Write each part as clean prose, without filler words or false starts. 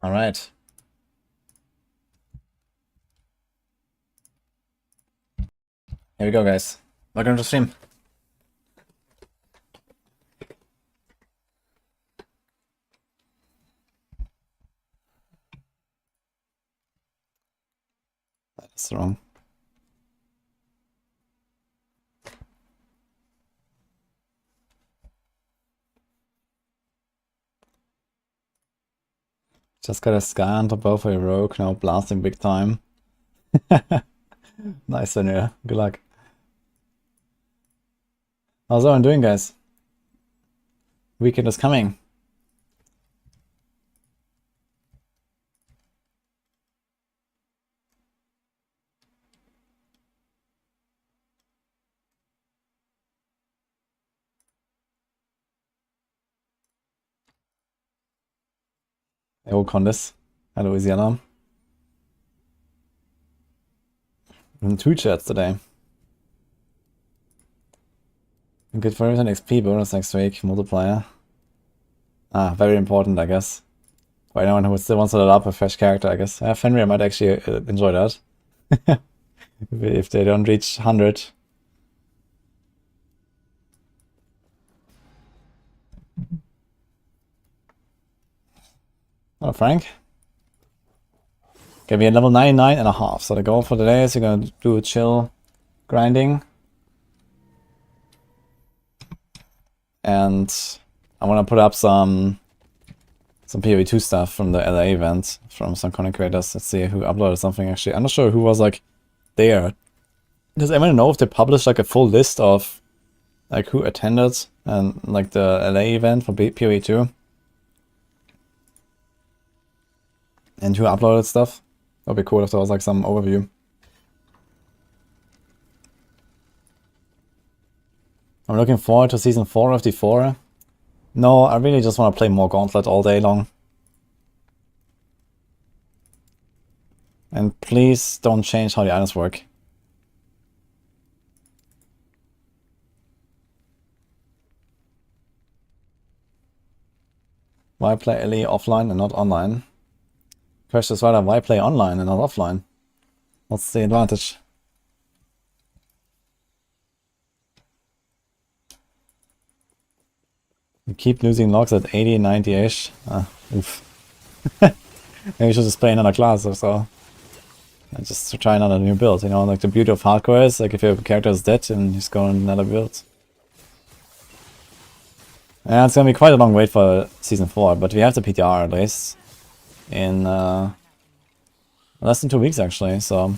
All right. Here we go, guys. Welcome to stream. That's wrong. Just got a sky on top of a rogue, now blasting big time. Nice one, yeah. Good luck. How's everyone doing, guys? Weekend is coming. Hello, Condis. Hello, Louisiana. In 2 chats today. Good for an XP bonus next week, multiplier. Ah, very important, I guess. For anyone who still wants to level up a fresh character, I guess. Fenrir might actually enjoy that. If they don't reach 100. Oh, Frank. Okay, we at level 99.5. So the goal for today is you're gonna do a chill grinding. And I wanna put up some PoE 2 stuff from the LA event from some content creators. Let's see who uploaded something actually. I'm not sure who was like there. Does anyone know if they published like a full list of like who attended and like the LA event for PoE 2? And who uploaded stuff? That'd be cool if there was like some overview. I'm looking forward to season 4 of D4. No, I really just want to play more Gauntlet all day long. And please don't change how the items work. Why play LE offline and not online? Question is rather, why play online and not offline? What's the advantage? You keep losing logs at 80, 90-ish. Oof. Maybe you should just play another class or so. And just try another new build, you know? Like the beauty of hardcore is, like if your character is dead and just go on another build. Yeah, it's gonna be quite a long wait for season 4, but we have the PTR at least. In less than 2 weeks actually, so...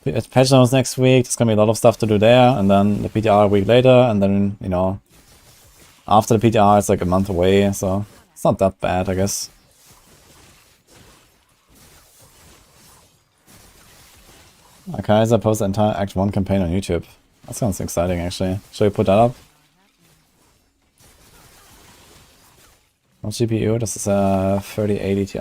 It's patch notes next week, there's gonna be a lot of stuff to do there, and then the PTR a week later, and then, you know... After the PTR, it's like a month away, so it's not that bad, I guess. Kaiser posts the entire Act 1 campaign on YouTube. That sounds exciting, actually. Should we put that up? What GPU? This is a 3080 Ti.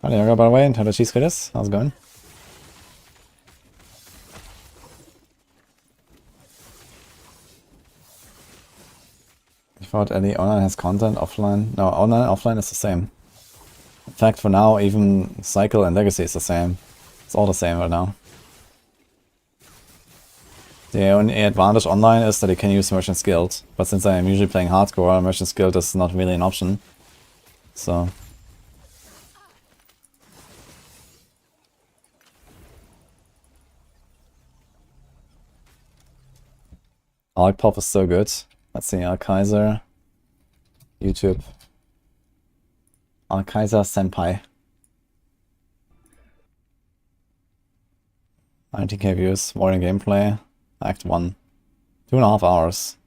Hi, Yoga, by the way, and how the cheese is. How's it going? I thought any online has content, offline. No, online and offline is the same. In fact, for now, even Cycle and Legacy is the same. It's all the same right now. The only advantage online is that you can use Merchant's Guild, but since I am usually playing hardcore, Merchant's Guild is not really an option. So... Pop is so good. Let's see, Kaiser. YouTube. Kaiser Senpai. 90k views, more in gameplay. Act 1. 2.5 hours.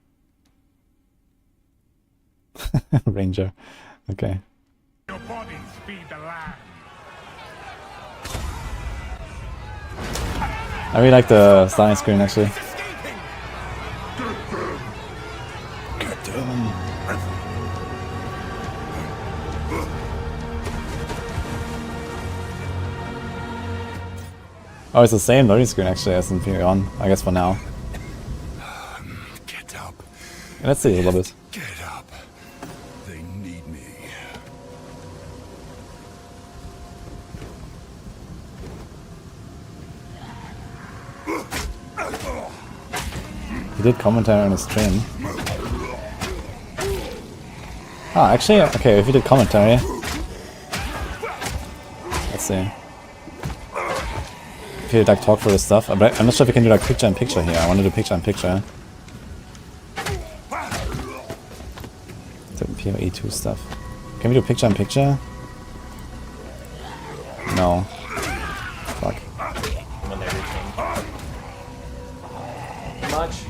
Ranger. Okay. Your bodies feed the land. I really like the starting screen actually. Oh, it's the same loading screen actually as in Perion, I guess for now. Get up. Yeah, let's see a little bit. Get up. They need me. He did commentary on his stream. Ah, actually, okay, if he did commentary. Let's see. If he did like talk for his stuff. I'm not sure if we can do like picture in picture here. I want to do picture in picture. The PoE 2 stuff. Can we do picture in picture? No. Fuck. When they reach much.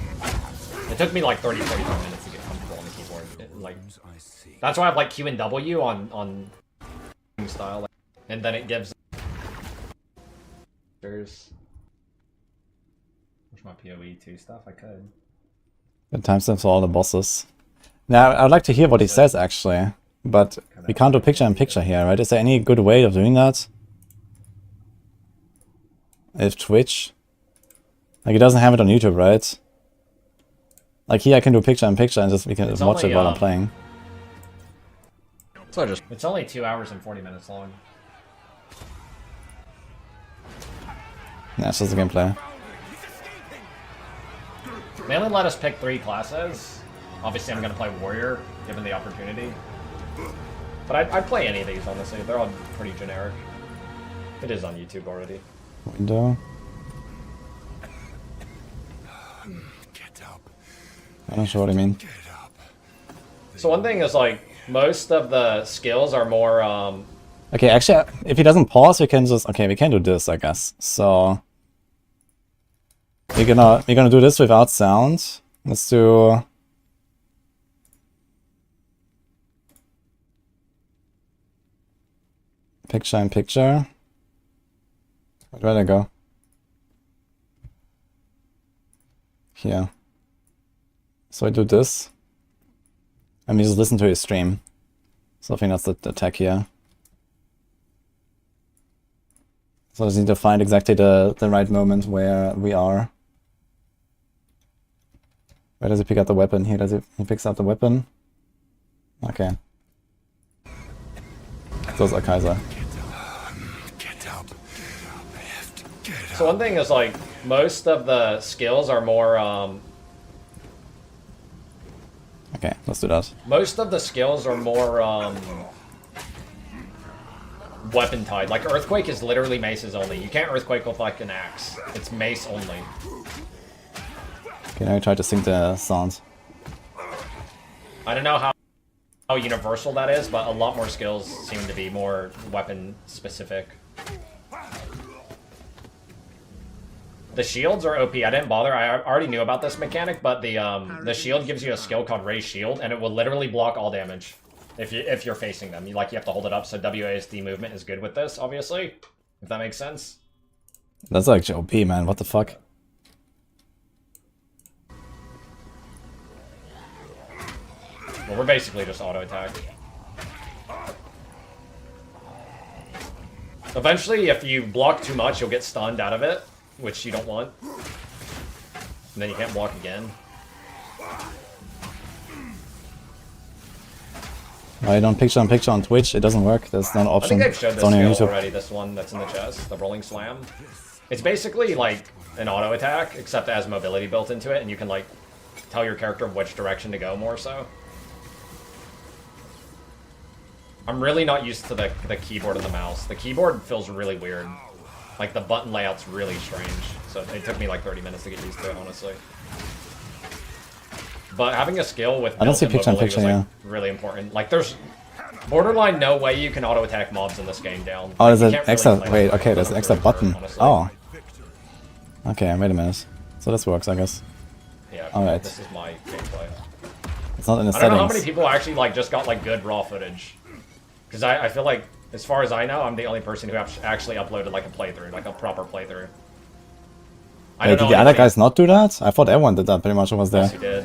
It took me like 30-45 minutes to get comfortable on the keyboard. That's why I have like Q and W on style, like, and then it gives. Where's my PoE 2 stuff? I could. The timestamps for all the bosses. Now, I would like to hear what he says actually, but we can't do picture in picture here, right? Is there any good way of doing that? If Twitch, like he doesn't have it on YouTube, right? Like here, I can do picture in picture and just we can watch it while I'm playing. So it's only 2 hours and 40 minutes long. Yeah, it's just a gameplay. They only let us pick 3 classes. Obviously, I'm gonna play Warrior, given the opportunity. But I'd play any of these, honestly. They're all pretty generic. It is on YouTube already. Window. Get up. I'm not sure what I mean. Get up. So one thing is, like, most of the skills are more, Okay, actually, if he doesn't pause, we can just... Okay, we can do this, I guess. So... We're gonna do this without sound. Let's do... Picture in picture. Where'd I go? Here. So I do this. And we just listen to his stream. So I think that's the tech here. So I just need to find exactly the right moment where we are. Where does he pick up the weapon? Here, he picks up the weapon. Okay. Those are Kaiser. Get up. I have to get up. So one thing is, like, most of the skills are more, Okay, let's do that. most of the skills are more, weapon tied. Like, Earthquake is literally maces only. You can't Earthquake with, like, an axe. It's mace only. Okay, now I try to sync the sound. I don't know how universal that is, but a lot more skills seem to be more weapon specific. The shields are OP. I didn't bother. I already knew about this mechanic, but the shield gives you a skill called Raise Shield, and it will literally block all damage if you're facing them. You have to hold it up. So WASD movement is good with this, obviously, if that makes sense. That's like OP, man. What the fuck? Well, we're basically just auto attack. Eventually, if you block too much, you'll get stunned out of it, which you don't want. And then you can't block again. I don't picture in picture on Twitch. It doesn't work. There's no I option. think they've showed It's this only on skill YouTube. already, this one that's in the chest, the Rolling Slam. It's basically like an auto attack, except it has mobility built into it, and you can like tell your character which direction to go more so. I'm really not used to the keyboard and the mouse. The keyboard feels really weird. Like, the button layout's really strange. So it took me like 30 minutes to get used to it, honestly. But having a skill with I don't see built-in picture in mobility picture, was, like, really important. Like, there's borderline no way you can auto-attack mobs in this game down. Oh, there's You an can't really extra... play Wait, with okay, it there's an on extra third button. person, honestly. Oh. Okay, wait a minute. So this works, I guess. Yeah, Alright. this is my gameplay. It's not in the I don't know how many settings. people actually like just got like good raw footage. Because I feel like, as far as I know, I'm the only person who actually uploaded like a playthrough, like a proper playthrough. I Wait, don't did know the other anybody guys not do that? I thought everyone did that pretty much. Was there? else who did.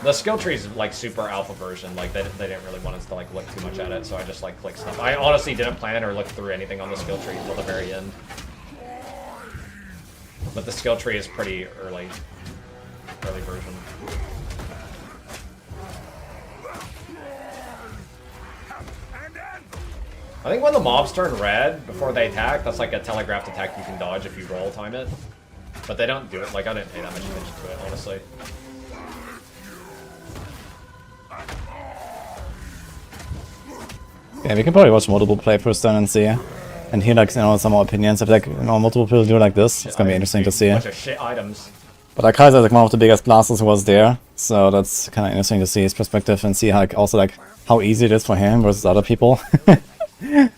The skill tree is like super alpha version. Like they didn't really want us to like look too much at it, so I just like clicked stuff. I honestly didn't plan or look through anything on the skill tree until the very end. But the skill tree is pretty early version. I think when the mobs turn red before they attack, that's like a telegraphed attack you can dodge if you roll time it. But they don't do it. Like I didn't pay that much attention to it, honestly. Yeah, we can probably watch multiple playthroughs then and see. And hear like, you know, some more opinions. If like, you know, multiple people do like this, it's gonna be interesting to see. Bunch of shit items. But Kaiser is like one of the biggest classes who was there, so that's kind of interesting to see his perspective and see how, like, also like how easy it is for him versus other people.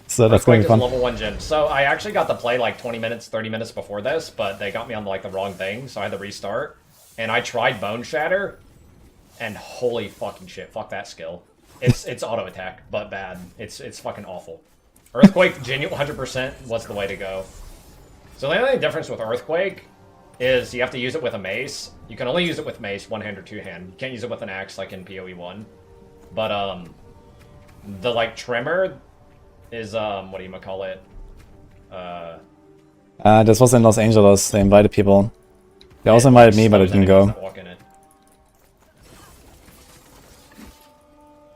So that's going to be fun. Level 1 gym. So I actually got to play like 20 minutes, 30 minutes before this, but they got me on like the wrong thing, so I had to restart. And I tried Bone Shatter, and holy fucking shit, fuck that skill. It's auto attack, but bad. It's fucking awful. Earthquake, genuine 100% was the way to go. So the only difference with Earthquake is you have to use it with a mace. You can only use it with mace, one hand or two hand. You can't use it with an axe like in PoE 1. But the like tremor is what do you call it? This was in Los Angeles. They invited people. They also invited me, but I didn't go.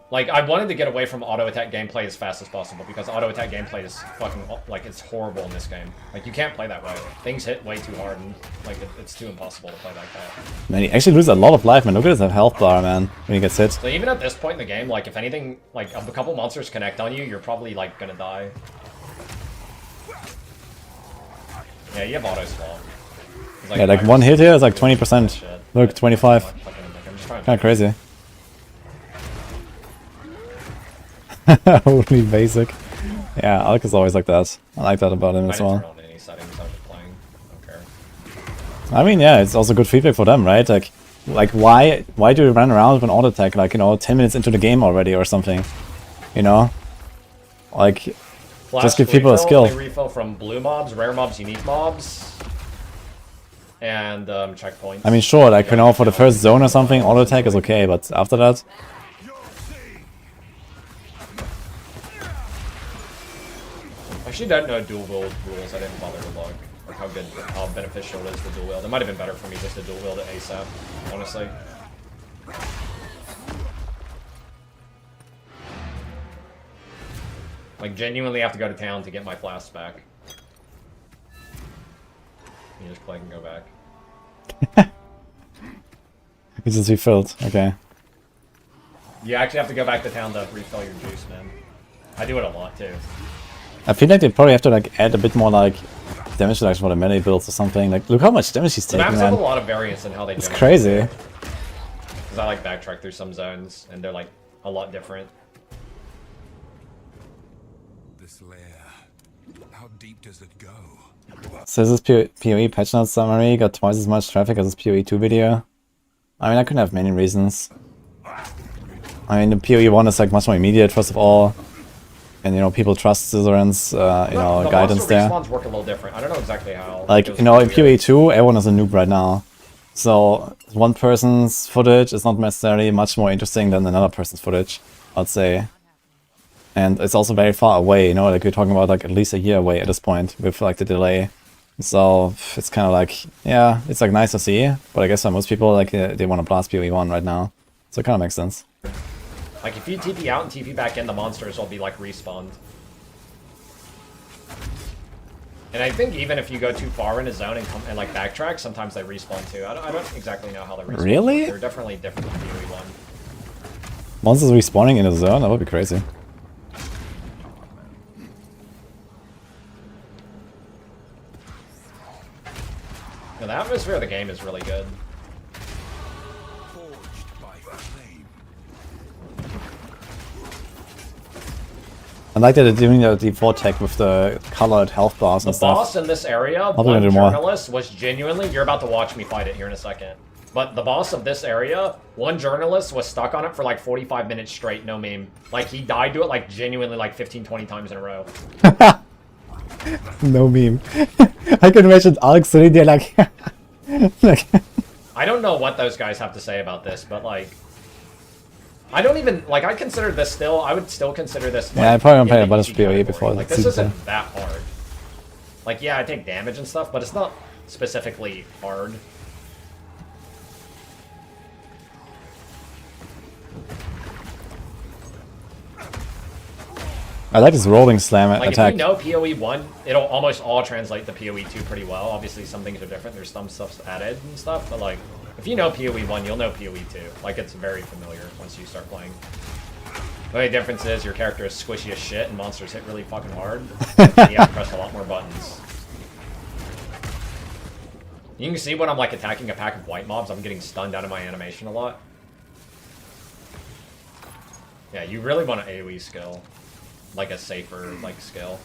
Like, I wanted to get away from auto-attack gameplay as fast as possible, because auto-attack gameplay is fucking, like, it's horrible in this game. Like, you can't play that way. Things hit way too hard, and, like, it's too impossible to play like that. Man, he actually loses a lot of life, man. Look at his health bar, man, when he gets hit. So even at this point in the game, like, if anything, like, a couple monsters connect on you, you're probably, like, gonna die. Yeah, you have auto-swap. Like, yeah, like, one hit here is like 20%. Look, 25. Kinda crazy. Only basic. Yeah, Alk is always like that. I like that about him as well. I didn't turn on any settings, I was just playing. I don't care. I mean, yeah, it's also good feedback for them, right? Like why do you run around with an auto attack, like, you know, 10 minutes into the game already or something? You know? Like, just give people a skill. Refill from blue mobs, rare mobs, unique mobs, and checkpoints. I mean, sure, like, you know, for the first zone or something, auto attack is okay, but after that... I actually don't know dual wield rules. I didn't bother to look, or how beneficial it is to dual wield. It might have been better for me just to dual wield it ASAP, honestly. Like, genuinely have to go to town to get my flasks back. You just click and go back. It's just refilled, okay. You actually have to go back to town to refill your juice, man. I do it a lot, too. I feel like they probably have to, like, add a bit more, like, damage reduction for the melee builds or something. Like, look how much damage he's taking, man. The maps have a lot of variance in how they do it. It's crazy. Because I, like, backtrack through some zones, and they're, like, a lot different. This lair, how deep does it go? So this is PoE patch notes summary, got twice as much traffic as this PoE 2 video. I mean, I could have many reasons. I mean, the PoE 1 is, like, much more immediate, first of all. And, you know, people trust Scissorin's, you know, the guidance there. Respawns work a little different. I don't know exactly how. Like, you know, in PoE 2, everyone is a noob right now. So, one person's footage is not necessarily much more interesting than another person's footage, I'd say. And it's also very far away, you know, like, we're talking about, like, at least a year away at this point with, like, the delay. So, it's kind of like, yeah, it's, like, nice to see. But I guess for most people, like, they want to blast PoE 1 right now. So, it kind of makes sense. Like, if you TP out and TP back in, the monsters will be, like, respawned. And I think even if you go too far in a zone and like, backtrack, sometimes they respawn, too. I don't exactly know how they respawn. Really? They're definitely different than PoE 1. Monsters respawning in a zone? That would be crazy. No, the atmosphere of the game is really good. I like that they're doing the default tech with the colored health bars and stuff. The boss in this area, one journalist was genuinely... You're about to watch me fight it here in a second. But the boss of this area, one journalist was stuck on it for like 45 minutes straight, no meme. Like, he died to it like genuinely like 15, 20 times in a row. No meme. I can imagine Alex sitting there like... I don't know what those guys have to say about this, but like... I don't even like. I consider this still. I would still consider this. Like, Yeah, I probably in played a the bunch easy of PoE category. before. Like this isn't that hard. Like yeah, I take damage and stuff, but it's not specifically hard. I like this rolling slam Like attack. if you know PoE 1, it'll almost all translate to PoE 2 pretty well. Obviously some things are different, there's some stuff's added and stuff, but like if you know PoE 1, you'll know PoE 2. Like it's very familiar once you start playing. The only difference is your character is squishy as shit and monsters hit really fucking hard. And you have to press a lot more buttons. You can see when I'm like attacking a pack of white mobs, I'm getting stunned out of my animation a lot. Yeah, you really want an AoE skill. Like a safer, like, skill.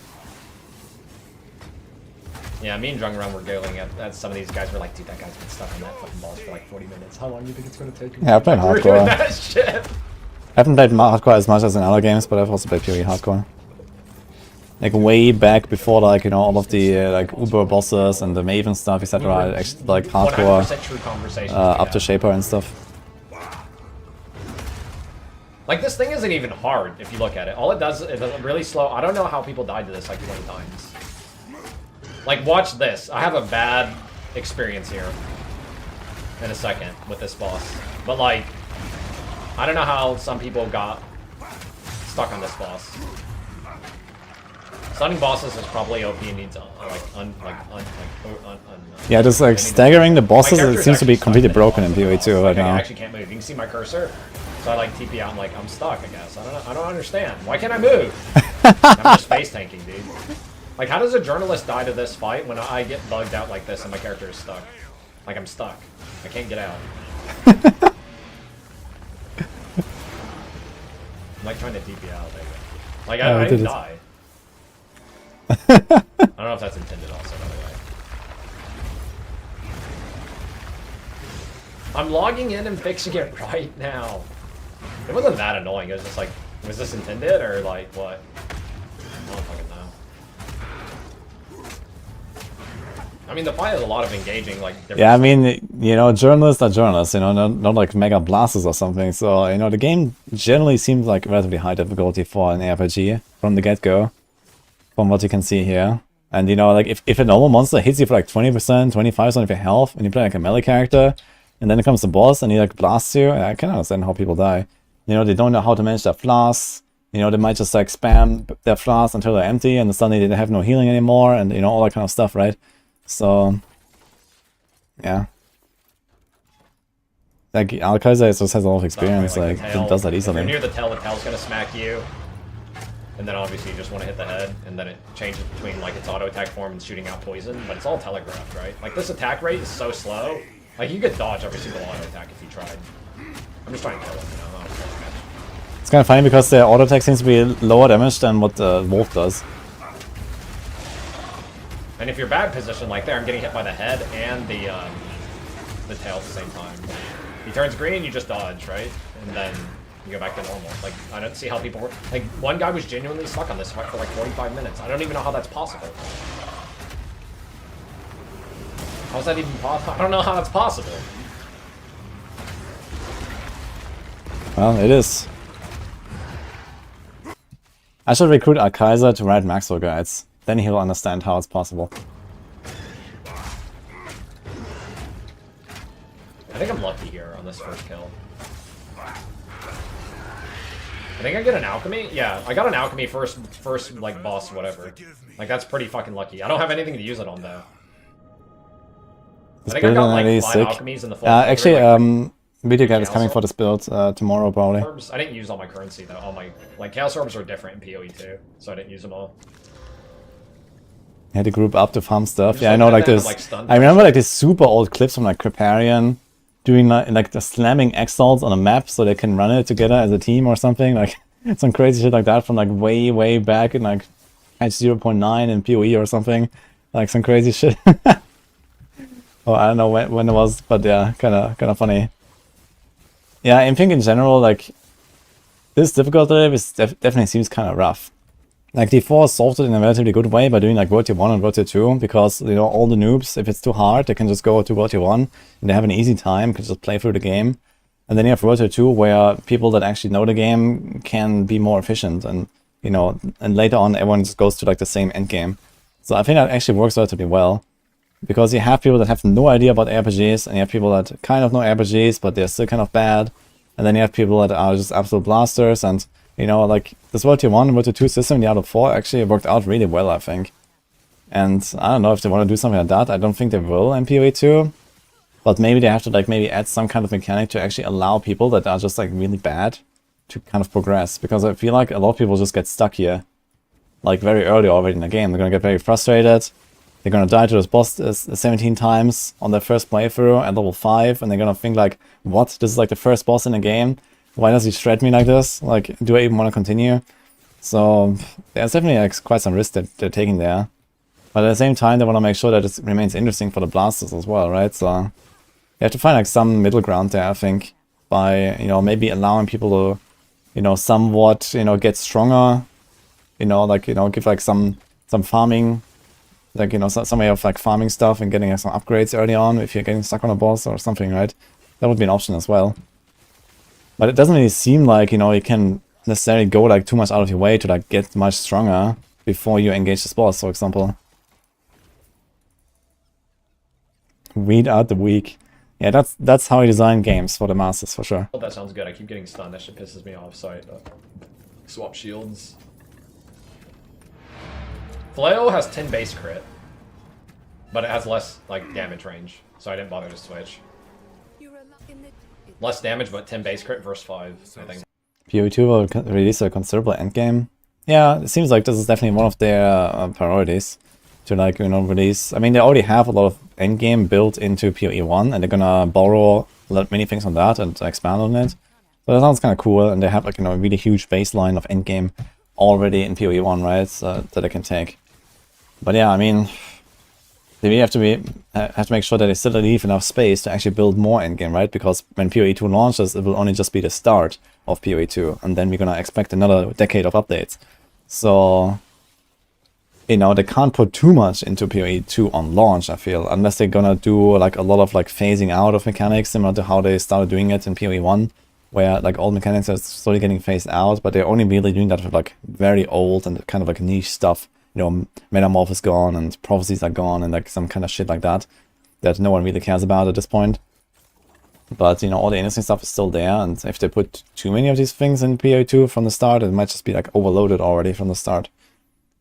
Yeah, me and Drungaround were giggling at some of these guys. Were like, dude, that guy's been stuck on that fucking boss for like 40 minutes. How long do you think it's gonna take him? Yeah, I've played We're doing hardcore. that shit. I haven't played hardcore as much as in other games, but I've also played PoE hardcore. Like way back before, like, you know, all of the like Uber bosses and the Maven stuff, etc. I actually like hardcore 100% true conversation. up to Shaper and stuff. Like, this thing isn't even hard, if you look at it. All it does is really slow. I don't know how people died to this, like, 20 times. Like, watch this. I have a bad experience here in a second with this boss. But, like, I don't know how some people got stuck on this boss. Stunning bosses is probably OP and needs, Yeah, just, like, staggering the bosses, My it character's seems to be actually completely stuck broken in the PoE boss. 2 right Like, I now. actually can't move. You can see my cursor. So I like TP out and like I'm stuck, I guess. I don't understand. Why can't I move? I'm just face tanking, dude. Like how does a journalist die to this fight when I get bugged out like this and my character is stuck? Like I'm stuck. I can't get out. I'm like trying to TP out. Like I didn't die. I don't know if that's intended also, by the way. I'm logging in and fixing it right now. It wasn't that annoying. It was just like, was this intended or like what? I don't fucking know. I mean, the fight has a lot of engaging, like. Yeah, I mean, you know, journalists are journalists, you know, not like mega blasters or something. So, you know, the game generally seems like relatively high difficulty for an RPG from the get-go, from what you can see here. And, you know, like, if a normal monster hits you for like 20%, 25% of your health, and you play like a melee character, and then it comes the boss and he like blasts you, I can understand how people die. You know, they don't know how to manage their flasks. You know, they might just like spam their flasks until they're empty and suddenly they have no healing anymore and, you know, all that kind of stuff, right? So, yeah. Like, Alkaiser just has a lot of experience, like, it does that easily. If you're near the tail's gonna smack you. And then obviously you just want to hit the head, and then it changes between like its auto attack form and shooting out poison, but it's all telegraphed, right? Like this attack rate is so slow. Like you could dodge every single auto attack if you tried. I'm just trying to kill him, you know. Not really much. It's kind of funny because their auto attack seems to be lower damage than what the wolf does. And if you're bad position like there, I'm getting hit by the head and the tail at the same time. He turns green, you just dodge, right? And then you go back to normal. Like, I don't see how people were... Like, one guy was genuinely stuck on this fight for like 45 minutes. I don't even know how that's possible. How's that even possible? I don't know how that's possible. Well, it is. I should recruit Alkaiser to write Maxwell guides. Then he'll understand how it's possible. I think I'm lucky here on this first kill. I think I get an alchemy? Yeah, I got an alchemy first like boss, whatever. Like that's pretty fucking lucky. I don't have anything to use it on though. I think I got like 5 alchemies in the full. Actually, video guide is coming for this build tomorrow probably. I didn't use all my currency though. All my like chaos orbs are different in PoE too, so I didn't use them all. You had to group up to farm stuff. Yeah, like I know, like that this. have, like, stun I remember like these super old clips from like Barbarian doing like the slamming exiles on a map so they can run it together as a team or something. Like some crazy shit like that from like way back in like patch 0.9 in PoE or something. Like some crazy shit. Oh, I don't know when it was, but yeah, kind of funny. Yeah, I think in general, like this difficulty definitely seems kind of rough. Like D4 solved it in a relatively good way by doing like World Tier 1 and World Tier 2, because, you know, all the noobs, if it's too hard, they can just go to World Tier 1 and they have an easy time, can just play through the game. And then you have World War 2, where people that actually know the game can be more efficient, and you know, and later on everyone just goes to like the same end game. So I think that actually works relatively well, because you have people that have no idea about RPGs, and you have people that kind of know RPGs, but they're still kind of bad. And then you have people that are just absolute blasters, and you know, like this World War 1 and World War 2 system in Diablo 4 actually worked out really well, I think. And I don't know if they want to do something like that. I don't think they will in PoE 2. But maybe they have to like maybe add some kind of mechanic to actually allow people that are just like really bad to kind of progress. Because I feel like a lot of people just get stuck here, like very early already in the game. They're gonna get very frustrated. They're gonna die to this boss 17 times on their first playthrough at level 5, and they're gonna think like, what? This is like the first boss in the game? Why does he shred me like this? Like, do I even want to continue? So there's definitely like quite some risk that they're taking there. But at the same time, they want to make sure that it remains interesting for the blasters as well, right? So you have to find like some middle ground there, I think, by, you know, maybe allowing people to, you know, somewhat, you know, get stronger, you know, like, you know, give like some farming, like, you know, some way of like farming stuff and getting like, some upgrades early on if you're getting stuck on a boss or something, right? That would be an option as well. But it doesn't really seem like, you know, you can necessarily go like too much out of your way to like get much stronger before you engage this boss, for example. Weed out the weak. Yeah, that's how I design games for the masters, for sure. Well, that sounds good. I keep getting stunned. That shit pisses me off. Sorry. Swap shields. Flail has 10 base crit, but it has less like damage range, so I didn't bother to switch. Less damage, but 10 base crit versus 5, I think. PoE 2 will release a considerable endgame. Yeah, it seems like this is definitely one of their priorities. To like, you know, release. I mean, they already have a lot of endgame built into PoE 1, and they're gonna borrow many things on that and expand on it. So that sounds kind of cool, and they have like, you know, a really huge baseline of endgame already in PoE 1, right? So, that they can take. But yeah, I mean, they really have to make sure that they still leave enough space to actually build more endgame, right? Because when PoE 2 launches, it will only just be the start of PoE 2, and then we're gonna expect another decade of updates. So, you know, they can't put too much into PoE 2 on launch, I feel, unless they're gonna do like a lot of like phasing out of mechanics, similar to how they started doing it in PoE 1, where like old mechanics are slowly getting phased out, but they're only really doing that for like very old and kind of like niche stuff. You know, Metamorph is gone and Prophecies are gone and like some kind of shit like that no one really cares about at this point. But, you know, all the interesting stuff is still there, and if they put too many of these things in PoE 2 from the start, it might just be like overloaded already from the start,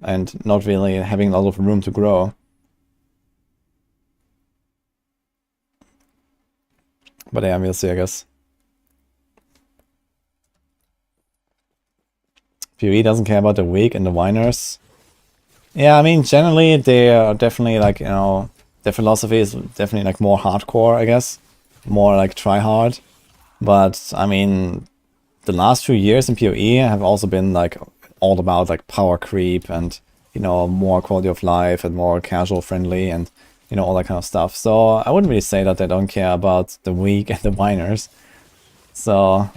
and not really having a lot of room to grow. But yeah, we'll see, I guess. PoE doesn't care about the weak and the whiners. Yeah, I mean, generally they are definitely like, you know, their philosophy is definitely like more hardcore, I guess. More like try hard. But I mean, the last few years in PoE have also been like all about like power creep and, you know, more quality of life and more casual friendly and, you know, all that kind of stuff. So I wouldn't really say that they don't care about the weak and the whiners. So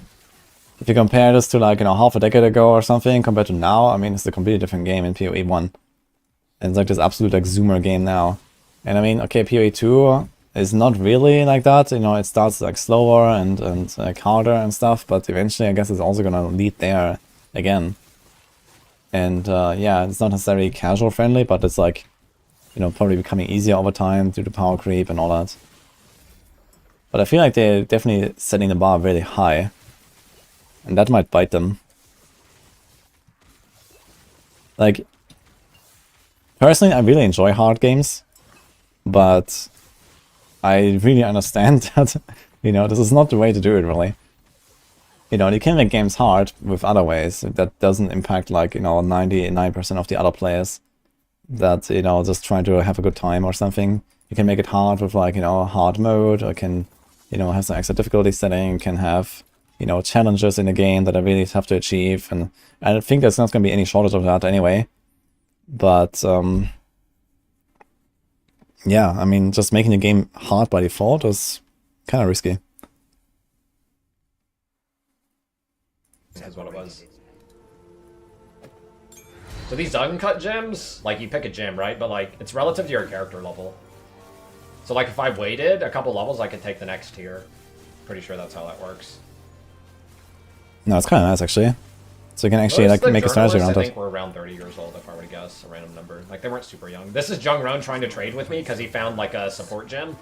if you compare this to like, you know, half a decade ago or something compared to now, I mean, it's a completely different game in PoE 1. And it's like this absolute like zoomer game now. And I mean, okay, PoE 2 is not really like that. You know, it starts like slower and like harder and stuff, but eventually I guess it's also gonna lead there again. And yeah, it's not necessarily casual friendly, but it's like, you know, probably becoming easier over time due to power creep and all that. But I feel like they're definitely setting the bar really high. And that might bite them. Like, personally, I really enjoy hard games, but I really understand that, you know, this is not the way to do it, really. You know, you can make games hard with other ways. That doesn't impact, like, you know, 99% of the other players that, you know, just trying to have a good time or something. You can make it hard with, like, you know, hard mode, or can, you know, have some extra difficulty setting, can have, you know, challenges in the game that are really tough to achieve, and I think there's not going to be any shortage of that anyway. But, yeah, I mean, just making the game hard by default is kind of risky. That's what it was. So these uncut gems, like, you pick a gem, right? But, like, it's relative to your character level. So, like, if I waited a couple levels, I could take the next tier. Pretty sure that's how that works. No, it's kind of nice actually. So you can actually Most like of the make a strategy journalists, around I it. think we're around 30 years old, if I were to guess a random number. Like, they weren't super young. This is Jung Roan trying to trade with me because he found, like, a support gem.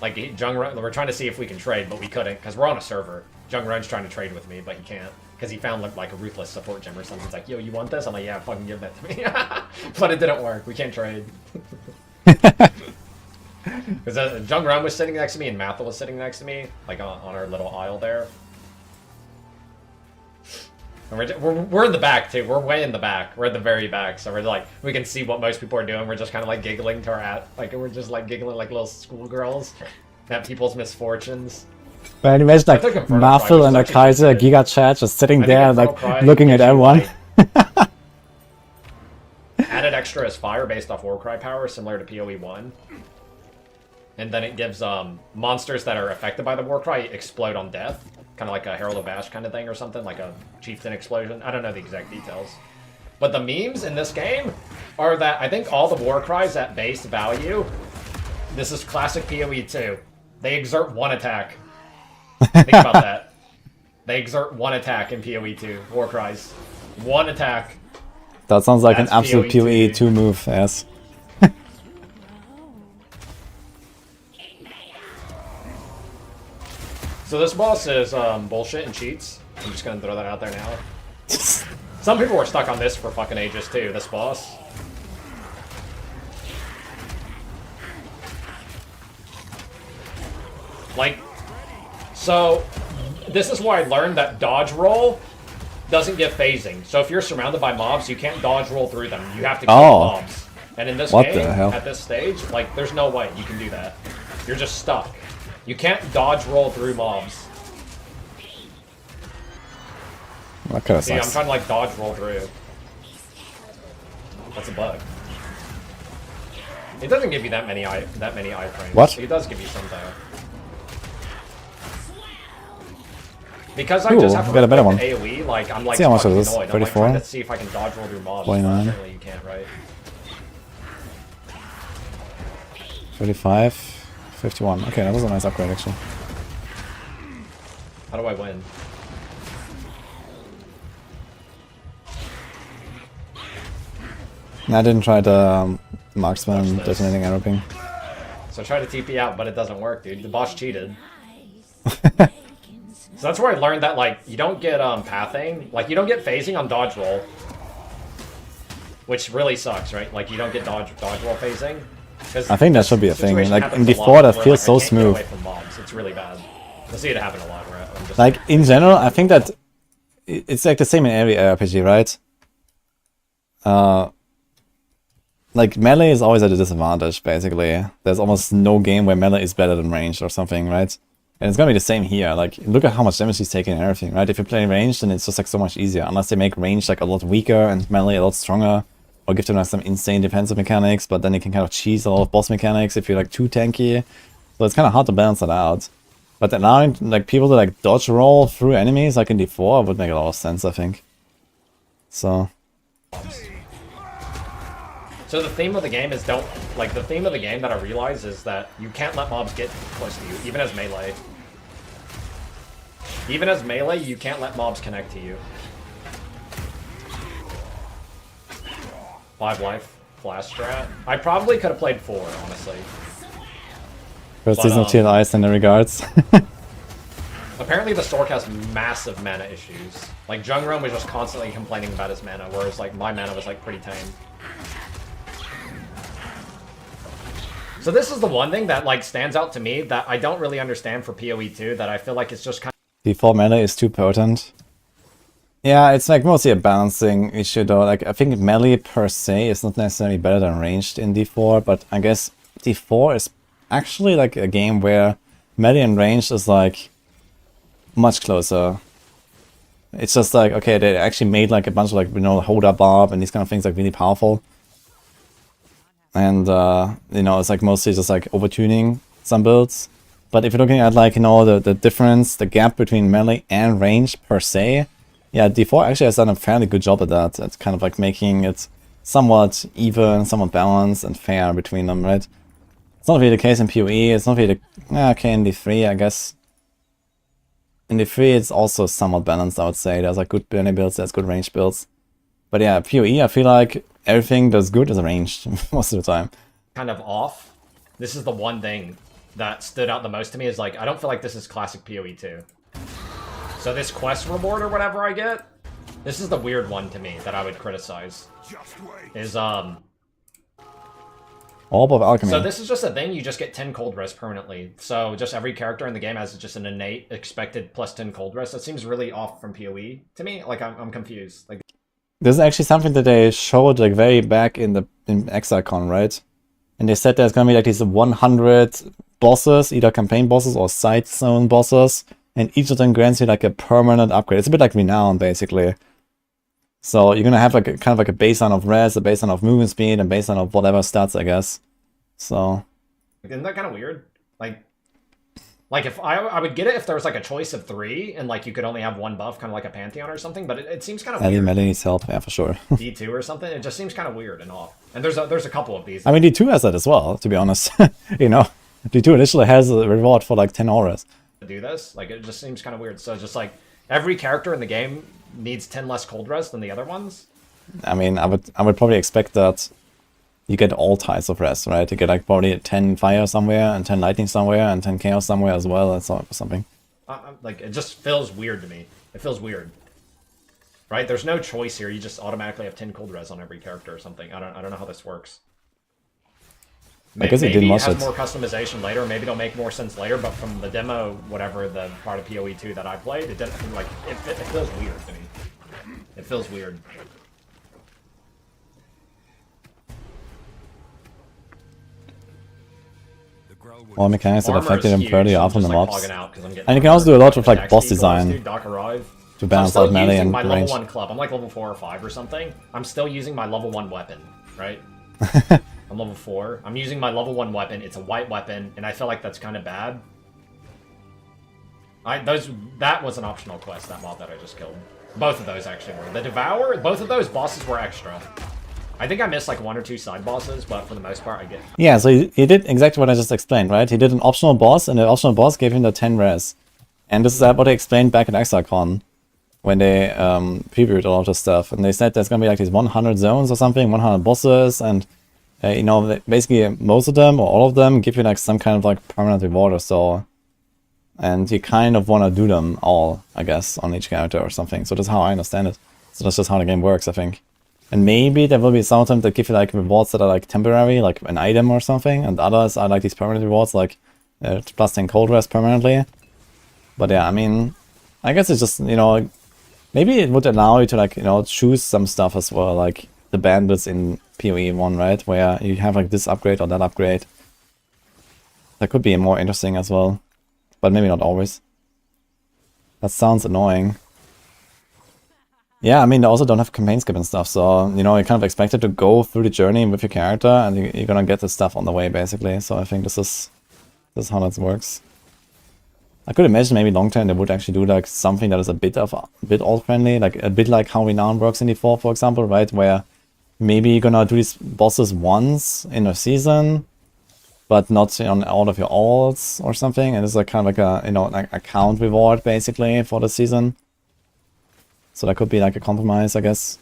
Like, Jung Roan, we're trying to see if we can trade, but we couldn't because we're on a server. Jung Roan's trying to trade with me, but he can't because he found, like, a ruthless support gem or something. He's like, yo, you want this? I'm like, yeah, fucking give that to me. But it didn't work. We can't trade. Because Jung Roan was sitting next to me and Mathil was sitting next to me, like, on our little aisle there. And we're in the back too. We're way in the back. We're at the very back, so we're like we can see what most people are doing. We're just kind of like giggling to our we're just like giggling like little schoolgirls at people's misfortunes. But imagine like Mathil and a Kaiser Giga Chat just sitting there like looking at everyone. Like, added extra as fire based off Warcry power, similar to PoE 1. And then it gives monsters that are affected by the Warcry explode on death. Kind of like a Herald of Ash kind of thing or something, like a Chieftain explosion. I don't know the exact details. But the memes in this game are that I think all the Warcries at base value, this is classic PoE 2, they exert one attack. Think about that. They exert one attack in PoE 2, Warcries. One attack. That sounds like That's an absolute PoE 2 move, yes. So this boss is bullshit and cheats. I'm just gonna throw that out there now. Some people were stuck on this for fucking ages too, this boss. Like, so this is where I learned that dodge roll doesn't give phasing. So if you're surrounded by mobs, you can't dodge roll through them. You have to kill mobs. And in this game, at this stage, like, there's no way you can do that. You're just stuck. You can't dodge roll through mobs. That kind of See, sucks. I'm trying to like dodge roll through. That's a bug. It doesn't give you that many iframes. What? It does give you some though. Because I just have to got a better one. AoE, like I'm like See how much fucking it is. annoyed. I'm 34. like trying to see if I can dodge roll through mobs. 29. Apparently you can't, right? 35, 51. Okay, that was a nice upgrade actually. How do I win? I didn't try the marksman detonating arrow ping. So I try to TP out, but it doesn't work, dude. The boss cheated. So that's where I learned that, like, you don't get pathing. Like, you don't get phasing on dodge roll. Which really sucks, right? Like, you don't get dodge roll phasing. I think that should be a thing. Like, in D4 that feels so smooth. It's really bad. I see it happen a lot, right? I'm just like, in general, I think that it's like the same in every RPG, right? Like, melee is always at a disadvantage, basically. There's almost no game where melee is better than ranged or something, right? And it's gonna be the same here. Like, look at how much damage he's taking and everything, right? If you play ranged, then it's just like so much easier. Unless they make ranged like a lot weaker and melee a lot stronger. Or give them like some insane defensive mechanics, but then you can kind of cheese a lot of boss mechanics if you're like too tanky. So it's kind of hard to balance that out. But allowing like people to like dodge roll through enemies like in D4 would make a lot of sense, I think. So the theme of the game is the theme of the game that I realize is that you can't let mobs get close to you, even as melee. Even as melee, you can't let mobs connect to you. 5 life, flash strat. I probably could have played 4, honestly. first season of TL Ice in the regards. Apparently the Sorc has massive mana issues. Like, Jung Roan was just constantly complaining about his mana, whereas like my mana was like pretty tame. So this is the one thing that like stands out to me that I don't really understand for PoE 2, that I feel like it's just kind of... D4 melee is too potent. Yeah, it's like mostly a balancing issue though. Like, I think melee per se is not necessarily better than ranged in D4, but I guess D4 is actually like a game where melee and ranged is like much closer. It's just like, okay, they actually made like a bunch of like, you know, hold up bob and these kind of things like really powerful. And, you know, it's like mostly just like overtuning some builds. But if you're looking at like, you know, the difference, the gap between melee and range per se, yeah, D4 actually has done a fairly good job at that. It's kind of like making it somewhat even, somewhat balanced and fair between them, right? It's not really the case in PoE, it's not really the... okay, in D3, I guess. in the 3 it's also somewhat balanced, I would say. There's like good burning builds, there's good range builds. But yeah, PoE, I feel like everything that's good is ranged most of the time. Kind of off. This is the one thing that stood out the most to me is like, I don't feel like this is classic PoE 2. So this quest reward or whatever I get, this is the weird one to me that I would criticize. Just wait. Is, Orb of Alchemy. So this is just a thing, you just get 10 cold rest permanently. So just every character in the game has just an innate expected plus 10 cold rest. That seems really off from PoE to me. Like, I'm confused. Like, this is actually something that they showed like very back in ExileCon, right? And they said there's gonna be like these 100 bosses, either campaign bosses or side zone bosses, and each of them grants you like a permanent upgrade. It's a bit like Renown, basically. So you're gonna have like kind of like a baseline of res, a baseline of movement speed, and baseline of whatever stats, I guess. So isn't that kind of weird? Like if I would get it if there was like a choice of 3 and like you could only have one buff, kind of like a Pantheon or something. But it seems kind of weird. Melee needs help, yeah, for sure. D2 or something. It just seems kind of weird and off. And there's a couple of these. I mean, D2 has that as well, to be honest. You know, D2 initially has a reward for like 10 auras. To do this, like, it just seems kind of weird. So just like every character in the game needs 10 less cold rest than the other ones. I mean, I would probably expect that you get all types of rest, right? You get like probably 10 fire somewhere and 10 lightning somewhere and 10 chaos somewhere as well. That's something. Like, it just feels weird to me. It feels weird, right? There's no choice here. You just automatically have 10 cold res on every character or something. I don't know how this works. I guess it didn't maybe much it has it. more customization later. Maybe it'll make more sense later. But from the demo, whatever the part of PoE 2 that I played, it didn't like it feels weird to me. It feels weird. All mechanics that Armor affected is him huge, fairly so I'm often the just, like, mobs. hogging out 'cause I'm getting And you can also do a lot with like XP boss goals, design dude. Doc arrive. to I'm balance still out melee using and my level range. 1 club. I'm like level 4 or 5 or something. I'm still using my level 1 weapon, right? I'm level 4. I'm using my level 1 weapon. It's a white weapon, and I feel like that's kind of bad. That was an optional quest, that mob that I just killed. Both of those actually were. The Devour, both of those bosses were extra. I think I missed like 1 or 2 side bosses, but for the most part I get... Yeah, so he did exactly what I just explained, right? He did an optional boss, and the optional boss gave him the 10 res. And this is what they explained back at ExileCon, when they previewed a lot of stuff. And they said there's gonna be like these 100 zones or something, 100 bosses, and you know, basically most of them, or all of them, give you like some kind of like permanent reward or so. And you kind of want to do them all, I guess, on each character or something. So that's how I understand it. So that's just how the game works, I think. And maybe there will be some of them that give you like rewards that are like temporary, like an item or something, and others are like these permanent rewards, like plus 10 cold rest permanently. But yeah, I mean, I guess it's just, you know, maybe it would allow you to like, you know, choose some stuff as well, like the bandits in PoE 1, right? Where you have like this upgrade or that upgrade. That could be more interesting as well. But maybe not always. That sounds annoying. Yeah, I mean, they also don't have campaign skip and stuff, so, you know, you're kind of expected to go through the journey with your character, and you're gonna get the stuff on the way, basically. So I think this is how that works. I could imagine maybe long term they would actually do like something that is a bit alt friendly, like a bit like how Renown works in D4, for example, right? Where maybe you're gonna do these bosses once in a season, but not on all of your alts or something, and it's like kind of like a, you know, like a count reward basically for the season. So that could be like a compromise, I guess.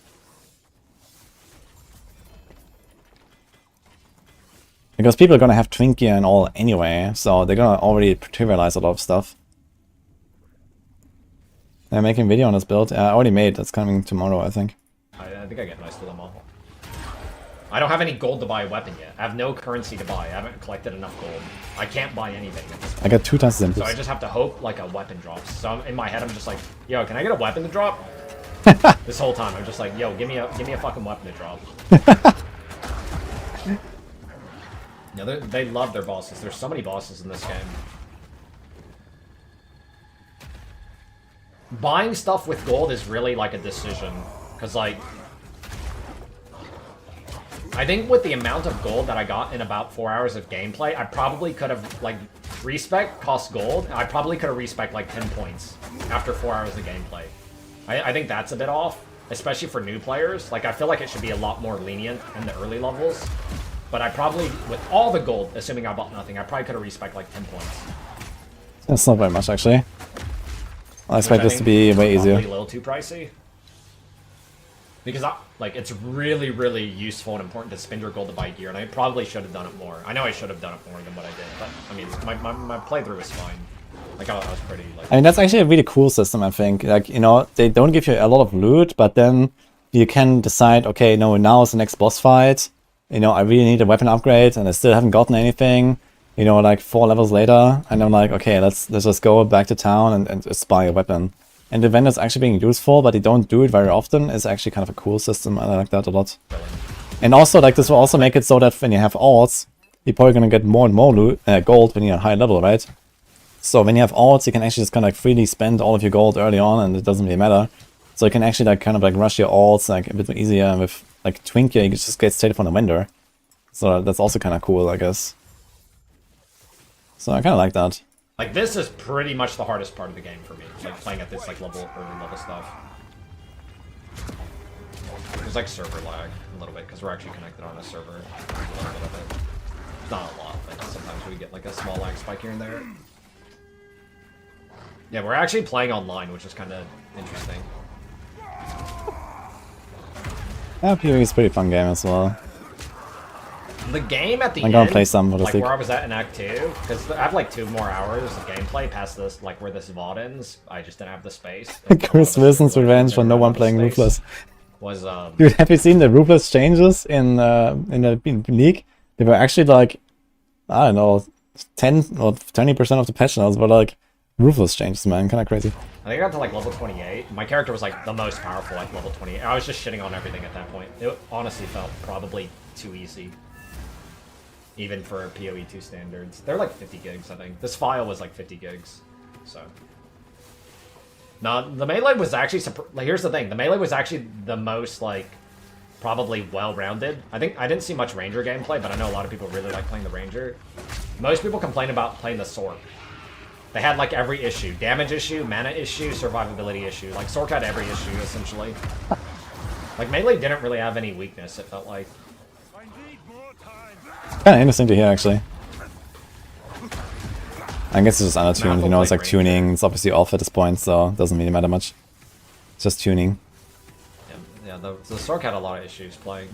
Because people are gonna have twin gear and all anyway, so they're gonna already trivialize a lot of stuff. They're making a video on this build. I already made. That's coming tomorrow, I think. I think I get most of them all. I don't have any gold to buy a weapon yet. I have no currency to buy. I haven't collected enough gold. I can't buy anything at this point. I got 2 times the So I just have to hope like a weapon drops. So in my head I'm just like, yo, can I get a weapon to drop? This whole time I'm just like, yo, give me a fucking weapon to drop. No, they love their bosses. There's so many bosses in this game. Buying stuff with gold is really like a decision, because like I think with the amount of gold that I got in about 4 hours of gameplay, I probably could have, like, respec costs gold, and I probably could have respec like 10 points after 4 hours of gameplay. I think that's a bit off, especially for new players. Like, I feel like it should be a lot more lenient in the early levels. But I probably, with all the gold, assuming I bought nothing, I probably could have respec like 10 points. That's not very much, actually. I expect this to be way easier. A little too pricey. Because like it's really, really useful and important to spend your gold to buy gear, and I probably should have done it more. I know I should have done it more than what I did, but I mean, my playthrough was fine. Like I was pretty like. I mean, that's actually a really cool system. I think, like, you know, they don't give you a lot of loot, but then you can decide, okay, no, now is the next boss fight. You know, I really need a weapon upgrade, and I still haven't gotten anything. You know, like 4 levels later, and I'm like, okay, let's just go back to town and just buy a weapon. And the vendor's actually being useful, but they don't do it very often. It's actually kind of a cool system. I like that a lot. And also, like, this will also make it so that when you have alts, you're probably gonna get more and more loot, gold when you're high level, right? So when you have alts, you can actually just kind of like freely spend all of your gold early on, and it doesn't really matter. So you can actually like kind of like rush your alts like a bit easier. And with like Twinkie, you just get straight from the vendor. So that's also kind of cool, I guess. So I kind of like that. Like this is pretty much the hardest part of the game for me, like playing at this like early level stuff. There's like server lag a little bit because we're actually connected on a server. A little bit of it. Not a lot, but sometimes we get like a small lag spike here and there. Yeah, we're actually playing online, which is kind of interesting. Yeah, PoE is a pretty fun game as well. The game at the I'm end, gonna play some like where I was at in Act 2, because I have like 2 more hours of gameplay past this, like where this VOD ends. I just didn't have the space. Chris Wilson's revenge for no one playing Ruthless. Was Dude, have you seen the Ruthless changes in the league? They were actually like, I don't know, 10 or 20% of the patch notes were like Ruthless changes, man. Kind of crazy. I think I got to like level 28. My character was like the most powerful, like level 28. I was just shitting on everything at that point. It honestly felt probably too easy. Even for PoE 2 standards. They're like 50 gigs, I think. This file was like 50 gigs. So. Now, the melee was actually... Like, here's the thing. The melee was actually the most, like, probably well-rounded. I think I didn't see much Ranger gameplay, but I know a lot of people really like playing the Ranger. Most people complain about playing the Sorc. They had, like, every issue. Damage issue, mana issue, survivability issue. Like, Sorc had every issue, essentially. Like, melee didn't really have any weakness, it felt like. Kind of interesting to hear, actually. I guess it's just undertuned, you know, it's like tuning. It's obviously off at this point, so it doesn't really matter much. It's just tuning. Yeah, the Sorc had a lot of issues playing.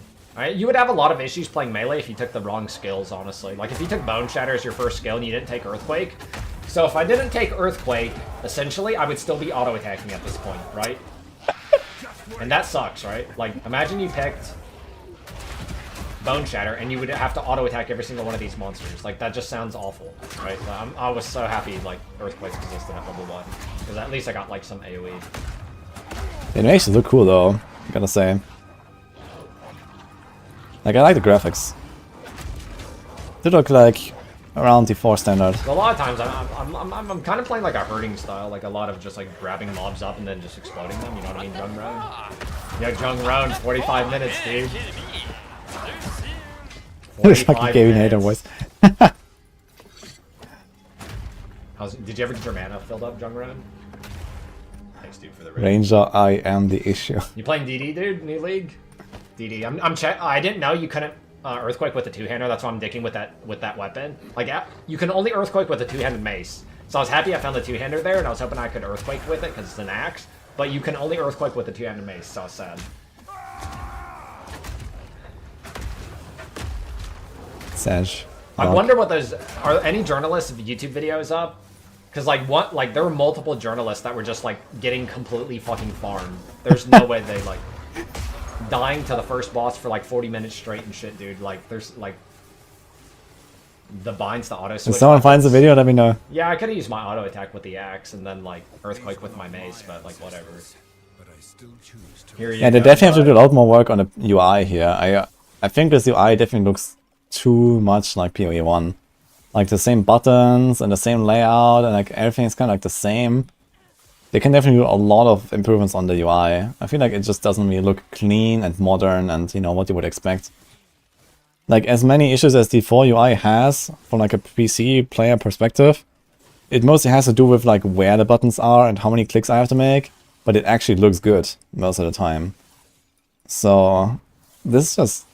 You would have a lot of issues playing melee if you took the wrong skills, honestly. Like, if you took Bone Shatter as your first skill and you didn't take Earthquake. So if I didn't take Earthquake, essentially, I would still be auto-attacking at this point, right? And that sucks, right? Like, imagine you picked Bone Shatter, and you would have to auto-attack every single one of these monsters. Like, that just sounds awful, right? I was so happy, like, Earthquakes existed at level 1. Because at least I got, like, some AoE. The animations look cool, though, I gotta say. Like, I like the graphics. They look like around D4 standard. So a lot of times, I'm kind of playing, like, a herding style. Like, a lot of just, like, grabbing mobs up and then just exploding them. You know what I mean, Jung Roan? Yeah, Jung Roan, 45 minutes, dude. It's fucking gaming hater voice. Did you ever get your mana filled up, Jung Roan? Thanks, dude, for the raid. Ranger, I am the issue. You playing DD, dude? New league? DD. I didn't know you couldn't Earthquake with a 2-hander. That's why I'm dicking with that weapon. Like, you can only Earthquake with a 2-handed mace. So I was happy I found the 2-hander there, and I was hoping I could Earthquake with it because it's an axe. But you can only Earthquake with a 2-handed mace, so I was sad. Sage. I wonder what those are. Any journalists' YouTube videos up? Because like there were multiple journalists that were just like getting completely fucking farmed. There's no way they like dying to the first boss for like 40 minutes straight and shit, dude. Like there's like the binds to auto switch. If someone finds a video, let me know. Yeah, I could have used my auto attack with the axe and then like Earthquake with my mace, but like whatever. Here you Yeah, they go, definitely have to do a lot more work on the UI here. I think this UI definitely looks too much like PoE 1. Like the same buttons and the same layout and like everything's kind of like the same. They can definitely do a lot of improvements on the UI. I feel like it just doesn't really look clean and modern and, you know, what you would expect. Like, as many issues as the 4 UI has, from like a PC player perspective, it mostly has to do with like where the buttons are and how many clicks I have to make, but it actually looks good most of the time. So, this just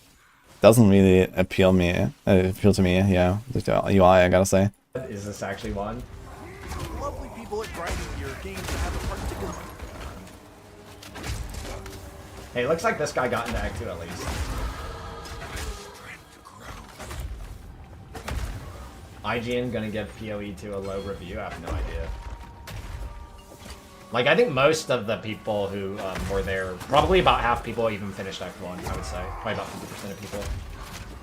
doesn't really appeal to me, yeah, the UI, I gotta say. Is this actually one? Lovely people at grinding your game to have a Hey, looks like this guy got into Act 2 at least. IGN gonna give PoE 2 a low review? I have no idea. Like, I think most of the people who were there, probably about half people even finished Act 1, I would say. Probably about 50% of people.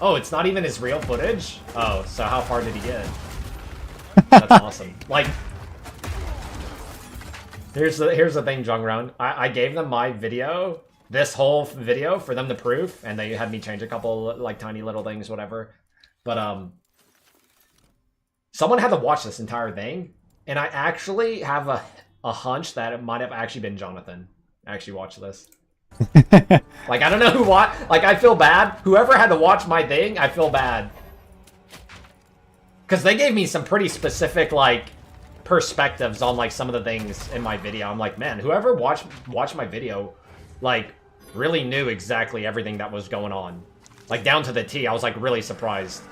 Oh, it's not even his real footage? Oh, so how far did he get? That's awesome. Like, here's the thing, Jungron. I gave them my video, this whole video, for them to prove, and they had me change a couple, like, tiny little things, whatever. But, someone had to watch this entire thing, and I actually have a hunch that it might have actually been Jonathan. Actually watch this. Like, I don't know who watched. Like, I feel bad. Whoever had to watch my thing, I feel bad. Because they gave me some pretty specific, like, perspectives on, like, some of the things in my video. I'm like, man, whoever watched my video, like, really knew exactly everything that was going on. Like, down to the T. I was, like, really surprised.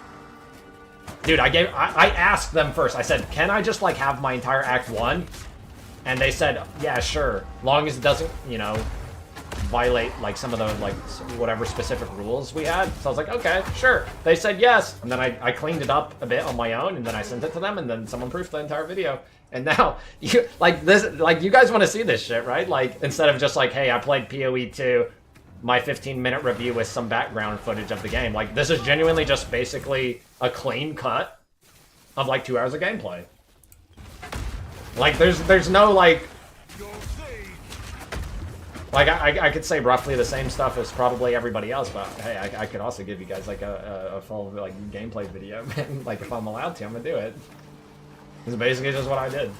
Dude, I asked them first. I said, can I just, like, have my entire Act 1? And they said, yeah, sure. Long as it doesn't, you know, violate, like, some of the, like, whatever specific rules we had. So I was like, okay, sure. They said yes. And then I cleaned it up a bit on my own, and then I sent it to them, and then someone proofed the entire video. And now, you, like, this, like, you guys want to see this shit, right? Like, instead of just like, hey, I played PoE 2, my 15-minute review with some background footage of the game. Like, this is genuinely just basically a clean cut of, like, 2 hours of gameplay. Like, there's no, like... Like, I could say roughly the same stuff as probably everybody else, but hey, I could also give you guys, like, a full, like, gameplay video, man. Like, if I'm allowed to, I'm gonna do it. It's basically just what I did.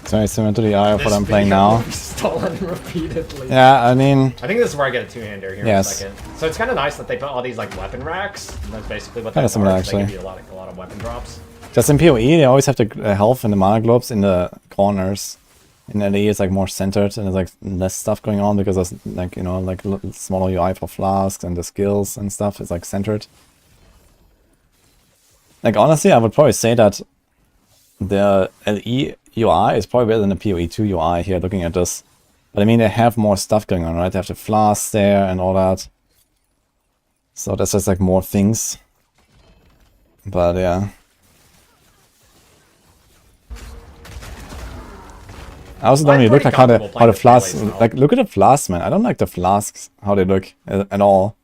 It's very similar to the eye of what I'm playing now. Stolen repeatedly. Yeah, I mean... I think this is where I get a two-hander here yes. in a second. So it's kind of nice that they put all these, like, weapon racks. And that's basically what Kinda they similar, are. actually. They give you a lot of weapon drops. Just in PoE, they always have the health and the mana globes in the corners. In LE, it's like more centered and there's like less stuff going on because there's like, you know, like smaller UI for flasks and the skills and stuff is like centered. Like, honestly, I would probably say that the LE UI is probably better than the PoE 2 UI here, looking at this. But I mean, they have more stuff going on, right? They have the flasks there and all that. So that's just like more things. But yeah. I also don't really look like how the flasks, like, look at the flasks, man. I don't like the flasks, how they look at all.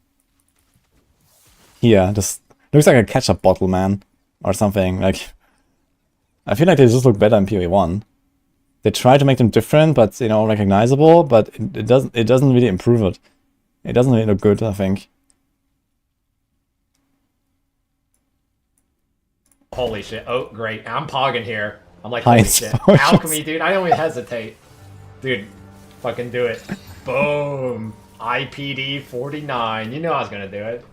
Here, just looks like a ketchup bottle, man, or something. Like, I feel like they just look better in PoE 1. They try to make them different, but, you know, recognizable, but it doesn't really improve it. It doesn't really look good, I think. Holy shit. Oh, great. I'm pogging here. I'm like, holy shit. Alchemy, dude. I don't even hesitate. Dude, fucking do it. Boom. IPD 49. You know I was gonna do it.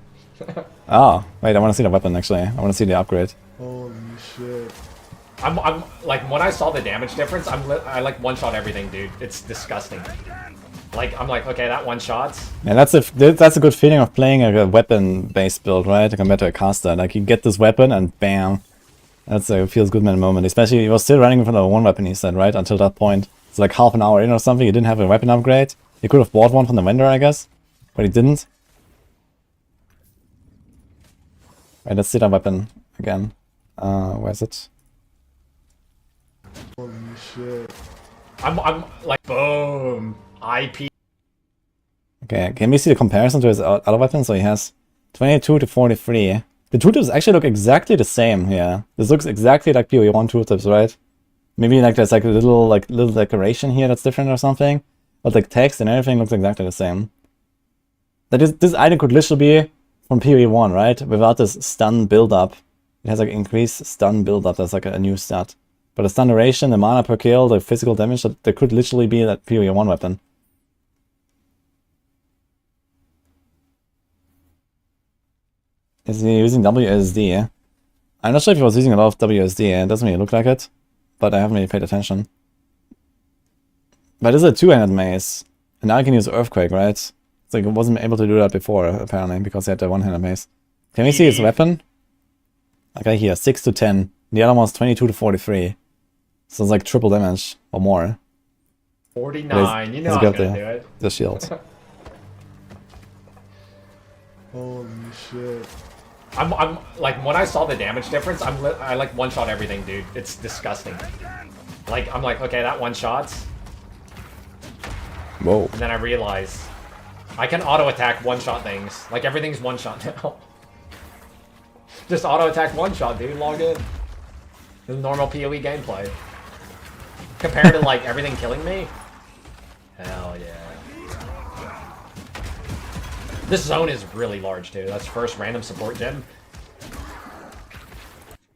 Oh, wait, I want to see the weapon, actually. I want to see the upgrade. Holy shit. I'm like, when I saw the damage difference, I like one-shot everything, dude. It's disgusting. Like, I'm like, okay, that one-shots. Yeah, that's a good feeling of playing a weapon-based build, right? Compared to a caster. Like, you get this weapon and bam. That's a feels good man moment. Especially, you were still running with one weapon, he said, right? Until that point. It's like half an hour in or something. You didn't have a weapon upgrade. You could have bought one from the vendor, I guess. But he didn't. Right, let's see that weapon again. Where's it? Holy shit. I'm like, boom. IP. Okay, can we see the comparison to his other weapons? So he has 22 to 43. The tooltips actually look exactly the same here. This looks exactly like PoE 1 tooltips, right? Maybe like there's like a little decoration here that's different or something. But like text and everything looks exactly the same. That is, this item could literally be from PoE 1, right? Without this stun build-up. It has like increased stun build-up, that's like a new stat. But the stun duration, the mana per kill, the physical damage, that could literally be that PoE 1 weapon. Is he using WSD? I'm not sure if he was using a lot of WSD, it doesn't really look like it. But I haven't really paid attention. But it's a two-handed mace. And now I can use Earthquake, right? It's like I wasn't able to do that before, apparently, because he had the one-handed mace. Can we see his weapon? Okay, here, 6 to 10. The other one's 22 to 43. So it's like triple damage, or more. 49. You know He's I'm got gonna do it. the shield. Holy shit. I'm like, when I saw the damage difference, I like one-shot everything, dude. It's disgusting. Like, I'm like, okay, that one-shots. Whoa. And then I realize I can auto-attack one-shot things. Like, everything's one-shot now. Just auto-attack one-shot, dude. Log in. The normal PoE gameplay. Compared to, like, everything killing me? Hell yeah. This zone is really large, too. That's first random support gem.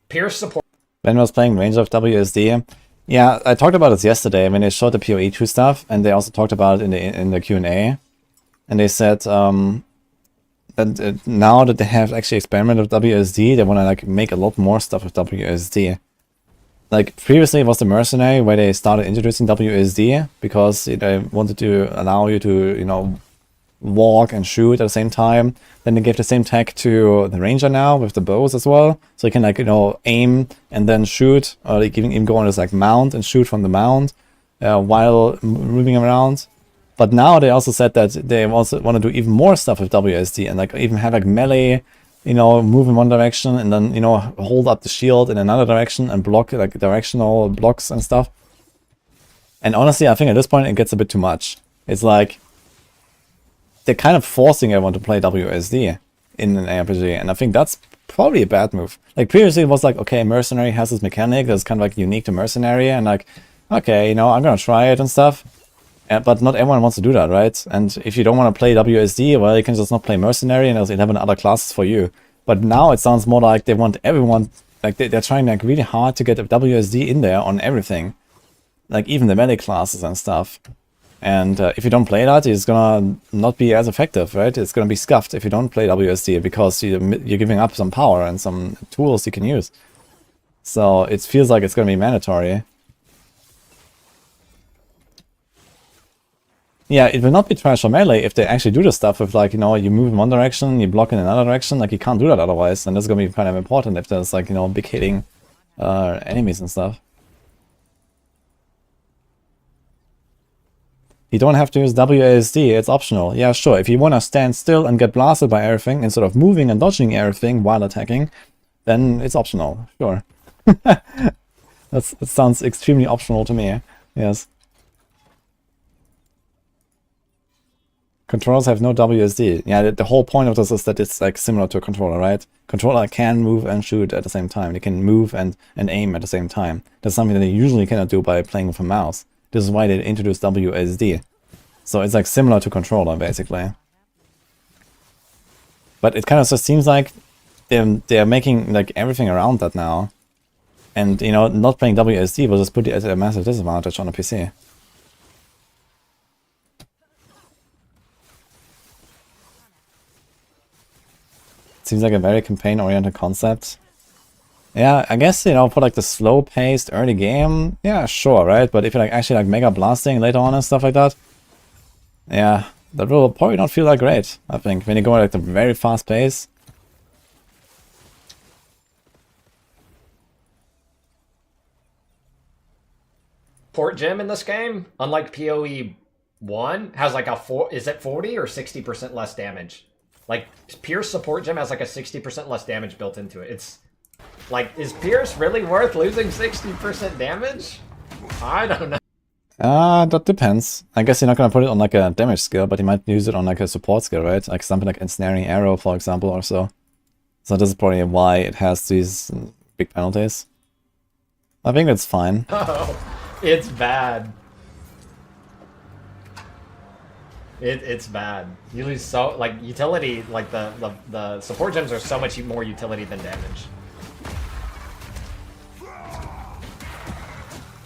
Pierce support. Ben was playing range of WSD. Yeah, I talked about this yesterday when they showed the PoE 2 stuff, and they also talked about it in the Q&A. And they said that now that they have actually experimented with WSD, they want to like make a lot more stuff with WSD. Like previously it was the Mercenary where they started introducing WSD because they wanted to allow you to, you know, walk and shoot at the same time. Then they gave the same tech to the Ranger now with the bows as well. So you can like, you know, aim and then shoot, or you can even go on this like mount and shoot from the mount while moving around. But now they also said that they also want to do even more stuff with WSD and like even have like melee, you know, move in one direction and then, you know, hold up the shield in another direction and block like directional blocks and stuff. And honestly, I think at this point it gets a bit too much. It's like they're kind of forcing everyone to play WSD in an RPG, and I think that's probably a bad move. Like previously it was like, okay, Mercenary has this mechanic that's kind of like unique to Mercenary, and like, okay, you know, I'm gonna try it and stuff. But not everyone wants to do that, right? And if you don't want to play WSD, well, you can just not play Mercenary and there's 11 other classes for you. But now it sounds more like they want everyone, like they're trying like really hard to get a WSD in there on everything. Like even the melee classes and stuff. And if you don't play that, it's gonna not be as effective, right? It's gonna be scuffed if you don't play WSD because you're giving up some power and some tools you can use. So it feels like it's gonna be mandatory. Yeah, it will not be trash or melee if they actually do the stuff with like, you know, you move in one direction, you block in another direction, like you can't do that otherwise, and that's gonna be kind of important if there's like, you know, big hitting enemies and stuff. You don't have to use WASD, it's optional. Yeah, sure, if you want to stand still and get blasted by everything instead of moving and dodging everything while attacking, then it's optional, sure. That sounds extremely optional to me, yes. Controllers have no WSD. Yeah, the whole point of this is that it's like similar to a controller, right? Controller can move and shoot at the same time. They can move and aim at the same time. That's something that they usually cannot do by playing with a mouse. This is why they introduced WSD. So it's like similar to controller, basically. But it kind of just seems like they're making like everything around that now. And, you know, not playing WSD will just put you at a massive disadvantage on a PC. Seems like a very campaign-oriented concept. Yeah, I guess, you know, for like the slow-paced early game, yeah, sure, right? But if you're like actually like mega blasting later on and stuff like that, yeah, that will probably not feel that great, I think, when you go at like the very fast pace. Port gem in this game, unlike PoE 1, has like a is it 40 or 60% less damage? Like, Pierce support gem has like a 60% less damage built into it. It's like, is Pierce really worth losing 60% damage? I don't know. That depends. I guess you're not gonna put it on like a damage skill, but you might use it on like a support skill, right? Like something like Ensnaring Arrow, for example, or so. So this is probably why it has these big penalties. I think it's fine. Oh, it's bad. It's bad. You lose so, like, utility, like the support gems are so much more utility than damage.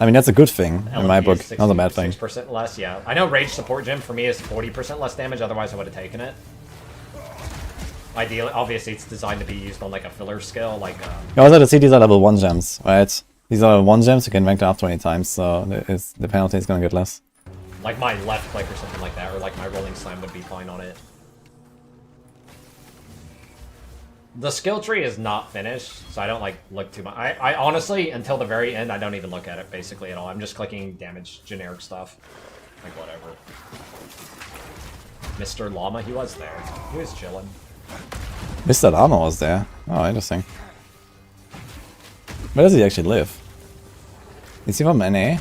I mean, that's a good thing in my book, not a bad thing. 6% less, yeah. I know Rage support gem for me is 40% less damage, otherwise I would have taken it. Ideally, obviously it's designed to be used on like a filler skill, like You also have to see these are level 1 gems, right? These are level 1 gems, you can rank them up 20 times, so the penalty is gonna get less. like my left click or something like that, or like my rolling slam would be fine on it. The skill tree is not finished, so I don't like look too much. I honestly, until the very end, I don't even look at it basically at all. I'm just clicking damage generic stuff. Like, whatever. Mr. Llama, he was there. He was chilling. Mr. Llama was there. Oh, interesting. Where does he actually live? Is he from NA? I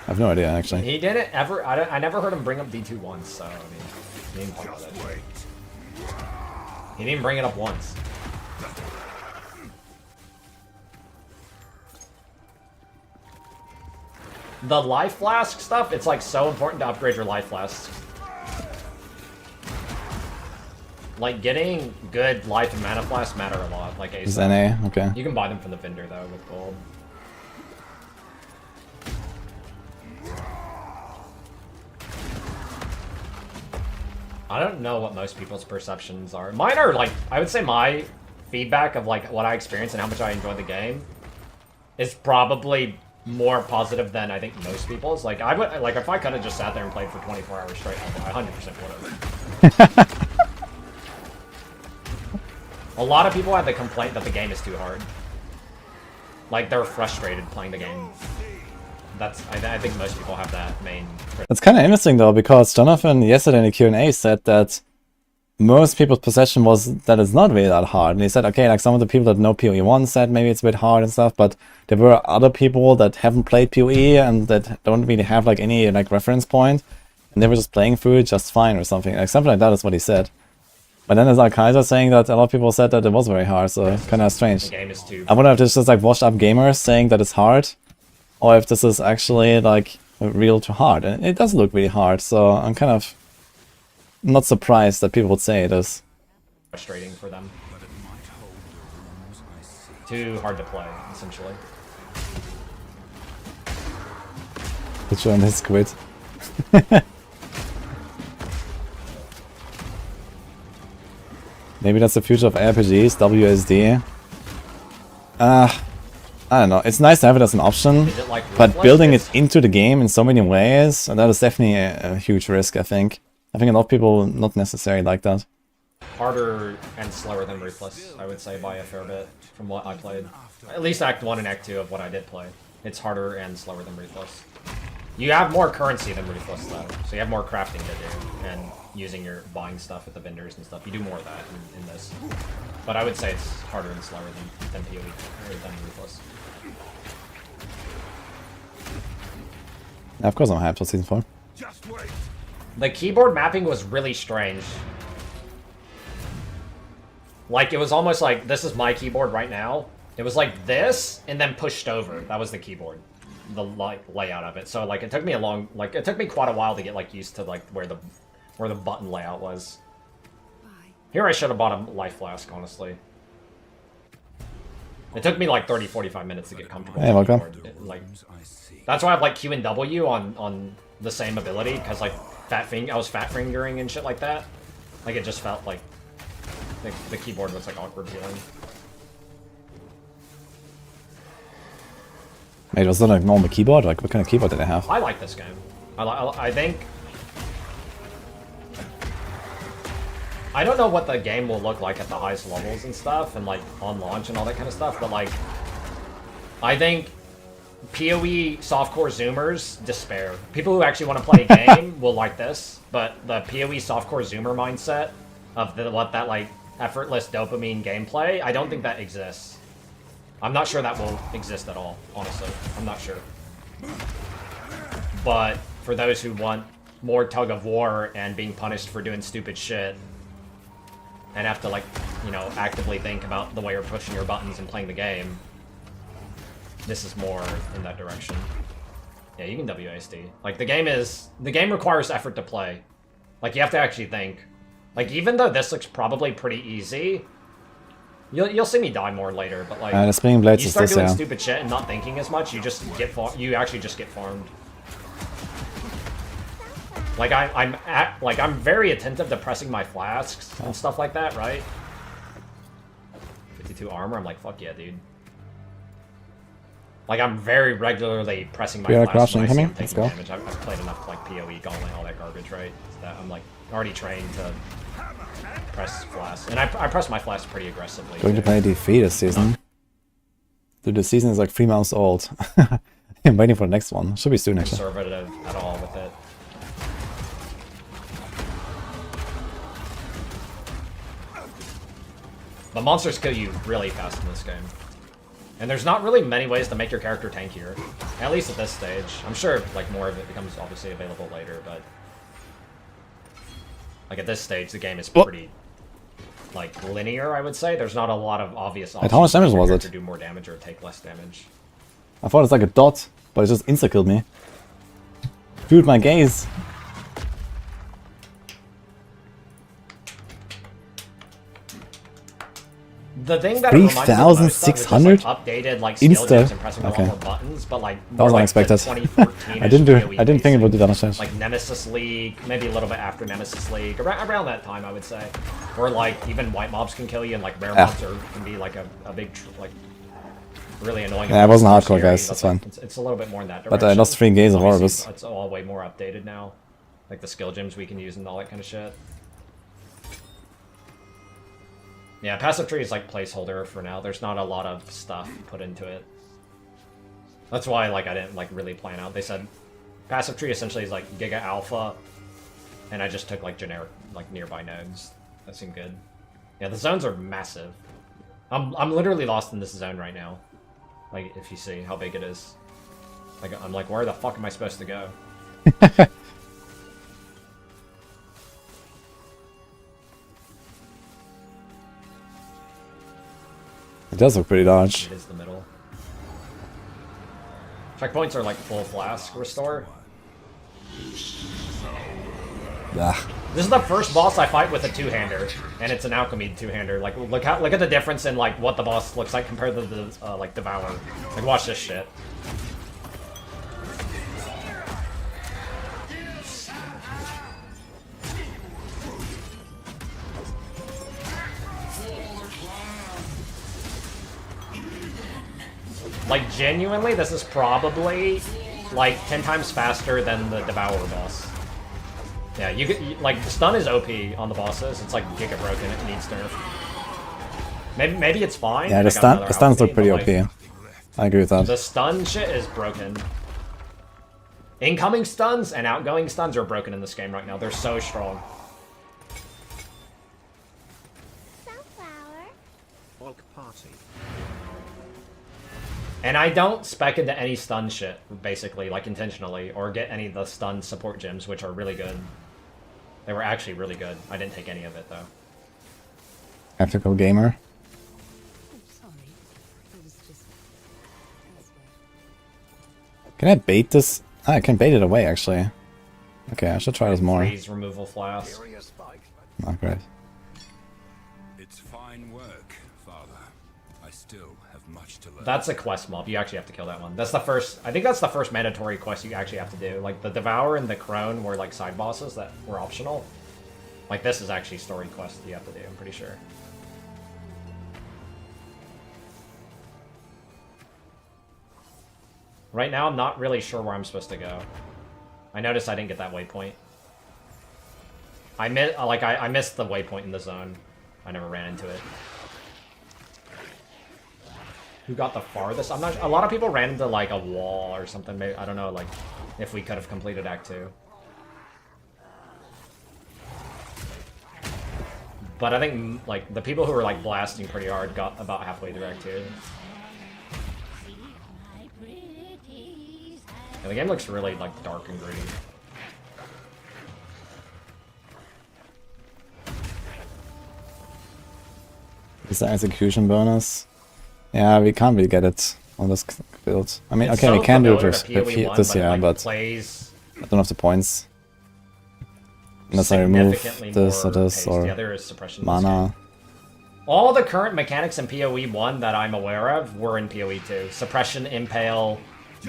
have no idea, actually. He didn't ever... I never heard him bring up D2 once, so, I mean... He didn't talk about it. He didn't bring it up once. The life flask stuff, it's like so important to upgrade your life flasks. Like getting good life and mana flasks matter a lot. Like Is NA? Okay. You can buy them from the vendor though with gold. I don't know what most people's perceptions are. Mine are like, I would say my feedback of like what I experienced and how much I enjoyed the game is probably more positive than I think most people's. Like I would, like if I could have just sat there and played for 24 hours straight, I 100% would have. A lot of people have the complaint that the game is too hard. Like they're frustrated playing the game. That's I think most people have that main. It's kind of interesting though, because Jonathan yesterday in the Q&A said that most people's perception was that it's not really that hard. And he said, okay, like some of the people that know PoE 1 said maybe it's a bit hard and stuff, but there were other people that haven't played PoE and that don't really have like any like reference point, and they were just playing through it just fine or something. Like something like that is what he said. But then there's like Kaiser saying that a lot of people said that it was very hard, so kind of strange. The game is too. I wonder if this is like washed up gamers saying that it's hard, or if this is actually like real too hard. And it does look really hard, so I'm kind of not surprised that people would say it is. Frustrating for them. Too hard to play, essentially. Good show on this quit. Maybe that's the future of RPGs, WSD. I don't know. It's nice to have it as an option, Like but building it into the game in so many ways, that is definitely a huge risk, I think. I think a lot of people not necessarily like that. Harder and slower than Ruthless, I would say, by a fair bit from what I played. At least Act 1 and Act 2 of what I did play. It's harder and slower than Ruthless. You have more currency than Ruthless, though, so you have more crafting to do, and using your buying stuff at the vendors and stuff. You do more of that in this. But I would say it's harder and slower than PoE, or than Ruthless. Yeah, of course I'm hyped for Season 4. Just wait. The keyboard mapping was really strange. Like, it was almost like, this is my keyboard right now. It was like this, and then pushed over. That was the keyboard. The layout of it. So, like, it took me it took me quite a while to get, like, used to, like, where the button layout was. Here I should have bought a life flask, honestly. It took me, like, 30-45 minutes to get comfortable Hey, with the welcome. keyboard. Like, that's why I have, like, Q and W on the same ability, because, like, I was fat fingering and shit like that. Like, it just felt like the keyboard was, like, awkward feeling. Wait, was that a normal keyboard? Like, what kind of keyboard did I have? I like this game. I think... I don't know what the game will look like at the highest levels and stuff, and, like, on launch and all that kind of stuff, but, like... I think PoE softcore zoomers despair. People who actually want to play a game will like this, but the PoE softcore zoomer mindset of what that, like, effortless dopamine gameplay, I don't think that exists. I'm not sure that will exist at all, honestly. I'm not sure. But for those who want more tug of war and being punished for doing stupid shit, and have to, like, you know, actively think about the way you're pushing your buttons and playing the game, this is more in that direction. Yeah, you can WASD. Like, the game requires effort to play. Like, you have to actually think. Like, even though this looks probably pretty easy, you'll see me die more later, but, like, The Spinning Blades you is start this, doing yeah. stupid shit and not thinking as much, you actually just get farmed. Like, I'm very attentive to pressing my flasks and stuff like that, right? 52 armor, I'm like, fuck yeah, dude. Like, I'm very regularly pressing my flasks corruption when I see incoming. them Let's taking go. damage. I've played enough, like, PoE, Gauntlet, all that garbage, right? So that I'm, like, already trained to press flasks. And I press my flasks pretty aggressively, Going to too. play DFE this season. Dude, the season is like 3 months old. I'm waiting for the next one. Should be soon, actually. Conservative at all with it. But monsters kill you really fast in this game. And there's not really many ways to make your character tankier. At least at this stage. I'm sure like more of it becomes obviously available later, but like at this stage the game is pretty like linear, I would say. There's not a lot of obvious options. How much damage was it? To do more damage or take less damage. I thought it's like a dot, but it just insta-killed me. Dude, my gaze. The thing that 3,600? Updated like skill Insta. gems and pressing Okay. a lot more buttons, but like That was more, unexpected. Like, the 2014 I didn't think it would do that much damage. Like Nemesis League, maybe a little bit after Nemesis League, around that time I would say, where like even white mobs can kill you and like rare mobs can be like a big like really annoying. Yeah, it wasn't hardcore, guys. That's fine. It's a little bit more in that direction. But I lost 3 gaze of Obviously, Orbis. it's all way more updated now, like the skill gems we can use and all that kind of shit. Yeah, passive tree is like placeholder for now. There's not a lot of stuff put into it. That's why like I didn't like really plan out. They said passive tree essentially is like Giga Alpha, and I just took like generic like nearby nodes. That seemed good. Yeah, the zones are massive. I'm literally lost in this zone right now. Like if you see how big it is. Like I'm like, where the fuck am I supposed to go? It does look pretty large. It is the middle. Checkpoints are like full flask restore. Ah. This is the first boss I fight with a two-hander, and it's an alchemy two-hander. Like, look at the difference in like what the boss looks like compared to the like Devour. Like, watch this shit. Like, genuinely, this is probably like 10 times faster than the Devour boss. Yeah, you could like stun is OP on the bosses. It's like giga broken. It needs nerf. Maybe it's fine. Yeah, the stuns look pretty OP. I agree with that. The stun shit is broken. Incoming stuns and outgoing stuns are broken in this game right now. They're so strong. Sunflower. Bulk party. And I don't spec into any stun shit, basically, like intentionally, or get any of the stun support gems, which are really good. They were actually really good. I didn't take any of it, though. Tactical gamer. Can I bait this? Ah, I can bait it away, actually. Okay, I should try this more. Freeze removal flask. Not great. It's fine work, Father. I still have much to learn. That's a quest mob. You actually have to kill that one. That's the first... I think that's the first mandatory quest you actually have to do. Like, the Devour and the Crone were, like, side bosses that were optional. Like, this is actually story quest you have to do, I'm pretty sure. Right now, I'm not really sure where I'm supposed to go. I noticed I didn't get that waypoint. I missed the waypoint in the zone. I never ran into it. Who got the farthest? I'm not. A lot of people ran into like a wall or something. Maybe I don't know. Like if we could have completed Act 2. But I think like the people who were like blasting pretty hard got about halfway through Act 2. Yeah, the game looks really like dark and gritty. Is the execution bonus? Yeah, we can't really get it on this build. I mean, okay, we can do it with this year, but I don't have the points. Unless I remove this or this or mana. All the current mechanics in PoE 1 that I'm aware of were in PoE 2. Suppression, Impale,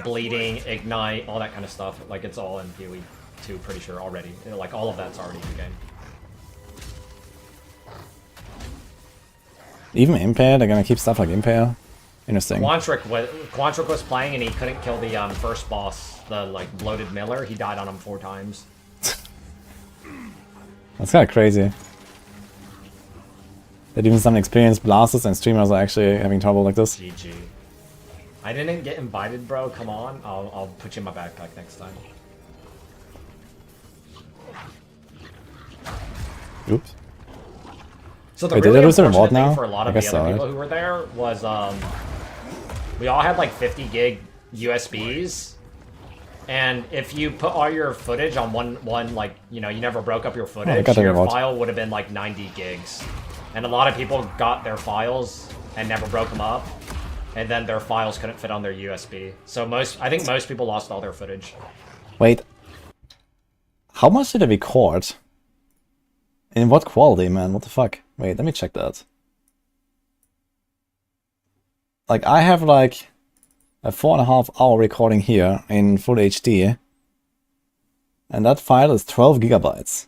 Bleeding, Ignite, all that kind of stuff. Like, it's all in PoE 2, pretty sure, already. Like, all of that's already in the game. Even Impale? They're gonna keep stuff like Impale? Interesting. Quantric was playing and he couldn't kill the first boss, the, like, bloated Miller. He died on him 4 times. That's kind of crazy. That even some experienced blasters and streamers are actually having trouble like this. GG. I didn't get invited, bro. Come on. I'll put you in my backpack next time. Oops. So the Wait, did really they lose the unfortunate reward thing now? for a lot I of the guess other so, people right? who were there was we all had like 50 gig USBs, and if you put all your footage on one like, you know, you never broke up your footage, got the your reward. file would have been like 90 gigs. And a lot of people got their files and never broke them up, and then their files couldn't fit on their USB. So I think most people lost all their footage. Wait. How much did I record? In what quality, man? What the fuck? Wait, let me check that. Like, I have like a 4.5 hour recording here in full HD. And that file is 12 gigabytes.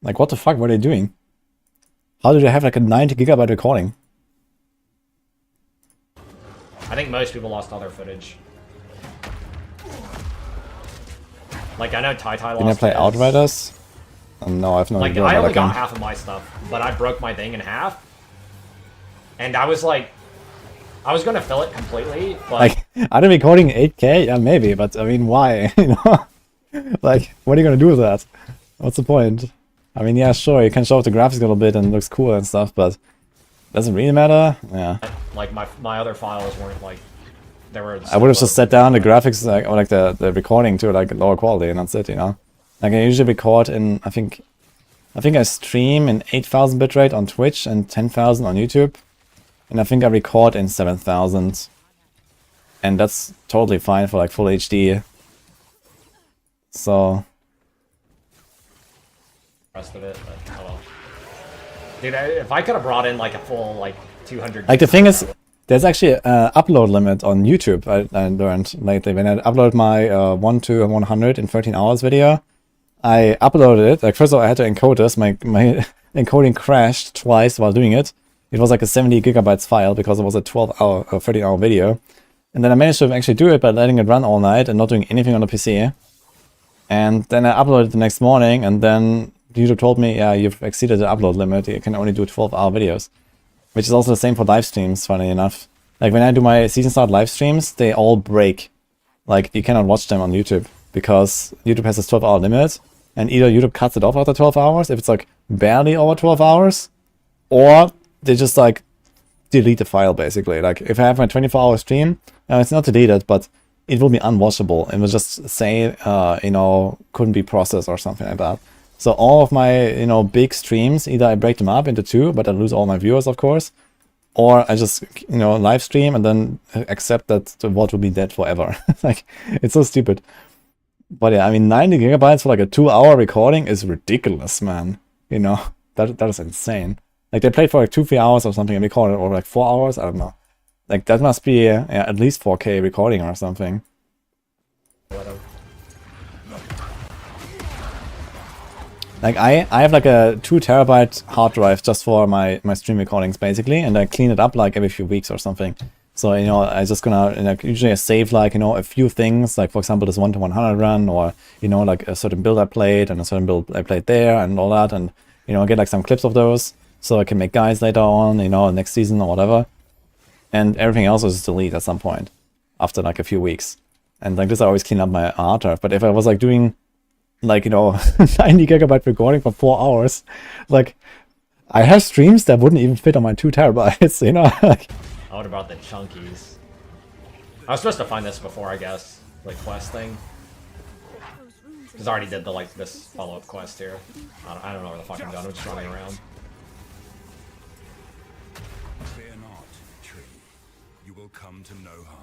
Like, what the fuck were they doing? How did they have like a 90 gigabyte recording? I think most people lost all their footage. Like, I know Tai lost Did I play his. Outriders? No, I've no Like, idea I about only that got game. half of my stuff, but I broke my thing in half. And I was like, I was gonna fill it completely, but Like, are they recording 8K? Yeah, maybe, but I mean, why? You know? Like, what are you gonna do with that? What's the point? I mean, yeah, sure, you can show off the graphics a little bit and it looks cool and stuff, but does it really matter? Yeah. like my other files weren't like, they were. I would have just set down the graphics, like, or like the recording to like lower quality, and that's it, you know? Like, I usually record in, I think I stream in 8,000 bitrate on Twitch and 10,000 on YouTube. And I think I record in 7,000. And that's totally fine for like full HD. So... rest of it, but oh well. Dude, if I could have brought in like a full like 200. Like, the thing is, there's actually an upload limit on YouTube, I learned lately. When I upload my 1 to 100 in 13 hours video, I uploaded it. Like, first of all, I had to encode this. My encoding crashed twice while doing it. It was like a 70 gigabytes file because it was a 12-hour or 13-hour video. And then I managed to actually do it by letting it run all night and not doing anything on the PC. And then I uploaded it the next morning, and then YouTube told me, yeah, you've exceeded the upload limit. You can only do 12-hour videos. Which is also the same for live streams, funny enough. Like, when I do my season start live streams, they all break. Like, you cannot watch them on YouTube because YouTube has this 12-hour limit, and either YouTube cuts it off after 12 hours, if it's like barely over 12 hours, or they just like delete the file, basically. Like, if I have my 24-hour stream, it's not deleted, but it will be unwatchable. It will just say, you know, couldn't be processed or something like that. So all of my, you know, big streams, either I break them up into two, but I lose all my viewers, of course, or I just, you know, live stream and then accept that the VOD will be dead forever. Like, it's so stupid. But yeah, I mean, 90 gigabytes for like a 2-hour recording is ridiculous, man. You know, that is insane. Like, they played for like 2-3 hours or something and recorded over like 4 hours. I don't know. Like, that must be at least 4K recording or something. Like, I have like a 2 terabyte hard drive just for my stream recordings, basically, and I clean it up like every few weeks or something. So, you know, I just gonna, like, usually I save like, you know, a few things, like, for example, this 1 to 100 run, or, you know, like a certain build I played and a certain build I played there and all that, and, you know, I get like some clips of those so I can make guides later on, you know, next season or whatever. And everything else is delete at some point after like a few weeks. And like this, I always clean up my hard drive. But if I was like doing, like, you know, 90 gigabyte recording for 4 hours, like, I have streams that wouldn't even fit on my 2 terabytes, you know? Like, What about the chunkies? I was supposed to find this before, I guess, like quest thing. Because I already did the like this follow-up quest here. I don't know where the fuck I'm going. I'm just running around. Fear not, tree. You will come to no harm.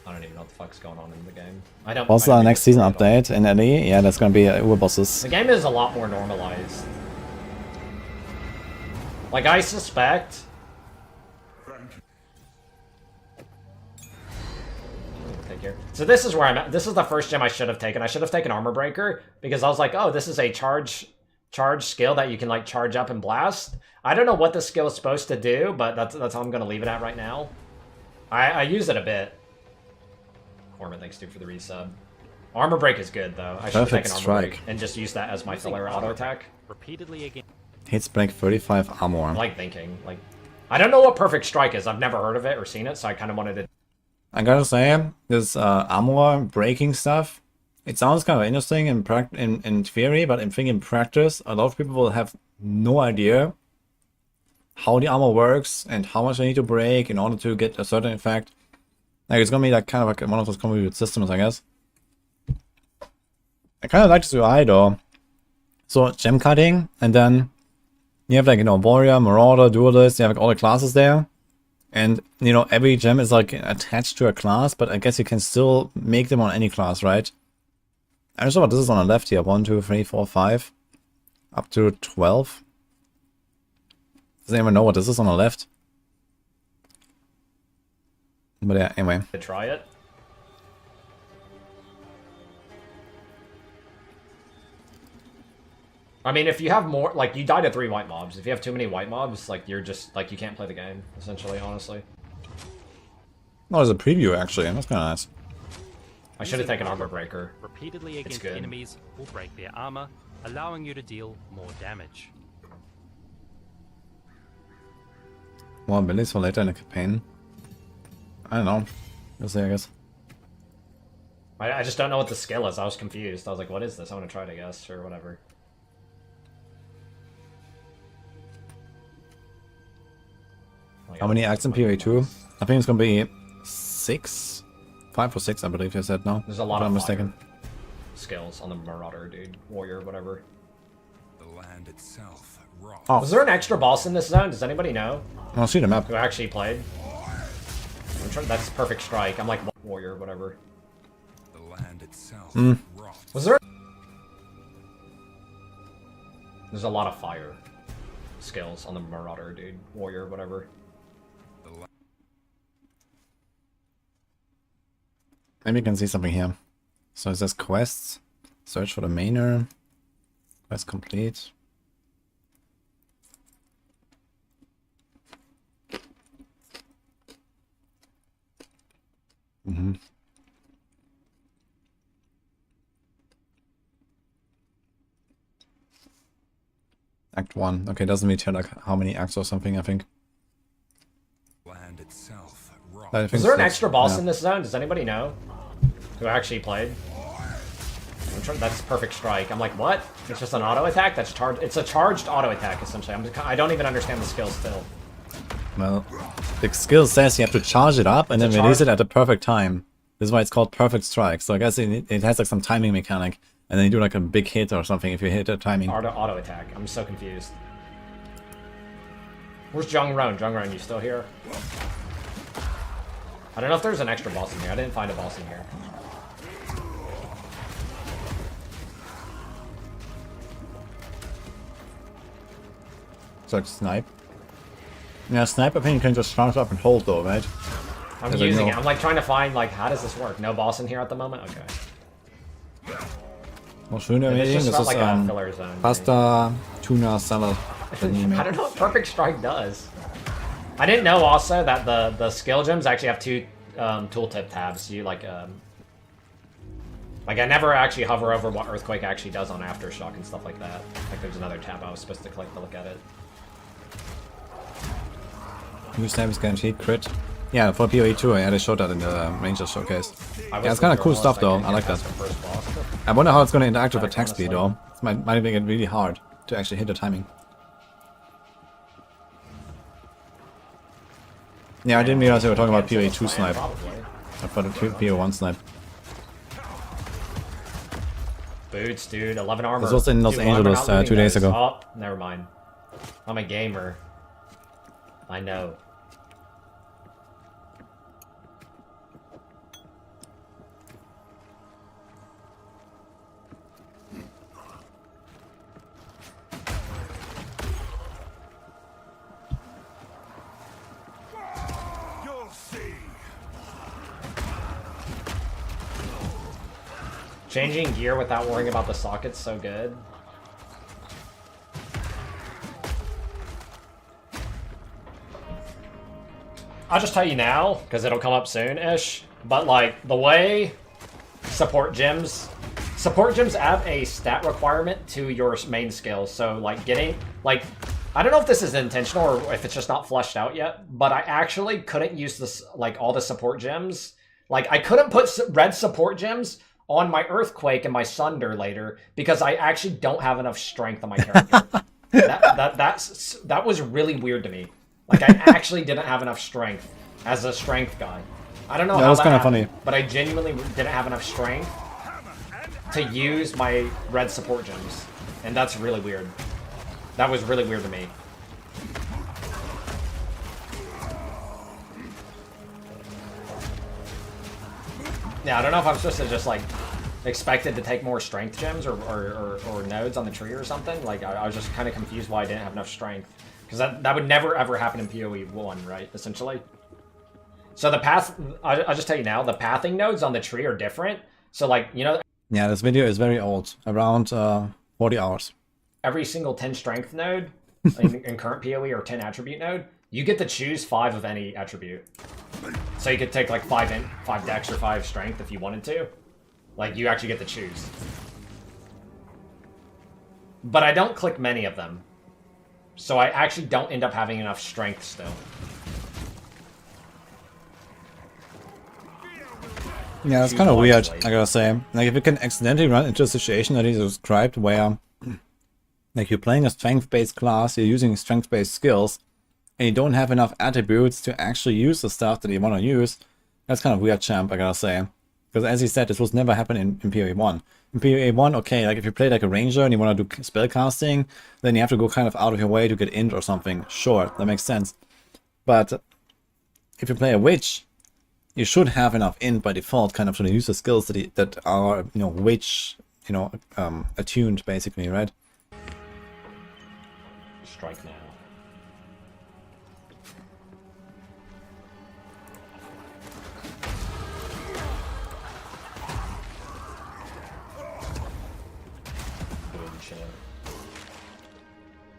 I don't even know what the fuck's going on in the game. I don't. also, I our don't next think season it's great at all. update in LE, yeah, that's gonna be Uber bosses. The game is a lot more normalized. Like, I suspect. Take here. So this is where I'm at. This is the first gem I should have taken. I should have taken Armor Breaker because I was like, oh, this is a charge skill that you can like charge up and blast. I don't know what the skill is supposed to do, but that's how I'm gonna leave it at right now. I use it a bit. Corman, thanks dude for the resub. Armor Break is good though. I should have Perfect taken Armor strike. Break and just use that as my filler auto attack. Repeatedly again. Hits break 35 armor. I like thinking. Like, I don't know what Perfect Strike is. I've never heard of it or seen it, so I kind of wanted to. I gotta say, this armor breaking stuff It sounds kind of interesting in theory, but I think in practice, a lot of people will have no idea how the armor works and how much they need to break in order to get a certain effect. Like, it's gonna be like kind of like one of those convoluted systems, I guess. I kind of like this UI though. So gem cutting, and then you have like, you know, warrior, marauder, duelist, you have like all the classes there. And, you know, every gem is like attached to a class, but I guess you can still make them on any class, right? I don't know what this is on the left here. 1, 2, 3, 4, 5. Up to 12. Does anyone know what this is on the left? But yeah, anyway. To try it. I mean, if you have more, like, you die to 3 white mobs. If you have too many white mobs, like, you're just, like, you can't play the game, essentially, honestly. Oh, there's a preview, actually. That's kind of nice. I should have taken Armor Breaker. Repeatedly against enemies will break their armor, allowing you to deal more damage. More abilities for later in the campaign. I don't know. We'll see, I guess. I just don't know what the skill is. I was confused. I was like, what is this? I want to try it, I guess, or whatever. How many acts in PoE 2? I think it's gonna be 6? 5 or 6, I believe you said now. There's a lot if of I'm mistaken. Skills on the Marauder, dude. Warrior, whatever. The land itself rots. Oh. Was there an extra boss in this zone? Does anybody know? I'll see the map. Who actually played? That's Perfect Strike. I'm like, Warrior, whatever. The land itself rots. Was there... There's a lot of fire skills on the Marauder, dude. Warrior, whatever. Maybe you can see something here. So it says quests. Search for the mainer. Quest complete. Act 1. Okay, doesn't really tell like how many acts or something, I think. Land itself rots. I think Was there an that's- extra boss yeah. in this zone? Does anybody know? Who actually played? That's Perfect Strike. I'm like, what? It's just an auto attack? That's charged. It's a charged auto attack, essentially. I don't even understand the skill still. Well, the skill says you have to charge it up and then release it at the perfect time. This is why it's called Perfect Strike. So I guess it has like some timing mechanic. And then you do like a big hit or something if you hit the timing. Auto attack. I'm so confused. Where's Jungron? Jungron, you still here? I don't know if there's an extra boss in here. I didn't find a boss in here. So like snipe. Yeah, snipe I think you can just charge up and hold though, right? I'm using it. I'm like trying to find like how does this work? No boss in here at the moment? Okay. Well, schöne It Meeting. just This felt is like a filler zone. pasta, tuna, salad. I don't know what Perfect Strike does. I didn't know also that the skill gems actually have 2 tooltip tabs. You like I never actually hover over what Earthquake actually does on Aftershock and stuff like that. Like there's another tab I was supposed to click to look at it. New snipe is guaranteed crit. Yeah, for PoE 2 I had showed that in the Ranger showcase. I Yeah, it's kind of cool stuff though. I like that. The first boss. I wonder how it's going to interact with attack honestly. speed though. It might make it really hard to actually hit the timing. Yeah, I didn't realize they were talking about PoE 2 snipe. Probably. I thought it PoE 1 snipe. Boots, dude. 11 armor. This was in Los Dude, why am I Angeles, not looting 2 days those? ago. Oh, never mind. I'm a gamer. I know. You'll see. Changing gear without worrying about the socket's so good. I'll just tell you now, because it'll come up soon-ish, but like, the way support gems have a stat requirement to your main skills, so like getting, like, I don't know if this is intentional or if it's just not fleshed out yet, but I actually couldn't use this, like, all the support gems. Like, I couldn't put red support gems on my Earthquake and my Sunder later because I actually don't have enough strength on my character. That was really weird to me. Like, I actually didn't have enough strength as a strength guy. I don't know how that was that kind of happened, funny. but I genuinely didn't have enough strength to use my red support gems. And that's really weird. That was really weird to me. Yeah, I don't know if I'm supposed to just, like, expected to take more strength gems or nodes on the tree or something. Like, I was just kind of confused why I didn't have enough strength. Because that would never, ever happen in PoE 1, right? Essentially. So the path... I'll just tell you now, the pathing nodes on the tree are different. So, like, you know... Yeah, this video is very old. Around 40 hours. Every single 10 strength node in current PoE or 10 attribute node, you get to choose 5 of any attribute. So you could take like 5 dex or 5 strength if you wanted to. Like, you actually get to choose. But I don't click many of them. So I actually don't end up having enough strength still. Yeah, it's kind of weird, I gotta say. Like, if you can accidentally run into a situation that is described where, like, you're playing a strength-based class, you're using strength-based skills, and you don't have enough attributes to actually use the stuff that you want to use, that's kind of weird, champ, I gotta say. Because as you said, this was never happen in PoE 1. In PoE 1, okay, like if you play like a ranger and you want to do spell casting, then you have to go kind of out of your way to get int or something. Sure, that makes sense. But if you play a witch, you should have enough int by default, kind of to use the skills that are, you know, witch, you know, attuned basically, right? Strike now.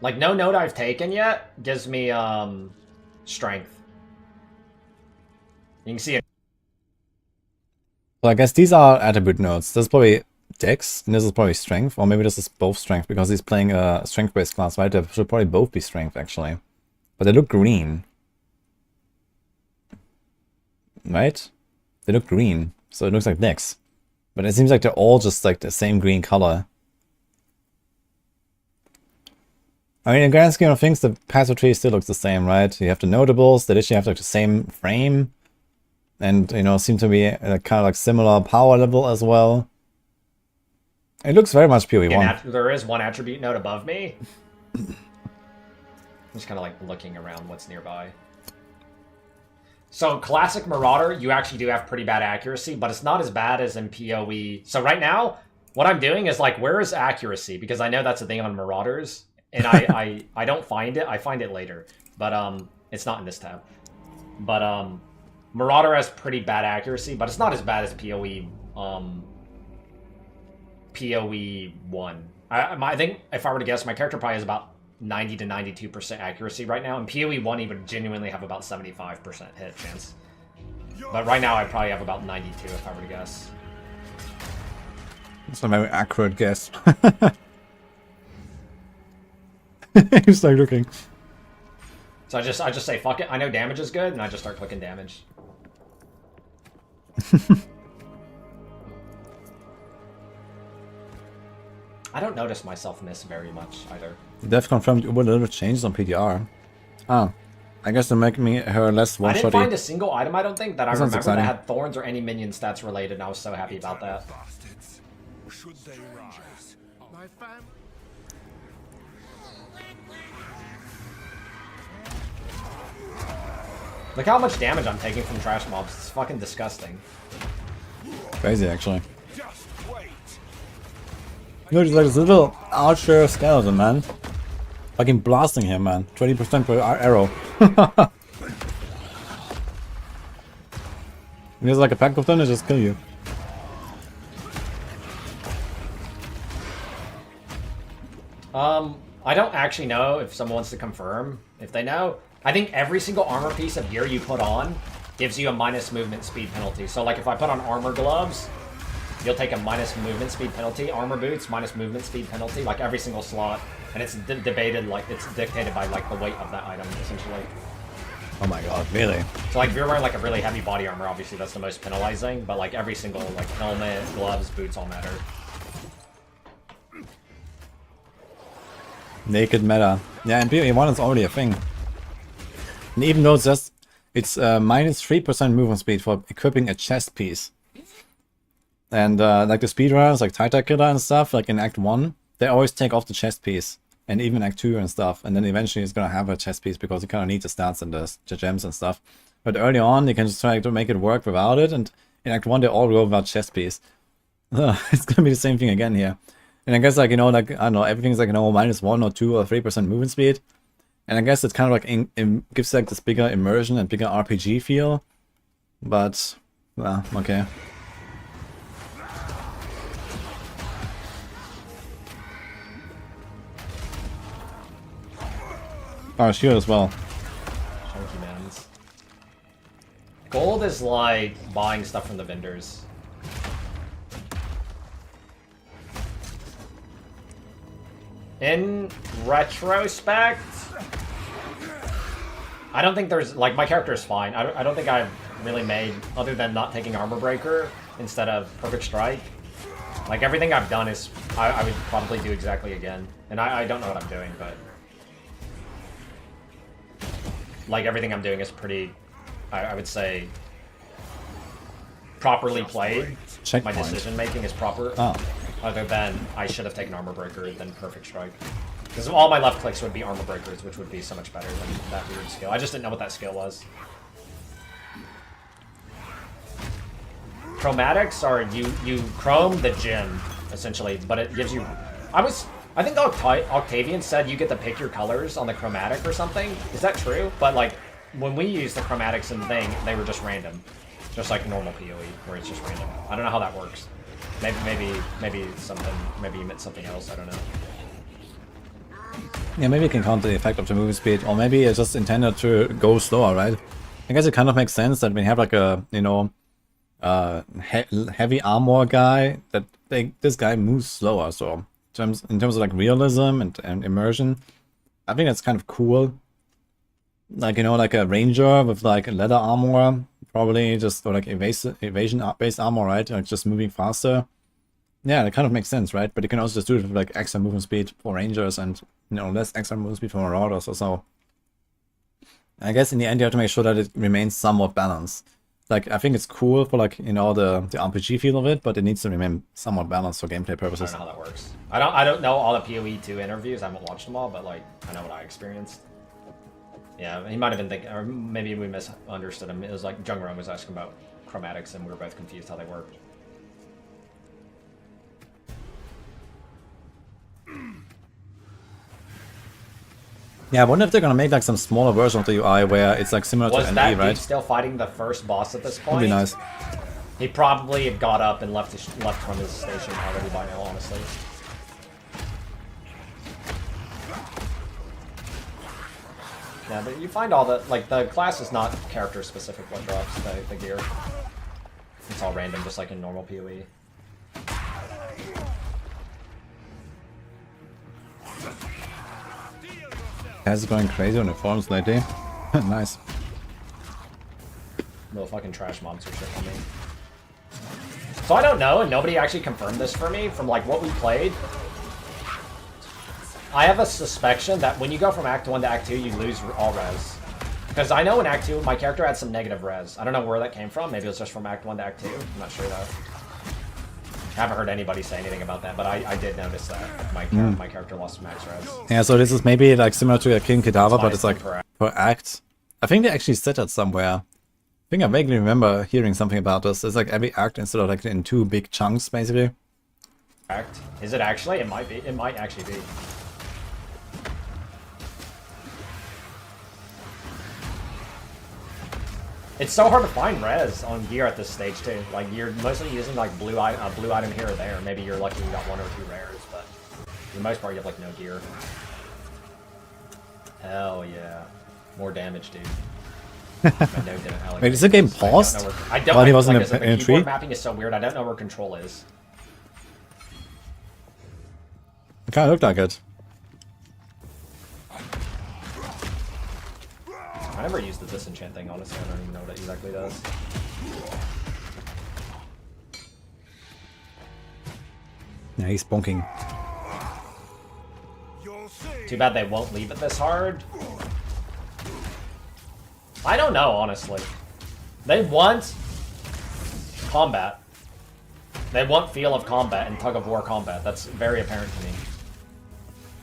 Like, no node I've taken yet gives me strength. You can see it. So I guess these are attribute nodes. This is probably dex, and this is probably strength, or maybe this is both strength, because he's playing a strength-based class, right? They should probably both be strength, actually. But they look green. Right? They look green, so it looks like dex. But it seems like they're all just like the same green color. I mean, in the grand scheme of things, the passive tree still looks the same, right? You have the notables, that actually have like the same frame. And, you know, seem to be kind of like similar power level as well. It looks very much PoE 1. There is one attribute node above me. I'm just kind of like looking around what's nearby. So classic Marauder, you actually do have pretty bad accuracy, but it's not as bad as in PoE. So right now, what I'm doing is like, where is accuracy? Because I know that's a thing on Marauders. And I don't find it. I find it later. But it's not in this tab. But Marauder has pretty bad accuracy, but it's not as bad as PoE PoE 1. I think if I were to guess, my character probably has about 90 to 92% accuracy right now, and PoE 1 even genuinely have about 75% hit chance. But right now I probably have about 92 if I were to guess. That's a very accurate guess. He's like looking. So I just say fuck it. I know damage is good, and I just start clicking damage. I don't notice myself miss very much either. Dev confirmed Uber little changes on PTR. Ah, I guess they're making me her less one-shotty. I didn't find a single item, I don't think, that I remember that exciting. had thorns or any minion stats related, and I was so happy about that. Bastards. Should they rise? My family. Look how much damage I'm taking from trash mobs. It's fucking disgusting. Crazy, actually. Just wait. Look, it's like this little archer skeleton, man. Fucking blasting him, man. 20% per arrow. And there's like a pack of them that just kill you. I don't actually know if someone wants to confirm. If they know, I think every single armor piece of gear you put on gives you a minus movement speed penalty. So like if I put on armor gloves, you'll take a minus movement speed penalty. Armor boots, minus movement speed penalty, like every single slot. And it's debated, like it's dictated by like the weight of that item, essentially. Oh my god, really? So like if you're wearing like a really heavy body armor, obviously that's the most penalizing, but like every single like helmet, gloves, boots all matter. Naked meta. Yeah, and PoE 1 is already a thing. And even though it's minus 3% movement speed for equipping a chest piece. And like the speedrunners, like Titan Killer and stuff, like in Act 1, they always take off the chest piece. And even Act 2 and stuff. And then eventually it's gonna have a chest piece because you kind of need the stats and the gems and stuff. But early on, you can just try to make it work without it. And in Act 1, they all go without chest piece. It's gonna be the same thing again here. And I guess, like, you know, like, I don't know, everything's like, you know, minus 1 or 2 or 3% movement speed. And I guess it kind of like gives like this bigger immersion and bigger RPG feel. But, well, okay. Oh, shield as well. Chunky mans. Gold is like buying stuff from the vendors. In retrospect, I don't think there's, like, my character is fine. I don't think I've really made, other than not taking Armor Breaker instead of Perfect Strike. Like, everything I've done is, I would probably do exactly again. And I don't know what I'm doing, but... like, everything I'm doing is pretty, I would say, properly played. Checkpoint. My decision making is proper. Oh. Other than I should have taken Armor Breaker than Perfect Strike. Because all my left clicks would be Armor Breakers, which would be so much better than that weird skill. I just didn't know what that skill was. Chromatics are, you chrome the gem, essentially, but it gives you... I think Octavian said you get to pick your colors on the chromatic or something. Is that true? But like, when we used the chromatics in the thing, they were just random. Just like normal PoE, where it's just random. I don't know how that works. Maybe something, maybe you meant something else, I don't know. Yeah, maybe you can count the effect of the movement speed, or maybe it's just intended to go slower, right? I guess it kind of makes sense that when you have like a, you know, heavy armor guy, that this guy moves slower, so in terms of like realism and immersion, I think that's kind of cool. Like, you know, like a ranger with like leather armor, probably just, or like evasion-based armor, right? Like just moving faster. Yeah, that kind of makes sense, right? But you can also just do it with like extra movement speed for rangers and, you know, less extra movement speed for marauders or so. I guess in the end you have to make sure that it remains somewhat balanced. Like, I think it's cool for like, you know, the RPG feel of it, but it needs to remain somewhat balanced for gameplay purposes. I don't know how that works. I don't know all the PoE 2 interviews. I haven't watched them all, but like, I know what I experienced. Yeah, he might have been thinking, or maybe we misunderstood him. It was like Jungron was asking about chromatics, and we were both confused how they worked. Yeah, I wonder if they're gonna make like some smaller version of the UI where it's like similar Was to that NE, dude right? still fighting the first boss at this point? Would be nice. He probably had got up and left from his station already by now, honestly. Yeah, but you find all the, like, the class is not character specific what drops the gear. It's all random, just like in normal PoE. Kaz is going crazy on the forums lately. Nice. Little fucking trash monster shit on me. So I don't know, and nobody actually confirmed this for me from like what we played. I have a suspicion that when you go from Act 1 to Act 2, you lose all res. Because I know in Act 2, my character had some negative res. I don't know where that came from. Maybe it was just from Act 1 to Act 2. I'm not sure though. I haven't heard anybody say anything about that, but I did notice that my character lost max res. Yeah, so this is maybe like similar to a King Cadaver, but it's like per act. I think they actually said that somewhere. I think I vaguely remember hearing something about this. It's like every act instead of like in 2 big chunks, basically. Act? Is it actually? It might be. It might actually be. It's so hard to find res on gear at this stage too. Like you're mostly using like blue item here or there. Maybe you're lucky you got 1 or 2 rares, but for the most part you have like no gear. Hell yeah, more damage, dude. Wait, is the game paused? I don't. While he was in like I said, a the tree? keyboard mapping is so weird. I don't know where control is. It kind of looked like it. I never used the disenchant thing, honestly. I don't even know what it exactly does. Yeah, he's bonking. Too bad they won't leave it this hard. I don't know, honestly. They want combat. They want feel of combat and tug of war combat. That's very apparent to me.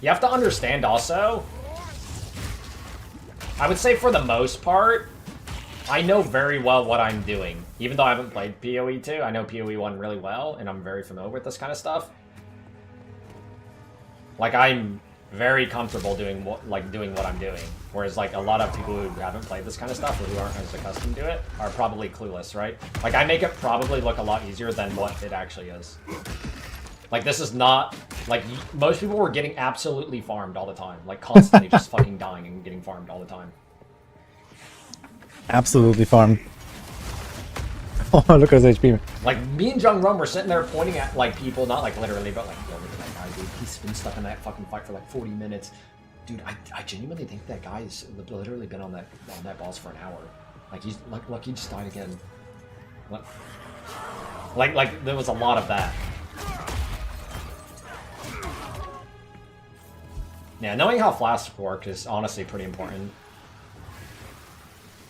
You have to understand also, I would say for the most part, I know very well what I'm doing. Even though I haven't played PoE 2, I know PoE 1 really well, and I'm very familiar with this kind of stuff. Like, I'm very comfortable doing what I'm doing. Whereas, like, a lot of people who haven't played this kind of stuff or who aren't as accustomed to it are probably clueless, right? Like, I make it probably look a lot easier than what it actually is. Like, this is not... Like, most people were getting absolutely farmed all the time. Like, constantly just fucking dying and getting farmed all the time. Absolutely farmed. Oh, look at his HP. Like, me and Jung Rum were sitting there pointing at, like, people, not, like, literally, but, like, yo, look at that guy, dude. He's been stuck in that fucking fight for, like, 40 minutes. Dude, I genuinely think that guy has literally been on that boss for an hour. Like, he's, like, he just died again. Like, there was a lot of that. Yeah, knowing how flasks work is honestly pretty important.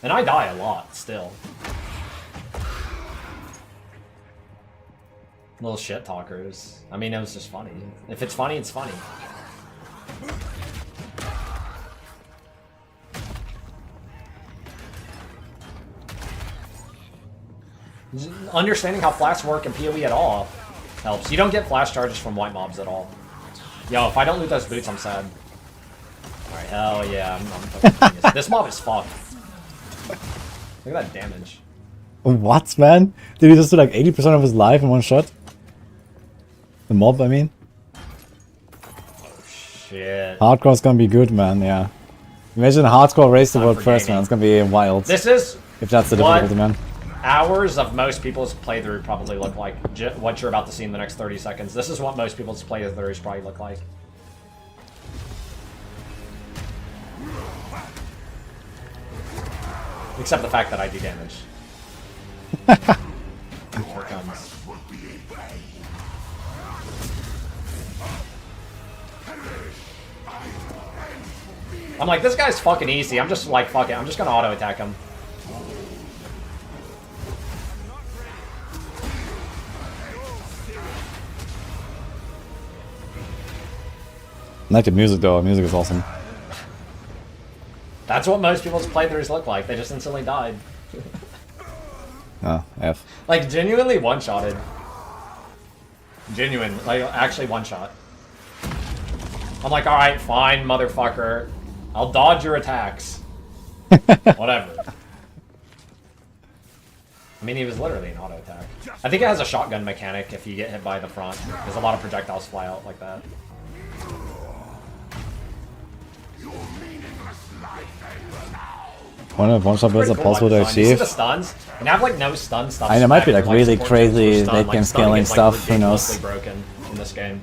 And I die a lot, still. Little shit talkers. I mean, it was just funny. If it's funny, it's funny. Understanding how flasks work in PoE at all helps. You don't get flash charges from white mobs at all. Yo, if I don't loot those boots, I'm sad. Alright, hell yeah, I'm fucking genius. This mob is fucked. Look at that damage. What, man? Did he just do like 80% of his life in one shot? The mob, I mean? Shit. Hardcore's gonna be good, man, yeah. Imagine a hardcore race to world first, man. It's gonna be wild. This is if that's the difficulty, man. Hours of most people's playthrough probably look like. What you're about to see in the next 30 seconds. This is what most people's playthroughs probably look like. Except the fact that I do damage. Here it comes. I'm like, this guy's fucking easy. I'm just like, fuck it. I'm just gonna auto attack him. I like the music though. The music is awesome. That's what most people's playthroughs look like. They just instantly died. Oh, F. Like, genuinely one-shotted. Genuine. Like, actually one-shot. I'm like, alright, fine, motherfucker. I'll dodge your attacks. Whatever. I mean, he was literally an auto attack. I think it has a shotgun mechanic if you get hit by the front. Because a lot of projectiles fly out like that. One shot builds are Pretty cool possible to weapon design. You see achieve. the stuns? And have like no stun stuff. I mean, it might be like really support crazy stun. late Like, game stunning scaling is, like, stuff, who knows. ridiculously broken in this game.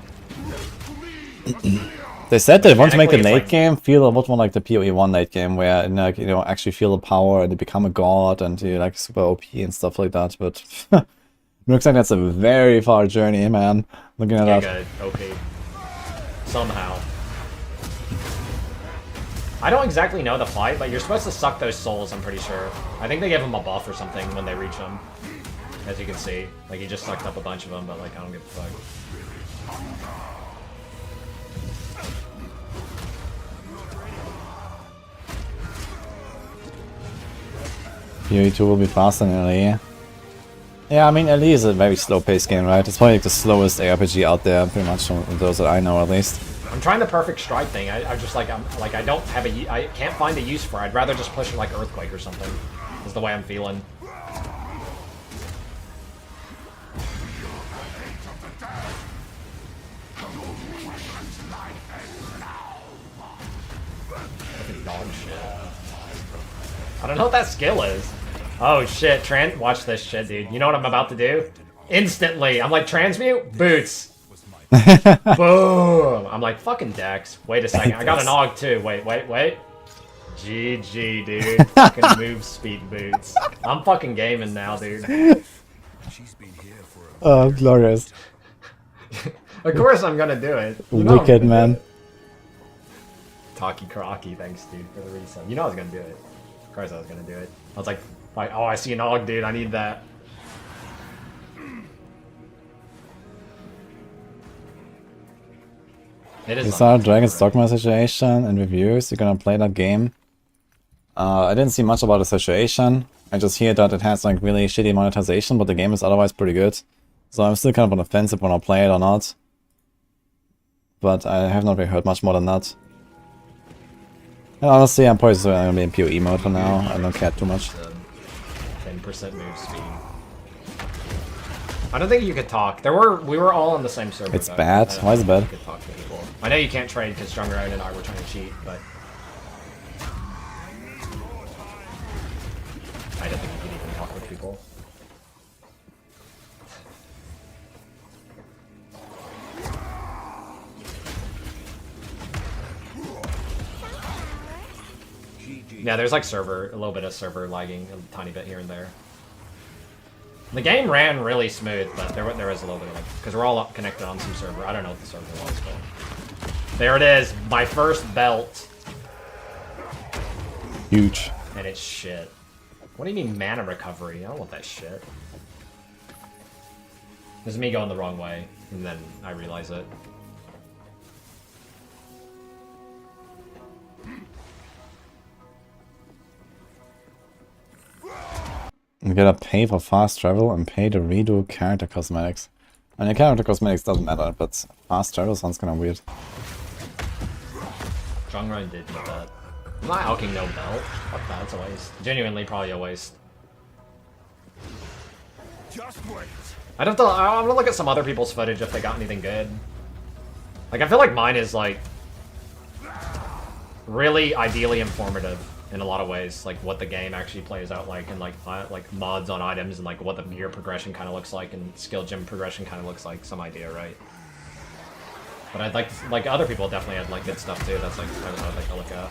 They said they want to make the Mechanically, late it's like- game feel a lot more like the PoE 1 late game, where like, you know, actually feel the power and you become a god and you like super OP and stuff like that. But looks like that's a very far journey, man. Looking at that. Good, OP. Somehow. I don't exactly know the fight, but you're supposed to suck those souls, I'm pretty sure. I think they give him a buff or something when they reach him. As you can see. Like, he just sucked up a bunch of them, but like, I don't give a fuck. PoE 2 will be faster than LE. Yeah, I mean, LE is a very slow-paced game, right? It's probably like the slowest ARPG out there, pretty much, from those that I know, at least. I'm trying the perfect strike thing. I'm just like, I don't have I can't find a use for it. I'd rather just push it like Earthquake or something. Is the way I'm feeling. Fucking dog shit. I don't know what that skill is. Oh shit, watch this shit, dude. You know what I'm about to do? Instantly, I'm like, transmute? Boots. Boom! I'm like, fucking Dex. Wait a second, I got an AUG too. Wait. GG, dude. Fucking move speed boots. I'm fucking gaming now, dude. She's been here for a Oh, glorious. Of course I'm gonna do it. You know I'm Wicked, gonna man. do it. Talkie Crocky, thanks, dude, for the resub. You know I was gonna do it. Of course I was gonna do it. I was like, oh, I see an AUG, dude. I need that. It is. You saw Dragon's Dogma situation and reviews. You're gonna play that game. I didn't see much about the situation. I just hear that it has like really shitty monetization, but the game is otherwise pretty good. So I'm still kind of on the fence if I want to play it or not. But I have not really heard much more than that. And honestly, I'm probably gonna be in PoE mode for now. I don't care too much. 10% move speed. I don't think you could talk. We were all on the same server. It's though. bad? Why is it bad? You could talk to people. I know you can't trade because Stronger and I were trying to cheat, but I don't think you could even talk with people. Yeah, there's like a little bit of server lagging, a tiny bit here and there. The game ran really smooth, but there was a little bit of like, because we're all connected on some server. I don't know what the server was, but there it is, my first belt. Huge. And it's shit. What do you mean mana recovery? I don't want that shit. This is me going the wrong way, and then I realize it. You gotta pay for fast travel and pay to redo character cosmetics. I mean, character cosmetics doesn't matter, but fast travel sounds kinda weird. Strong Run did with that. I'm not alking no belt. Fuck that, it's a waste. Genuinely, probably a waste. Just wait. I'm gonna look at some other people's footage if they got anything good. Like, I feel like mine is, like, really ideally informative in a lot of ways. Like, what the game actually plays out like, and, like mods on items, and, like, what the gear progression kind of looks like, and skill gem progression kind of looks like. Some idea, right? But I'd like to, like, other people definitely had, like, good stuff, too. That's, like, kind of what I'd like to look at.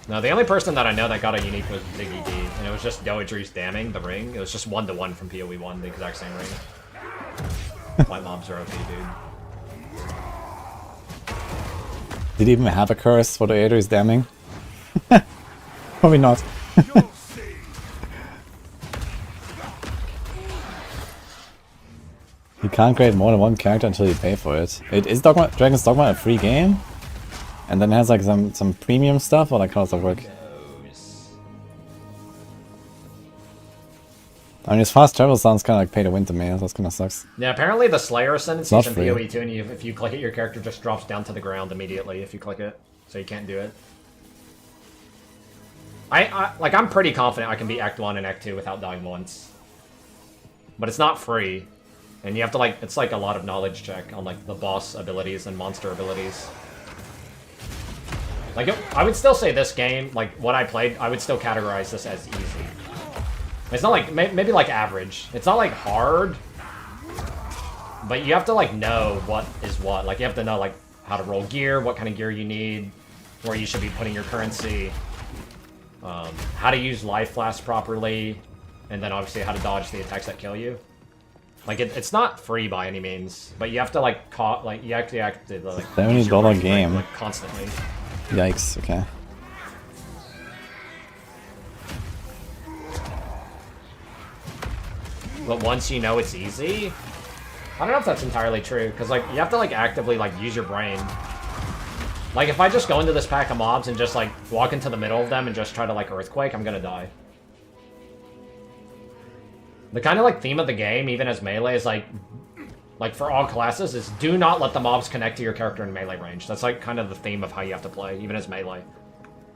No, the only person that I know that got a unique was Ziggy D, and it was just Doedre's Damning, the ring. It was just 1-to-1 from PoE 1, the exact same ring. White mobs are OP, dude. Did he even have a curse for the Aether's Damning? Probably not. You can't create more than one character until you pay for it. Is Dragon's Dogma a free game? And then it has like some premium stuff, or like how does that work? I mean, his fast travel sounds kind of like pay to win to me, so that's kind of sucks. Yeah, apparently the Slayer Ascendancy Not in free. PoE 2, and if you click it, your character just drops down to the ground immediately if you click it, so you can't do it. I'm pretty confident I can beat Act 1 and Act 2 without dying once. But it's not free. And you have to, like, it's like a lot of knowledge check on, like, the boss abilities and monster abilities. Like, I would still say this game, like, what I played, I would still categorize this as easy. It's not like, maybe like average. It's not like hard, but you have to like know what is what. Like you have to know like how to roll gear, what kind of gear you need, where you should be putting your currency, how to use life flask properly, and then obviously how to dodge the attacks that kill you. Like it's not free by any means, but you have to like you actually have to like $70 game. like constantly. Yikes, okay. But once you know it's easy, I don't know if that's entirely true, because like you have to like actively like use your brain. Like if I just go into this pack of mobs and just like walk into the middle of them and just try to like earthquake, I'm gonna die. The kind of like theme of the game, even as melee, is like for all classes, is do not let the mobs connect to your character in melee range. That's like kind of the theme of how you have to play, even as melee.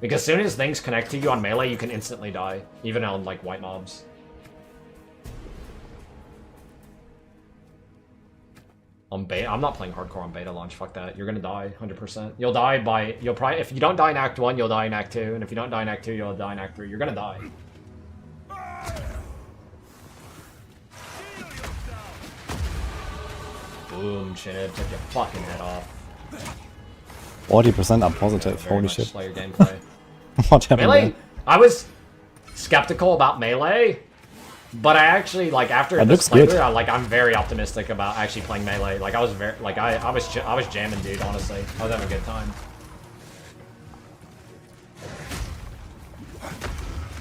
Because as soon as things connect to you on melee, you can instantly die, even on like white mobs. On beta, I'm not playing hardcore on beta launch. Fuck that. You're gonna die, 100%. You'll die by. You'll probably. If you don't die in Act 1, you'll die in Act 2, and if you don't die in Act 2, you'll die in Act 3. You're gonna die. Boom, Chip. Take your fucking head off. 40% up positive. Very Holy much shit. Slayer gameplay. What happened Melee, there? I was skeptical about Melee, but I actually, like, after It this looks good. playthrough, I'm very optimistic about actually playing Melee. Like, I was very, like, I was jamming, dude, honestly. I was having a good time.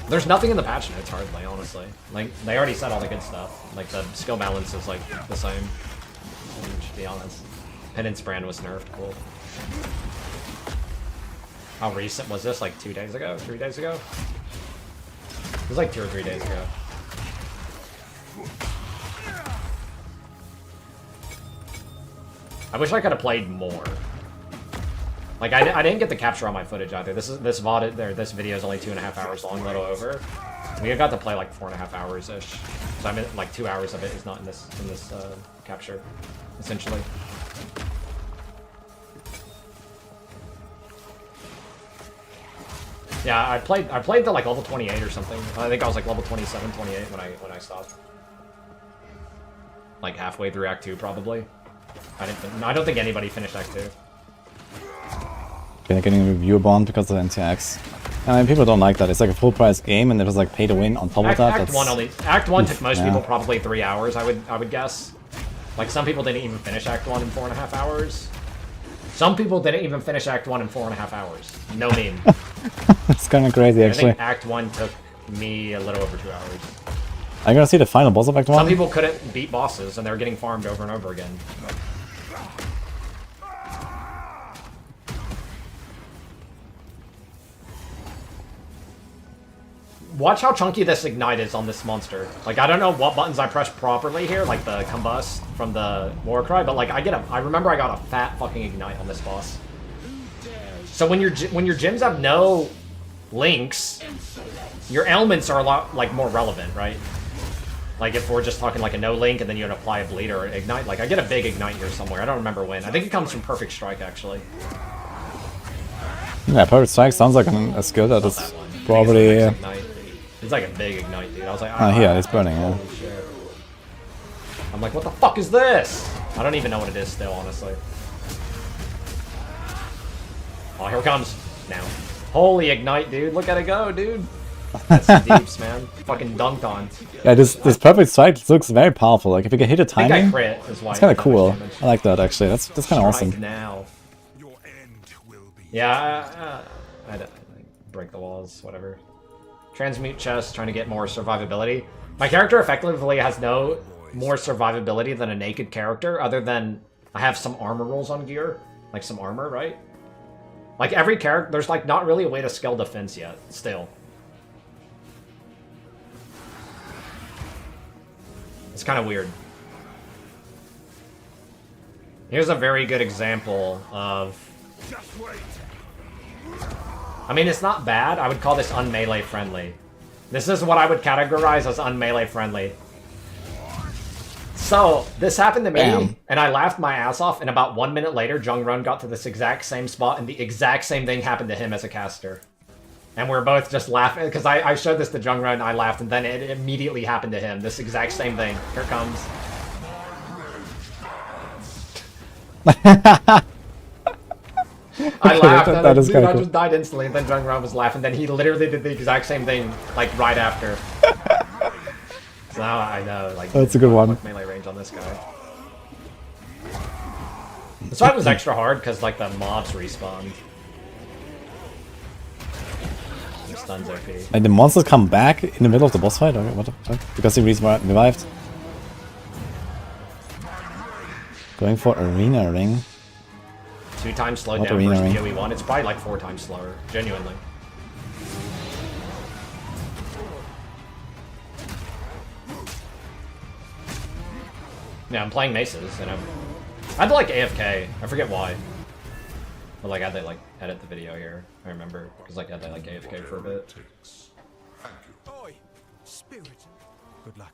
There's nothing in the patch notes, hardly, honestly. Like, they already said all the good stuff. Like, the skill balance is, like, the same. To be honest. Penance brand was nerfed, cool. How recent was this? Like 2 days ago? 3 days ago? It was like 2 or 3 days ago. I wish I could have played more. Like, I didn't get the capture on my footage either. This VOD there. This video is only 2.5 hours long, a little over. We got to play like 4.5 hours ish. So I mean, like 2 hours of it is not in this capture, essentially. Yeah, I played to like level 28 or something. I think I was like level 27, 28 when I stopped. Like halfway through Act 2, probably. I don't think anybody finished Act 2. They're getting a reviewer bond because of NTX. I mean, people don't like that. It's like a full price game, and it was like pay to win on top of that. Act 1 took most people probably 3 hours. I would guess. Like some people didn't even finish Act 1 in 4.5 hours. Some people didn't even finish Act 1 in 4.5 hours. No meme. It's kind of crazy, actually. I think Act 1 took me a little over 2 hours. I'm gonna see the final boss of Act 1. Some people couldn't beat bosses, and they were getting farmed over and over again. Watch how chunky this ignite is on this monster. Like, I don't know what buttons I pressed properly here, like the combust from the Warcry, but like I remember I got a fat fucking ignite on this boss. So when your gyms have no links, your elements are a lot like more relevant, right? Like if we're just talking like a no link and then you apply a bleed or ignite, like I get a big ignite here somewhere. I don't remember when. I think it comes from Perfect Strike actually. Yeah, Perfect Strike sounds like a skill that is That one. probably. It's like a big ignite, dude. I was like, Yeah, it's burning. Yeah. holy shit. I'm like, what the fuck is this? I don't even know what it is still, honestly. Oh, here it comes. Now. Holy ignite, dude. Look at it go, dude. That's the deeps, man. Fucking dunked on. Yeah, this Perfect Strike looks very powerful. Like if you can hit a I think timing, I crit is why it's kind of it did that cool. much damage. I like that actually. That's kind of Strike awesome. now. Your end will be. Yeah, I break the walls, whatever. Transmute chest, trying to get more survivability. My character effectively has no more survivability than a naked character, other than I have some armor rolls on gear. Like some armor, right? Like every character, there's like not really a way to scale defense yet, still. It's kind of weird. Here's a very good example of... Just wait. I mean, it's not bad. I would call this unmelee friendly. This is what I would categorize as unmelee friendly. So, this happened to me, Bam. and I laughed my ass off, and about 1 minute later, Jung Run got to this exact same spot, and the exact same thing happened to him as a caster. And we're both just laughing, because I showed this to Jung Run, and I laughed, and then it immediately happened to him. This exact same thing. Here it comes. I laughed, and that is dude, kinda I cool. just died instantly, and then Jung Run was laughing, then he literally did the exact same thing, like, right after. So now I know, like... That's a good one. Melee range on this guy. This fight was extra hard, because, like, the mobs respawned. And stuns OP. Like the monsters come back in the middle of the boss fight, or what? Because he revived. Going for arena ring. 2 times slowed Not down arena versus ring. PoE 1. It's probably like 4 times slower, genuinely. Yeah, I'm playing Maces, and I had to like AFK. I forget why. But like I had to like edit the video here. I remember because like I had to like AFK for a bit. Oi, spirit. Good luck.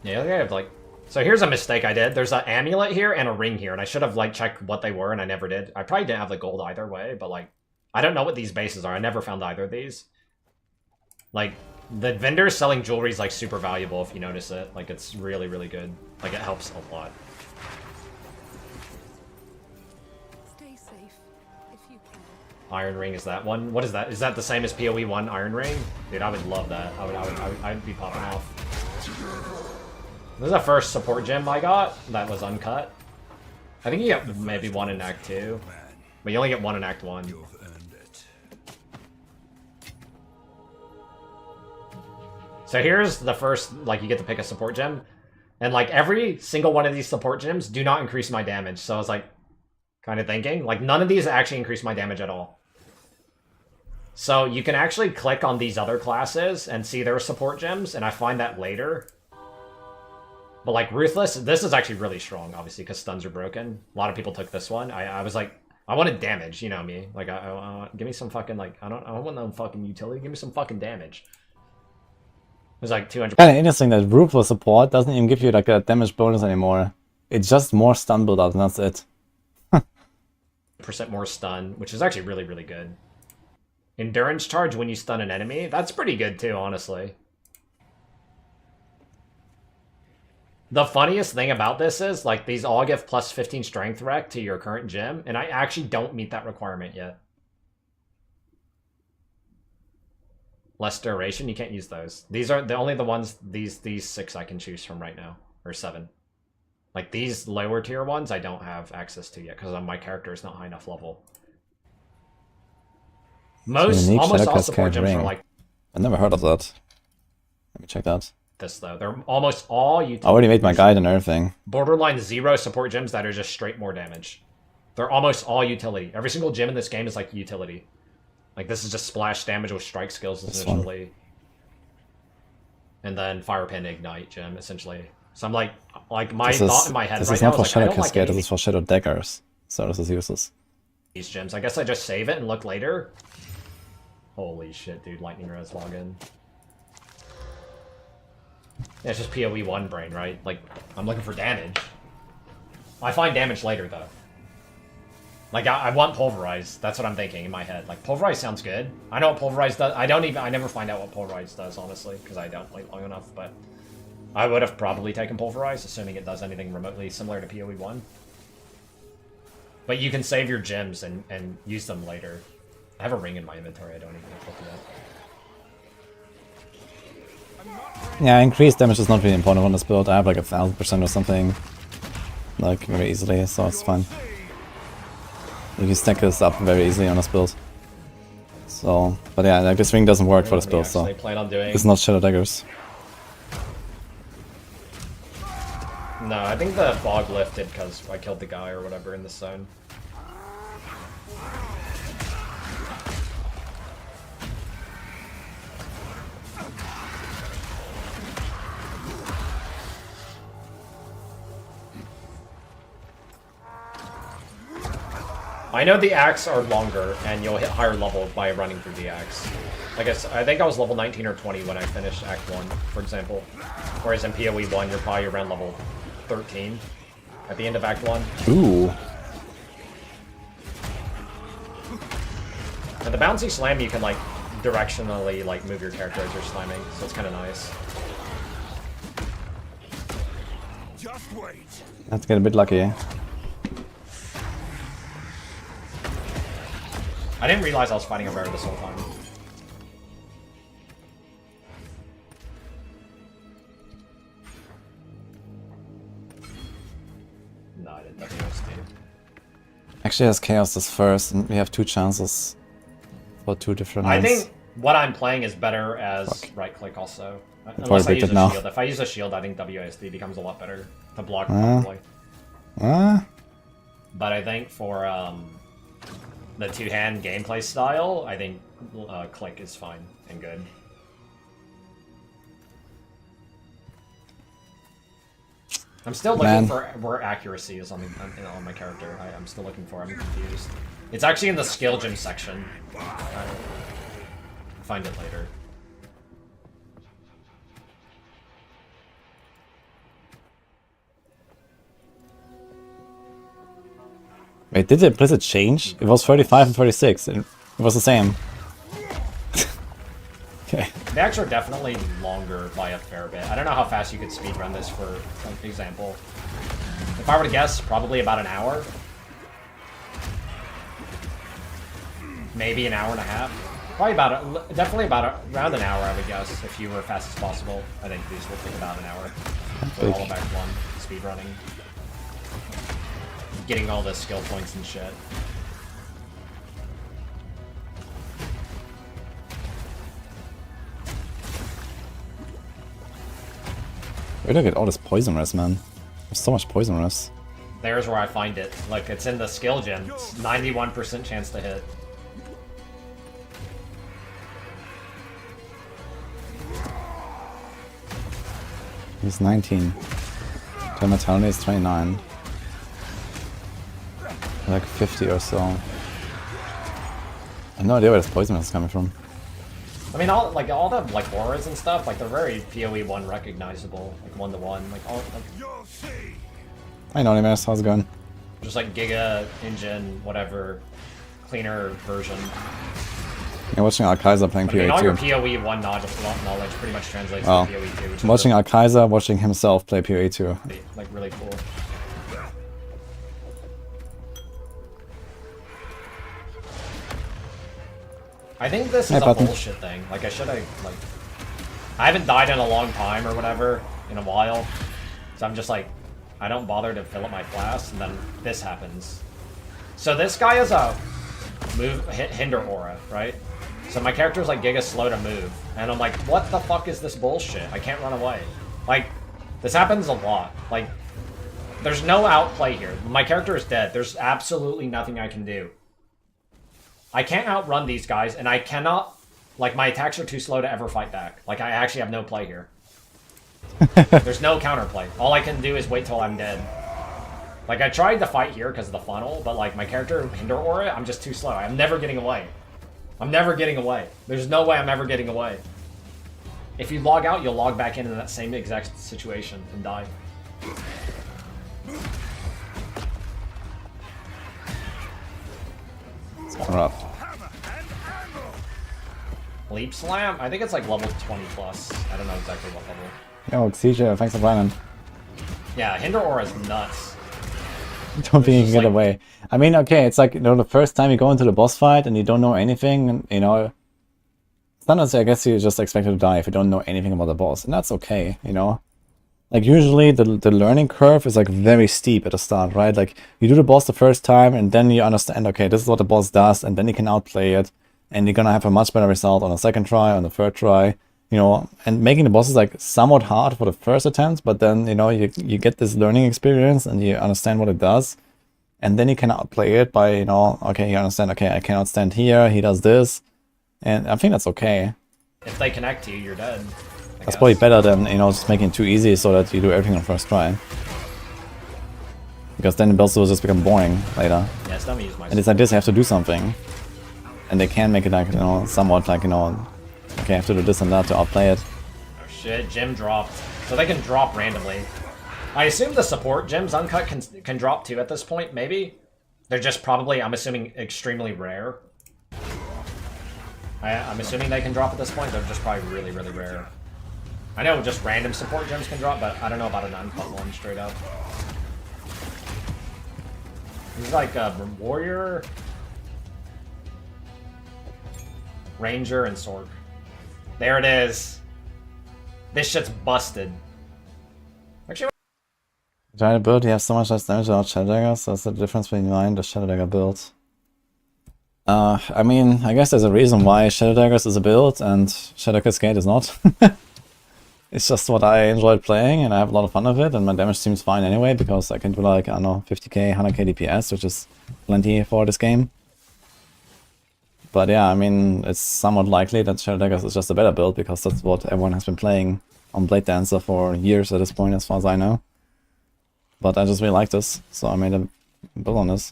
Yeah, I have like. So here's a mistake I did. There's an amulet here and a ring here, and I should have like checked what they were, and I never did. I probably didn't have the gold either way, but like I don't know what these bases are. I never found either of these. Like the vendors selling jewelry is like super valuable if you notice it. Like it's really, really good. Like it helps a lot. Iron Ring is that one. What is that? Is that the same as PoE 1 Iron Ring? Dude, I would love that. I'd be popping off. This is the first support gem I got that was uncut. I think you get maybe one in Act 2. But you only get one in Act 1. You've earned it. So here's the first, like, you get to pick a support gem. And, like, every single one of these support gems do not increase my damage. So I was, like, kind of thinking. Like, none of these actually increase my damage at all. So you can actually click on these other classes and see their support gems. And I find that later. But, like, Ruthless, this is actually really strong, obviously, because stuns are broken. A lot of people took this one. I was like, I wanted damage, you know me. Like, give me some fucking, like, I don't want no fucking utility. Give me some fucking damage. It was like 200. Kind of interesting that Ruthless support doesn't even give you like a damage bonus anymore. It's just more stun build up and that's it. % more stun, which is actually really, really good. Endurance charge when you stun an enemy. That's pretty good too, honestly. The funniest thing about this is, like, these all give plus 15 strength rec to your current gem, and I actually don't meet that requirement yet. Less duration, you can't use those. These are only the ones, these 6 I can choose from right now, or 7. Like, these lower tier ones I don't have access to yet, because my character is not high enough level. Almost all support gems are like... I never heard of that. Let me check that. This, though. They're almost all utility. I already made my guide and everything. Borderline 0 support gems that are just straight more damage. They're almost all utility. Every single gem in this game is like utility. Like, this is just splash damage with strike skills, essentially. And then Fire Pin Ignite gem, essentially. So I'm like my thought in my head this right is now not for is like, I Shadow don't like Cascade, any this is for Shadow Daggers. So this is useless. these gems. I guess I just save it and look later. Holy shit, dude. Lightning Res login. Yeah, it's just PoE 1 brain, right? Like, I'm looking for damage. I find damage later, though. Like, I want Pulverize. That's what I'm thinking in my head. Like, Pulverize sounds good. I know what Pulverize does. I never find out what Pulverize does, honestly, because I don't play long enough, but I would have probably taken Pulverize, assuming it does anything remotely similar to PoE 1. But you can save your gems and use them later. I have a ring in my inventory. I don't even have to look at that. Yeah, increased damage is not really important on this build. I have like 1000% or something. Like, very easily, so it's fine. You can stack this up very easily on this build. So, but yeah, like this ring doesn't work for this build, so plan on doing... it's not Shadow Daggers. No, I think the fog lifted because I killed the guy or whatever in the zone. I know the axe are longer, and you'll hit higher level by running through the axe. Like I think I was level 19 or 20 when I finished Act 1, for example. Whereas in PoE 1, you're probably around level 13 at the end of Act 1. Ooh. And the bouncy slam, you can, like, directionally, like, move your character as you're slamming, so it's kind of nice. Just wait. Have to get a bit lucky. I didn't realize I was fighting a bear this whole time. No, I didn't WSD. Actually, as Chaos is first, and we have 2 chances for 2 different I ones. think what I'm playing is better as right-click also. Probably Unless I use a now. shield. If I use a shield, I think WSD becomes a lot better to block probably. But I think for the two-hand gameplay style, I think click is fine and good. I'm still looking for where accuracy is on my character. I'm still looking for it. I'm confused. It's actually in the skill gem section. I'll find it later. Wait, did the implicit change? It was 35 and 36. It was the same. Okay. The acts are definitely longer by a fair bit. I don't know how fast you could speedrun this, for example. If I were to guess, probably about an hour. maybe an hour and a half. Probably definitely around an hour, I would guess, if you were fast as possible. I think these will take about an hour. So all back one, speed running, getting all the skill points and shit. Where do I get all this poison rest, man? There's so much poison rest. There's where I find it. Like, it's in the skill gen. It's 91% chance to hit. He's 19. The mentality is 29. Like 50 or so. I have no idea where this poison is coming from. I mean, all the like auras and stuff, like they're very PoE 1 recognizable, like 1-to-1, like all like, I know, Nimes, how's it going? just like Giga engine, whatever, cleaner version. You're watching Al-Kaiser playing I mean, all PoE your 2. PoE 1 knowledge pretty much translates Well, to PoE 2, which I'm watching is Al-Kaiser, watching himself play PoE 2. like really cool. I think this is a button. bullshit thing. Like, I haven't died in a long time or whatever, in a while. So I'm just like, I don't bother to fill up my flask, and then this happens. So this guy is a hinder aura, right? So my character's like giga slow to move. And I'm like, what the fuck is this bullshit? I can't run away. Like, this happens a lot. Like, there's no outplay here. My character is dead. There's absolutely nothing I can do. I can't outrun these guys, and I cannot... Like, my attacks are too slow to ever fight back. Like, I actually have no play here. There's no counterplay. All I can do is wait till I'm dead. Like, I tried to fight here because of the funnel, but, like, my character, Hinder Aura, I'm just too slow. I'm never getting away. I'm never getting away. There's no way I'm ever getting away. If you log out, you'll log back into that same exact situation and die. Alright. Leap Slam? I think it's like level 20 plus. I don't know exactly what level. Yo, CJ, thanks for playing. Yeah, Hinder Aura is nuts. Don't think you can just get like- away. I mean, okay, it's like, you know, the first time you go into the boss fight and you don't know anything, and, you know, sometimes I guess you just expect to die if you don't know anything about the boss, and that's okay, you know? Like, usually the learning curve is, like, very steep at the start, right? Like, you do the boss the first time, and then you understand, okay, this is what the boss does, and then you can outplay it, and you're gonna have a much better result on the second try, on the third try, you know? And making the bosses, like, somewhat hard for the first attempt, but then, you know, you get this learning experience, and you understand what it does, and then you can outplay it by, you know, okay, you understand, okay, I cannot stand here, he does this, and I think that's okay. If they connect to you, you're dead. That's probably better than, you know, just making it too easy so that you do everything on first try. Because then the builds will just become boring later. Yeah, it's not me use my And it's like this, you have to do something. And they can make it like, you know, somewhat like, you know, okay, I have to do this and that to outplay it. Oh shit, gem dropped. So they can drop randomly. I assume the support gems uncut can drop too at this point, maybe? They're just probably, I'm assuming, extremely rare. I'm assuming they can drop at this point, they're just probably really, really rare. I know just random support gems can drop, but I don't know about an uncut one straight up. He's like a warrior, ranger, and Sorc. There it is. This shit's busted. Actually, Giant build, you have so much less damage without Shadow Daggers, so that's the difference between mine and the Shadow Dagger build. I mean, I guess there's a reason why Shadow Daggers is a build and Shadow Cascade is not. It's just what I enjoyed playing, and I have a lot of fun with it, and my damage seems fine anyway, because I can do like, I don't know, 50k, 100k DPS, which is plenty for this game. But yeah, I mean, it's somewhat likely that Shadow Daggers is just a better build, because that's what everyone has been playing on Blade Dancer for years at this point, as far as I know. But I just really like this, so I made a build on this.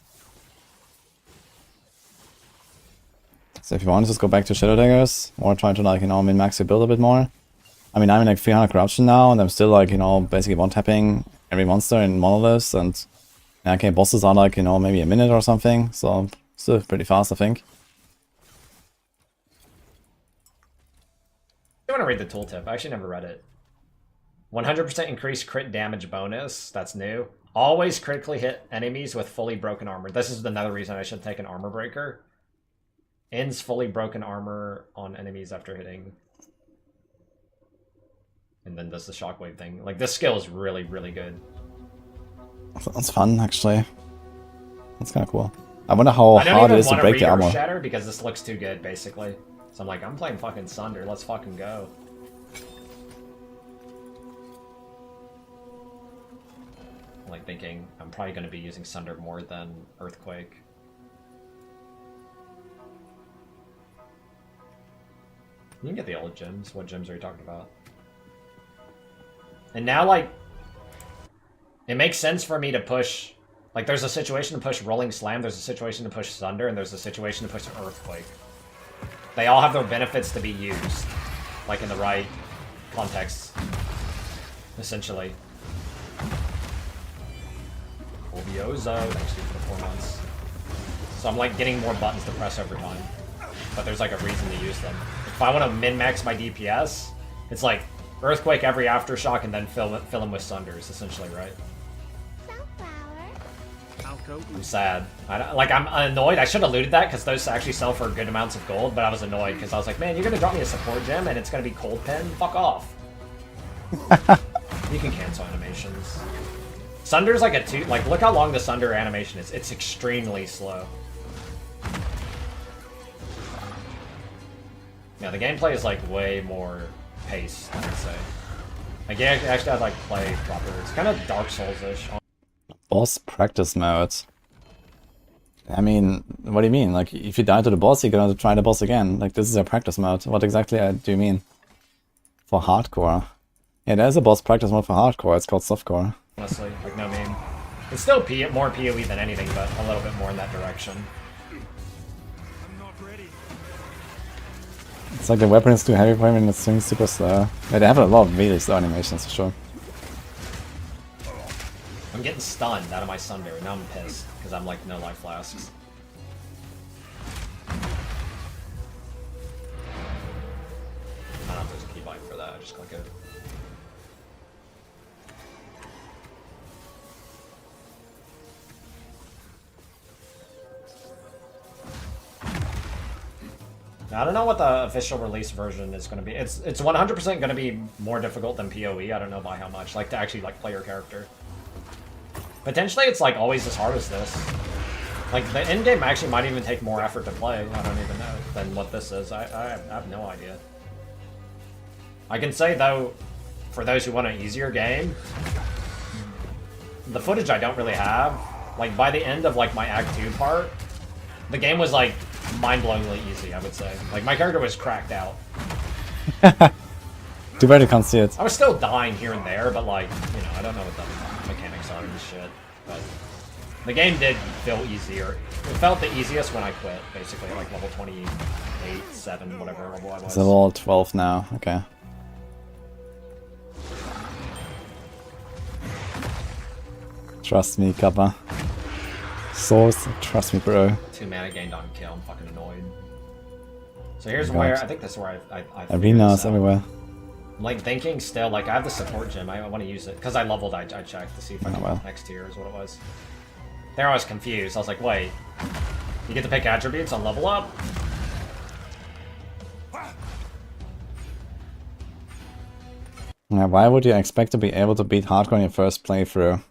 So if you want to just go back to Shadow Daggers, or try to, like, you know, min-max your build a bit more. I mean, I'm in like 300 corruption now, and I'm still like, you know, basically one-tapping every monster in monoliths, and yeah, okay, bosses are like, you know, maybe a minute or something, so still pretty fast, I think. I want to read the tooltip. I actually never read it. 100% increased crit damage bonus. That's new. Always critically hit enemies with fully broken armor. This is another reason I should take an armor breaker. Ends fully broken armor on enemies after hitting. And then does the shockwave thing. Like, this skill is really, really good. That's fun, actually. That's kind of cool. I wonder how I don't hard it even is to want to break the read armor. Shatter because this looks too good, basically. So I'm like, I'm playing fucking Sunder. Let's fucking go. I'm like thinking I'm probably going to be using Sunder more than Earthquake. You can get the old gems. What gems are you talking about? And now, like, it makes sense for me to push. Like, there's a situation to push Rolling Slam, there's a situation to push Thunder, and there's a situation to push Earthquake. They all have their benefits to be used, like, in the right context, essentially. Obiozo, thanks to you for the 4 months. So I'm, like, getting more buttons to press over time. But there's, like, a reason to use them. If I want to min-max my DPS, it's like Earthquake every Aftershock and then fill them with Sunders, essentially, right? I'm sad. I'm annoyed. I should have looted that because those actually sell for good amounts of gold, but I was annoyed because I was like, man, you're going to drop me a support gem and it's going to be Cold Pen? Fuck off. You can cancel animations. Sunder's like a 2... Like, look how long the Sunder animation is. It's extremely slow. Yeah, the gameplay is like way more paced, I would say. Like, you actually have to like play proper. It's kind of Dark Souls-ish. Boss practice mode. I mean, what do you mean? Like, if you die to the boss, you're gonna try the boss again. Like, this is a practice mode. What exactly do you mean? For hardcore? Yeah, there's a boss practice mode for hardcore. It's called softcore. Honestly, like, no meme. It's still more PoE than anything, but a little bit more in that direction. It's like the weapon is too heavy for him and it swings super slow. Yeah, they have a lot of really slow animations for sure. I'm getting stunned out of my Sunder, and now I'm pissed, because I'm like, no life flasks. I don't know if there's a keybind for that, I just click it. Now, I don't know what the official release version is going to be. It's 100% going to be more difficult than PoE. I don't know by how much. Like, to actually like play your character. Potentially, it's like always as hard as this. Like, the end game actually might even take more effort to play. I don't even know than what this is. I have no idea. I can say though, for those who want an easier game, the footage I don't really have. Like, by the end of like my Act 2 part, the game was like mind-blowingly easy, I would say. Like, my character was cracked out. Too bad you can't see it. I was still dying here and there, but like, you know, I don't know what the mechanics are and shit. But the game did feel easier. It felt the easiest when I quit, basically, like level 28, 7, whatever level I was. It's level 12 now, okay. Trust me, Kappa. Source, trust me, bro. 2 mana gained on kill, I'm fucking annoyed. So here's where, I think that's where I Arenas everywhere. I'm like thinking still, like I have the support gem, I want to use it. Because I leveled, I checked to see if I can get next tier is what it was. There I was confused, I was like, wait. You get to pick attributes on level up? Yeah, why would you expect to be able to beat hardcore in your first playthrough?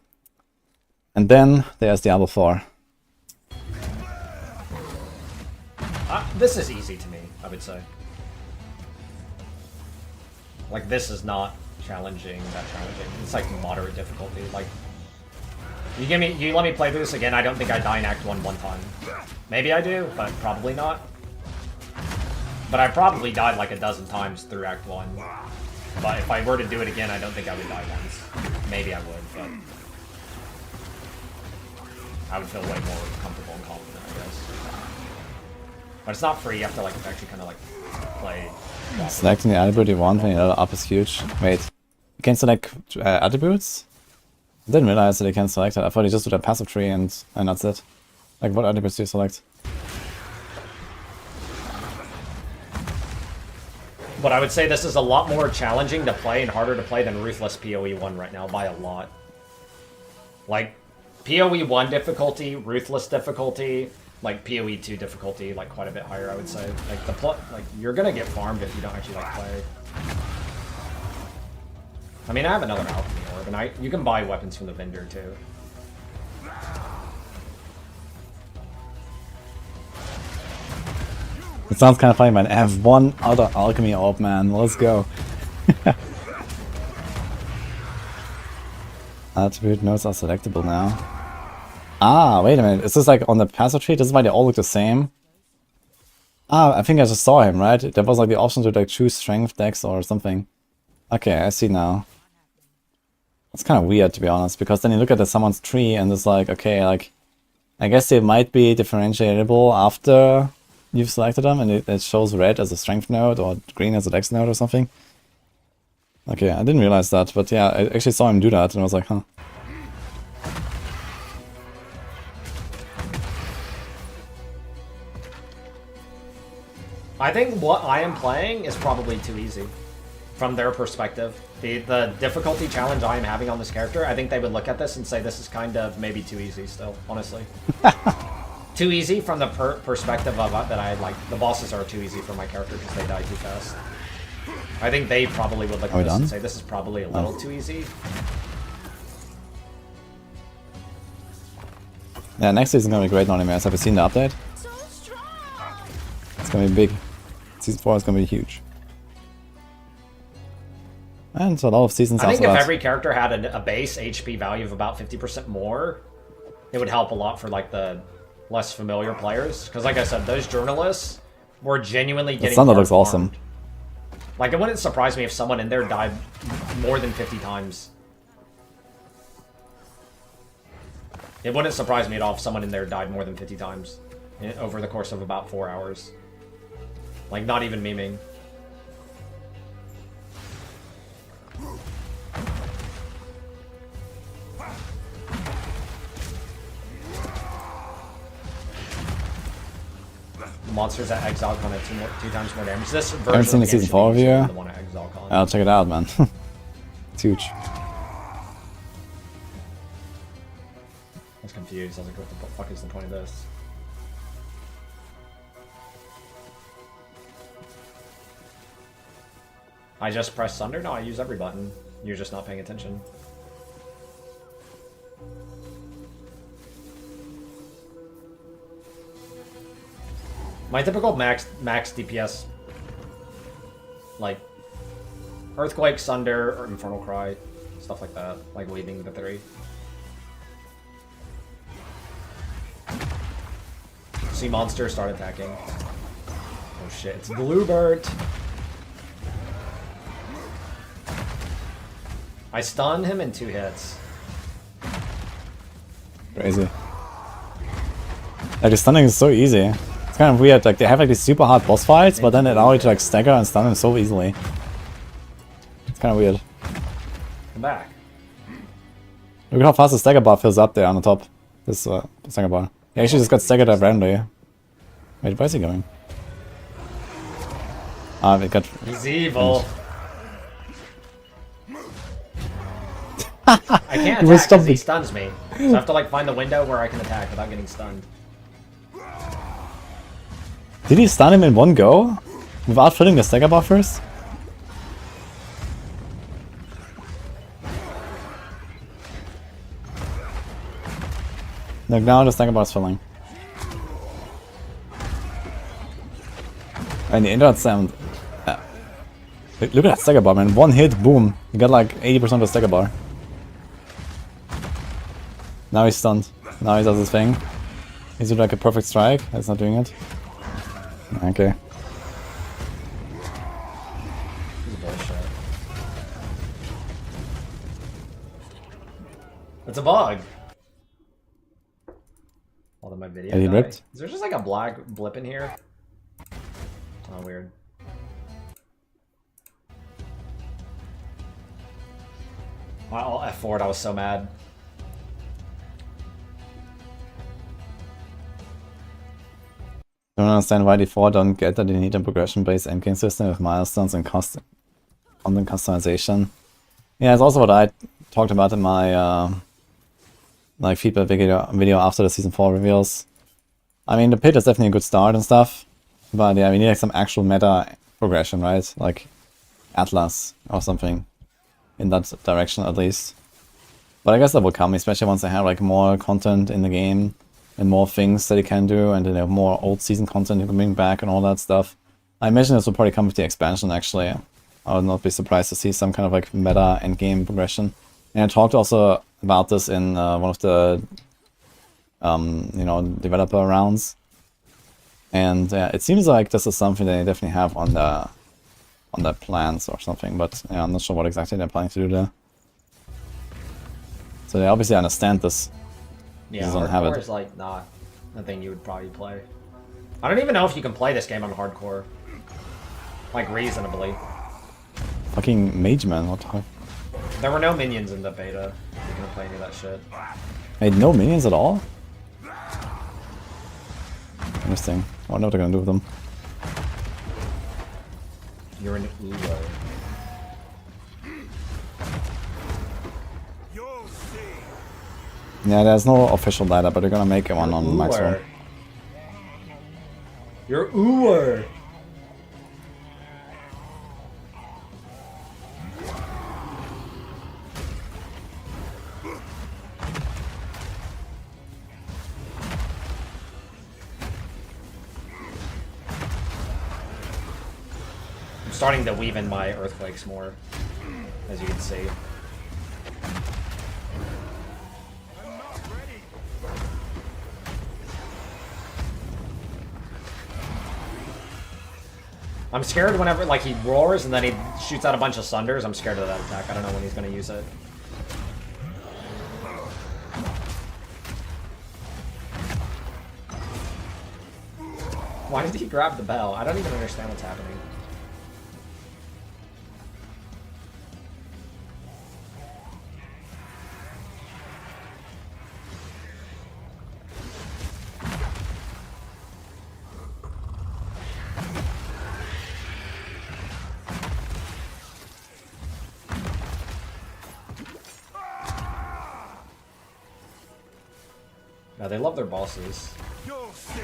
And then there's Diablo 4. This is easy to me, I would say. Like, this is not challenging, that challenging. It's like moderate difficulty. Like, you let me play through this again, I don't think I die in Act 1 one time. Maybe I do, but probably not. But I probably died like a dozen times through Act 1. But if I were to do it again, I don't think I would die once. Maybe I would, but I would feel way more comfortable and confident, I guess. But it's not free, you have to like actually kind of like play. Selecting the attribute you want when you level up is huge. Wait, you can select attributes? I didn't realize that you can select it. I thought you just do that passive tree and that's it. Like, what attributes do you select? But I would say this is a lot more challenging to play and harder to play than Ruthless PoE 1 right now, by a lot. Like, PoE 1 difficulty, Ruthless difficulty, like PoE 2 difficulty like quite a bit higher, I would say. Like like you're gonna get farmed if you don't actually like play. I mean, I have another alchemy orb, and you can buy weapons from the vendor too. It sounds kind of funny, man. I have one other alchemy orb, man. Let's go. Attribute nodes are selectable now. Ah, wait a minute. Is this like on the passive tree? This is why they all look the same. Ah, I think I just saw him, right? There was like the option to like choose strength, dex, or something. Okay, I see now. It's kind of weird, to be honest, because then you look at someone's tree and it's like, okay, like, I guess they might be differentiable after you've selected them, and it shows red as a strength node or green as a dex node or something. Okay, I didn't realize that, but yeah, I actually saw him do that, and I was like, huh. I think what I am playing is probably too easy, from their perspective. The difficulty challenge I am having on this character, I think they would look at this and say this is kind of maybe too easy still, honestly. Too easy from the perspective of that I like, the bosses are too easy for my character because they die too fast. I think they probably would look at this and say this is probably a little too easy. Yeah, next season is gonna be great, non-animators. Have you seen the update? It's gonna be big. Season 4 is gonna be huge. And a lot of seasons I think if after that. every character had a base HP value of about 50% more, it would help a lot for like the less familiar players. Because like I said, those journalists were genuinely getting Thunder looks farmed. awesome. Like, it wouldn't surprise me if someone in there died more than 50 times. It wouldn't surprise me at all if someone in there died more than 50 times over the course of about 4 hours. Like, not even memeing. Monsters at ExileCon have two times more damage. This version I haven't seen the of game season should 4 be easier review. than the one at ExileCon. I'll check it out, man. It's huge. I was confused. I was like, what the fuck is the point of this? I just press Sunder? No, I use every button. You're just not paying attention. My typical max DPS, like Earthquake, Sunder, or Infernal Cry, stuff like that, like leading the 3. See monster, start attacking. Oh shit, it's Bluebird! I stunned him in 2 hits. Crazy. Like, the stunning is so easy. It's kind of weird, like, they have like these super hard boss fights, but then they allow you to like stagger and stun them so easily. It's kind of weird. Come back. Look at how fast the stagger bar fills up there on the top. This stagger bar. He actually just got staggered up randomly. Wait, where is he going? Ah, it got... He's evil. I can't He was attack because he stunned. stuns me. So I have to like find the window where I can attack without getting stunned. Did he stun him in one go? Without filling the stagger bar first? Look, now the stagger bar is filling. And the internet sound... Look at that stagger bar, man. One hit, boom. You got like 80% of the stagger bar. Now he's stunned. Now he does his thing. Is it like a perfect strike? That's not doing it. Okay. This is bullshit. It's a bug. Well, then my video Are you died. ripped? Is there just like a black blip in here? Oh, weird. Wow, F4'd, I was so mad. Don't understand why D4 don't get that they need a progression-based endgame system with milestones and content customization. Yeah, it's also what I talked about in my like feedback video after the season 4 reveals. I mean, the pit is definitely a good start and stuff, but yeah, we need like some actual meta progression, right? Like Atlas or something in that direction at least. But I guess that will come, especially once they have like more content in the game and more things that you can do, and then they have more old season content you can bring back and all that stuff. I imagine this will probably come with the expansion actually. I would not be surprised to see some kind of like meta endgame progression. And I talked also about this in one of the you know, developer rounds. And it seems like this is something they definitely have on their plans or something, but yeah, I'm not sure what exactly they're planning to do there. So they obviously understand this. Yeah, Just don't have hardcore it. is like not a thing you would probably play. I don't even know if you can play this game on hardcore. Like, reasonably. Fucking Mage Man, what the fuck? There were no minions in the beta. You couldn't play any of that shit. Made no minions at all? Interesting. I wonder what they're gonna do with them. You're an Ulo. Yeah, there's no official data, but they're gonna make one on Uwer. Maxwell. You're Uwer. I'm starting to weave in my earthquakes more, as you can see. I'm scared whenever, like, he roars and then he shoots out a bunch of sunders. I'm scared of that attack. I don't know when he's going to use it. Why did he grab the bell? I don't even understand what's happening. No, they love their bosses. You'll see.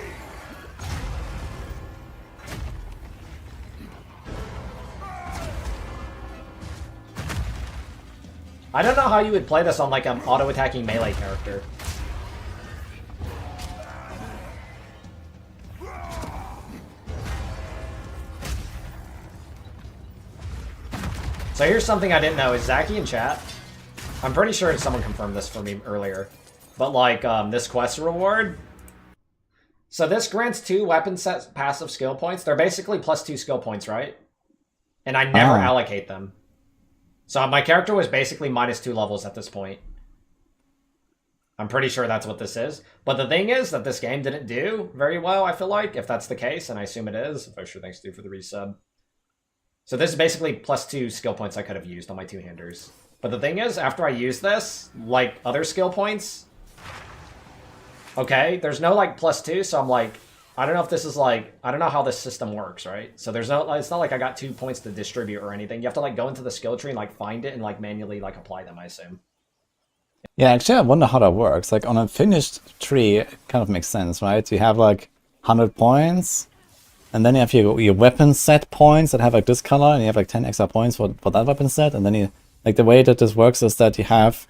I don't know how you would play this on like an auto-attacking melee character. So here's something I didn't know. Is Zaki in chat? I'm pretty sure someone confirmed this for me earlier. But like this quest reward. So this grants 2 weapon set passive skill points. They're basically +2 skill points, right? And I never allocate them. So my character was basically -2 levels at this point. I'm pretty sure that's what this is. But the thing is that this game didn't do very well, I feel like, if that's the case, and I assume it is. Oh, sure, thanks, dude, for the resub. So this is basically +2 skill points I could have used on my 2-handers. But the thing is, after I use this, like other skill points, okay, there's no like +2, so I'm like, I don't know if this is like, I don't know how this system works, right? So there's no, it's not like I got 2 points to distribute or anything. You have to like go into the skill tree and like find it and like manually like apply them, I assume. Yeah, actually I wonder how that works. Like on a finished tree, it kind of makes sense, right? You have like 100 points, and then you have your weapon set points that have like this color, and you have like 10 extra points for that weapon set, and then you, like the way that this works is that you have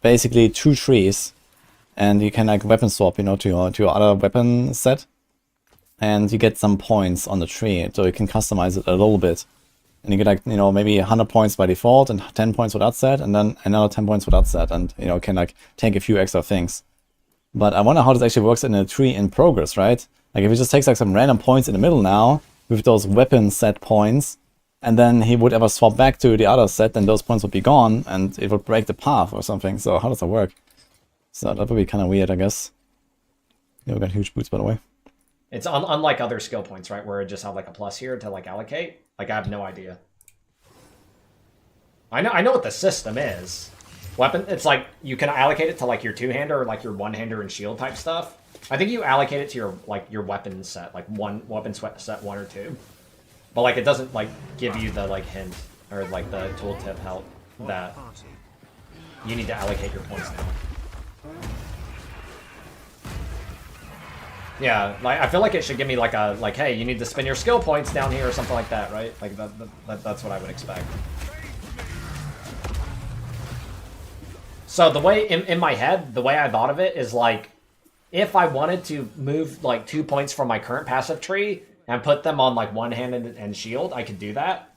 basically 2 trees, and you can like weapon swap, you know, to your other weapon set, and you get some points on the tree, so you can customize it a little bit. And you get like, you know, maybe 100 points by default and 10 points for that set, and then another 10 points for that set, and, you know, can like take a few extra things. But I wonder how this actually works in a tree in progress, right? Like if it just takes like some random points in the middle now, with those weapon set points, and then he would ever swap back to the other set, then those points would be gone, and it would break the path or something. So how does that work? So that would be kind of weird, I guess. Yeah, we got huge boots, by the way. It's unlike other skill points, right? Where it just have like a plus here to like allocate. Like I have no idea. I know what the system is. Weapon, it's like you can allocate it to like your 2-hander or like your 1-hander and shield type stuff. I think you allocate it to your like your weapon set, like one weapon set 1 or 2. But like it doesn't like give you the like hint or like the tooltip help that you need to allocate your points now. Yeah, like I feel like it should give me like a hey, you need to spend your skill points down here or something like that, right? Like that's what I would expect. So the way in my head, the way I thought of it is like, if I wanted to move like 2 points from my current passive tree and put them on like one hand and shield, I could do that.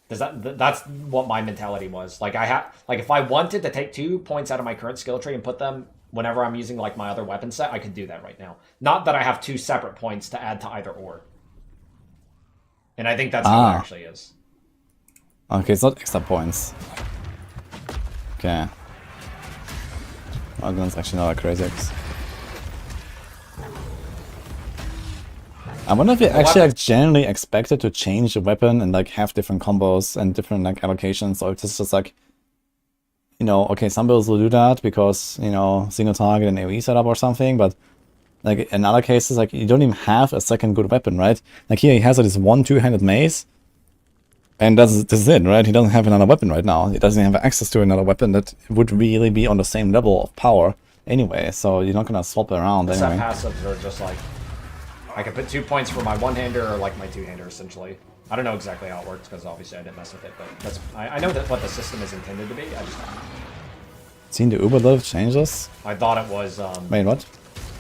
That's what my mentality was. Like if I wanted to take 2 points out of my current skill tree and put them whenever I'm using like my other weapon set, I could do that right now. Not that I have 2 separate points to add to either or. And I think that's how it actually is. Okay, it's not extra points. Okay. Oh, that's actually not that crazy. I wonder if you actually like generally expected to change the weapon and like have different combos and different like allocations, or if it's just like, you know, okay, some builds will do that because, you know, single target and AoE setup or something, but like in other cases, like you don't even have a second good weapon, right? Like here he has this 1-2-handed mace, and this is it, right? He doesn't have another weapon right now. He doesn't have access to another weapon that would really be on the same level of power anyway, so you're not gonna swap around anyway. Passives are just like, I could put 2 points for my one-hander or like my two-hander essentially. I don't know exactly how it works because obviously I didn't mess with it, but that's I know that what the system is intended to be. I just Seen the Uber live changes? I thought it was Wait, what?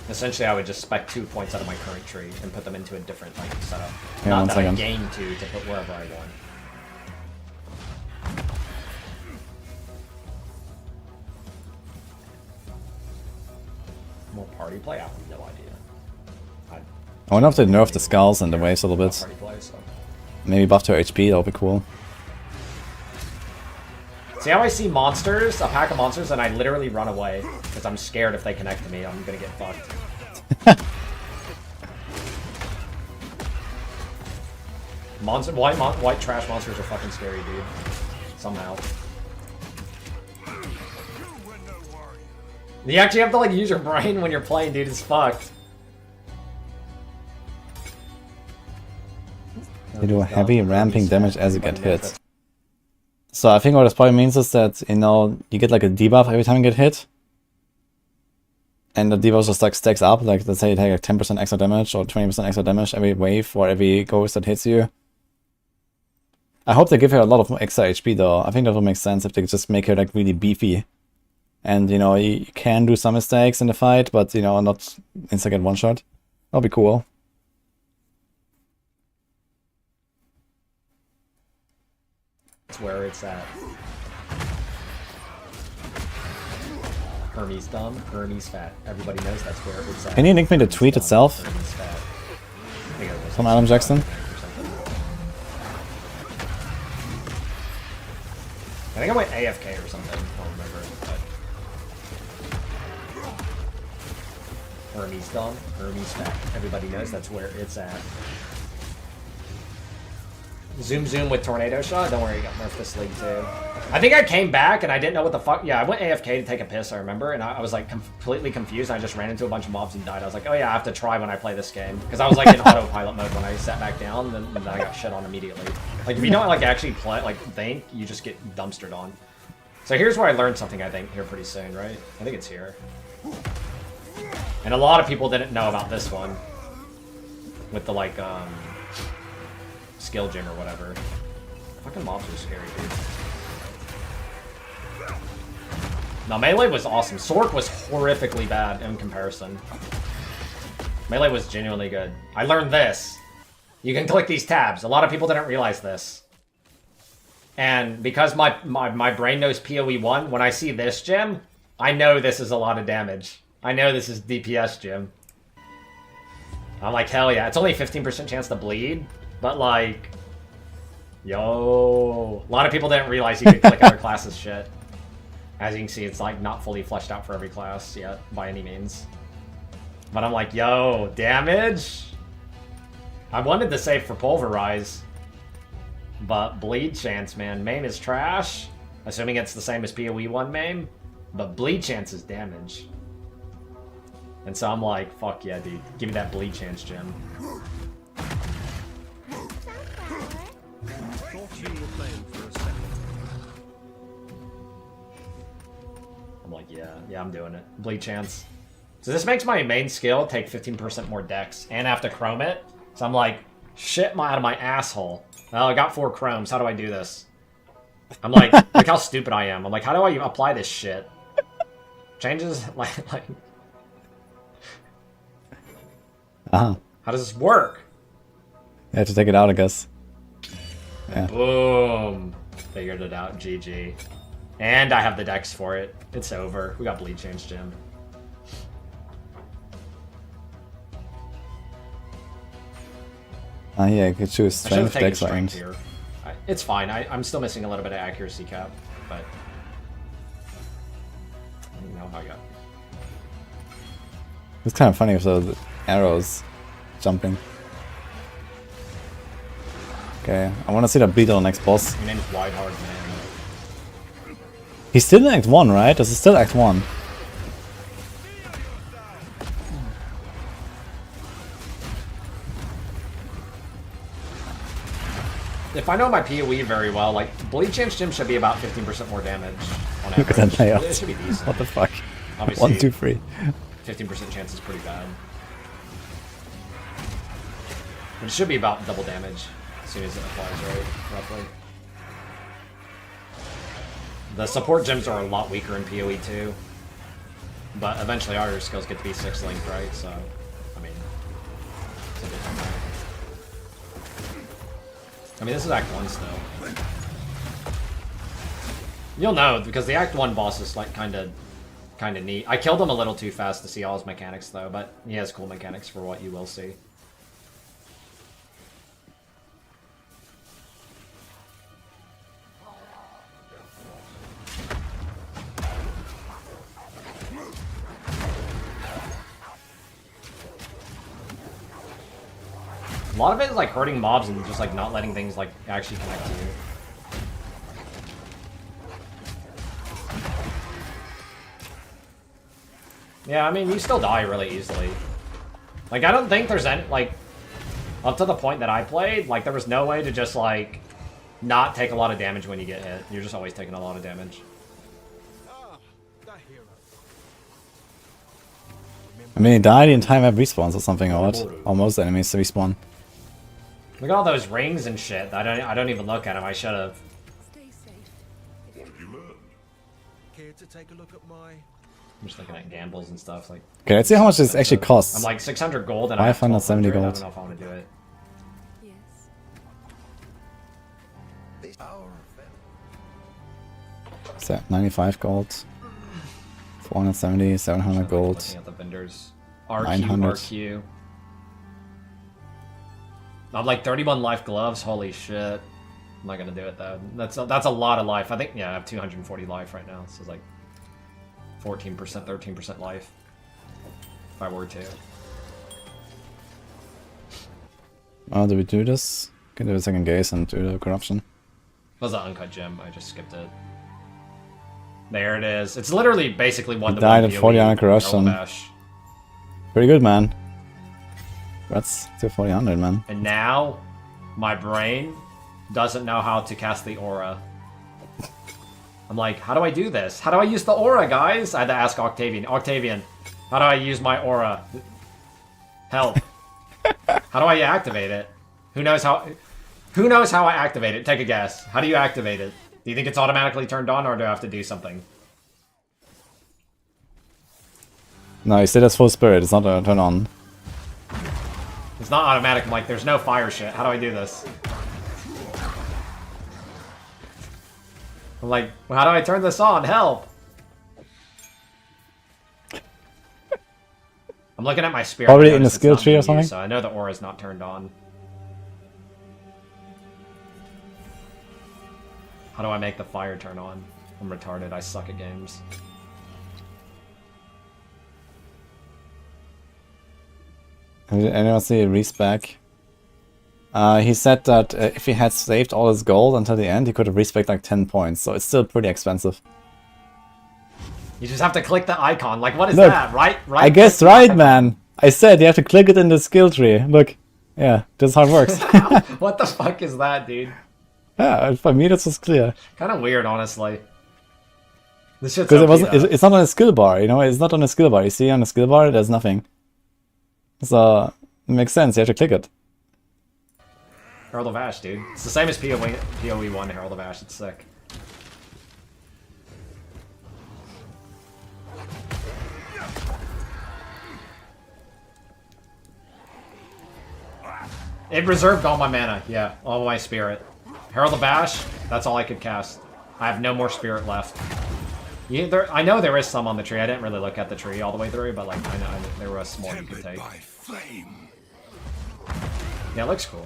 essentially I would just spec 2 points out of my current tree and put them into a different like setup. Yeah, Not one that second. I gain to put wherever I want. More party play? I have no idea. I wonder if they nerf the skulls and the waves a little bit. Party play, so. Maybe buff to HP, that would be cool. See how I see monsters, a pack of monsters, and I literally run away because I'm scared if they connect to me, I'm gonna get fucked. White trash monsters are fucking scary, dude. Somehow. You actually have to like use your brain when you're playing, dude. It's fucked. They do heavy ramping damage as you get hit. So I think what this probably means is that, you know, you get like a debuff every time you get hit. And the debuff just like stacks up, like let's say you take like 10% extra damage or 20% extra damage every wave or every ghost that hits you. I hope they give her a lot of extra HP though. I think that would make sense if they just make her like really beefy. And, you know, you can do some mistakes in the fight, but, you know, not instant get one shot. That'll be cool. That's where it's at. Hermes dumb, Hermes fat. Everybody knows that's where it's at. Can you link me the tweet itself Hermes fat. from Adam Jackson? I think I went AFK or something. I don't remember. But Hermes dumb, Hermes fat. Everybody knows that's where it's at. Zoom with tornado shot. Don't worry, you got nerfed this league too. I think I came back and I didn't know what the fuck. Yeah, I went AFK to take a piss. I remember, and I was like completely confused. I just ran into a bunch of mobs and died. I was like, oh yeah, I have to try when I play this game because I was like in autopilot mode when I sat back down. Then I got shit on immediately. Like if you don't like actually play, like think, you just get dumpstered on. So here's where I learned something. I think here pretty soon, right? I think it's here. And a lot of people didn't know about this one with the like skill gym or whatever. Fucking mobs are scary, dude. No, melee was awesome. Sorc was horrifically bad in comparison. Melee was genuinely good. I learned this. You can click these tabs. A lot of people didn't realize this. And because my brain knows PoE 1, when I see this gem, I know this is a lot of damage. I know this is DPS gem. I'm like, hell yeah. It's only 15% chance to bleed. But like, yo, a lot of people didn't realize you could click other classes shit. As you can see, it's like not fully fleshed out for every class yet, by any means. But I'm like, yo, damage? I wanted to save for Pulverize. But bleed chance, man. Maim is trash. Assuming it's the same as PoE 1 maim. But bleed chance is damage. And so I'm like, fuck yeah, dude. Give me that bleed chance gem. I'm like, yeah, I'm doing it. Bleed chance. So this makes my main skill take 15% more dex, and I have to chrome it. So I'm like, shit out of my asshole. Well, I got 4 chromes. How do I do this? I'm like, look how stupid I am. I'm like, how do I apply this shit? Changes, like... Uh-huh. How does this work? You have to take it out, I guess. Yeah. Boom. Figured it out. GG. And I have the dex for it. It's over. We got Bleed Change Gem. Yeah, you could choose I should have strength, taken dex, or strength aim. here. It's fine. I'm still missing a little bit of accuracy cap, but... I don't know how I got... It's kind of funny with the arrows jumping. Okay, I want to see that bleed on the next boss. Your name's Widehard, man. He's still in Act 1, right? This is still Act 1. If I know my PoE very well, like, Bleed Change Gem should be about 15% more damage on average. Look at that layout. It should be decent. What the fuck? Obviously, 1, 2, 3. 15% chance is pretty bad. But it should be about double damage as soon as it applies, right? Roughly. The support gems are a lot weaker in PoE too. But eventually all your skills get to be 6 link, right? So, I mean, it's a different thing. I mean, this is Act 1 still. You'll know, because the Act 1 boss is like kind of neat. I killed him a little too fast to see all his mechanics though, but he has cool mechanics for what you will see. A lot of it is like hurting mobs and just like not letting things like actually connect to you. Yeah, I mean, you still die really easily. Like, I don't think there's any, like, up to the point that I played, like, there was no way to just, like, not take a lot of damage when you get hit. You're just always taking a lot of damage. I mean, he died in time at respawns or something, or what? Or most enemies respawn. Look at all those rings and shit. I don't even look at them. I should have. Stay safe. What have you learned? Care to take a look at my... I'm just looking at gambles and stuff. Like, Okay, let's see how much this actually costs. I'm like 600 gold and I have 570 1200. I gold. don't know if I want to do it. Yes. What's that? 95 gold. 470, 700 gold. Looking at the vendors. RQ, 900. RQ. I'm like 31 life gloves. Holy shit. I'm not gonna do it though. That's a lot of life. I think, yeah, I have 240 life right now. So it's like 14%, 13% life. If I were to. Oh, do we do this? Can do a second gaze and do the corruption. That was an uncut gem. I just skipped it. There it is. It's literally basically one to died one. at 40 on corruption. Bash. Pretty good, man. That's to 400, man. And now, my brain doesn't know how to cast the aura. I'm like, how do I do this? How do I use the aura, guys? I had to ask Octavian. Octavian, how do I use my aura? Help. How do I activate it? Who knows how I activate it? Take a guess. How do you activate it? Do you think it's automatically turned on, or do I have to do something? No, you said that's full spirit. It's not a turn on. It's not automatic. I'm like, there's no fire shit. How do I do this? I'm like, well, how do I turn this on? Help! I'm looking at my spirit. Probably I in the notice it's skill not tree or being something? used, so I know the aura is not turned on. How do I make the fire turn on? I'm retarded. I suck at games. Did anyone see Reese back? He said that if he had saved all his gold until the end, he could have respec like 10 points, so it's still pretty expensive. You just have to click the icon. Like, what is Look, that? Right? I guess right, man. I said you have to click it in the skill tree. Look, yeah, that's how it works. What the fuck is that, dude? Yeah, for me this was clear. Kind of weird, honestly. This shit's Because it OP, wasn't. though. It's not on a skill bar. You know, it's not on a skill bar. You see, on a skill bar, there's nothing. So it makes sense. You have to click it. Herald of Ash, dude. It's the same as PoE 1 Herald of Ash. It's sick. It reserved all my mana, yeah, all my spirit. Herald of Ash, that's all I could cast. I have no more spirit left. I know there is some on the tree. I didn't really look at the tree all the way through, but like I know there was more you could take. By flame. Yeah, it looks cool.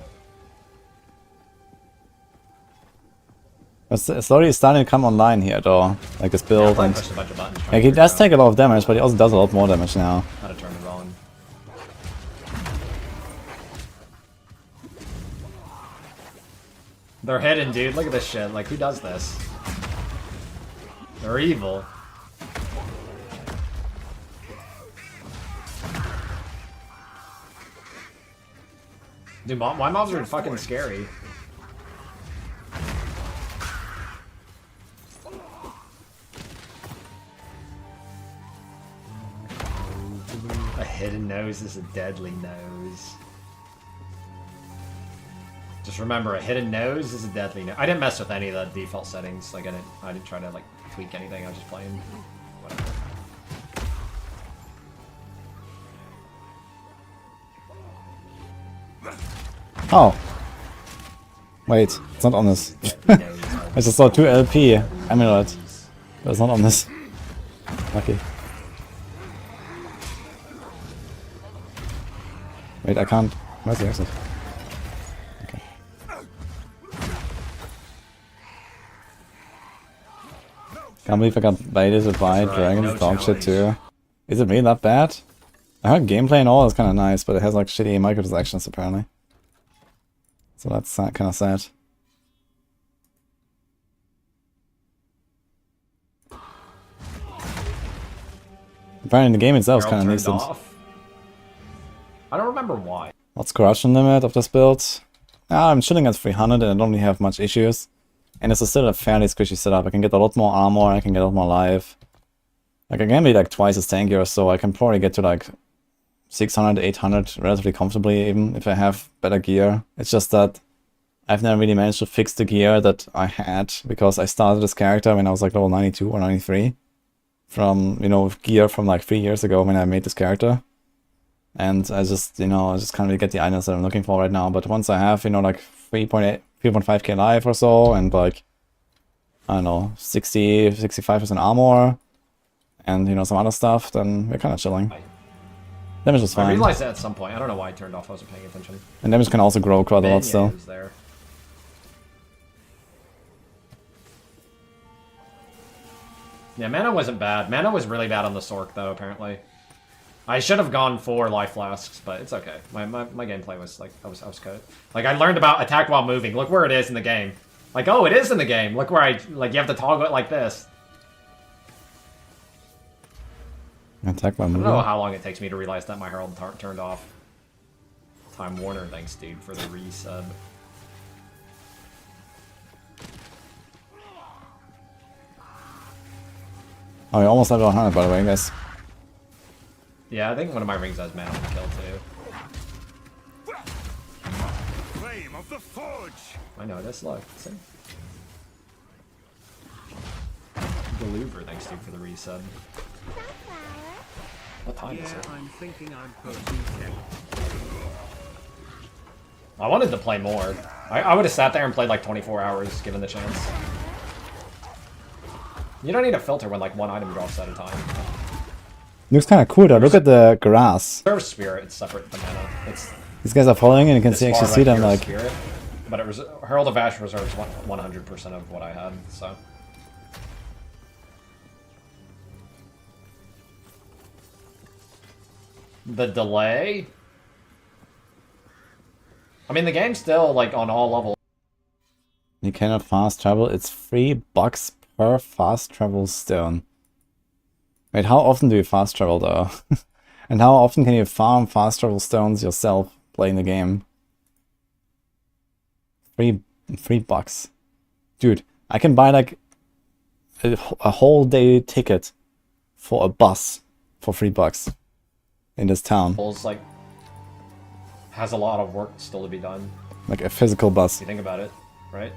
It's slowly starting to come online here, though. Like this build, I and pushed a bunch of buttons. trying like to he does figure take a lot of damage, but he also does a lot more damage now. out how to turn it on. They're hidden, dude. Look at this shit. Like, who does this? They're evil. Dude, my mobs are fucking scary. A hidden nose is a deadly nose. Just remember, a hidden nose is a deadly nose. I didn't mess with any of the default settings. Like I didn't try to like tweak anything. I was just playing whatever. Oh. Wait, it's not on this. I just saw 2 LP amulet. But it's not on this. Lucky. Wait, I can't. Where's the exit? Okay. Can't believe I got baited by right, Dragon's no dog shit challenge. too. Is it really that bad? I heard gameplay and all is kind of nice, but it has like shitty microtransactions apparently. So that's kind of sad. Apparently the game itself is kind of Herald decent. turned off. I don't remember why. What's corruption limit of this build? I'm chilling at 300 and I don't really have much issues. And it's still a fairly squishy setup. I can get a lot more armor, I can get a lot more life. Like I can be like twice as tanky or so. I can probably get to like 600, 800 relatively comfortably even if I have better gear. It's just that I've never really managed to fix the gear that I had because I started this character when I was like level 92 or 93. From, you know, gear from like 3 years ago when I made this character. And I just, you know, I just can't really get the items that I'm looking for right now. But once I have, you know, like 3.5k life or so, and like, I don't know, 65% armor, and, you know, some other stuff, then we're kind of chilling. Damage is I fine. realized that at some point. I don't know why I turned off. I wasn't paying attention. And damage can also grow quite a lot still. Menus there. Yeah, mana wasn't bad. Mana was really bad on the Sorc, though, apparently. I should have gone for life flasks, but it's okay. My gameplay was, like, I was cut. Like, I learned about attack while moving. Look where it is in the game. Like, oh, it is in the game. Look where like, you have to toggle it like this. Attack by I don't moving. know how long it takes me to realize that my Herald turned off. Time Warner, thanks, dude, for the resub. Oh, you're almost level 100 by the way, guys. Yeah, I think one of my rings has mana on kill, too. Flame of the Forge! I know this. Look, see. Deluver, thanks dude for the resub. What time is it? I'm thinking I'm post-weekend. I wanted to play more. I would have sat there and played like 24 hours, given the chance. You don't need a filter when like one item drops at a time. Looks kind of cool though. Look at the grass. Reserve Spirit, it's separate from mana. It's These guys are following and you can this see far actually see them here is like. Spirit, but it was Herald of Ash reserves 100% of what I had, so. The delay? I mean, the game's still, like, on all levels. You cannot fast travel. It's $3 per fast travel stone. Wait, how often do you fast travel though? And how often can you farm fast travel stones yourself playing the game? $3. Dude, I can buy like a whole day ticket for a bus for $3 in this town. Bulls, like, has a lot of work still to be done. Like a physical bus. If you think about it, right?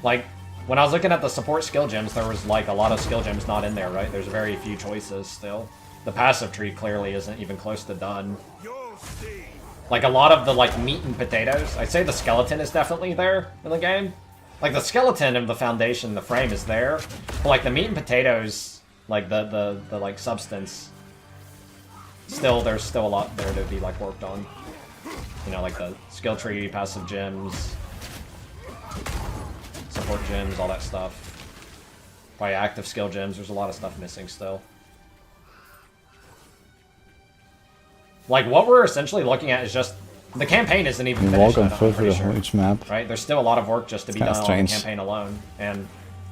Like, when I was looking at the support skill gems, there was like a lot of skill gems not in there, right? There's very few choices still. The passive tree clearly isn't even close to done. You'll see. Like a lot of the like meat and potatoes, I'd say the skeleton is definitely there in the game. Like the skeleton of the foundation, the frame is there, but like the meat and potatoes, like the like substance, there's still a lot there to be like worked on. You know, like the skill tree, passive gems, support gems, all that stuff. Probably active skill gems. There's a lot of stuff missing still. Like, what we're essentially looking at is just... The campaign isn't even finished Walk on yet, foot I'm for pretty the sure. whole each map. Right? There's still a lot of work just to be Kinda done on the strange. campaign alone. And You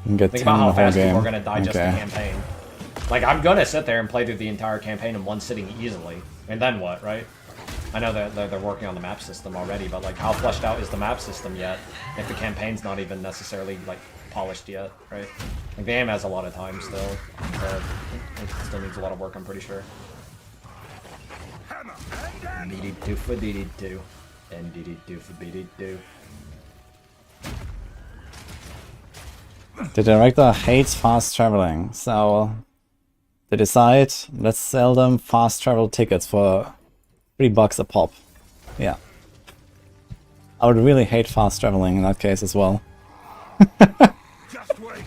can get think 10 about in how the whole fast people game. are going to digest the campaign. Like, I'm going to sit there and play through the entire campaign in one sitting easily. And then what, right? I know that they're working on the map system already, but, like, how fleshed out is the map system yet? If the campaign's not even necessarily, like, polished yet, right? Like, the game has a lot of time still. So it still needs a lot of work, I'm pretty sure. Dee-dee-doo for dee-dee-doo. And dee-dee-doo for dee-dee-doo. The director hates fast traveling, so they decide, let's sell them fast travel tickets for $3 a pop. Yeah. I would really hate fast traveling in that case as well. Just wait.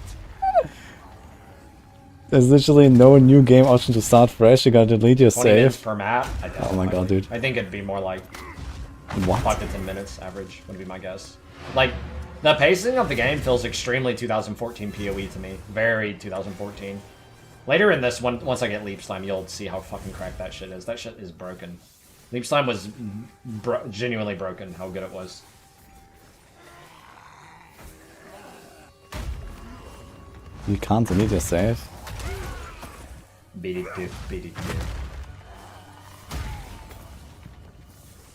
There's literally no new game option to start fresh, you gotta delete your 20 minutes save. per map? I doubt Oh my it. god, dude. I think it'd be more like What? 5 to 10 minutes average, would be my guess. Like, the pacing of the game feels extremely 2014 PoE to me. Very 2014. Later in this, once I get Leap Slime, you'll see how fucking cracked that shit is. That shit is broken. Leap Slime was genuinely broken, how good it was. You can't delete your save? Beat it, dude. Beat it, dude.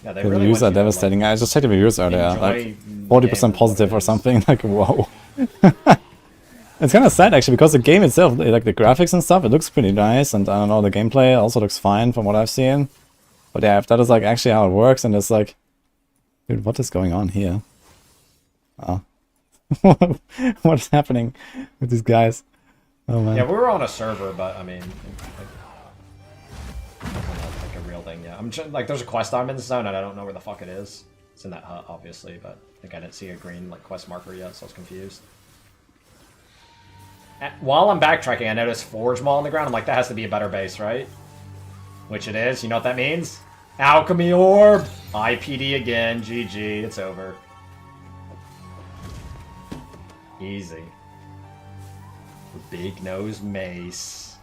Yeah, they The really reviews want are you to, like, devastating. I just checked the reviews earlier, like enjoy 40% game positive or for what it is. something, like whoa. It's kind of sad actually, because the game itself, like the graphics and stuff, it looks pretty nice, and I don't know, the gameplay also looks fine from what I've seen. But yeah, if that is like actually how it works, and it's like, dude, what is going on here? Oh. What is happening with these guys? Oh man. Yeah, we were on a server, but I mean, like a real thing. Yeah, like, there's a quest I'm in the zone, and I don't know where the fuck it is. It's in that hut, obviously, but I think I didn't see a green like quest marker yet, so I was confused. While I'm backtracking, I noticed Forge Maul on the ground. I'm like, that has to be a better base, right? Which it is. You know what that means? Alchemy Orb! IPD again. GG. It's over. Easy. Big Nose Mace.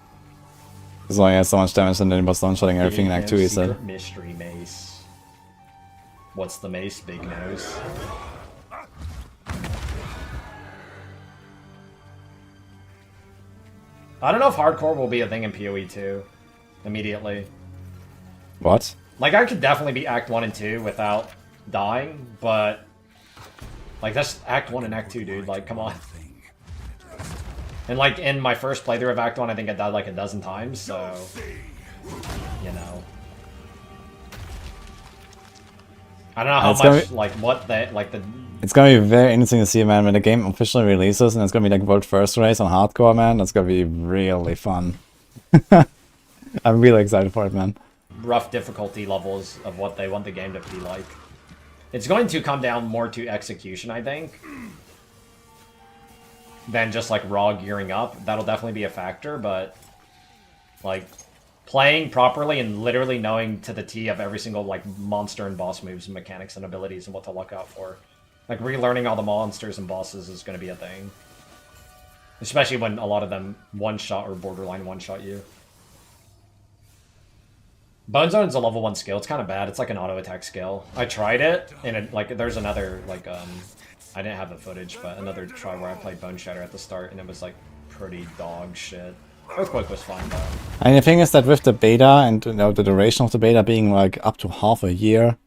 As long as he has so much damage, and then he was one-shotting everything in Big Act 2, Nose he said. Secret Mystery Mace. What's the mace, Big Nose? I don't know if hardcore will be a thing in PoE 2 immediately. What? Like, I could definitely be Act 1 and 2 without dying, but... Like, that's Act 1 and Act 2, dude. Like, come on. And, like, in my first playthrough of Act 1, I think I died, like, a dozen times, so... You know. I don't know how It's gonna much, be- like, what the, like, the... It's gonna be very interesting to see, man, when the game officially releases, and it's gonna be like world first race on hardcore, man. That's gonna be really fun. I'm really excited for it, man. rough difficulty levels of what they want the game to be like. It's going to come down more to execution, I think, than just like raw gearing up. That'll definitely be a factor, but like playing properly and literally knowing to the T of every single like monster and boss moves and mechanics and abilities and what to look out for. Like relearning all the monsters and bosses is going to be a thing. Especially when a lot of them one-shot or borderline one-shot you. Bone Zone's a level 1 skill. It's kind of bad. It's like an auto-attack skill. I tried it, and it, like there's another, like, I didn't have the footage, but another try where I played Bone Shatter at the start, and it was, like, pretty dog shit. Earthquake was fine, though. And the thing is that with the beta, and you know, the duration of the beta being, like, up to half a year,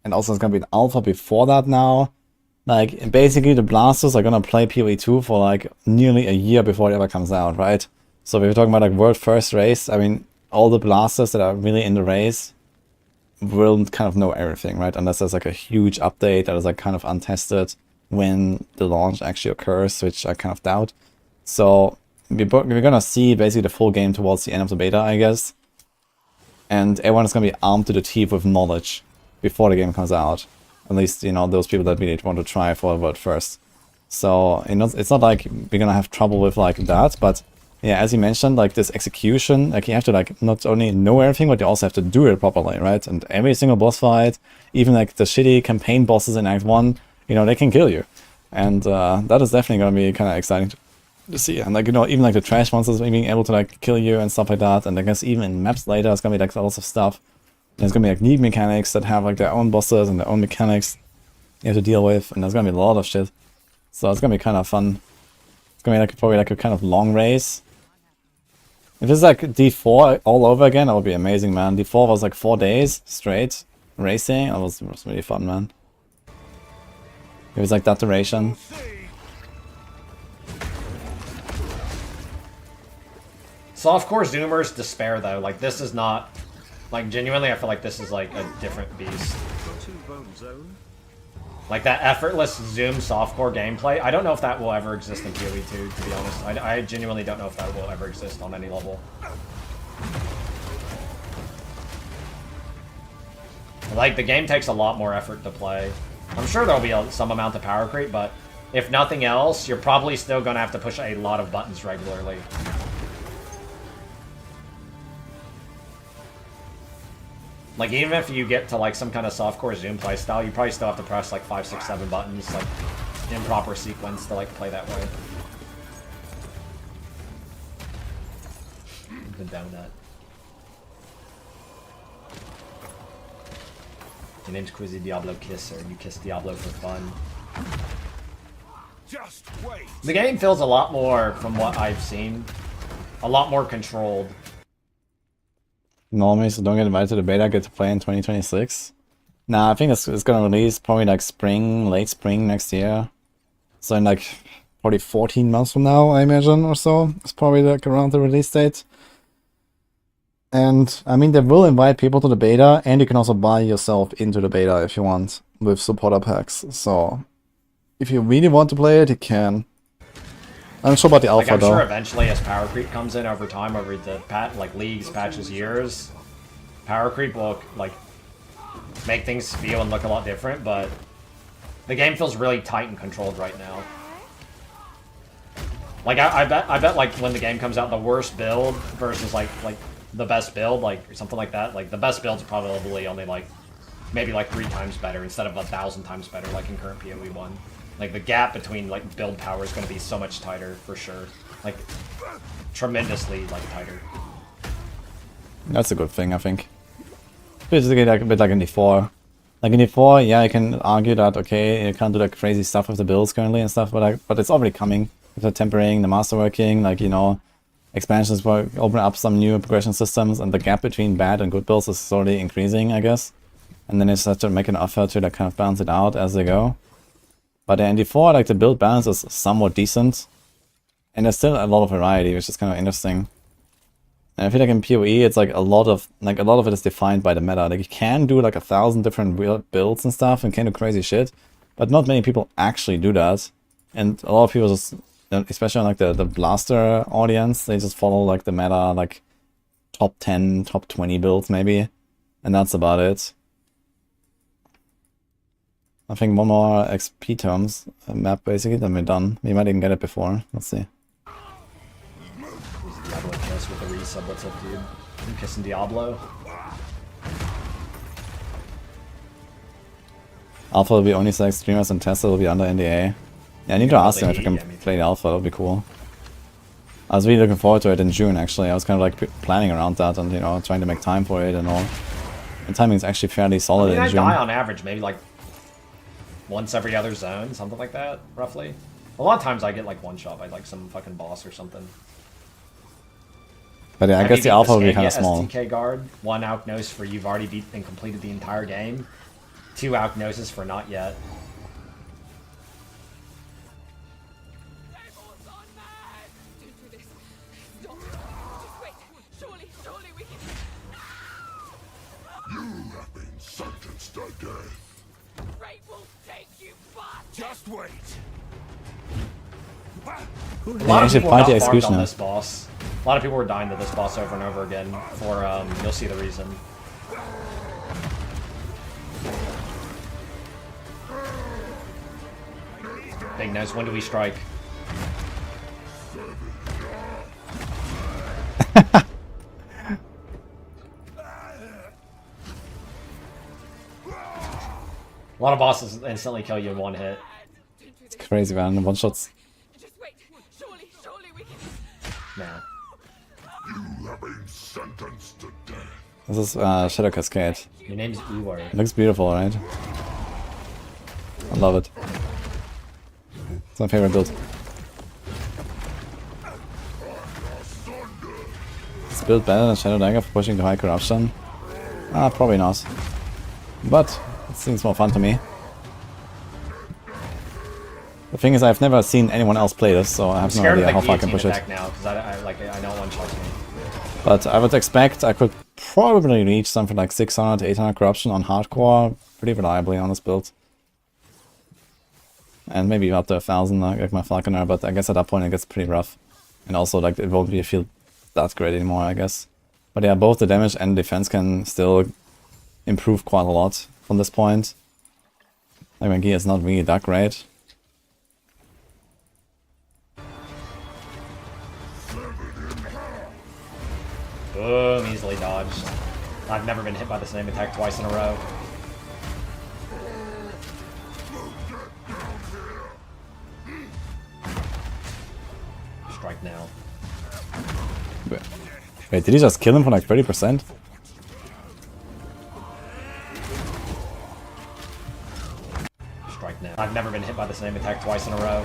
and also it's gonna be an alpha before that now, Like, basically the blasters are gonna play PoE 2 for like nearly a year before it ever comes out, right? So if you're talking about like world first race, I mean, all the blasters that are really in the race will kind of know everything, right? Unless there's like a huge update that is like kind of untested when the launch actually occurs, which I kind of doubt. So we're gonna see basically the full game towards the end of the beta, I guess. And everyone is gonna be armed to the teeth with knowledge before the game comes out. At least, you know, those people that really want to try for world first. So, you know, it's not like we're gonna have trouble with like that, but yeah, as you mentioned, like this execution, like you have to like not only know everything, but you also have to do it properly, right? And every single boss fight, even like the shitty campaign bosses in Act 1, you know, they can kill you. And that is definitely gonna be kind of exciting to see. And like, you know, even like the trash monsters being able to like kill you and stuff like that. And I guess even in maps later, it's gonna be like lots of stuff. There's gonna be like neat mechanics that have like their own bosses and their own mechanics you have to deal with, and there's gonna be a lot of shit. So it's gonna be kind of fun. It's gonna be like probably like a kind of long race. If it's like D4 all over again, that would be amazing, man. D4 was like 4 days straight racing. It was really fun, man. It was like that duration. Softcore Zoomers despair though. Like this is not, like genuinely, I feel like this is like a different beast. Like that effortless Zoom softcore gameplay. I don't know if that will ever exist in PoE 2, to be honest. I genuinely don't know if that will ever exist on any level. Like the game takes a lot more effort to play. I'm sure there'll be some amount of power creep, but if nothing else, you're probably still gonna have to push a lot of buttons regularly. Like, even if you get to, like, some kind of softcore Zoom playstyle, you probably still have to press, like, 5, 6, 7 buttons, like, in proper sequence to, like, play that way. The donut. Your name's Quizzy Diablo Kisser, and you kiss Diablo for fun. Just wait. The game feels a lot more, from what I've seen, a lot more controlled. Normally, so don't get invited to the beta, get to play in 2026. Nah, I think it's gonna release probably like spring, late spring next year. So in like probably 14 months from now, I imagine, or so. It's probably like around the release date. And I mean, they will invite people to the beta, and you can also buy yourself into the beta if you want with supporter packs. So if you really want to play it, you can. I'm not sure about the alpha, I'm though. sure eventually, as power creep comes in over time, over the like leagues, patches, years, power creep will like make things feel and look a lot different. But the game feels really tight and controlled right now. Like I bet like when the game comes out, the worst build versus like the best build, like or something like that. Like the best build's probably only like maybe like 3 times better instead of 1,000 times better, like in current PoE 1. Like, the gap between, like, build power is going to be so much tighter, for sure. Like, tremendously, like, tighter. That's a good thing, I think. Basically, like, a bit like in D4. Like, in D4, yeah, I can argue that, okay, you can't do, like, crazy stuff with the builds currently and stuff, but it's already coming. With the tempering, the masterworking, like, you know, expansions will open up some new progression systems, and the gap between bad and good builds is slowly increasing, I guess. And then you just have to make an effort to, like, kind of balance it out as they go. But in D4, like, the build balance is somewhat decent. And there's still a lot of variety, which is kind of interesting. And I feel like in PoE, it's like a lot of it is defined by the meta. Like, you can do like 1,000 different builds and stuff and can do crazy shit. But not many people actually do that. And a lot of people just, especially on like the blaster audience, they just follow like the meta, like top 10, top 20 builds maybe. And that's about it. I think one more XP terms map basically, then we're done. We might even get it before. Let's see. Diablo kiss with the resub. What's up, dude? You kissing Diablo? Alpha will be only select streamers and testers will be under NDA. Yeah, I need to ask them if I can play the alpha. That would be cool. I was really looking forward to it in June. Actually, I was kind of like planning around that and, you know, trying to make time for it and all. And timing is actually fairly solid in June. I die on average maybe like once every other zone, something like that, roughly. A lot of times I get like one shot by like some fucking boss or something. But yeah, I guess the alpha will be kind of small. STK guard, 1 Alknos for you've already beat and completed the entire game, 2 Alknoses for not yet. Great will take you fast. Just wait. A lot Yeah, of actually people fight the got farmed on Executioner. this boss. A lot of people were dying to this boss over and over again for, you'll see the reason. Big nose, when do we strike? A lot of bosses instantly kill you in one hit. It's crazy, man. One shots. Just wait. Surely we can. Nah. You have been sentenced to death. This is Shadow Cascade. Your name's Ewar. It looks beautiful, right? I love it. It's my favorite build. It's built better than Shadow Dagger for pushing to high corruption? Probably not. But it seems more fun to me. The thing is, I've never seen anyone else play this, so I have no Scared of idea the how far I can guillotine push it. attack now, because I know one shots me. But I would expect I could probably reach something like 600 to 800 corruption on hardcore pretty reliably on this build. And maybe up to 1000 like my Falconer, but I guess at that point it gets pretty rough. And also like it won't feel that great anymore, I guess. But yeah, both the damage and defense can still improve quite a lot from this point. Like my gear is not really that great. Boom, easily dodged. I've never been hit by the same attack twice in a row. Strike now. Wait, did he just kill him for like 30%? Strike now. I've never been hit by the same attack twice in a row.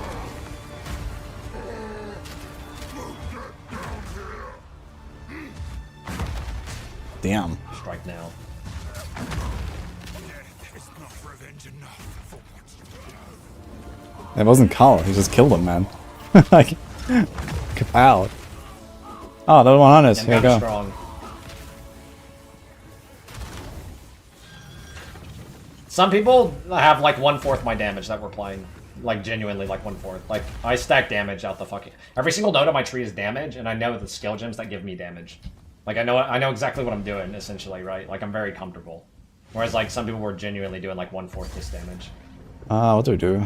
Damn. Strike now. It's not revenge enough for what you It wasn't Carl, he just killed him, man. Like, kapow. Oh, level 100, Get here we down go. strong. Some people have like 1/4 my damage that we're playing. Like genuinely like 1/4. Like I stack damage out the fucking. Every single node on my tree is damage, and I know the skill gems that give me damage. Like I know exactly what I'm doing essentially, right? Like I'm very comfortable. Whereas like some people were genuinely doing like 1/4 this damage. What do we do?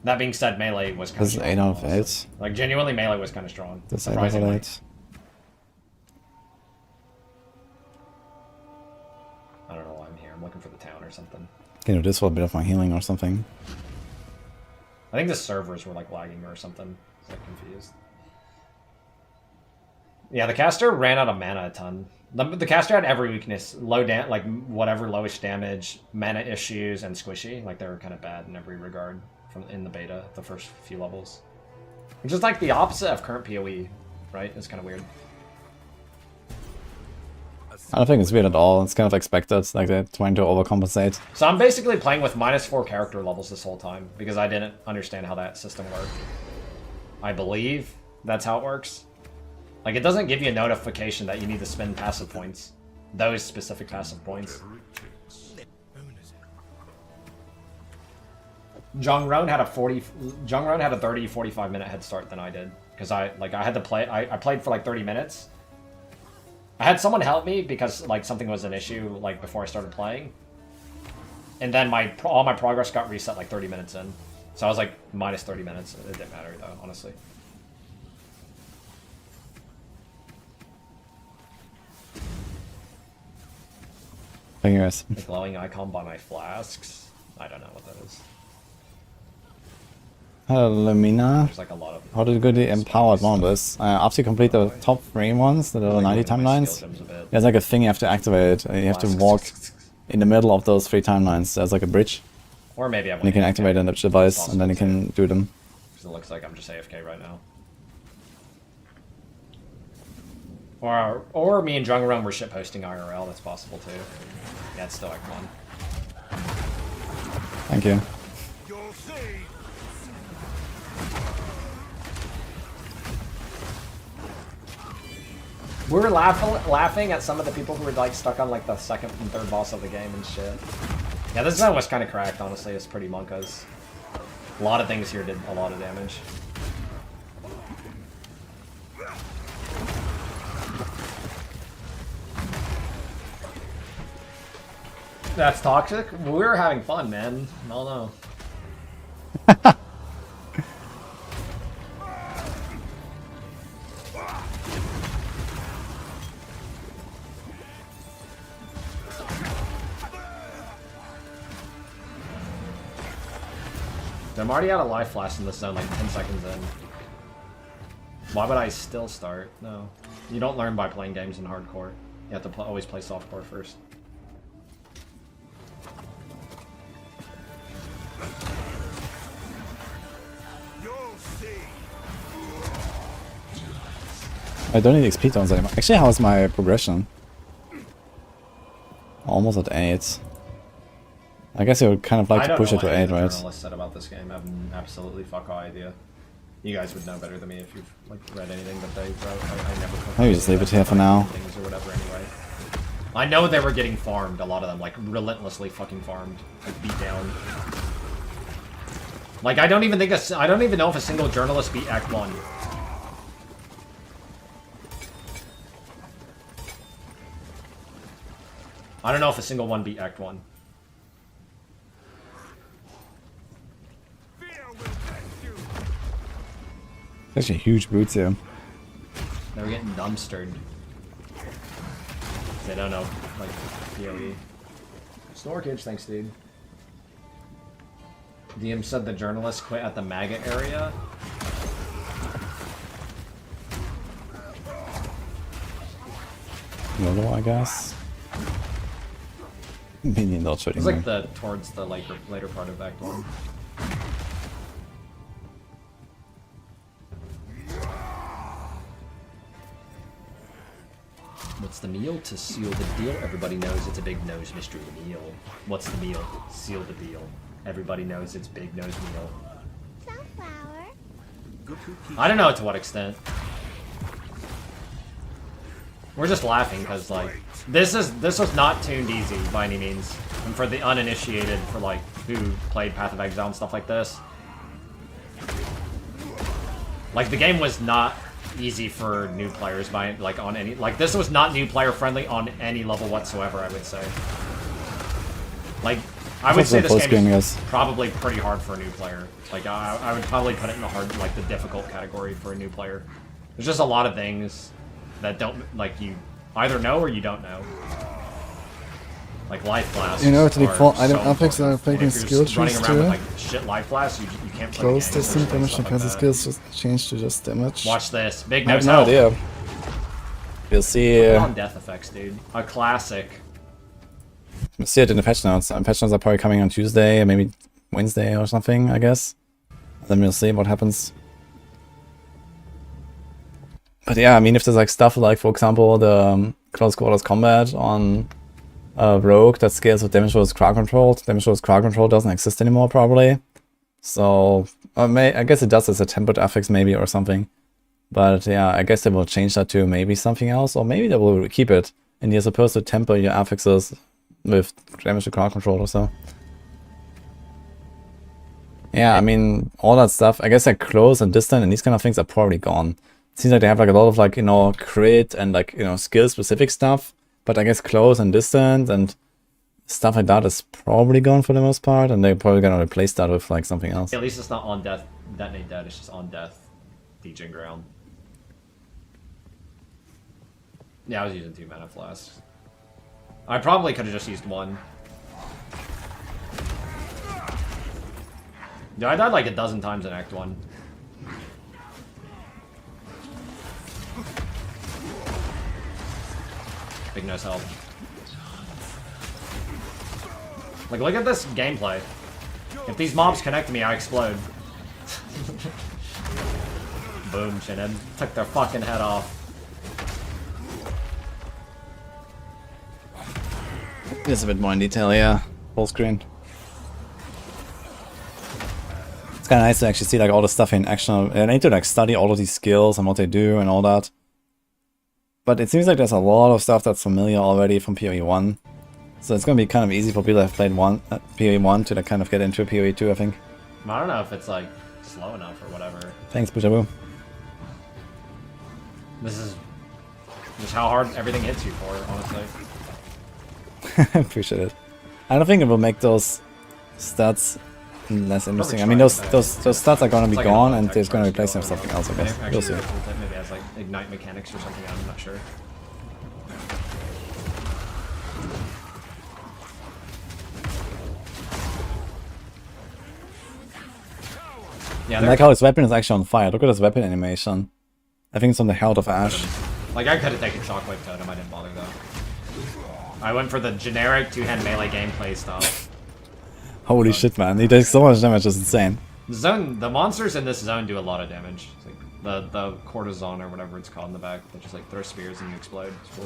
That being said, melee was kind This is of 8 out of 8. Like genuinely melee was kind of strong. This is 8 out of Surprisingly. 8. I don't know why I'm here. I'm looking for the town or something. Can do this for a bit of my healing or something. I think the servers were like lagging or something. I was like confused. Yeah, the caster ran out of mana a ton. The caster had every weakness, like whatever lowest damage, mana issues, and squishy. Like they were kind of bad in every regard from in the beta, the first few levels. Which is like the opposite of current PoE, right? It's kind of weird. I don't think it's weird at all. It's kind of expected, like they're trying to overcompensate. So I'm basically playing with -4 character levels this whole time because I didn't understand how that system worked. I believe that's how it works. Like, it doesn't give you a notification that you need to spend passive points. Those specific passive points. Jongron had a 30-45 minute head start than I did. Because I had to play, I played for like 30 minutes. I had someone help me because like something was an issue like before I started playing. And then all my progress got reset like 30 minutes in. So I was like minus 30 minutes. It didn't matter though, honestly. Fingers. The glowing icon by my flasks. I don't know what that is. Hello, Lamina. There's like a lot of. How did you go to empowered one of this? After you complete the top 3 ones, the level 90 timelines, there's like a thing you have to activate. You have to walk in the middle of those 3 timelines. There's like a bridge. Or maybe I And you can activate a device, and then you can do them. Because it looks like I'm just AFK right now. Or me and Jungron were shitposting IRL. That's possible too. Yeah, it's still like fun. Thank you. You'll see. We were laughing at some of the people who were like stuck on like the second and third boss of the game and shit. Yeah, this zone was kind of cracked, honestly. It's pretty monkas. A lot of things here did a lot of damage. That's toxic? We were having fun, man. I don't know. I'm already out of life flash in this zone like 10 seconds in. Why would I still start? No. You don't learn by playing games in hardcore. You have to always play softcore first. I don't need XP tons anymore. Actually, how's my progression? Almost at 8. I guess you would kind of like to push it to 8, right? Journalists said about this game. I have absolutely fuck all idea. You guys would know better than me if you've like read anything that they wrote. I never. Maybe just leave it here for now. Things or whatever. Anyway, I know they were getting farmed. A lot of them, like relentlessly fucking farmed, like beat down. Like I don't even know if a single journalist beat Act 1. I don't know if a single one beat Act 1. Actually, huge boots here. They were getting dumpstered. They don't know, like, PoE. Snorkage, thanks, dude. DM said the journalist quit at the maggot area. Another one, I guess. Minion not shooting. It's like towards the later part of Act 1. What's the meal? To seal the deal. Everybody knows it's a big nose mystery meal. What's the meal? Seal the deal. Everybody knows it's big nose meal. Sunflower. I don't know to what extent. We're just laughing because like this was not tuned easy by any means. And for the uninitiated, for like who played Path of Exile and stuff like this, like the game was not easy for new players by like on any like this was not new player friendly on any level whatsoever. I would say. Like I would say this game is probably pretty hard for a new player. Like I would probably put it in the hard, like the difficult category for a new player. There's just a lot of things that don't, like, you either know or you don't know. Like life blasts. You know, to default so item affix are important. taking If you're skill just running trees around with too. like shit life blasts, you can't play Close games distance or damage stuff and passive like skills just change to just damage. Watch this. Big I have nose no help. idea. We'll see. On death effects, dude. A classic. We'll see it in the patch notes. Patch notes are probably coming on Tuesday, maybe Wednesday or something, I guess. Then we'll see what happens. But yeah, I mean, if there's like stuff like, for example, the close quarters combat on Rogue that scales with damage versus crowd control. Damage versus crowd control doesn't exist anymore, probably. So, I guess it does as a tempered affix, maybe, or something. But yeah, I guess they will change that to maybe something else, or maybe they will keep it. And you're supposed to temper your affixes with damage to crowd control or so. Yeah, I mean, all that stuff, I guess like close and distant and these kind of things are probably gone. It seems like they have like a lot of like, you know, crit and like, you know, skill specific stuff. But I guess close and distant and stuff like that is probably gone for the most part. And they're probably going to replace that with like something else. At least it's not on death, detonate dead, it's just on death, teaching ground. Yeah, I was using 2 mana flasks. I probably could have just used 1. Dude, I died like a dozen times in Act 1. Big nose help. Like, look at this gameplay. If these mobs connect to me, I explode. Boom, Shin'en. Took their fucking head off. It's a bit more in detail, yeah. Full screen. It's kind of nice to actually see like all the stuff in action. I need to like study all of these skills and what they do and all that. But it seems like there's a lot of stuff that's familiar already from PoE 1. So it's gonna be kind of easy for people that have played PoE 1 to like, kind of get into PoE 2, I think. I don't know if it's like slow enough or whatever. Thanks, Bujaboo. This is just how hard everything hits you for, honestly. Appreciate it. I don't think it will make those stats less interesting. I mean, those stats are gonna be It's like gone, an and attack they're gonna first replace them skill, with something else, I guess. Actually, We'll see. maybe it has like ignite mechanics or something. I'm not sure. Yeah, I like how his weapon is actually on fire. Look at his weapon animation. I think it's on the Herald of Ash. like I could have taken Shockwave Totem. I didn't bother though. I went for the generic two-hand melee gameplay style. Holy shit, man. He does so much damage, it's insane. The monsters in this zone do a lot of damage. It's like the cortisone or whatever it's called in the back. They just like throw spears and you explode. It's cool.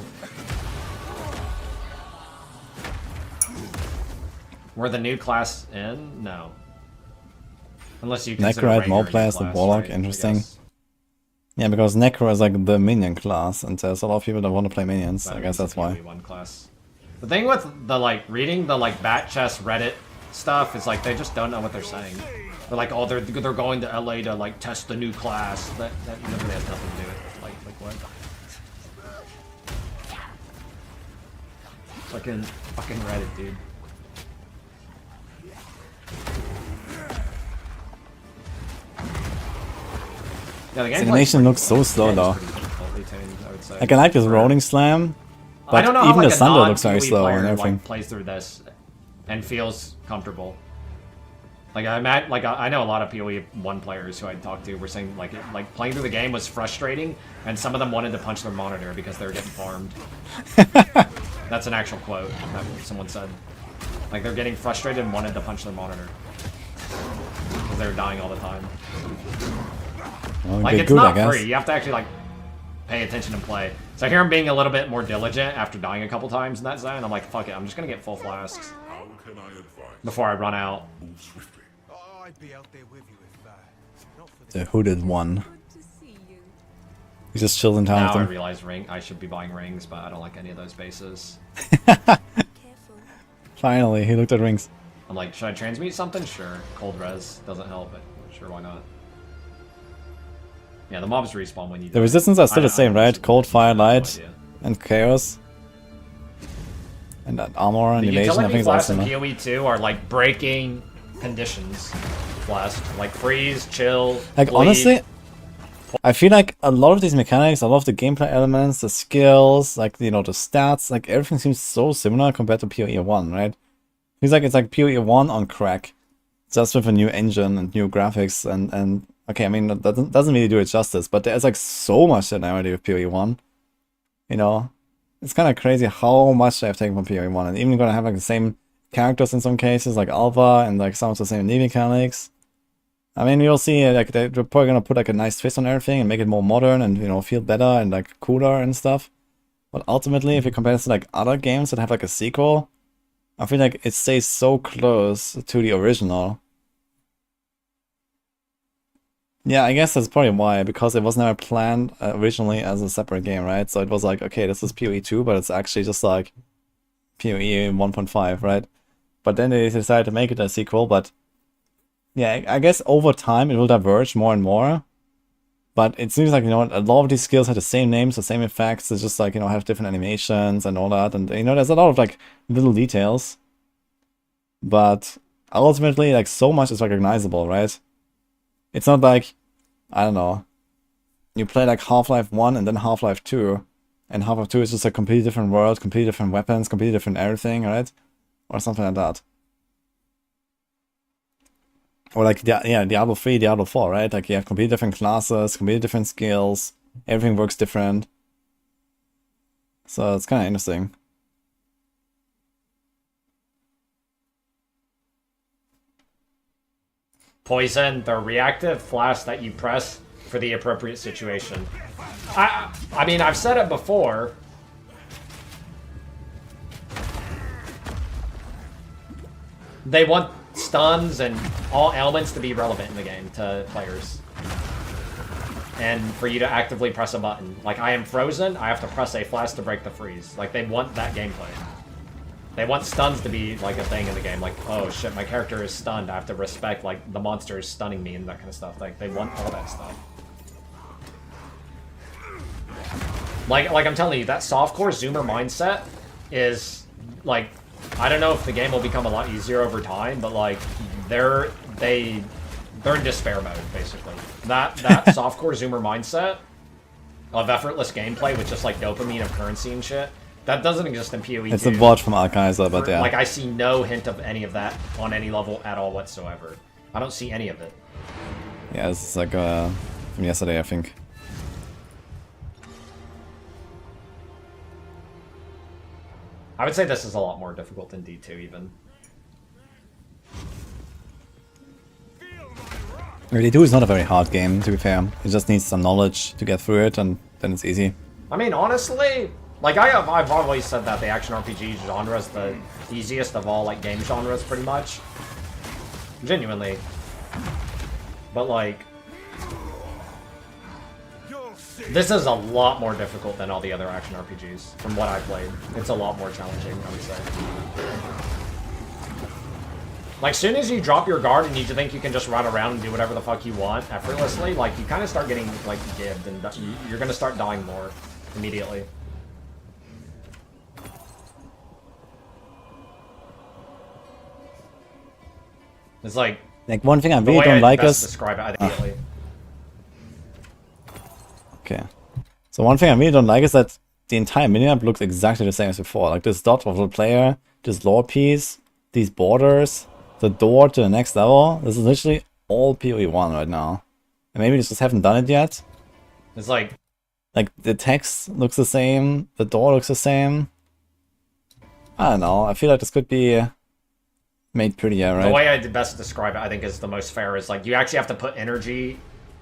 Were the new class in? No. Unless you consider Necro had Ranger more a new players than class, Warlock, right? I interesting. guess. Yeah, because Necro is like the minion class, and there's a lot of people that want to play minions. That I guess makes that's it why. PoE 1 class. The thing with the like reading the like bat chest Reddit stuff is like they just don't know what they're saying. They're like, oh, they're going to LA to like test the new class. That literally has nothing to do with it. Like what? Fucking Reddit, dude. Yeah, the His gameplay's animation pretty looks so slow Yeah, though. it's pretty defaultly tuned, I would say. Like I like his rolling slam, I but don't know how, even like, the a thunder looks very non-PoE slow player, and everything. Like, plays through this and feels comfortable. Like I know a lot of PoE 1 players who I talked to were saying like playing through the game was frustrating, and some of them wanted to punch their monitor because they were getting farmed. That's an actual quote that someone said. Like they're getting frustrated and wanted to punch their monitor because they were dying all the time. Well, Like good, it's good, I not guess. free. You have to actually like pay attention and play. So I hear him being a little bit more diligent after dying a couple times in that zone. I'm like, fuck it, I'm just gonna get full flasks How can I advise? before I run out. Move swiftly. I'd be out there with you if not for The hooded one. He just chills in town Now I with them. realize I should be buying rings, but I don't like any of those bases. Finally, he looked at rings. I'm like, should I transmute something? Sure. Cold res doesn't help, but sure, why not? Yeah, the mobs respawn when you The die. resistance are still I the same, know, right? Cold, fire, no light, idea. and chaos. And that armor and The evasion, I utility think is flasks also in enough. PoE 2 are like breaking conditions flasks. Like freeze, chill, Like, bleed. honestly, I feel like a lot of these mechanics, a lot of the gameplay elements, the skills, like, you know, the stats, like, everything seems so similar compared to PoE 1, right? Feels like it's like PoE 1 on crack. Just with a new engine and new graphics and okay, I mean, that doesn't really do it justice, but there's like so much similarity with PoE 1. You know? It's kind of crazy how much they've taken from PoE 1, and even gonna have like the same characters in some cases, like Alpha, and like some of the same knee mechanics. I mean, you'll see, like, they're probably gonna put like a nice twist on everything and make it more modern and, you know, feel better and like cooler and stuff. But ultimately, if you compare this to like other games that have like a sequel, I feel like it stays so close to the original. Yeah, I guess that's probably why, because it was never planned originally as a separate game, right? So it was like, okay, this is PoE 2, but it's actually just like PoE 1.5, right? But then they decided to make it a sequel, but yeah, I guess over time it will diverge more and more. But it seems like, you know, a lot of these skills have the same names, the same effects, it's just like, you know, have different animations and all that, and, you know, there's a lot of like little details. But ultimately, like, so much is recognizable, right? It's not like, I don't know, you play like Half-Life 1 and then Half-Life 2, and Half-Life 2 is just a completely different world, completely different weapons, completely different everything, right? Or something like that. Or like, yeah, Diablo 3, Diablo 4, right? Like, you have completely different classes, completely different skills, everything works different. So it's kind of interesting. Poison, the reactive flask that you press for the appropriate situation. I mean, I've said it before. They want stuns and all elements to be relevant in the game to players. And for you to actively press a button. Like, I am frozen, I have to press a flask to break the freeze. Like, they want that gameplay. They want stuns to be like a thing in the game. Like, oh shit, my character is stunned. I have to respect like the monster is stunning me and that kind of stuff. Like they want all that stuff. Like I'm telling you, that softcore zoomer mindset is like, I don't know if the game will become a lot easier over time, but like they're in despair mode basically. That softcore zoomer mindset of effortless gameplay with just like dopamine of currency and shit, that doesn't exist in PoE. It's a bot from Alkaiser, but yeah. Like I see no hint of any of that on any level at all whatsoever. I don't see any of it. Yeah, this is like from yesterday, I think. I would say this is a lot more difficult than D2 even. D2 is not a very hard game, to be fair. It just needs some knowledge to get through it, and then it's easy. I mean, honestly, like I've always said that the action RPG genre is the easiest of all like game genres, pretty much. Genuinely. But like, this is a lot more difficult than all the other action RPGs, from what I've played. It's a lot more challenging, I would say. Like, soon as you drop your guard and you think you can just run around and do whatever the fuck you want effortlessly, like, you kind of start getting, like, gibbed, and you're gonna start dying more immediately. It's like one thing I really don't like is... describe it immediately. Okay. So one thing I really don't like is that the entire minimap looks exactly the same as before. Like this dot of the player, this lore piece, these borders, the door to the next level. This is literally all PoE 1 right now. And maybe they just haven't done it yet. It's like the text looks the same, the door looks the same. I don't know, I feel like this could be made prettier, right? The way I best describe it, I think, is the most fair, is like you actually have to put energy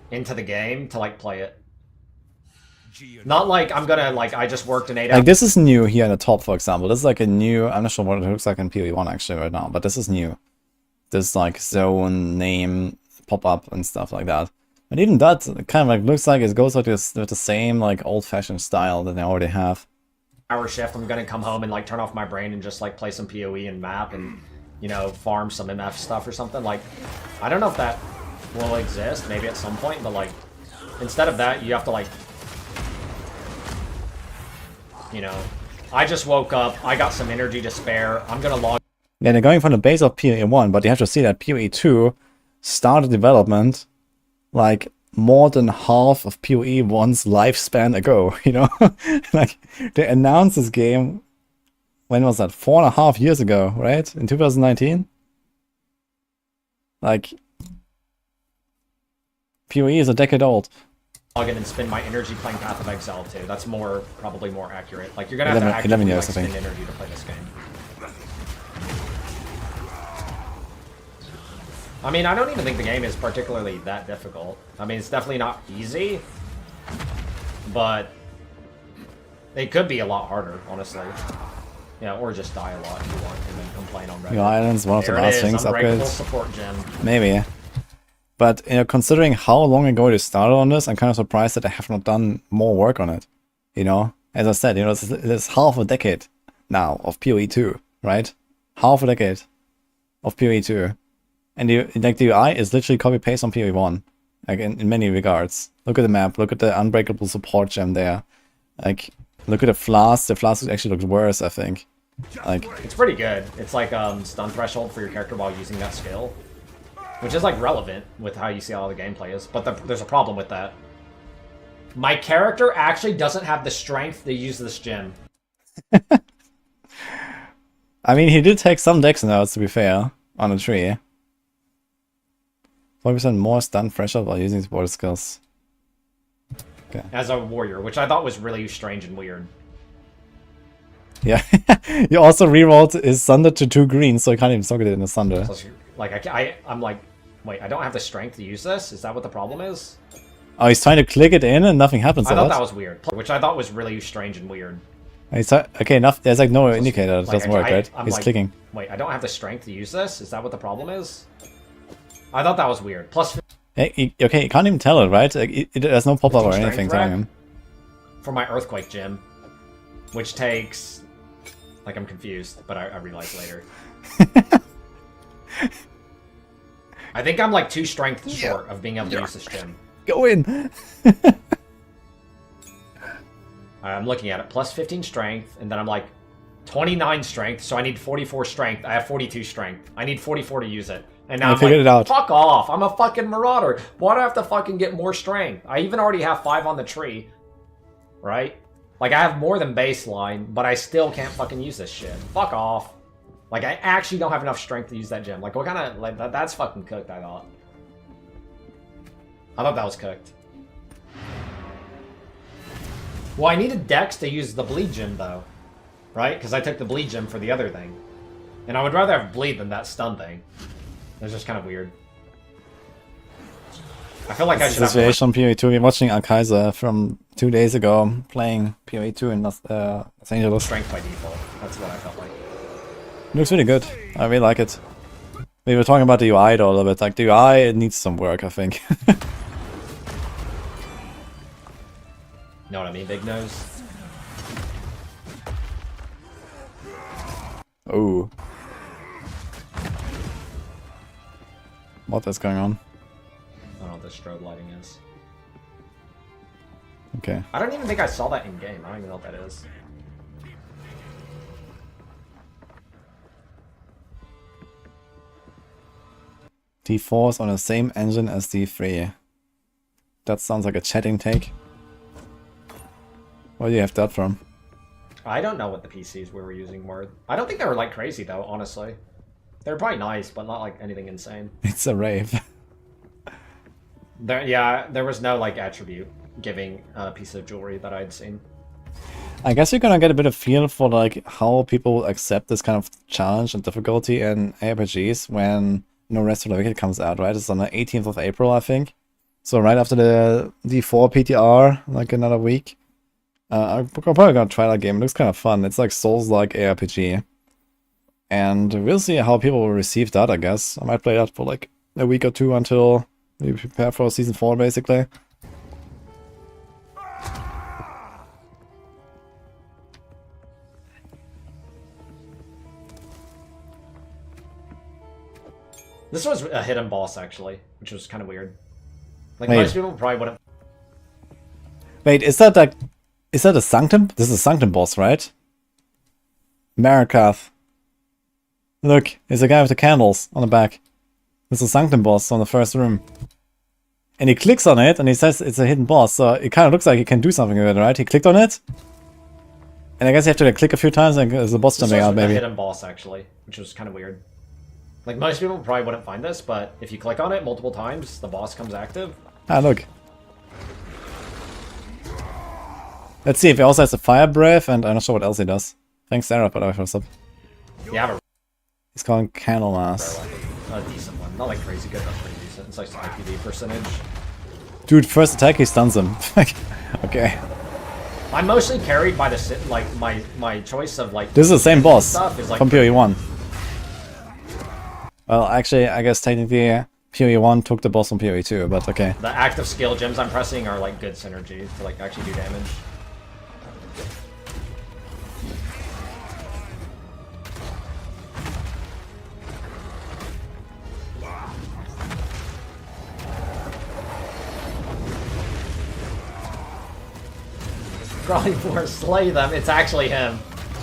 into the game to like play it. Not like I'm gonna like I just worked an 8 hour. Like this is new here in the top, for example. This is like a new, I'm not sure what it looks like in PoE 1 actually right now, but this is new. This like zone name pop up and stuff like that. And even that kind of like looks like it goes like this with the same like old-fashioned style that they already have. Hour shift, I'm gonna come home and like turn off my brain and just like play some PoE and map and, you know, farm some MF stuff or something. Like, I don't know if that will exist, maybe at some point, but like instead of that you have to like, you know, I just woke up, I got some energy to spare, I'm gonna log. Yeah, they're going from the base of PoE 1, but you have to see that PoE 2 started development like more than half of PoE 1's lifespan ago, you know? Like, they announced this game, when was that? 4.5 years ago, right? In 2019? Like, PoE is a decade old. Log in and spend my energy playing Path of Exile too. That's probably more accurate. Like, you're gonna have to actually 11 years, like, I think. spend energy to play this game. I mean, I don't even think the game is particularly that difficult. I mean, it's definitely not easy, but it could be a lot harder, honestly. Yeah, or just die a lot if you want and then complain on Reddit. The island's one of the last things Unbreakable upgrades. support gem. Maybe. But, you know, considering how long ago they started on this, I'm kind of surprised that they have not done more work on it. You know? As I said, you know, it's half a decade now of PoE 2, right? Half a decade of PoE 2. And the UI is literally copy-paste on PoE 1. Like, in many regards. Look at the map, look at the unbreakable support gem there. Like, look at the flask. The flask actually looks worse, I think. Like, it's pretty good. It's like stun threshold for your character while using that skill. Which is like relevant with how you see how the gameplay is. But there's a problem with that. My character actually doesn't have the strength to use this gem. I mean, he did take some dex notes, to be fair, on a tree. 40% more stun threshold while using support skills. Okay. As a warrior, which I thought was really strange and weird. Yeah. You also rerolled his Sunder to 2 green, so you can't even socket it in the Sunder. So like, I'm like, wait, I don't have the strength to use this? Is that what the problem is? Oh, he's trying to click it in and nothing happens. I thought that was weird. Which I thought was really strange and weird. Okay, enough. There's like no indicator. It doesn't work, right? He's like, clicking. Wait, I don't have the strength to use this? Is that what the problem is? I thought that was weird. Plus... Hey, okay, you can't even tell it, right? There's no pop-up or anything telling him. For my Earthquake gem. Which takes Like, I'm confused, but I realize later. I think I'm like 2 strength short of being able to use this gem. Go in! I'm looking at it. Plus 15 strength, and then I'm like 29 strength, so I need 44 strength. I have 42 strength. I need 44 to use it. And now I I'm figured like, it out. fuck off. I'm a fucking marauder. Why do I have to fucking get more strength? I even already have 5 on the tree. Right? Like, I have more than baseline, but I still can't fucking use this shit. Fuck off. Like, I actually don't have enough strength to use that gem. Like, what kind of... Like, that's fucking cooked, I thought. I thought that was cooked. Well, I needed Dex to use the Bleed gem, though. Right? Because I took the Bleed gem for the other thing. And I would rather have Bleed than that stun thing. It's just kind of weird. I feel like I should have... Situation on PoE 2. We're watching Alkaiser from 2 days ago playing PoE 2 in Los Angeles. Strength by default. That's what I felt like. Looks really good. I really like it. We were talking about the UI though a little bit. Like, the UI, it needs some work, I think. Know what I mean, Big Nose? Oh. What is going on? I don't know what this strobe lighting is. Okay. I don't even think I saw that in game. I don't even know what that is. D4 is on the same engine as D3. That sounds like a chatting take. Where do you have that from? I don't know what the PCs we were using were. I don't think they were like crazy though, honestly. They were probably nice, but not like anything insane. It's a rave. There was no like attribute giving piece of jewelry that I'd seen. I guess you're gonna get a bit of feel for like how people accept this kind of challenge and difficulty in ARPGs when No Rest for the Wicked comes out, right? It's on the 18th of April, I think. So right after the D4 PTR, like another week. I'm probably gonna try that game. It looks kind of fun. It's like Souls-like ARPG. And we'll see how people will receive that, I guess. I might play that for like a week or two until we prepare for Season 4, basically. This was a hidden boss, actually, which was kind of weird. Like, Wait. most people probably wouldn't... Wait, is that like... Is that a Sanctum? This is a Sanctum boss, right? Marikath. Look, it's a guy with the candles on the back. It's a Sanctum boss on the first room. And he clicks on it, and he says it's a hidden boss, so it kind of looks like he can do something with it, right? He clicked on it? And I guess you have to like, click a few times and there's a boss This jumping was out, maybe. a hidden boss, actually, which was kind of weird. Like, most people probably wouldn't find this, but if you click on it multiple times, the boss comes active. Ah, look. Let's see if he also has a fire breath, and I'm not sure what else he does. Thanks, Sarah, by the way, for the sub. You have He's calling Candlemas. a decent one. Not like crazy good, but pretty decent. It's like IPD percentage. Dude, first attack, he stuns him. Okay. I'm mostly carried by the like my choice of like. This is the same boss stuff is like from PoE 1. Well, actually, I guess technically PoE 1 took the boss from PoE 2, but okay. The active skill gems I'm pressing are like good synergy to like actually do damage. Growlybore, slay them. It's actually him.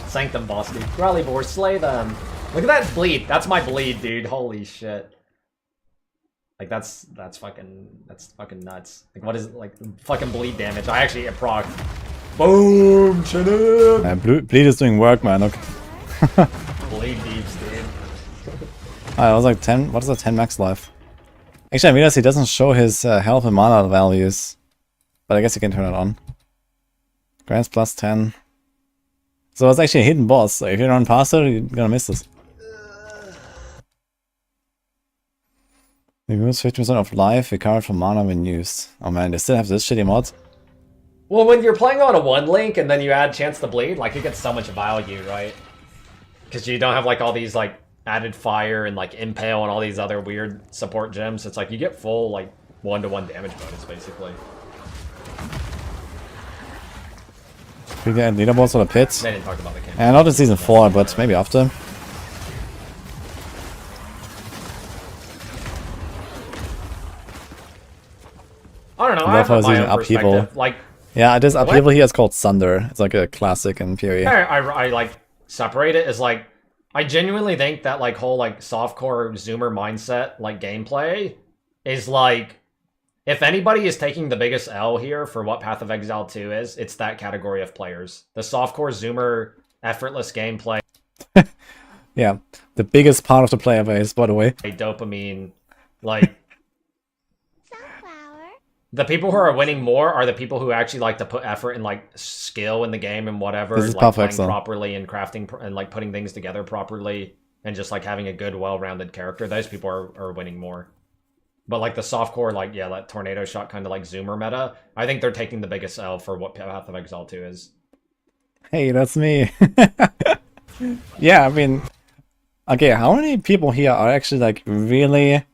Sanctum boss, dude. Growlybore, slay them. Look at that bleed. That's my bleed, dude. Holy shit. Like, that's fucking nuts. Like, what is it? Like, fucking bleed damage. I actually get proc. Boom! Chinook! Bleed is doing work, man, look. Bleed deeps, dude. I was like 10, what is that, 10 max life? Actually, I realized he doesn't show his health and mana values. But I guess you can turn it on. Grants plus 10. So it's actually a hidden boss, so if you run past it, you're gonna miss this. Removes 50% of life recovered from mana when used. Oh man, they still have this shitty mod? Well, when you're playing on a one link and then you add chance to bleed, like, it gets so much value, right? Because you don't have like all these like added fire and like impale and all these other weird support gems. It's like you get full like 1-to-1 damage bonus basically. We get leaderboards for the pit. They didn't talk about the campaign. And not in season 4, but maybe after. I don't know. I I love how have it's my using own upheaval. perspective. Like, Yeah, this What? upheaval here is called Sunder. It's like a classic in PoE. I like separate it as like I genuinely think that like whole like softcore zoomer mindset like gameplay is like if anybody is taking the biggest L here for what Path of Exile 2 is, it's that category of players. The softcore zoomer effortless gameplay, Yeah, the biggest part of the player base, by the way. dopamine, like Sunflower. the people who are winning more are the people who actually like to put effort and like skill in the game and whatever, This is like Path of playing Exile. properly and crafting and like putting things together properly and just like having a good, well-rounded character. Those people are winning more. But like the softcore, like yeah, that tornado shot kind of like zoomer meta, I think they're taking the biggest L for what Path of Exile 2 is. Hey, that's me. Yeah, I mean, okay, how many people here are actually like really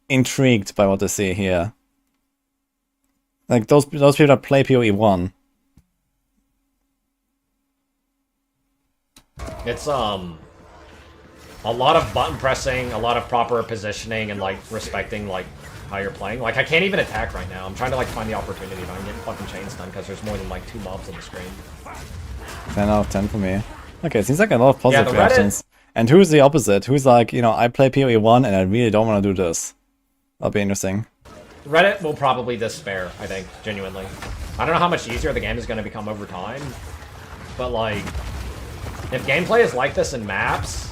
intrigued by what they see here? Like those people that play PoE 1. It's a lot of button pressing, a lot of proper positioning, and like respecting like how you're playing. Like I can't even attack right now. I'm trying to like find the opportunity, but I'm getting fucking chain stun because there's more than like 2 mobs on the screen. 10 out of 10 for me. Okay, it seems like a lot of positive the Reddit- reactions. And who's the opposite? Who's like, you know, I play PoE 1 and I really don't want to do this. That'll be interesting. Reddit will probably despair, I think, genuinely. I don't know how much easier the game is going to become over time, but like, if gameplay is like this in maps,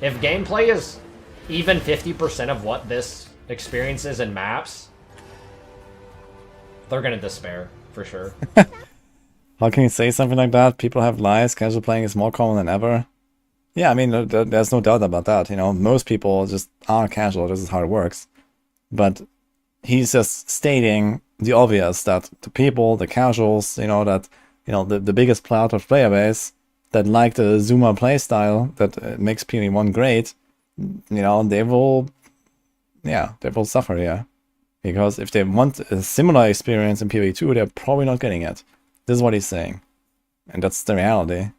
if gameplay is even 50% of what this experience is in maps, they're going to despair, for sure. How can you say something like that? People have lies, casual playing is more common than ever. Yeah, I mean, there's no doubt about that, you know. Most people just are casual, this is how it works. But he's just stating the obvious, that the people, the casuals, you know, that, you know, the biggest part of player base that like the zoomer playstyle that makes PoE 1 great, you know, they will suffer here. Because if they want a similar experience in PoE 2, they're probably not getting it. This is what he's saying. And that's the reality.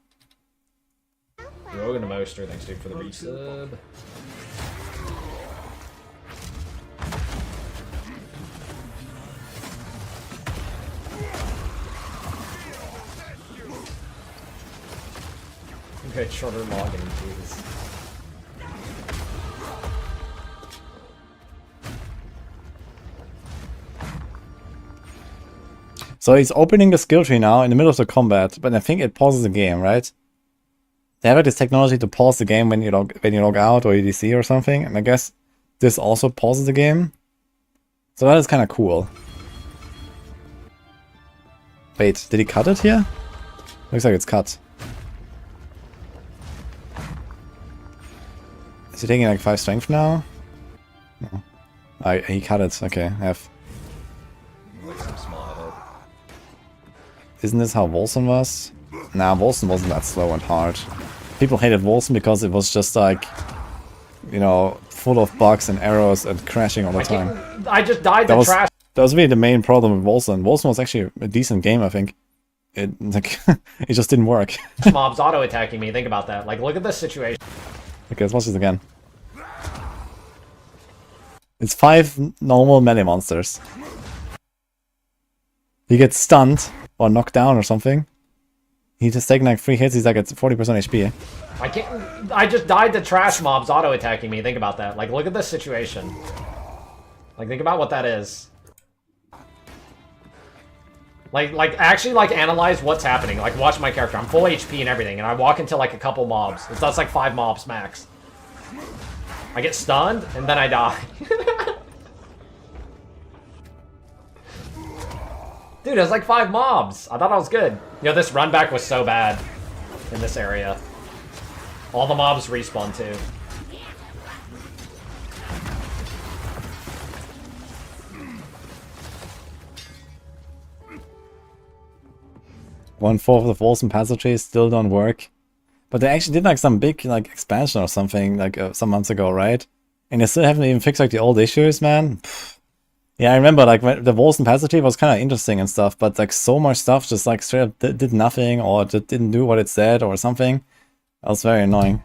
Rogan Moster, thanks dude for the resub. Okay, shorter login, Jesus. So he's opening the skill tree now in the middle of the combat, but I think it pauses the game, right? They have this technology to pause the game when you log out or EDC or something, and I guess this also pauses the game. So that is kind of cool. Wait, did he cut it here? Looks like it's cut. Is he taking like 5 strength now? No. He cut it. Okay, F. Like some small head. Isn't this how Volson was? Nah, Volson wasn't that slow and hard. People hated Volson because it was just like, you know, full of bugs and arrows and crashing all the time. I just died That to was trash really the main problem with Volson. Volson was actually a decent game, I think. It like it just didn't work. mobs auto-attacking me. Think about that. Like, look at this situation. Okay, let's watch this again. It's 5 normal melee monsters. He gets stunned or knocked down or something. He's just taking like 3 hits, he's like at 40% HP. I can't. I just died to trash mobs auto-attacking me. Think about that. Like, look at this situation. Like, think about what that is. Like actually, like, analyze what's happening. Like, watch my character. I'm full HP and everything, and I walk into, like, a couple mobs. That's like 5 mobs max. I get stunned, and then I die. Dude, it was like 5 mobs. I thought I was good. Yo, this run back was so bad in this area. All the mobs respawn, too. One-fourth of the Volson passageways still don't work. But they actually did like some big like expansion or something like some months ago, right? And they still haven't even fixed like the old issues, man. Pfft. Yeah, I remember like when the Wolves passive was kind of interesting and stuff, but like so much stuff just like straight up did nothing or just didn't do what it said or something. That was very annoying.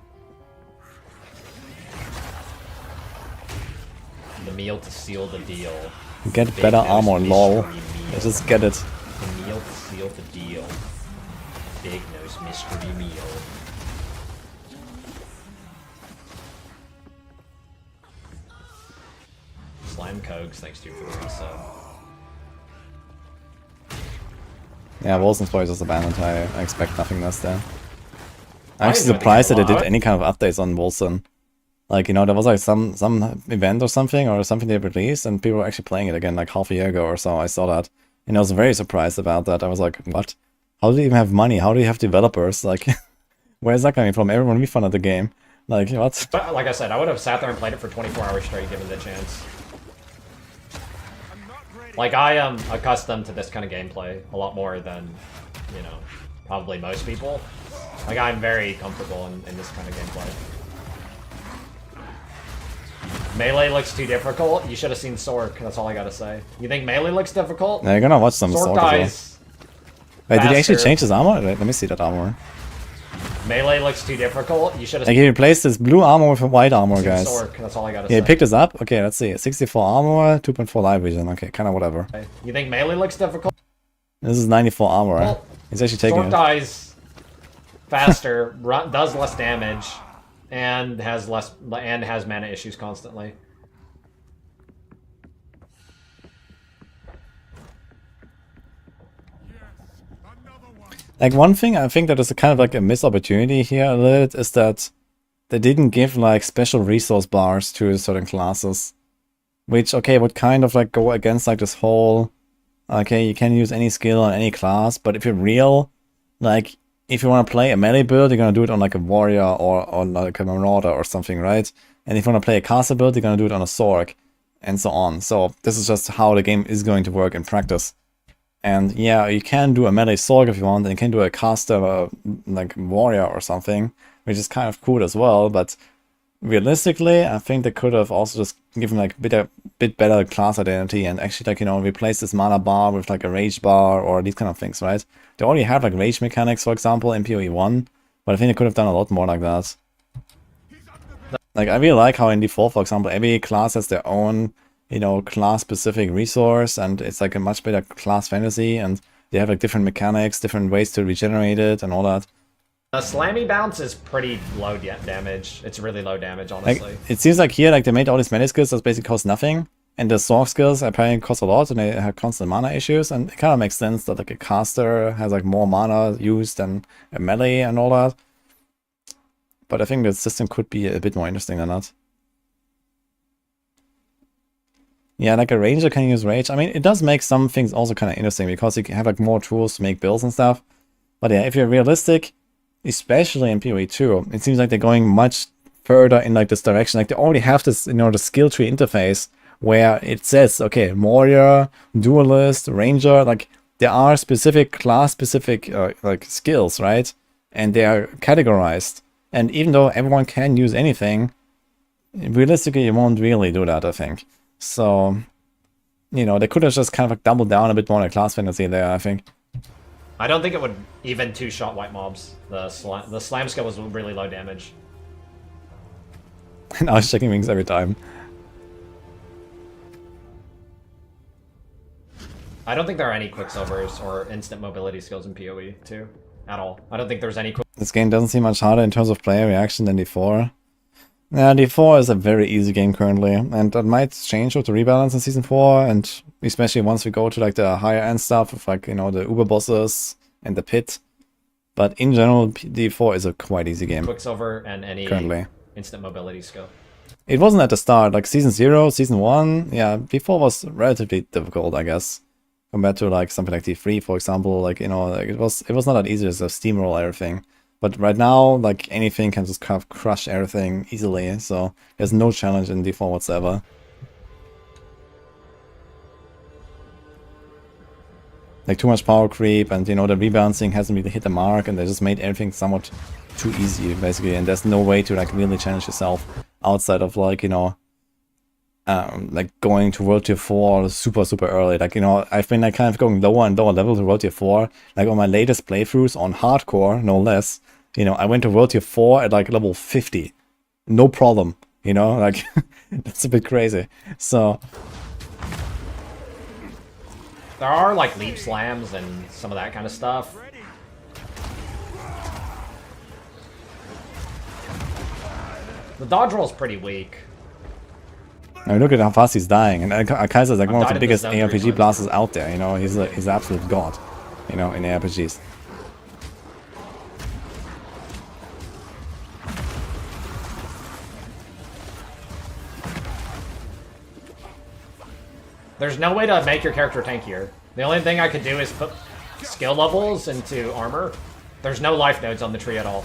The meal to seal the deal. Get Big better nose armor, lol. mystery meal. I just get it. The meal to seal the deal. Big nose mystery meal. Slime Cogs, thanks to you for the resub. Yeah, Wolves probably just abandoned. I expect nothing less there. I I'm actually enjoyed the surprised that game they a did lot. any kind of updates on Wolsten. Like, you know, there was like some event or something they released and people were actually playing it again like half a year ago or so. I saw that. And I was very surprised about that. I was like, what? How do you even have money? How do you have developers? Like, where's that coming from? Everyone refunded the game. Like, what? But like I said, I would have sat there and played it for 24 hours straight given the chance. Like, I am accustomed to this kind of gameplay a lot more than, you know, probably most people. Like, I'm very comfortable in this kind of gameplay. Melee looks too difficult. You should have seen Sorc. That's all I gotta say. You think Melee looks difficult? Yeah, you're gonna watch some Sorc Sorc as well. dies. Wait, did he actually faster. change his armor? Wait, let me see that armor. Melee looks too difficult. You should have Like, he replaced his blue armor with a white armor, seen guys. Sorc. That's all I gotta Yeah, he say. picked this up. Okay, let's see. 64 armor, 2.4 live vision. Okay, kind of whatever. You think Melee looks difficult? This is 94 armor. Well, He's actually taking Sorc it. dies faster, does less damage, and has mana issues constantly. Like, one thing I think that is a kind of like a missed opportunity here a little bit is that they didn't give like special resource bars to certain classes. Which, okay, would kind of like go against like this whole, okay, you can use any skill on any class, but if you're real, like, if you want to play a melee build, you're going to do it on like a warrior or on like a marauder or something, right? And if you want to play a caster build, you're going to do it on a Sorc, and so on. So this is just how the game is going to work in practice. And yeah, you can do a melee Sorc if you want, and you can do a caster like warrior or something, which is kind of cool as well, but realistically, I think they could have also just given like bit better class identity and actually like, you know, replace this mana bar with like a rage bar or these kind of things, right? They already have like rage mechanics, for example, in PoE 1, but I think they could have done a lot more like that. Like, I really like how in D4, for example, every class has their own, you know, class-specific resource, and it's like a much better class fantasy, and they have like different mechanics, different ways to regenerate it, and all that. The slammy bounce is pretty low damage. It's really low damage, honestly. Like, it seems like here, like, they made all these melee skills that basically cost nothing, and the Sorc skills apparently cost a lot, and they have constant mana issues, and it kind of makes sense that like a caster has like more mana used than a melee and all that. But I think the system could be a bit more interesting than that. Yeah, like a ranger can use rage. I mean, it does make some things also kind of interesting because you can have like more tools to make builds and stuff. But yeah, if you're realistic, especially in PoE 2, it seems like they're going much further in like this direction. Like they already have this, you know, the skill tree interface where it says, okay, warrior, duelist, ranger, like there are specific class-specific like skills, right? And they are categorized. And even though everyone can use anything, realistically, you won't really do that, I think. So, you know, they could have just kind of like doubled down a bit more on the class fantasy there, I think. I don't think it would even two-shot white mobs. The slam skill was really low damage. And I was checking wings every time. I don't think there are any quicksilvers or instant mobility skills in PoE 2 at all. I don't think there's any This game doesn't seem much harder in terms of player reaction than D4. Yeah, D4 is a very easy game currently, and that might change with the rebalance in Season 4, and especially once we go to like the higher end stuff with like, you know, the Uber bosses and the pit. But in general, D4 is a quite easy game quicksilver and any currently. instant mobility skill. It wasn't at the start, like Season 0, Season 1, yeah, D4 was relatively difficult, I guess. Compared to like something like D3, for example, like, you know, like it was not that easy to steamroll everything. But right now, like, anything can just kind of crush everything easily, so there's no challenge in D4 whatsoever. Like, too much power creep, and, you know, the rebalancing hasn't really hit the mark, and they just made everything somewhat too easy, basically, and there's no way to, like, really challenge yourself outside of, like, you know, like going to World Tier 4 super early. Like, you know, I've been like kind of going lower and lower level to World Tier 4. Like on my latest playthroughs on hardcore, no less, you know, I went to World Tier 4 at like level 50. No problem, you know, like that's a bit crazy. So There are like leap slams and some of that kind of stuff. The dodge roll is pretty weak. I mean, look at how fast he's dying, and Kaiser's like one of the died in biggest the zone 3 ARPG times. blasters out there. You know, he's an absolute god, you know, in ARPGs. There's no way to make your character tankier. The only thing I could do is put skill levels into armor. There's no life nodes on the tree at all.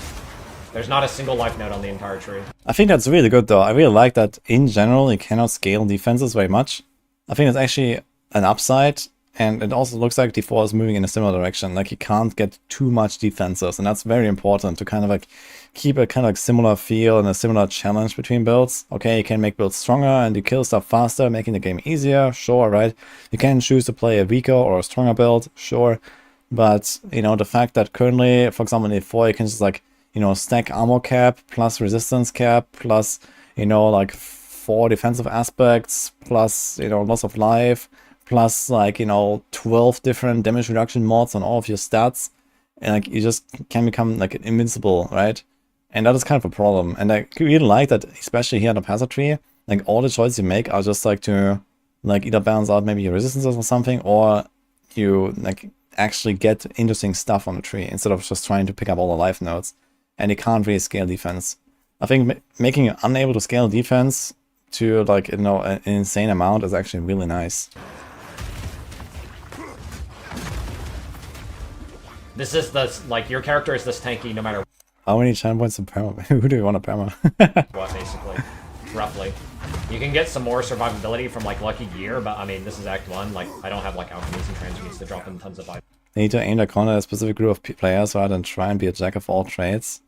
There's not a single life node on the entire tree. I think that's really good though. I really like that in general you cannot scale defenses very much. I think it's actually an upside, and it also looks like D4 is moving in a similar direction. Like you can't get too much defenses, and that's very important to kind of like keep a kind of like similar feel and a similar challenge between builds. Okay, you can make builds stronger and you kill stuff faster, making the game easier, sure, right? You can choose to play a weaker or a stronger build, sure. But, you know, the fact that currently, for example, in D4 you can just like, you know, stack armor cap plus resistance cap plus, you know, like 4 defensive aspects plus, you know, loss of life plus like, you know, 12 different damage reduction mods on all of your stats, and like you just can become like invincible, right? And that is kind of a problem. And I really like that, especially here on the Passive tree, like all the choices you make are just like to like either balance out maybe your resistances or something, or you like actually get interesting stuff on the tree instead of just trying to pick up all the life nodes. And you can't really scale defense. I think making it unable to scale defense to like, you know, an insane amount is actually really nice. This is the, like, your character is this tanky no matter How many channel points of perma? Who do you want to perma? what, basically. Roughly. You can get some more survivability from, like, Lucky Gear, but, I mean, this is Act 1. Like, I don't have, like, alchemies and transmutes to drop in tons of items. They need to aim to corner a specific group of players rather than try and be a jack of all trades.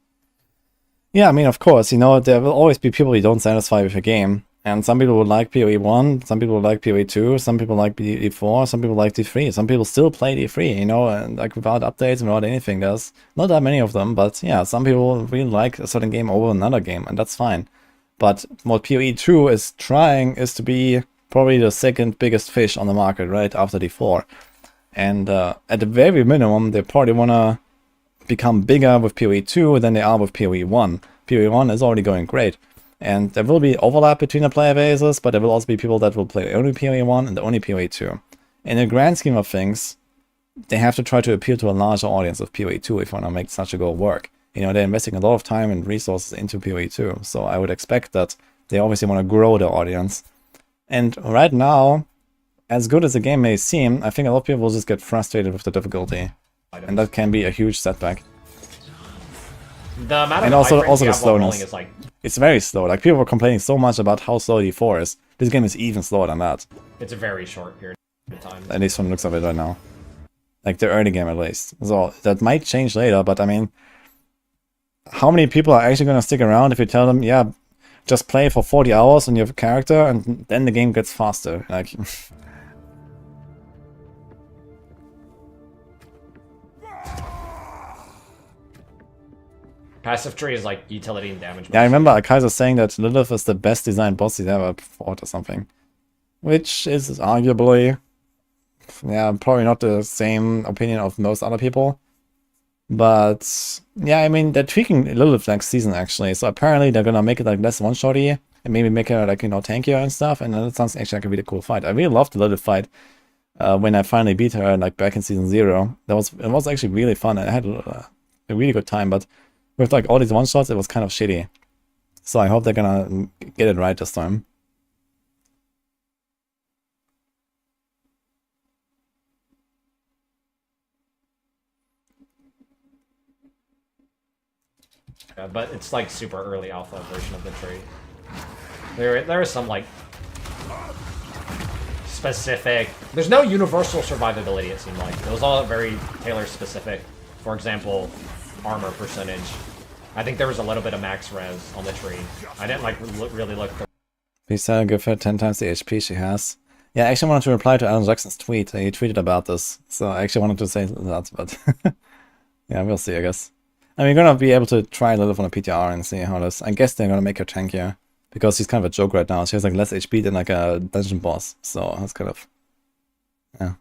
Yeah, I mean, of course, you know, there will always be people you don't satisfy with a game. And some people would like PoE 1, some people would like PoE 2, some people like D4, some people like D3. Some people still play D3, you know, and like without updates and without anything. There's not that many of them, but yeah, some people really like a certain game over another game, and that's fine. But what PoE 2 is trying is to be probably the second biggest fish on the market, right, after D4. And at the very minimum, they probably want to become bigger with PoE 2 than they are with PoE 1. PoE 1 is already going great. And there will be overlap between the player bases, but there will also be people that will play only PoE 1 and only PoE 2. In the grand scheme of things, they have to try to appeal to a larger audience of PoE 2 if you want to make such a goal work. You know, they're investing a lot of time and resources into PoE 2, so I would expect that they obviously want to grow their audience. And right now, as good as the game may seem, I think a lot of people will just get frustrated with the difficulty. And that can be a huge setback. The amount of And also iframes the Diablo slowness. rolling is, like, It's very slow. Like, people were complaining so much about how slow D4 is. This game is even slower than that. it's a very short period of time. At least from the looks of it right now. Like, the early game at least. So, that might change later, but I mean... How many people are actually going to stick around if you tell them, yeah, just play for 40 hours on your character and then the game gets faster? Like... Passive tree is like utility and damage. Yeah, I remember Kaiser saying that Lilith is the best designed boss he's ever fought or something. Which is arguably... Yeah, probably not the same opinion of most other people. But... Yeah, I mean, they're tweaking Lilith next season, actually. So apparently they're gonna make it like less one-shotty. And maybe make it like, you know, tankier and stuff. And that sounds actually like a really cool fight. I really loved the Lilith fight. When I finally beat her, like, back in Season 0. It was actually really fun. And I had a really good time, but... With like all these one-shots, it was kind of shitty. So I hope they're gonna get it right this time. Yeah, but it's like super early alpha version of the tree. There is some like specific. There's no universal survivability. It seemed like it was all very Taylor specific. For example, armor percentage. I think there was a little bit of max res on the tree. I didn't like really look. Please tell her give her 10 times the HP she has. Yeah, I actually wanted to reply to Alan Jackson's tweet. He tweeted about this. So I actually wanted to say that, but yeah, we'll see, I guess. I mean, we're gonna be able to try a little on a PTR and see how it is. I guess they're gonna make her tankier. Because she's kind of a joke right now. She has like less HP than like a dungeon boss. So that's kind of... yeah.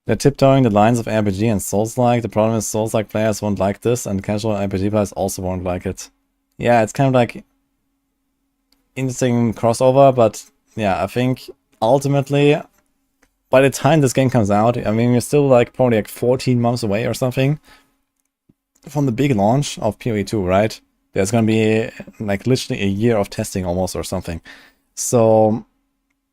They're tiptoeing the lines of RPG and Souls-like. The problem is Souls-like players won't like this, and casual RPG players also won't like it. Yeah, it's kind of like... interesting crossover, but yeah, I think ultimately... by the time this game comes out, I mean, we're still like probably like 14 months away or something from the big launch of PoE 2, right? There's gonna be like literally a year of testing almost or something. So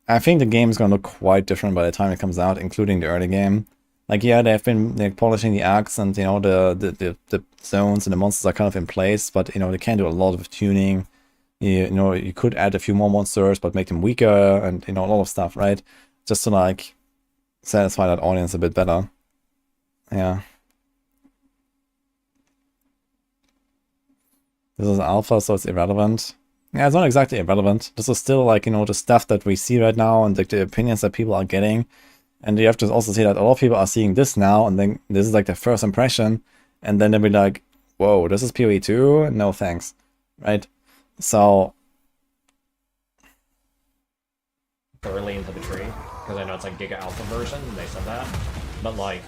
I think the game is gonna look quite different by the time it comes out, including the early game. Like, yeah, they've been like polishing the arcs and, you know, the zones and the monsters are kind of in place, but, you know, they can do a lot of tuning. You know, you could add a few more monsters, but make them weaker and, you know, a lot of stuff, right? Just to like satisfy that audience a bit better. Yeah. This is alpha, so it's irrelevant. Yeah, it's not exactly irrelevant. This is still like, you know, the stuff that we see right now and like the opinions that people are getting. And you have to also see that a lot of people are seeing this now, and then this is like their first impression, and then they'll be like, whoa, this is PoE 2? No thanks. Right? So... early into the tree, because I know it's like Giga Alpha version, and they said that. But like...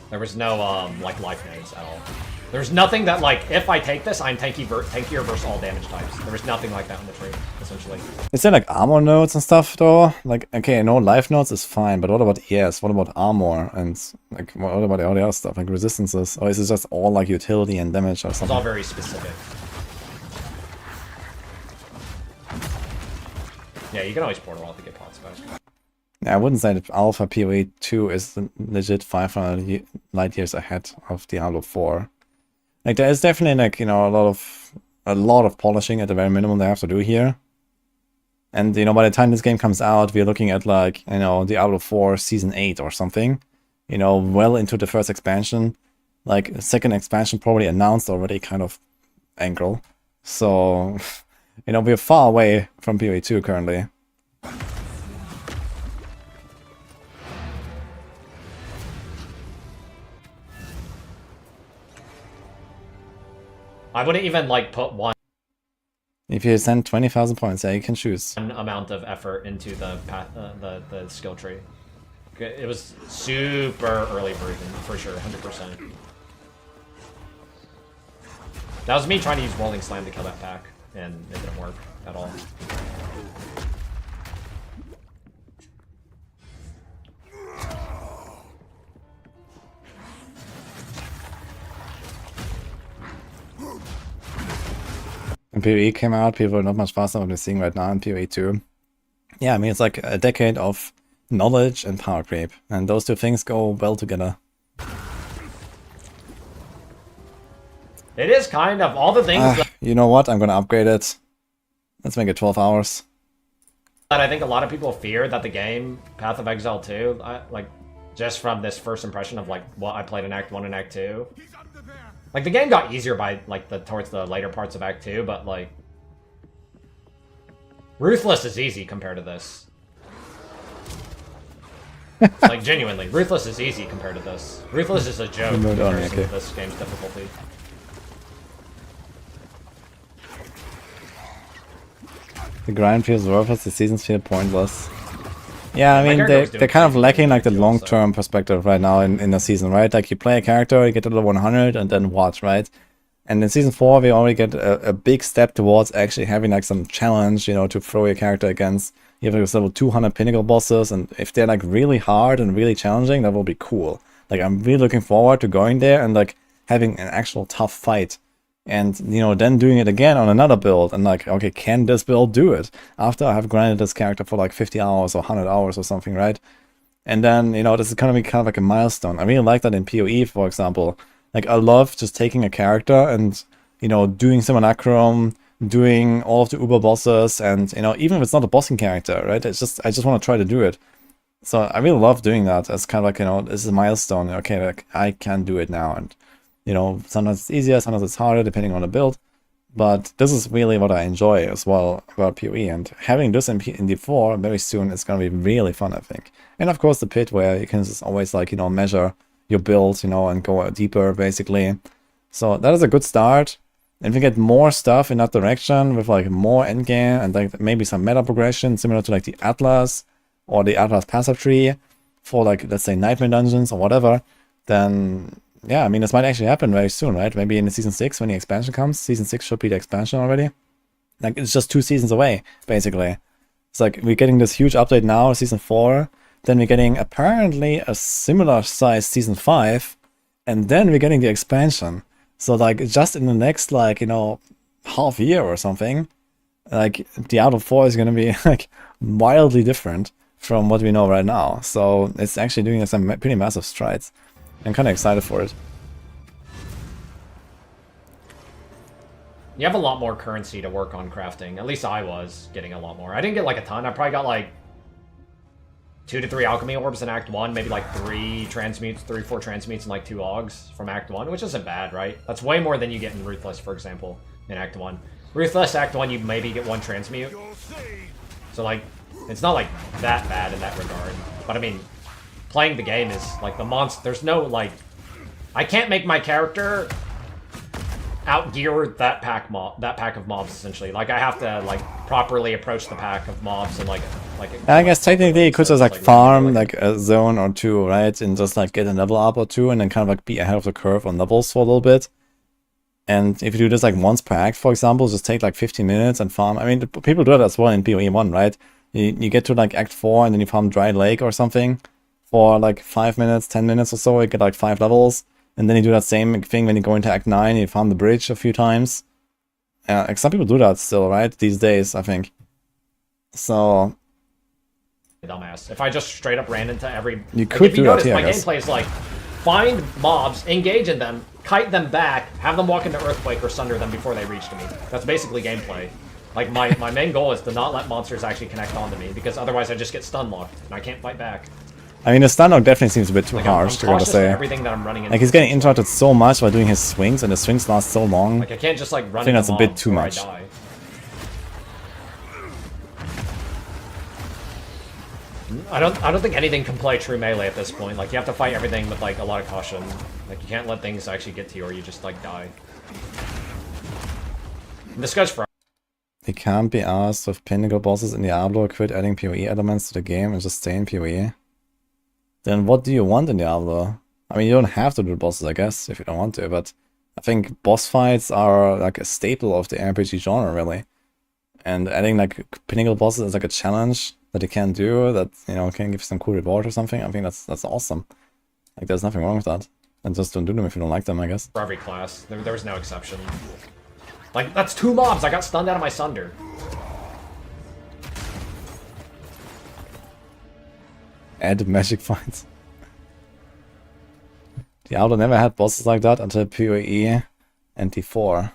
there was no, like, life nodes at all. There's nothing that, like, if I take this, I'm tankier versus all damage types. There was nothing like that in the tree, essentially. Is there, like, armor nodes and stuff, though? Like, okay, no life nodes is fine, but what about ES? What about armor? And, like, what about all the other stuff? Like, resistances? Or is it just all, like, utility and damage or something? It's all very specific. Yeah, you can always portal out to get pots back. Yeah, I wouldn't say that Alpha PoE 2 is legit 500 light years ahead of Diablo 4. Like, there is definitely, like, you know, a lot of polishing at the very minimum they have to do here. And, you know, by the time this game comes out, we're looking at, like, you know, Diablo 4 Season 8 or something. You know, well into the first expansion. Like, second expansion probably announced already kind of angle. So, you know, we're far away from PoE 2 currently. I wouldn't even, like, put one If you send 20,000 points, yeah, you can choose. amount of effort into the path, the skill tree. It was super early version, for sure, 100%. That was me trying to use Rolling Slam to kill that pack, and it didn't work at all. When PoE came out, people were not much faster than we're seeing right now in PoE 2. Yeah, I mean, it's like a decade of knowledge and power creep, and those two things go well together. It is kind of all the things You know what? I'm gonna upgrade it. Let's make it 12 hours. that I think a lot of people fear that the game, Path of Exile 2, like, just from this first impression of, like, what I played in Act 1 and Act 2. Like, the game got easier by, like, towards the later parts of Act 2, but, like... Ruthless is easy compared to this. Like, genuinely, Ruthless is easy compared to this. Ruthless is a joke in comparison to this game's difficulty. The grind feels worthless, the seasons feel pointless. Yeah, I mean, they're kind of lacking, like, the long-term perspective right now in the season, right? Like, you play a character, you get to level 100, and then what, right? And in Season 4, we already get a big step towards actually having, like, some challenge, you know, to throw your character against. You have, like, level 200 pinnacle bosses, and if they're, like, really hard and really challenging, that will be cool. Like, I'm really looking forward to going there and, like, having an actual tough fight. And, you know, then doing it again on another build, and like, okay, can this build do it? After I have grinded this character for like 50 hours or 100 hours or something, right? And then, you know, this is gonna be kind of like a milestone. I really like that in PoE, for example. Like, I love just taking a character and, you know, doing Simulacrum, doing all of the Uber bosses, and, you know, even if it's not a bossing character, right? It's just, I just want to try to do it. So I really love doing that. It's kind of like, you know, this is a milestone. Okay, like, I can do it now. And, you know, sometimes it's easier, sometimes it's harder, depending on the build. But this is really what I enjoy as well about PoE, and having this in D4 very soon is going to be really fun, I think. And of course the pit, where you can just always, like, you know, measure your build, you know, and go deeper, basically. So that is a good start. And if we get more stuff in that direction with, like, more endgame and, like, maybe some meta progression similar to, like, the Atlas or the Atlas passive tree for, like, let's say Nightmare Dungeons or whatever, then yeah, I mean, this might actually happen very soon, right? Maybe in the Season 6 when the expansion comes. Season 6 should be the expansion already. Like, it's just 2 seasons away, basically. It's like, we're getting this huge update now, Season 4. Then we're getting, apparently, a similar size Season 5. And then we're getting the expansion. So, like, just in the next, like, you know, half year or something, like, Diablo 4 is going to be, like, wildly different from what we know right now. So, it's actually doing some pretty massive strides. I'm kind of excited for it. You have a lot more currency to work on crafting. At least I was getting a lot more. I didn't get like a ton. I probably got like 2 to 3 alchemy orbs in Act 1, maybe like 3 transmutes, 4 transmutes, and like 2 augs from Act 1, which isn't bad, right? That's way more than you get in Ruthless, for example, in Act 1. Ruthless, Act 1, you maybe get 1 transmute. So like, it's not like that bad in that regard. But I mean, playing the game is like the monster. There's no like, I can't make my character outgear that pack of mobs essentially. Like I have to like properly approach the pack of mobs and like. I guess technically you could just like farm like a zone or 2, right, and just like get a level up or 2, and then kind of like be ahead of the curve on levels for a little bit. And if you do this like once per act, for example, just take like 15 minutes and farm. I mean, people do that as well in PoE 1, right? You get to like Act 4 and then you farm Dry Lake or something. For like 5 minutes, 10 minutes or so, you get like 5 levels. And then you do that same thing when you go into Act 9, you farm the bridge a few times. Like some people do that still, right? These days, I think. So... dumbass. If I just straight up ran into every... You could do that here, my gameplay is like, find mobs, engage in them, kite them back, have them walk into Earthquake or Sunder them before they reach to me. That's basically gameplay. Like, my main goal is to not let monsters actually connect onto me, because otherwise I just get stun locked, and I can't fight back. I mean, the stun lock definitely seems a bit too harsh, I'm I gotta say. everything that I'm running into. Like, he's getting interrupted so much by doing his swings, and the swings last so long. Like, I can't just, like, run I think that's a bit too I much. die. I don't think anything can play true melee at this point. Like, you have to fight everything with, like, a lot of caution. Like, you can't let things actually get to you or you just, like, die. And this goes for... It can't be asked with pinnacle bosses in Diablo quit adding PoE elements to the game and just stay in PoE. Then what do you want in Diablo? I mean, you don't have to do bosses, I guess, if you don't want to, but I think boss fights are like a staple of the RPG genre, really. And adding like pinnacle bosses as like a challenge that you can do, that, you know, can give some cool reward or something, I think that's awesome. Like, there's nothing wrong with that. And just don't do them if you don't like them, I guess. For every class. There was no exception. Like, that's 2 mobs! I got stunned out of my Sunder. Add magic fights. Diablo never had bosses like that until PoE and D4.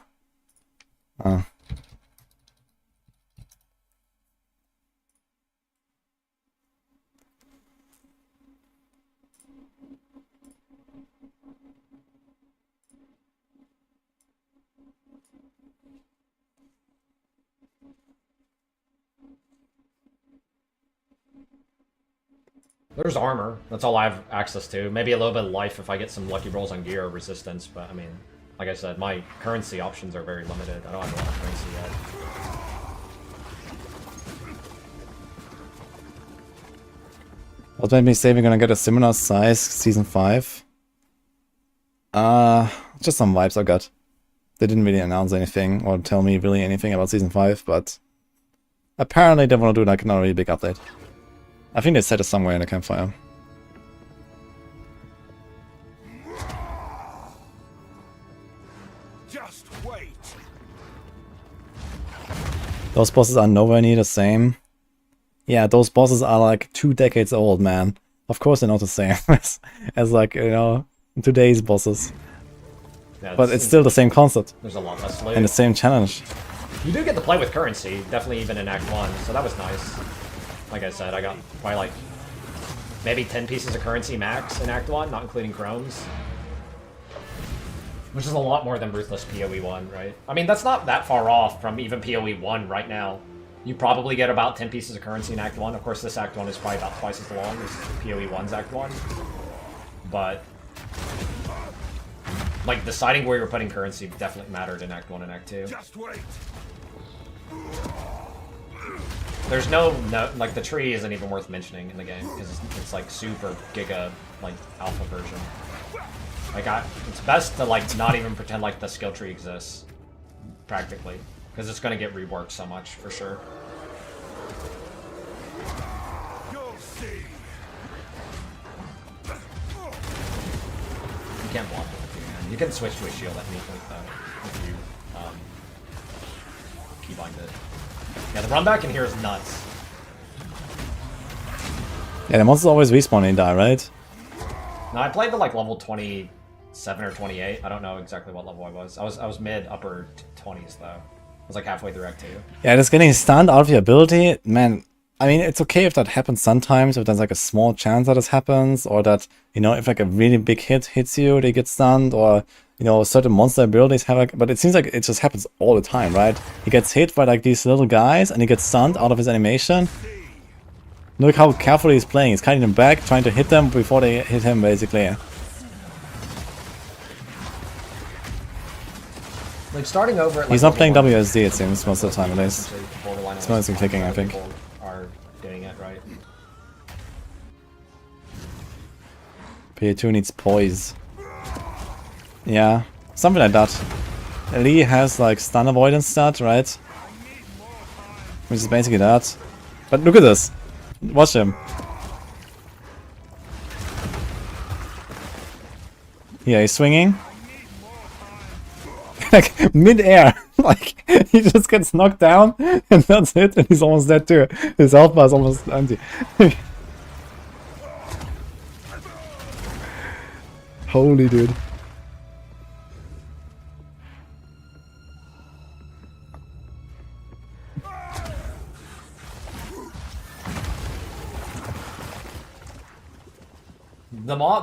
There's armor. That's all I have access to. Maybe a little bit of life if I get some lucky rolls on gear or resistance, but I mean, like I said, my currency options are very limited. I don't have a lot of currency yet. What made me say we're gonna get a similar size Season 5? Just some vibes I got. They didn't really announce anything or tell me really anything about Season 5, but apparently they want to do like another really big update. I think they said it somewhere in the campfire. Just wait. Those bosses are nowhere near the same. Yeah, those bosses are like 2 decades old, man. Of course they're not the same as like, you know, today's bosses. Yeah, but it's still the same concept. There's a lot less loot. And the same challenge. You do get to play with currency, definitely even in Act 1, so that was nice. Like I said, I got probably like maybe 10 pieces of currency max in Act 1, not including chromes. Which is a lot more than Ruthless PoE 1, right? I mean, that's not that far off from even PoE 1 right now. You probably get about 10 pieces of currency in Act 1. Of course, this Act 1 is probably about twice as long as PoE 1's Act 1. But, like, deciding where you're putting currency definitely mattered in Act 1 and Act 2. Just wait. There's no, like, the tree isn't even worth mentioning in the game, because it's like, super giga, like, alpha version. Like, it's best to, like, not even pretend like the skill tree exists, practically. Because it's going to get reworked so much, for sure. You'll see. You can't block it with your hand. You can switch to a shield at any point, though, if you keybind it. Yeah, the run back in here is nuts. Yeah, the monsters always respawn and die, right? No, I played to like level 27 or 28. I don't know exactly what level I was. I was mid upper 20s though. I was like halfway through Act 2. Yeah, just getting stunned out of your ability, man. I mean, it's okay if that happens sometimes, if there's like a small chance that this happens, or that, you know, if like a really big hit hits you, they get stunned, or, you know, certain monster abilities have like, but it seems like it just happens all the time, right? He gets hit by like these little guys, and he gets stunned out of his animation. Look how carefully he's playing. He's cutting them back, trying to hit them before they hit him, basically. Like starting over at like He's not playing level 1, WSD, it seems, most of the time at least. borderline It's mostly clicking, I think. people are doing it right. PA2 needs poise. Yeah, something like that. Lee has like stun avoidance stat, right? Which is basically that. But look at this. Watch him. Yeah, he's swinging. Like, mid-air. Like, he just gets knocked down, and that's it, and he's almost dead too. His health bar is almost empty. Holy dude.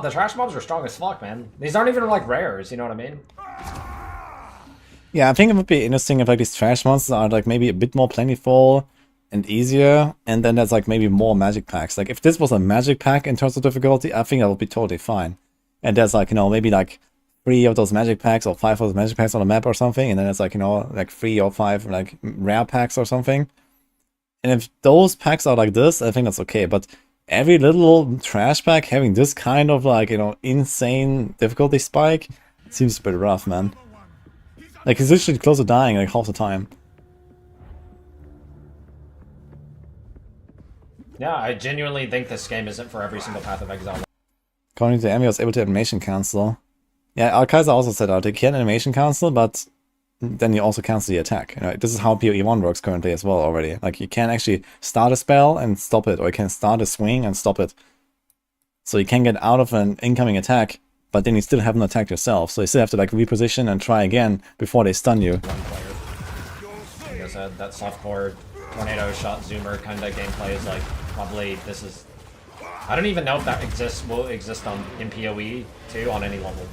The trash mobs are strong as fuck, man. These aren't even like rares, you know what I mean? Yeah, I think it would be interesting if like these trash monsters are like maybe a bit more plentiful and easier, and then there's like maybe more magic packs. Like if this was a magic pack in terms of difficulty, I think that would be totally fine. And there's like, you know, maybe like 3 of those magic packs or 5 of those magic packs on a map or something, and then it's like, you know, like 3 or 5 like rare packs or something. And if those packs are like this, I think that's okay. But every little trash pack having this kind of like, you know, insane difficulty spike, it seems a bit rough, man. Like he's literally close to dying like half the time. Yeah, I genuinely think this game isn't for every single Path of Exile. According to Emmy, I was able to animation cancel. Yeah, Alkaiser also said that they can animation cancel, but then you also cancel the attack. You know, this is how PoE 1 works currently as well already. Like you can actually start a spell and stop it, or you can start a swing and stop it. So you can get out of an incoming attack, but then you still haven't attacked yourself. So you still have to like reposition and try again before they stun you. One player. Like I said, that softcore tornado shot zoomer kind of gameplay is like probably this is. I don't even know if that will exist on in PoE 2 on any level.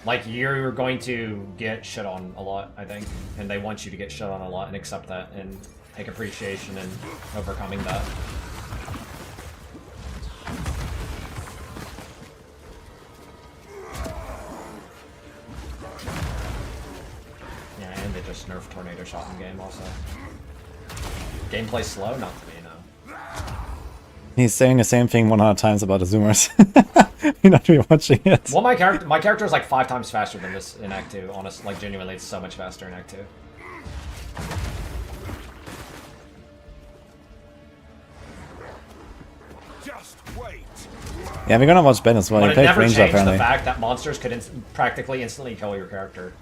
Like you're going to get shit on a lot, I think, and they want you to get shit on a lot and accept that and take appreciation in overcoming that. Yeah, and they just nerfed tornado shot in game also. Gameplay slow, not to me, no. He's saying the same thing 100 times about the zoomers. You're not really watching it. Well, my character is like 5 times faster than this in Act 2. Honestly, like genuinely, it's so much faster in Act 2. Just wait. Yeah, we're gonna watch Ben as well. But He it played never Ranger changed apparently. the fact that monsters could practically instantly kill your character.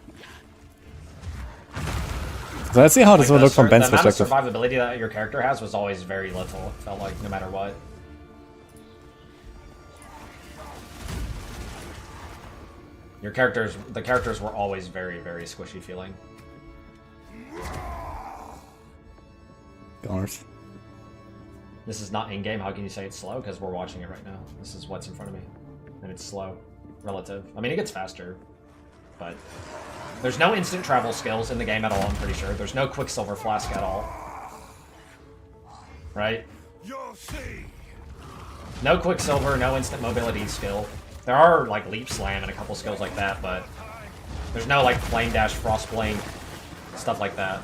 So let's see how this will look from Ben's the amount of perspective. survivability that your character has was always very little. It felt like no matter what. The characters were always very, very squishy feeling. Garth. This is not in-game. How can you say it's slow? Because we're watching it right now. This is what's in front of me. And it's slow. relative. I mean, it gets faster, but there's no instant travel skills in the game at all, I'm pretty sure. There's no Quicksilver Flask at all. Right? You'll see. No Quicksilver, no instant mobility skill. There are, like, Leap Slam and a couple skills like that, but there's no, like, Flame Dash, Frost Blink, stuff like that.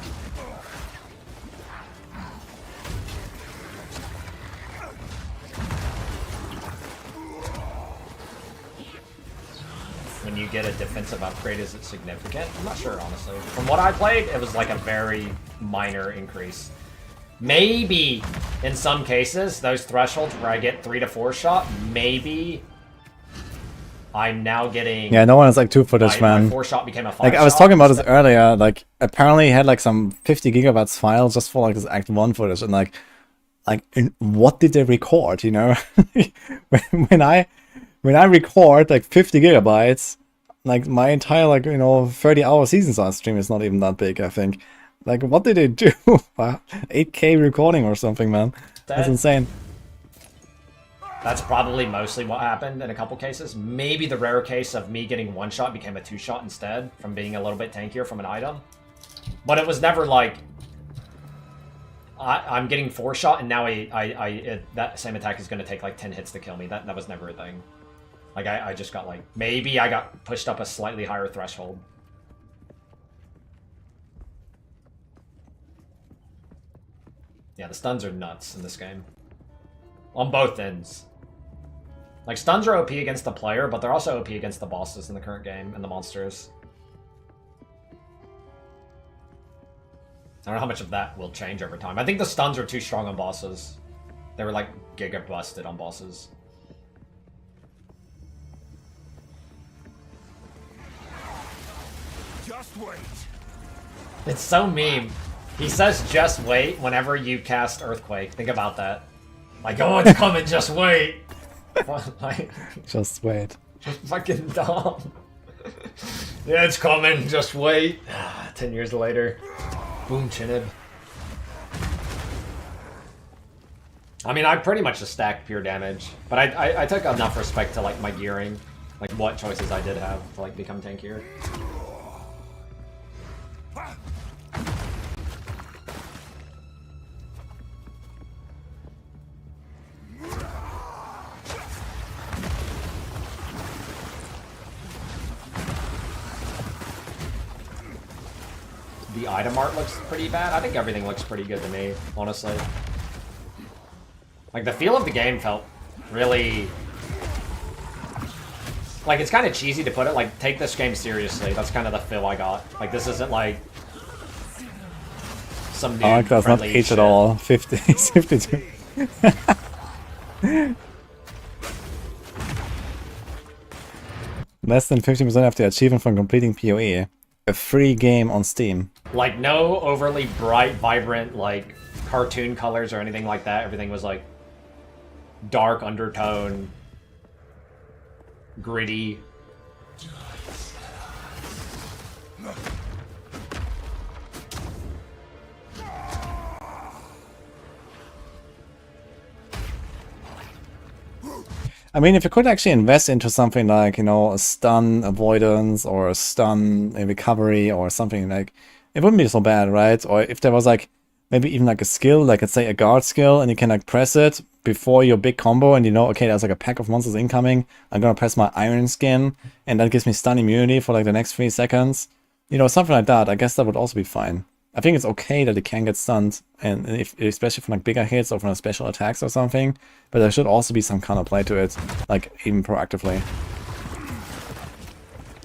When you get a defensive upgrade, is it significant? I'm not sure, honestly. From what I played, it was like a very minor increase. Maybe, in some cases, those thresholds where I get 3 to 4 shot, maybe I'm now getting... Yeah, no one is like 2 footage, my man. 4 shot became a 5 Like, I was shot talking about this instead. earlier, like, apparently he had like some 50 gigabytes file just for like this Act 1 footage, and like what did they record, you know? when I record like 50 gigabytes, like my entire, like, you know, 30-hour season on stream is not even that big, I think. Like, what did they do? 8K recording or something, man. That's insane. That's probably mostly what happened in a couple cases. Maybe the rare case of me getting 1 shot became a 2 shot instead, from being a little bit tankier from an item. But it was never like, I'm getting 4 shot and now that same attack is going to take like 10 hits to kill me. That was never a thing. Like, I just got like, maybe I got pushed up a slightly higher threshold. Yeah, the stuns are nuts in this game. On both ends. Like, stuns are OP against the player, but they're also OP against the bosses in the current game and the monsters. I don't know how much of that will change over time. I think the stuns are too strong on bosses. They were like giga busted on bosses. Just wait. It's so meme. He says just wait whenever you cast Earthquake. Think about that. Like, oh, it's coming, just wait. Like, Just wait. fucking dumb. Yeah, it's coming, just wait. 10 years later. Boom, Chinib. I mean, I pretty much just stacked pure damage. But I took enough respect to, like, my gearing. Like, what choices I did have to, like, become tankier. The item art looks pretty bad. I think everything looks pretty good to me, honestly. Like, the feel of the game felt really... Like, it's kind of cheesy to put it. Like, take this game seriously. That's kind of the feel I got. Like, this isn't like... some new I like that's not friendly age shit. at all. 50, 52. Less than 50% of the achievement from completing PoE. A free game on Steam. Like, no overly bright, vibrant, like, cartoon colors or anything like that. Everything was, like, dark undertone, gritty. I mean, if you could actually invest into something like, you know, a stun avoidance or a stun recovery or something, like, it wouldn't be so bad, right? Or if there was like, maybe even like a skill, like let's say a guard skill, and you can like press it before your big combo, and you know, okay, there's like a pack of monsters incoming, I'm gonna press my Iron Skin, and that gives me stun immunity for like the next 3 seconds. You know, something like that, I guess that would also be fine. I think it's okay that it can get stunned, and if, especially from like bigger hits or from special attacks or something, but there should also be some counterplay to it, like even proactively.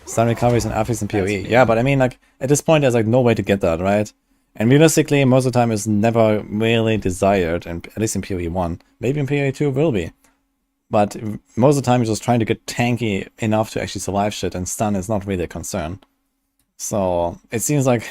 Stun recoveries and affix and PoE. Yeah, but I mean, like, at this point there's like no way to get that, right? And realistically, most of the time it's never really desired, and at least in PoE 1. Maybe in PoE 2 will be. But most of the time you're just trying to get tanky enough to actually survive shit, and stun is not really a concern. So it seems like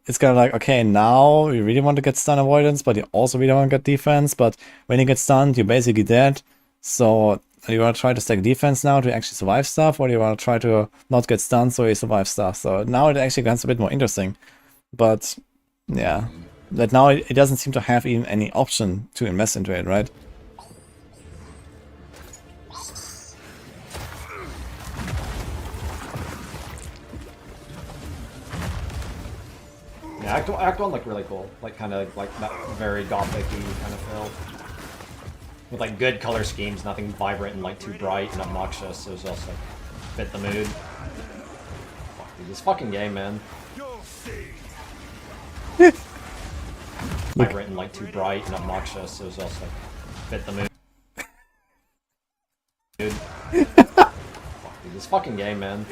it's kind of like, okay, now you really want to get stun avoidance, but you also really want to get defense, but when you get stunned, you're basically dead. So do you want to try to stack defense now to actually survive stuff, or do you want to try to not get stunned so you survive stuff? So now it actually gets a bit more interesting. But yeah, that now it doesn't seem to have even any option to invest into it, right? Act 1 looked really cool. Like, kind of, like, that very gothic-y kind of feel. With, like, good color schemes, nothing vibrant and, like, too bright and obnoxious. It was just, like, fit the mood. Fuck, dude, this fucking game, man. Vibrant and, like, too bright and obnoxious. It was just, like, fit the mood. Dude. Fuck, dude, this fucking game, man.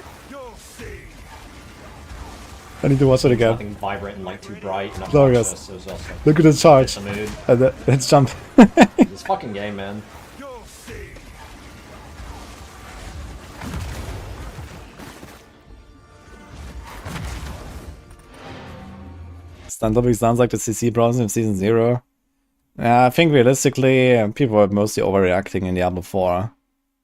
I need to watch it again. Nothing vibrant and, like, too bright and Glorious. obnoxious. It was just, like, Look at the charge. fit the mood. Let's jump. This fucking game, man. Stun topic sounds like the CC problems in Season 0. I think realistically, people are mostly overreacting in Diablo 4.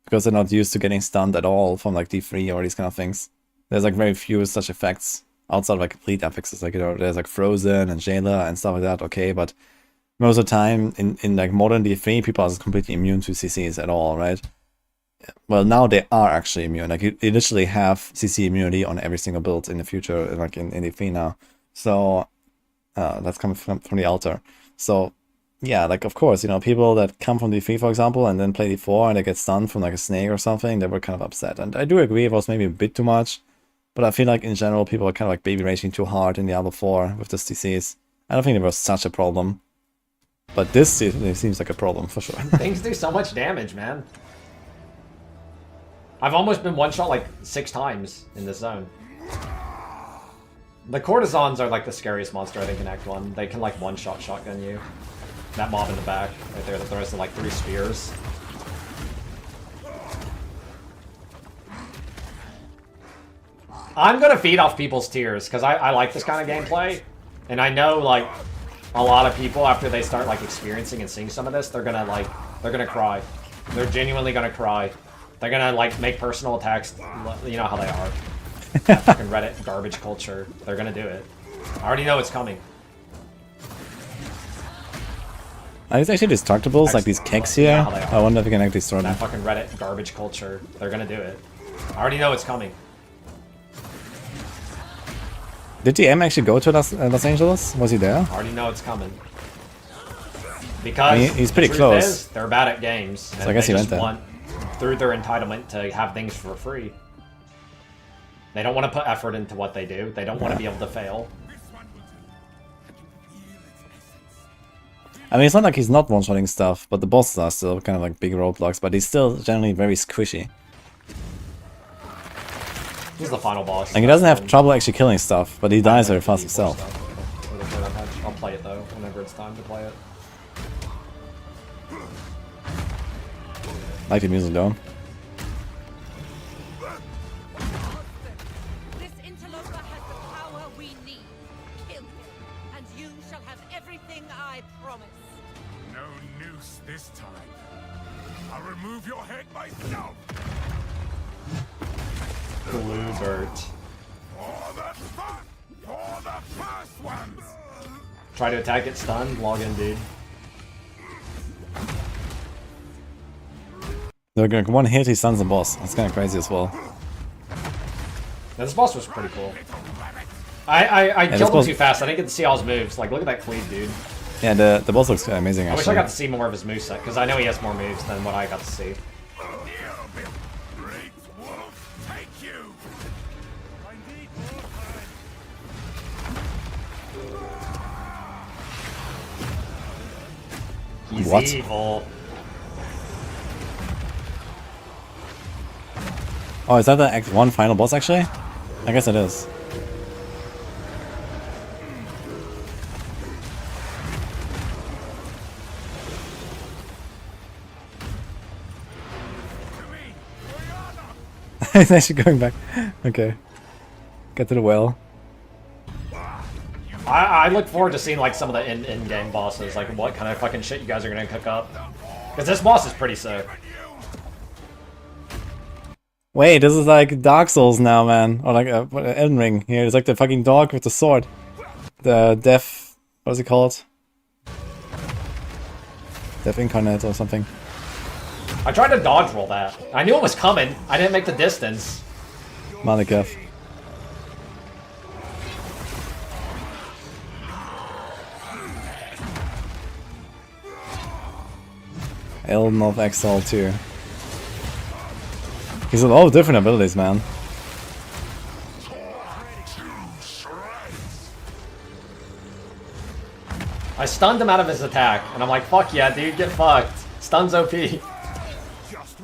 Because they're not used to getting stunned at all from like D3 or these kind of things. There's like very few such effects. Outside of like complete affixes, like, you know, there's like Frozen and Jailer and stuff like that, okay, but most of the time in like modern D3, people are just completely immune to CCs at all, right? Well, now they are actually immune. Like, you literally have CC immunity on every single build in the future, like in D3 now. So, that's coming from the altar. So, yeah, like, of course, you know, people that come from D3, for example, and then play D4 and they get stunned from like a snake or something, they were kind of upset. And I do agree it was maybe a bit too much. But I feel like in general people are kind of like baby racing too hard in Diablo 4 with the CCs. I don't think there was such a problem. But this seems like a problem for sure. Things do so much damage, man. I've almost been one-shot like 6 times in this zone. The courtesans are like the scariest monster I think in Act 1. They can like one-shot shotgun you. That mob in the back, right there, that throws like 3 spears. I'm gonna feed off people's tears, because I like this kind of gameplay. And I know, like, a lot of people, after they start, like, experiencing and seeing some of this, they're gonna cry. They're genuinely gonna cry. They're gonna, like, make personal attacks. You know how they are. That fucking Reddit garbage culture. They're gonna do it. I already know it's coming. Are these actually destructibles, like these keks here? I wonder if you can actually store them. That fucking Reddit garbage culture. They're gonna do it. I already know it's coming. Did DM actually go to Los Angeles? Was he there? I already know it's coming. Because I mean, he's pretty the truth close. is, they're bad at games. So I guess they he just went there. want, through their entitlement, to have things for free. They don't want to put effort into what they do. They don't want to be able to fail. I mean, it's not like he's not one-shotting stuff, but the bosses are still kind of like big roadblocks, but he's still generally very squishy. This is the final boss. Like, he doesn't have trouble actually killing stuff, but he dies very fast himself. I'll play it though, whenever it's time to play it. Like the music though. This interloper has the power we need. Kill him, and you shall have everything I promise. No noose this time. I'll remove your head myself. Bluebird. For the first ones. Try to attack it stunned, log in, dude. They're like one hit, he stuns the boss. That's kind of crazy as well. Now, this boss was pretty cool. I killed him boss... too fast. I didn't get to see all his moves. Like, look at that cleave, dude. Yeah, the boss looks amazing, I actually. wish I got to see more of his moveset, because I know he has more moves than what I got to see. He's What? evil. Oh, is that the Act 1 final boss, actually? I guess it is. He's actually going back. Okay. Get to the well. I look forward to seeing like some of the in-game bosses, like what kind of fucking shit you guys are gonna cook up. Because this boss is pretty sick. Wait, this is like Dark Souls now, man. Or like Elden Ring here. It's like the fucking dog with the sword. The Death... What is it called? Death Incarnate or something. I tried to dodge roll that. I knew it was coming. I didn't make the distance. Malekith. Elden of Exile too. He's a lot of different abilities, man. I stunned him out of his attack, and I'm like, fuck yeah, dude, get fucked. Stun's OP.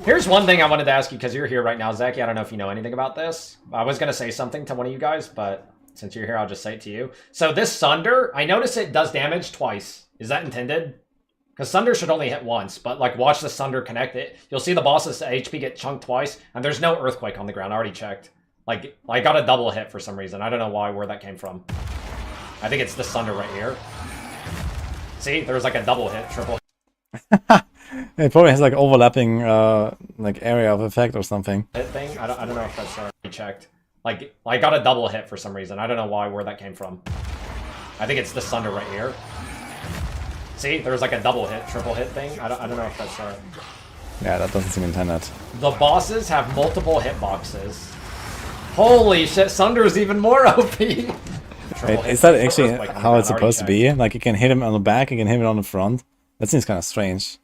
Here's one thing I wanted to ask you, because you're here right now, Zaki. I don't know if you know anything about this. I was going to say something to one of you guys, but since you're here, I'll just say it to you. So this Sunder, I notice it does damage twice. Is that intended? Because Sunder should only hit once, but like watch the Sunder connect it. You'll see the boss's HP get chunked twice, and there's no Earthquake on the ground. I already checked. Like, I got a double hit for some reason. I don't know where that came from. I think it's the Sunder right here. See, there was like a double hit, triple hit. It probably has like overlapping like area of effect or something. Hit thing. I don't know if that's already checked. Like, I got a double hit for some reason. I don't know where that came from. I think it's the Sunder right here. See, there was like a double hit, triple hit thing. I don't know if that's Yeah, that doesn't seem intended. The bosses have multiple hitboxes. Holy shit, Sunder's even more OP. Wait, is that actually how it's supposed to be? Like you can hit him on the back, you can hit him on the front? That seems kind of strange.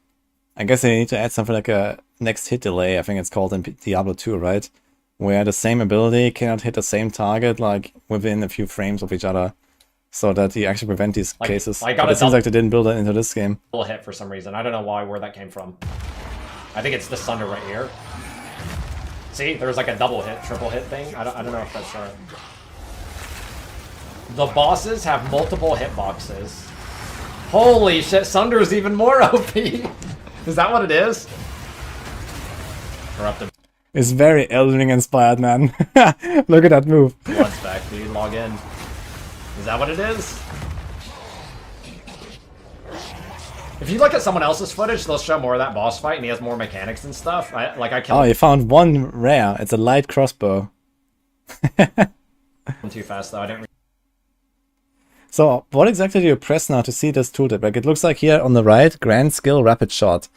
I guess they need to add something like a next hit delay, I think it's called in Diablo 2, right? Where the same ability cannot hit the same target like within a few frames of each other. So that you actually prevent these cases. But it seems like they didn't build it into this game. Double hit for some reason. I don't know where that came from. I think it's the Sunder right here. See, there was like a double hit, triple hit thing. I don't know if that's The bosses have multiple hitboxes. Holy shit, Sunder's even more OP. Is that what it is? Corrupted. It's very Elden Ring inspired, man. Look at that move. Blood's back, dude. Log in. Is that what it is? If you look at someone else's footage, they'll show more of that boss fight, and he has more mechanics and stuff. I killed you found one rare. It's a light crossbow. him too fast, though. I didn't. So, what exactly do you press now to see this tooltip? Like, it looks like here on the right, Grand Skill, Rapid Shot.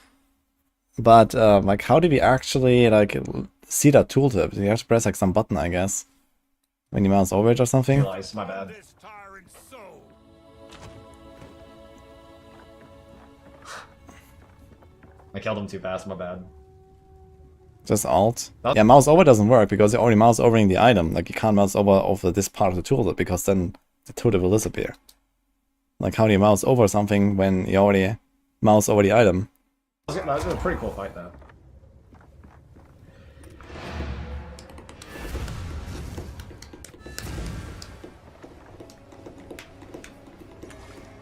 But, like, how do we actually, like, see that tooltip? You have to press, like, some button, I guess. When you mouse over it or something? Realize, my bad. I killed him too fast, my bad. Just Alt? Yeah, mouse over doesn't work because you're already mouse overing the item. Like, you can't mouse over this part of the tooltip because then the tooltip will disappear. Like, how do you mouse over something when you already mouse over the item? That was a pretty cool fight, though.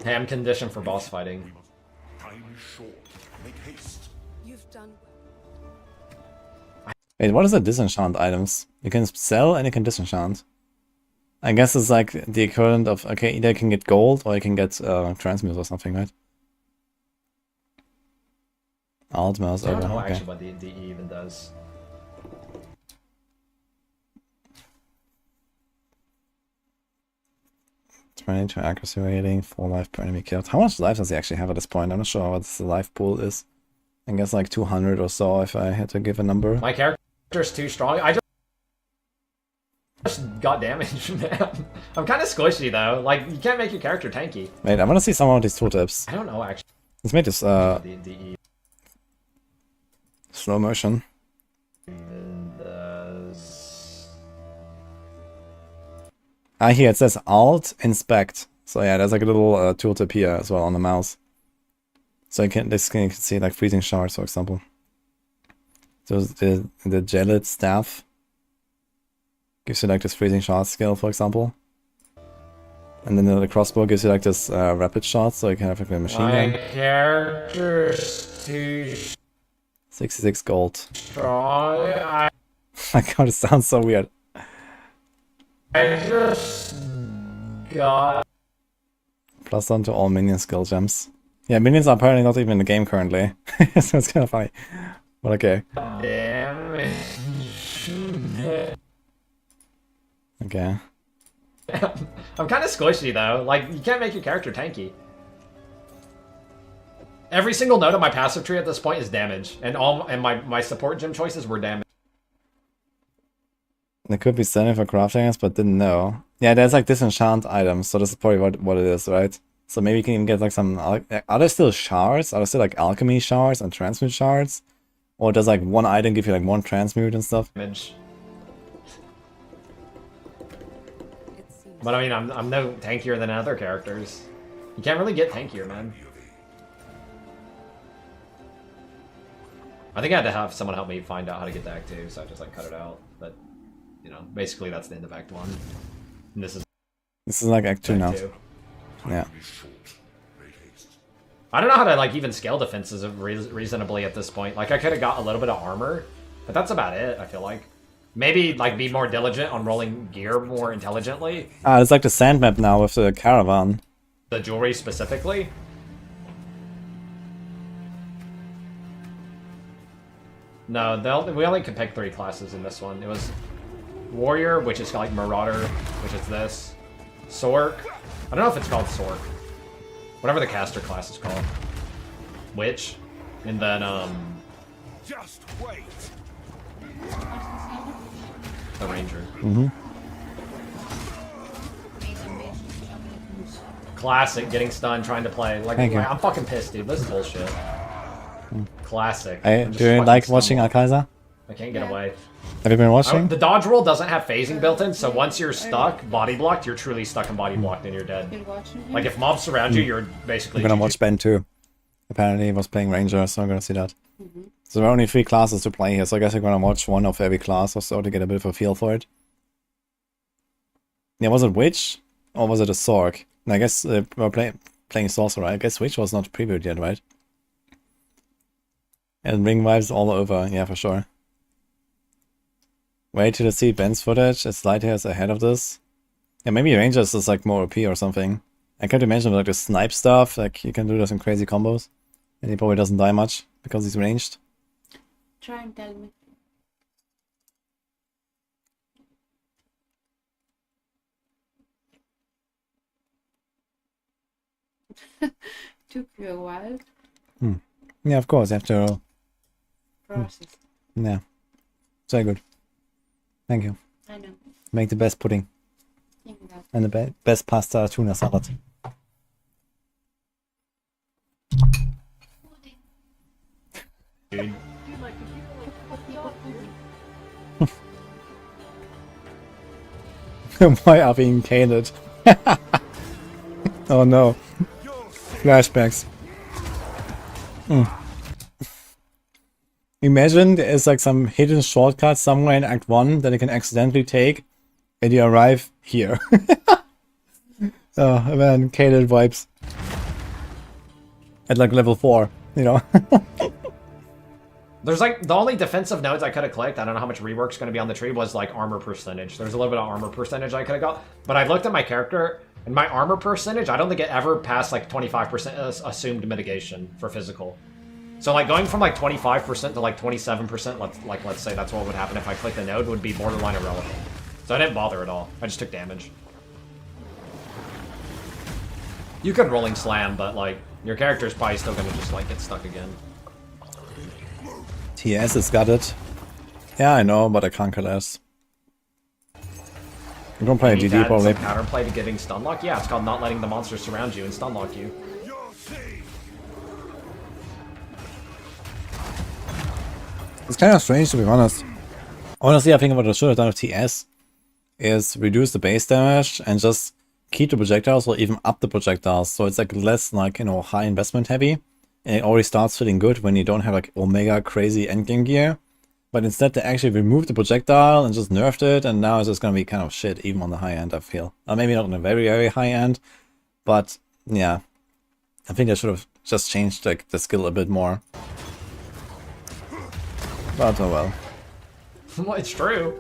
Hey, I'm conditioned for boss fighting. Time is short. Make haste. You've done Wait, what is the disenchant items? You can sell and you can disenchant. I guess it's like the equivalent of, okay, either you can get gold or you can get transmute or something, right? Alt mouse over. I don't know okay. actually what the DE even does. To accuracy rating, 4 life per enemy killed. How much life does he actually have at this point? I'm not sure what the life pool is. I guess like 200 or so if I had to give a number. My character's too strong. I just got damaged, man. I'm kind of squishy though. Like, you can't make your character tanky. Wait, I want to see some of these tooltips. I don't know actually. Let's make this DE slow motion. Here it says Alt Inspect. So yeah, there's like a little tooltip here as well on the mouse. So you can see like freezing shards, for example. So the gelid staff gives you like this freezing shard skill, for example. And then the crossbow gives you like this rapid shot, so you can have like a machine gun. My character's too 66 gold. strong. My god, it sounds so weird. I just got +1 to all minion skill gems. Yeah, minions are apparently not even in the game currently. So it's kind of funny. But okay. damage. Okay. I'm kind of squishy though. Like, you can't make your character tanky. Every single node of my passive tree at this point is damage, and my support gem choices were damage. There could be standing for crafting us, but didn't know. Yeah, there's like disenchant items, so this is probably what it is, right? So maybe you can even get like some... Are there still shards? Are there still like alchemy shards and transmute shards? Or does like one item give you like one transmute and stuff? Damage. But I mean, I'm no tankier than other characters. You can't really get tankier, man. I think I had to have someone help me find out how to get to Act 2, so I just like cut it out. But, you know, basically that's the end of Act 1. And this is like Act 2 now. 2. Yeah. I don't know how to like even scale defenses reasonably at this point. Like I could have got a little bit of armor, but that's about it, I feel like. Maybe like be more diligent on rolling gear more intelligently. It's like the sand map now with the caravan. The jewelry specifically. No, we only could pick 3 classes in this one. It was Warrior, which is like Marauder, which is this. Sorc. I don't know if it's called Sorc. Whatever the caster class is called. Witch. And then, Just wait. the Ranger. Classic, getting stunned, trying to play. Like, Thank you. I'm fucking pissed, dude. This is bullshit. Classic. Hey, I'm just do you fucking like stunned. watching Alkaiser? I can't get away. Have you been watching? The dodge roll doesn't have phasing built in, so once you're stuck, body blocked, you're truly stuck and body blocked and you're dead. Been watching him? Like, if mobs surround you, you're basically I'm gonna GG. watch Ben too. Apparently he was playing Ranger, so I'm gonna see that. So there are only 3 classes to play here, so I guess I'm gonna watch one of every class or so to get a bit of a feel for it. Yeah, was it Witch? Or was it a Sorc? And I guess we're playing Sorcerer. I guess Witch was not previewed yet, right? And Ring vibes all over, yeah, for sure. Wait till you see Ben's footage. It's light years ahead of this. Yeah, maybe Rangers is like more OP or something. I can't imagine like the snipe stuff, like you can do this in crazy combos. And he probably doesn't die much because he's ranged. Try and tell me. Took you a while. Yeah, of course, you have to... Process. Yeah. It's very good. Thank you. I know. Make the best pudding. Think about it. And the best pasta tuna salad. Dude. Why are we being catered? Oh no. Flashbacks. Imagine there is like some hidden shortcut somewhere in Act 1 that you can accidentally take and you arrive here. Oh man, catered vibes. At like level 4, you know? There's like, the only defensive nodes I could have clicked, I don't know how much rework's going to be on the tree, was like armor percentage. There's a little bit of armor percentage I could have got. But I looked at my character, and my armor percentage, I don't think it ever passed like 25% assumed mitigation for physical. So like going from like 25% to like 27%, let's say that's what would happen if I clicked the node, would be borderline irrelevant. So I didn't bother at all. I just took damage. You could rolling slam, but like your character's probably still gonna just like get stuck again. TS has got it. Yeah, I know, but I can't care less. You don't play You need to GD add probably. some counterplay to getting stun lock? Yeah, it's called not letting the monsters surround you and stun lock you. It's kind of strange to be honest. Honestly, I think what I should have done with TS is reduce the base damage and just keep the projectiles or even up the projectiles. So it's like less like, you know, high investment heavy. And it already starts feeling good when you don't have like Omega crazy endgame gear. But instead they actually removed the projectile and just nerfed it, and now it's just gonna be kind of shit even on the high end, I feel. Maybe not on a very, very high end, but yeah. I think I should have just changed like the skill a bit more. But oh well. Well, it's true.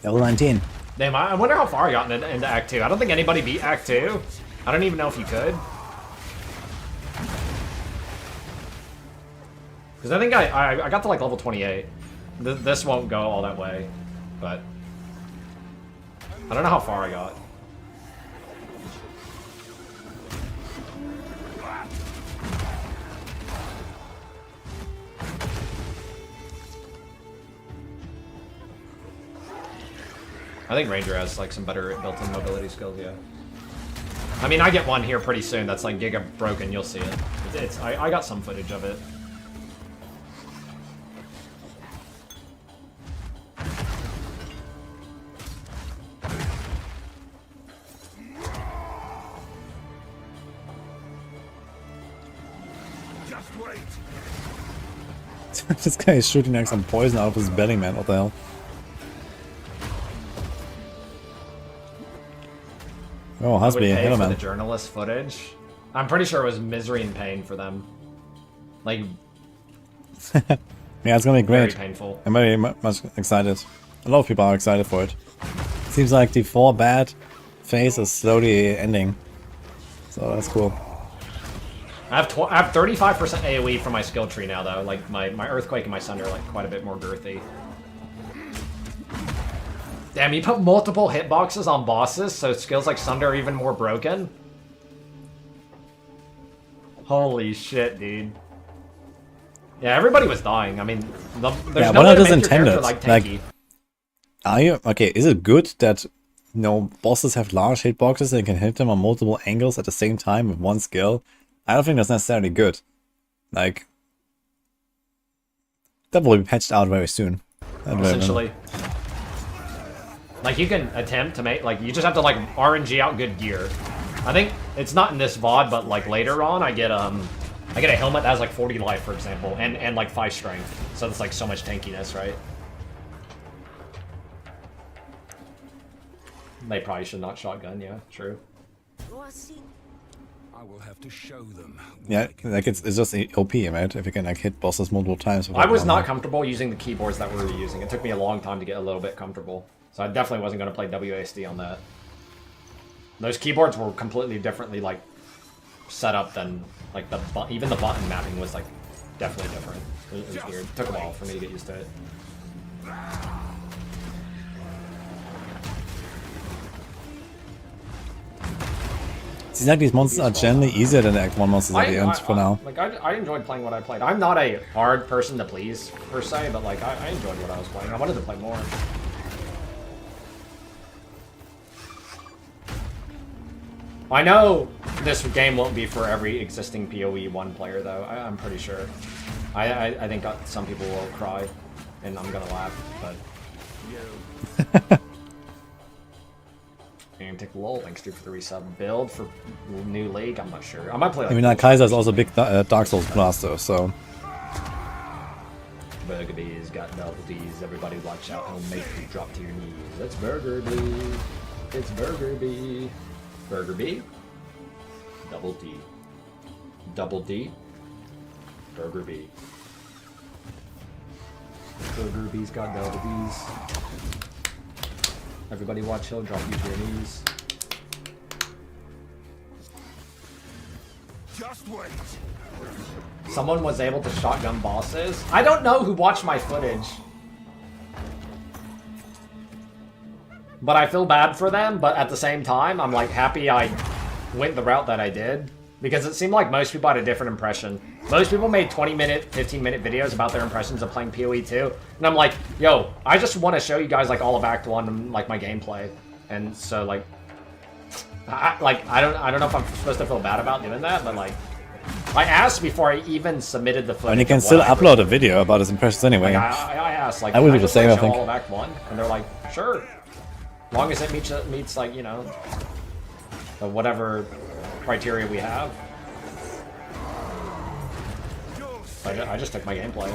Level 19. Damn, I wonder how far I got into Act 2. I don't think anybody beat Act 2. I don't even know if you could. Because I think I got to like level 28. This won't go all that way, but I don't know how far I got. I think Ranger has like some better built-in mobility skills, yeah. I mean, I get one here pretty soon that's like giga broken, you'll see it. I got some footage of it. Just wait. This guy is shooting like some poison out of his belly, man. What the hell? Oh, I would Husby, pay hello, for the man. journalist footage. I'm pretty sure it was misery and pain for them. Like, Yeah, it's gonna be very great. painful. I'm very much excited. A lot of people are excited for it. Seems like the 4 bad phase is slowly ending. So that's cool. I have 35% AoE from my skill tree now, though. Like, my Earthquake and my Sunder are like quite a bit more girthy. Damn, you put multiple hitboxes on bosses, so skills like Sunder are even more broken? Holy shit, dude. Yeah, everybody was dying. I mean, there's no way to make your character like tanky. Are you okay? Is it good that bosses have large hitboxes and can hit them on multiple angles at the same time with one skill? I don't think that's necessarily good. Like, that will be patched out very soon. Essentially. Like, you can attempt to make, like, you just have to, like, RNG out good gear. I think it's not in this VOD, but, like, later on, I get a helmet that has, like, 40 life, for example, and like, 5 strength. So it's, like, so much tankiness, right? They probably should not shotgun, yeah, true. I will have to show them. Yeah, like it's just OP, right? If you can like hit bosses multiple times. I was not comfortable using the keyboards that we were using. It took me a long time to get a little bit comfortable. So I definitely wasn't going to play WASD on that. Those keyboards were completely differently like set up than like even the button mapping was like definitely different. It was weird. It took a while for me to get used to it. Seems like these monsters are generally easier than the Act 1 monsters at the end for now. Like I enjoyed playing what I played. I'm not a hard person to please per se, but like I enjoyed what I was playing. I wanted to play more. I know this game won't be for every existing PoE 1 player though. I'm pretty sure. I think some people will cry, and I'm gonna laugh, but. And take lol, thanks dude for the resub. Build for new league, I'm not sure. I might play like I mean, Kaiser is also a big Dark Souls blaster, so. Burger B's got double D's. Everybody watch out, he'll make you drop to your knees. It's Burger B. It's Burger B. Burger B. Double D. Double D. Burger B. Burger B's got double D's. Everybody watch, he'll drop you to your knees. Just wait. Someone was able to shotgun bosses. I don't know who watched my footage. But I feel bad for them, but at the same time, I'm like happy I went the route that I did. Because it seemed like most people had a different impression. Most people made 20-minute, 15-minute videos about their impressions of playing PoE 2. And I'm like, yo, I just want to show you guys like all of Act 1 and like my gameplay. And so like, I don't know if I'm supposed to feel bad about doing that, but like, I asked before I even submitted the footage. And you can still upload a video about his impressions anyway. Like, I asked, like, I would do can the just, same, like, I show think. all of Act 1? And they're like, sure. As long as it meets like, you know, whatever criteria we have. I just took my gameplay.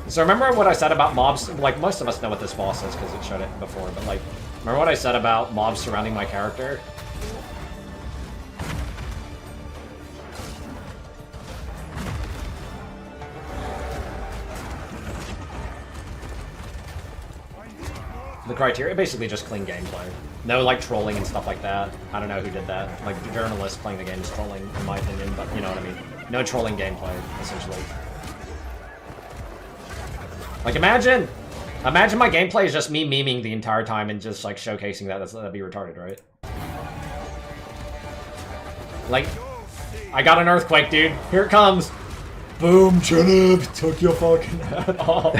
So remember what I said about mobs? Like, most of us know what this boss is because it showed it before, but like, remember what I said about mobs surrounding my character? The criteria, basically just clean gameplay. No, like, trolling and stuff like that. I don't know who did that. Like, the journalists playing the game is trolling, in my opinion, but you know what I mean. No trolling gameplay, essentially. Like, imagine my gameplay is just me memeing the entire time and just, like, showcasing that. That'd be retarded, right? Like, I got an earthquake, dude. Here it comes. Boom, Trinib! Took your fucking head off.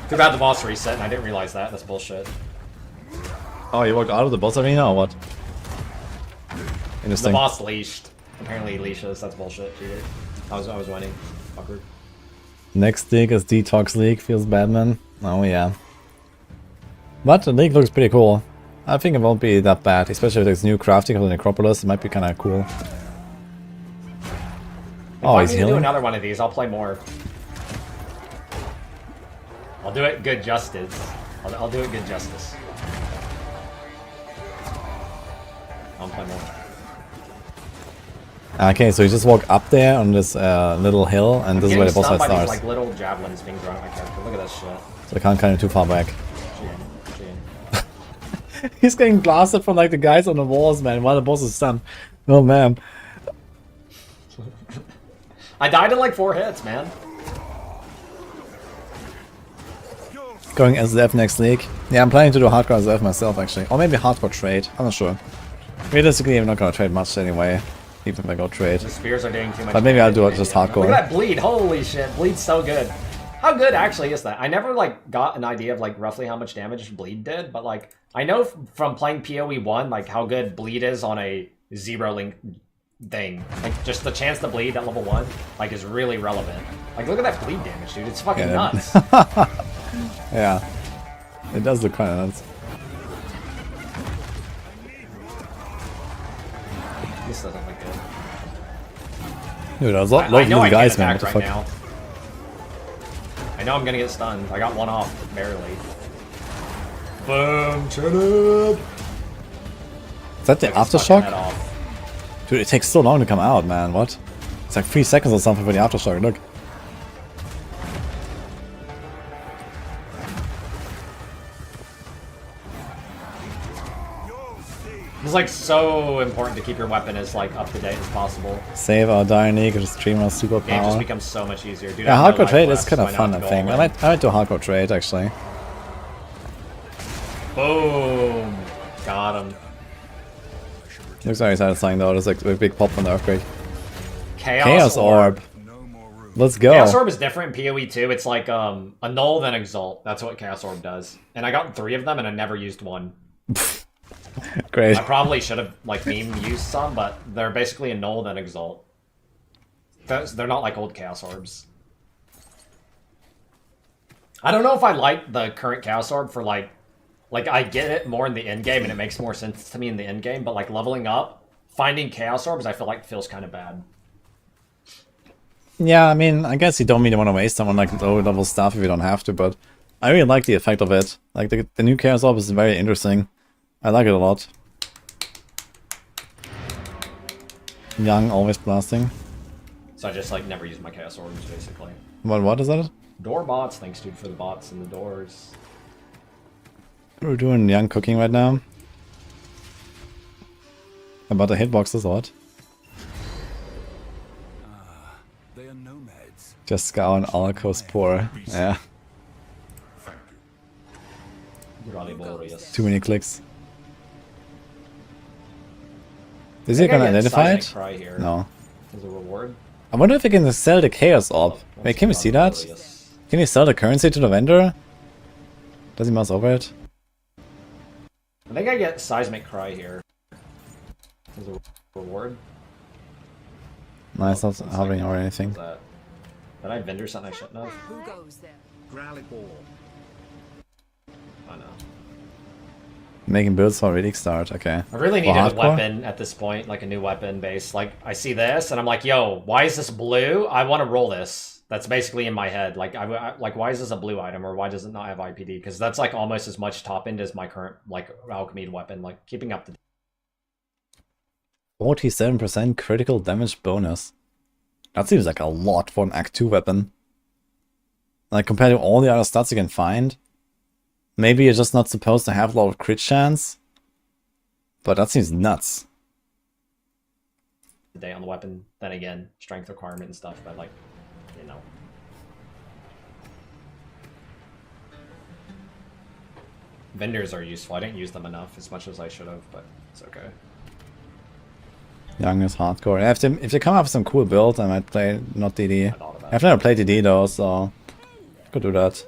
Too bad the boss reset and I didn't realize that. That's bullshit. Oh, you walked out of the boss arena or what? The Interesting. boss leashed. Apparently he leashes. That's bullshit, cheater. I was winning. Fucker. Next league is Detox League, feels bad, man. Oh yeah. But the league looks pretty cool. I think it won't be that bad, especially if there's new crafting of the Necropolis. It might be kind of cool. Oh, he's If I need to do healing. another one of these, I'll play more. I'll do it good justice. I'll do it good justice. I'll play more. Okay, so you just walk up there on this little hill, and this is where the boss fight by these, starts. like little javelins being thrown at my character. Look at this shit. So I can't kind of too far back. Gene. He's getting blasted from like the guys on the walls, man, while the boss is stunned. Oh man. I died in like 4 hits, man. Going SDF next league. Yeah, I'm planning to do hardcore SDF myself actually. Or maybe hardcore trade. I'm not sure. Realistically, I'm not gonna trade much anyway. Even if I go trade. The spears are doing too much. But maybe I'll do it damage. just hardcore. Look at that bleed. Holy shit. Bleed's so good. How good actually is that? I never like got an idea of like roughly how much damage bleed did, but like I know from playing PoE 1 like how good bleed is on a 0 link thing. Like just the chance to bleed at level 1 like is really relevant. Like look at that bleed damage, dude. It's fucking nuts. Yeah. It does look kind of nuts. This doesn't look good. Dude, I was loads I know of I guys, can't man. What attack the right fuck? now. I know I'm gonna get stunned. I got one off, barely. Boom, turn it. Is that the Took his fucking aftershock? head off. Dude, it takes so long to come out, man. What? It's like 3 seconds or something for the aftershock. Look. It's like so important to keep your weapon as like up to date as possible. Save our Diane or stream our Game just superpower. becomes so much easier. Dude, Yeah, I have no hardcore trade life is left, kind of so fun, now I have to think. go I all in. might do hardcore trade actually. Boom! Got him. Looks very satisfying though. There's like a big pop from the earthquake. Chaos Orb. Let's go. Chaos Orb is different in PoE too. It's like annul then exalt. That's what Chaos Orb does. And I got 3 of them and I never used one. Great. I probably should have like used some, but they're basically annul then exalt. They're not like old Chaos Orbs. I don't know if I like the current Chaos Orb for like I get it more in the end game and it makes more sense to me in the end game, but like leveling up, finding Chaos Orbs I feel like feels kind of bad. Yeah, I mean, I guess you don't really want to waste them on like low level stuff if you don't have to, but I really like the effect of it. Like the new Chaos Orb is very interesting. I like it a lot. Young, always blasting. So I just like never use my Chaos Orbs basically. What is that? Door bots, thanks dude for the bots and the doors. We're doing young cooking right now. About the hitboxes or what? They are nomads. Just scour and Alco's poor. Yeah, Glorious. too many clicks. Is he gonna identify it? Cry here. No. As a reward. I wonder if he can sell the Chaos Orb. Wait, can we see that? Glorious. Can he sell the currency to the vendor? Does he mouse over it? I think I get Seismic Cry here. As a reward. No, it's not hovering or anything. Did I vendor something I shouldn't have? Who goes there? I know. Making builds for Relic start, okay. I really need For a hardcore? weapon at this point, like a new weapon base. Like, I see this, and I'm like, yo, why is this blue? I want to roll this. That's basically in my head. Like, like, why is this a blue item, or why does it not have IPD? Because that's, like, almost as much top end as my current, like, alchemy weapon. Like, keeping up the... 47% critical damage bonus. That seems like a lot for an Act 2 weapon. Like, compared to all the other stats you can find. Maybe you're just not supposed to have a lot of crit chance. But that seems nuts. Day on the weapon. Then again, strength requirement and stuff, but, like, you know. Vendors are useful. I didn't use them enough as much as I should have, but it's okay. Young is hardcore. If they come up with some cool build, I might play not DD. thought of that. I've never played DD though, so could do that.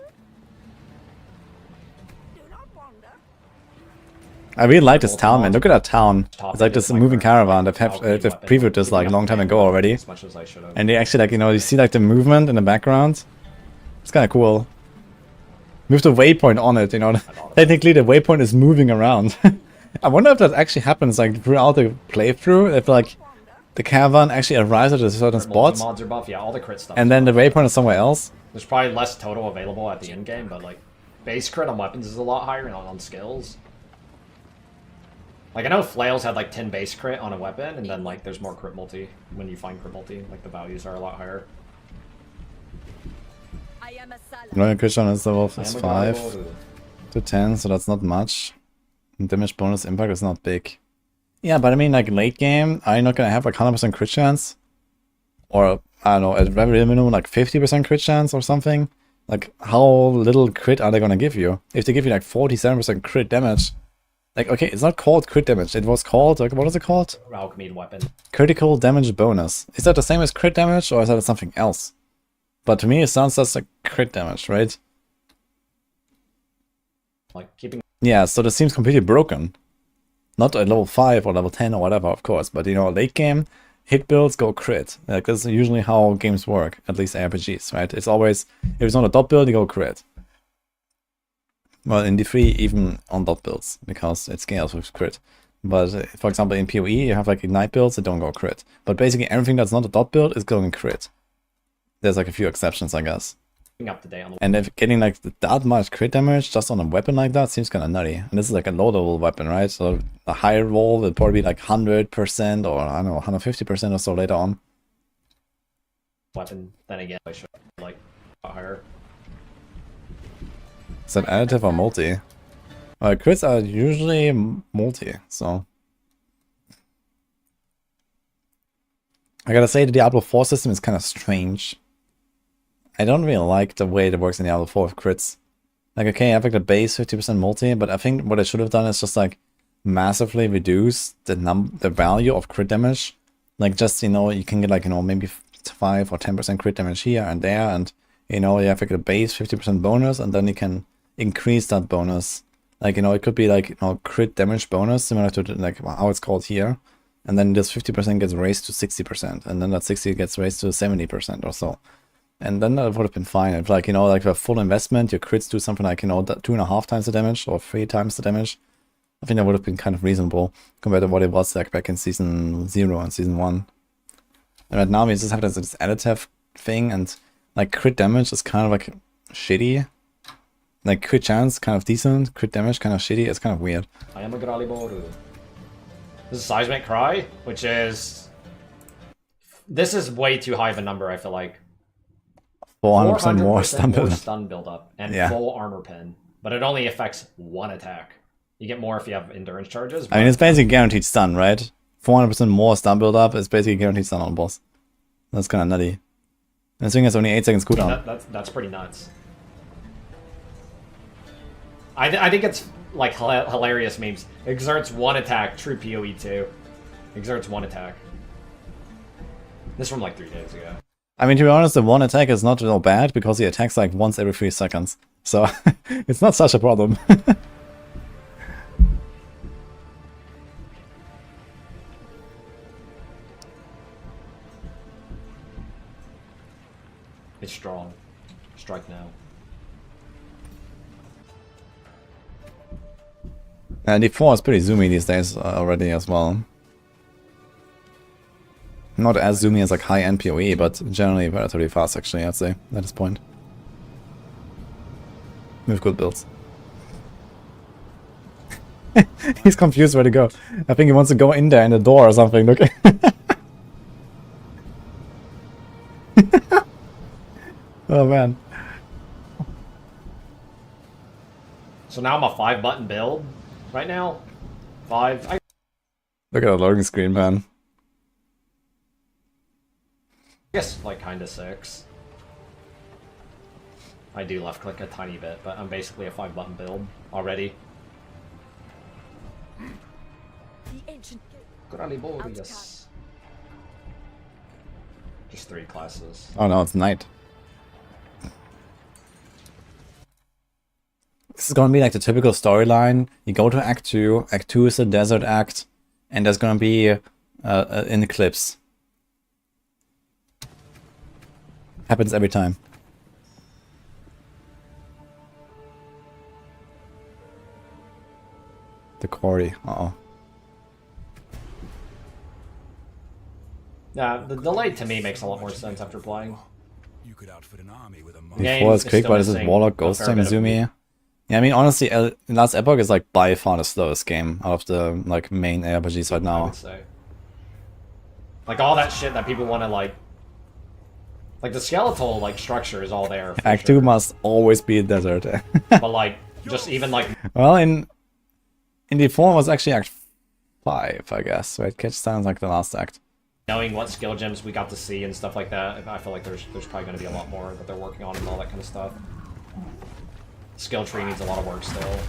I really like this town, man. Look at that town. It's like this moving caravan. They've previewed this like a long time ago already. As much as I should have. And they actually like, you know, you see like the movement in the background. It's kind of cool. With the waypoint on it, you know. Technically the waypoint is moving around. I wonder if that actually happens like throughout the playthrough. If like the caravan actually arrives at a certain spot. Mods are buff, yeah, all the crit stuff. And then the waypoint is somewhere else. There's probably less total available at the end game, but like base crit on weapons is a lot higher and on skills. Like I know flails had like 10 base crit on a weapon, and then like there's more crit multi when you find crit multi. Like the values are a lot higher. I am a salad. Royal Christian is level is I am a 5 god. to 10, so that's not much. And damage bonus impact is not big. Yeah, but I mean like late game, are you not gonna have like 100% crit chance? Or I don't know, at very minimum like 50% crit chance or something? Like how little crit are they gonna give you? If they give you like 47% crit damage. Like, okay, it's not called crit damage. It was called, like, what is it called? Alchemy weapon. Critical damage bonus. Is that the same as crit damage, or is that something else? But to me, it sounds just like crit damage, right? Like keeping. Yeah, so this seems completely broken. Not at level 5 or level 10 or whatever, of course. But, you know, late game, hit builds go crit. Like, that's usually how games work, at least RPGs, right? It's always, if it's not a dot build, you go crit. Well, in D3, even on dot builds, because it scales with crit. But, for example, in PoE, you have like ignite builds that don't go crit. But basically, everything that's not a dot build is going crit. There's like a few exceptions, I guess. Up to date on the. And if getting like that much crit damage just on a weapon like that seems kind of nutty. And this is like a low level weapon, right? So a higher roll will probably be like 100% or I don't know, 150% or so later on. Weapon, then again, I should like higher. Is that additive or multi? Crits are usually multi, so. I gotta say the Diablo 4 system is kind of strange. I don't really like the way it works in Diablo 4 with crits. Like, okay, I have like the base 50% multi, but I think what I should have done is just like massively reduce the value of crit damage. Like just, you know, you can get like, you know, maybe 5 or 10% crit damage here and there, and you know, you have like a base 50% bonus, and then you can increase that bonus. Like, you know, it could be like, you know, crit damage bonus, similar to like how it's called here. And then this 50% gets raised to 60%, and then that 60 gets raised to 70% or so. And then that would have been fine. If like, you know, like for full investment, your crits do something like, you know, 2.5 times the damage or 3 times the damage. I think that would have been kind of reasonable compared to what it was like back in Season 0 and Season 1. And right now we just have this additive thing, and like crit damage is kind of like shitty. Like crit chance kind of decent, crit damage kind of shitty. It's kind of weird. I am a Graliboru. This is Seismic Cry, which is... This is way too high of a number, I feel like. 400% more stun build. Stun build-up and Yeah. full armor pin. But it only affects one attack. You get more if you have endurance charges. I mean, it's basically guaranteed stun, right? 400% more stun build up is basically guaranteed stun on boss. That's kind of nutty. And this thing has only 8 seconds cooldown. That's pretty nuts. I think it's like hilarious memes. Exerts one attack, true PoE 2. Exerts one attack. This from like 3 days ago. I mean, to be honest, the one attack is not so bad because he attacks like once every 3 seconds. So it's not such a problem. It's strong. Strike now. And D4 is pretty zoomy these days already as well. Not as zoomy as like high-end PoE, but generally relatively fast actually, I'd say, at this point. With good builds. He's confused where to go. I think he wants to go in there in the door or something, look. Oh man. So now I'm a 5-button build right now. 5. Look at the loading screen, man. I guess like kinda 6. I do left click a tiny bit, but I'm basically a 5-button build already. The ancient Graliboru, yes. Just 3 classes. Oh no, it's night. This is gonna be like the typical storyline. You go to Act 2. Act 2 is a desert act, and there's gonna be an eclipse. Happens every time. The quarry. Uh-oh. Yeah, the delay to me makes a lot more sense after playing. You could outfit an army with a Before it's quick, but is it Warlock, Ghost Time, Izumi? Yeah, I mean, honestly, Last Epoch is like by far the slowest game out of the like main RPGs right I now. would say. Like all that shit that people want to like the skeletal like structure is all there. For Act sure. 2 must always be a desert. But like just even like Well, in D4 was actually Act 5, I guess. Right, Catch sounds like the last act. knowing what skill gems we got to see and stuff like that, I feel like there's probably going to be a lot more that they're working on and all that kind of stuff. Skill tree needs a lot of work still.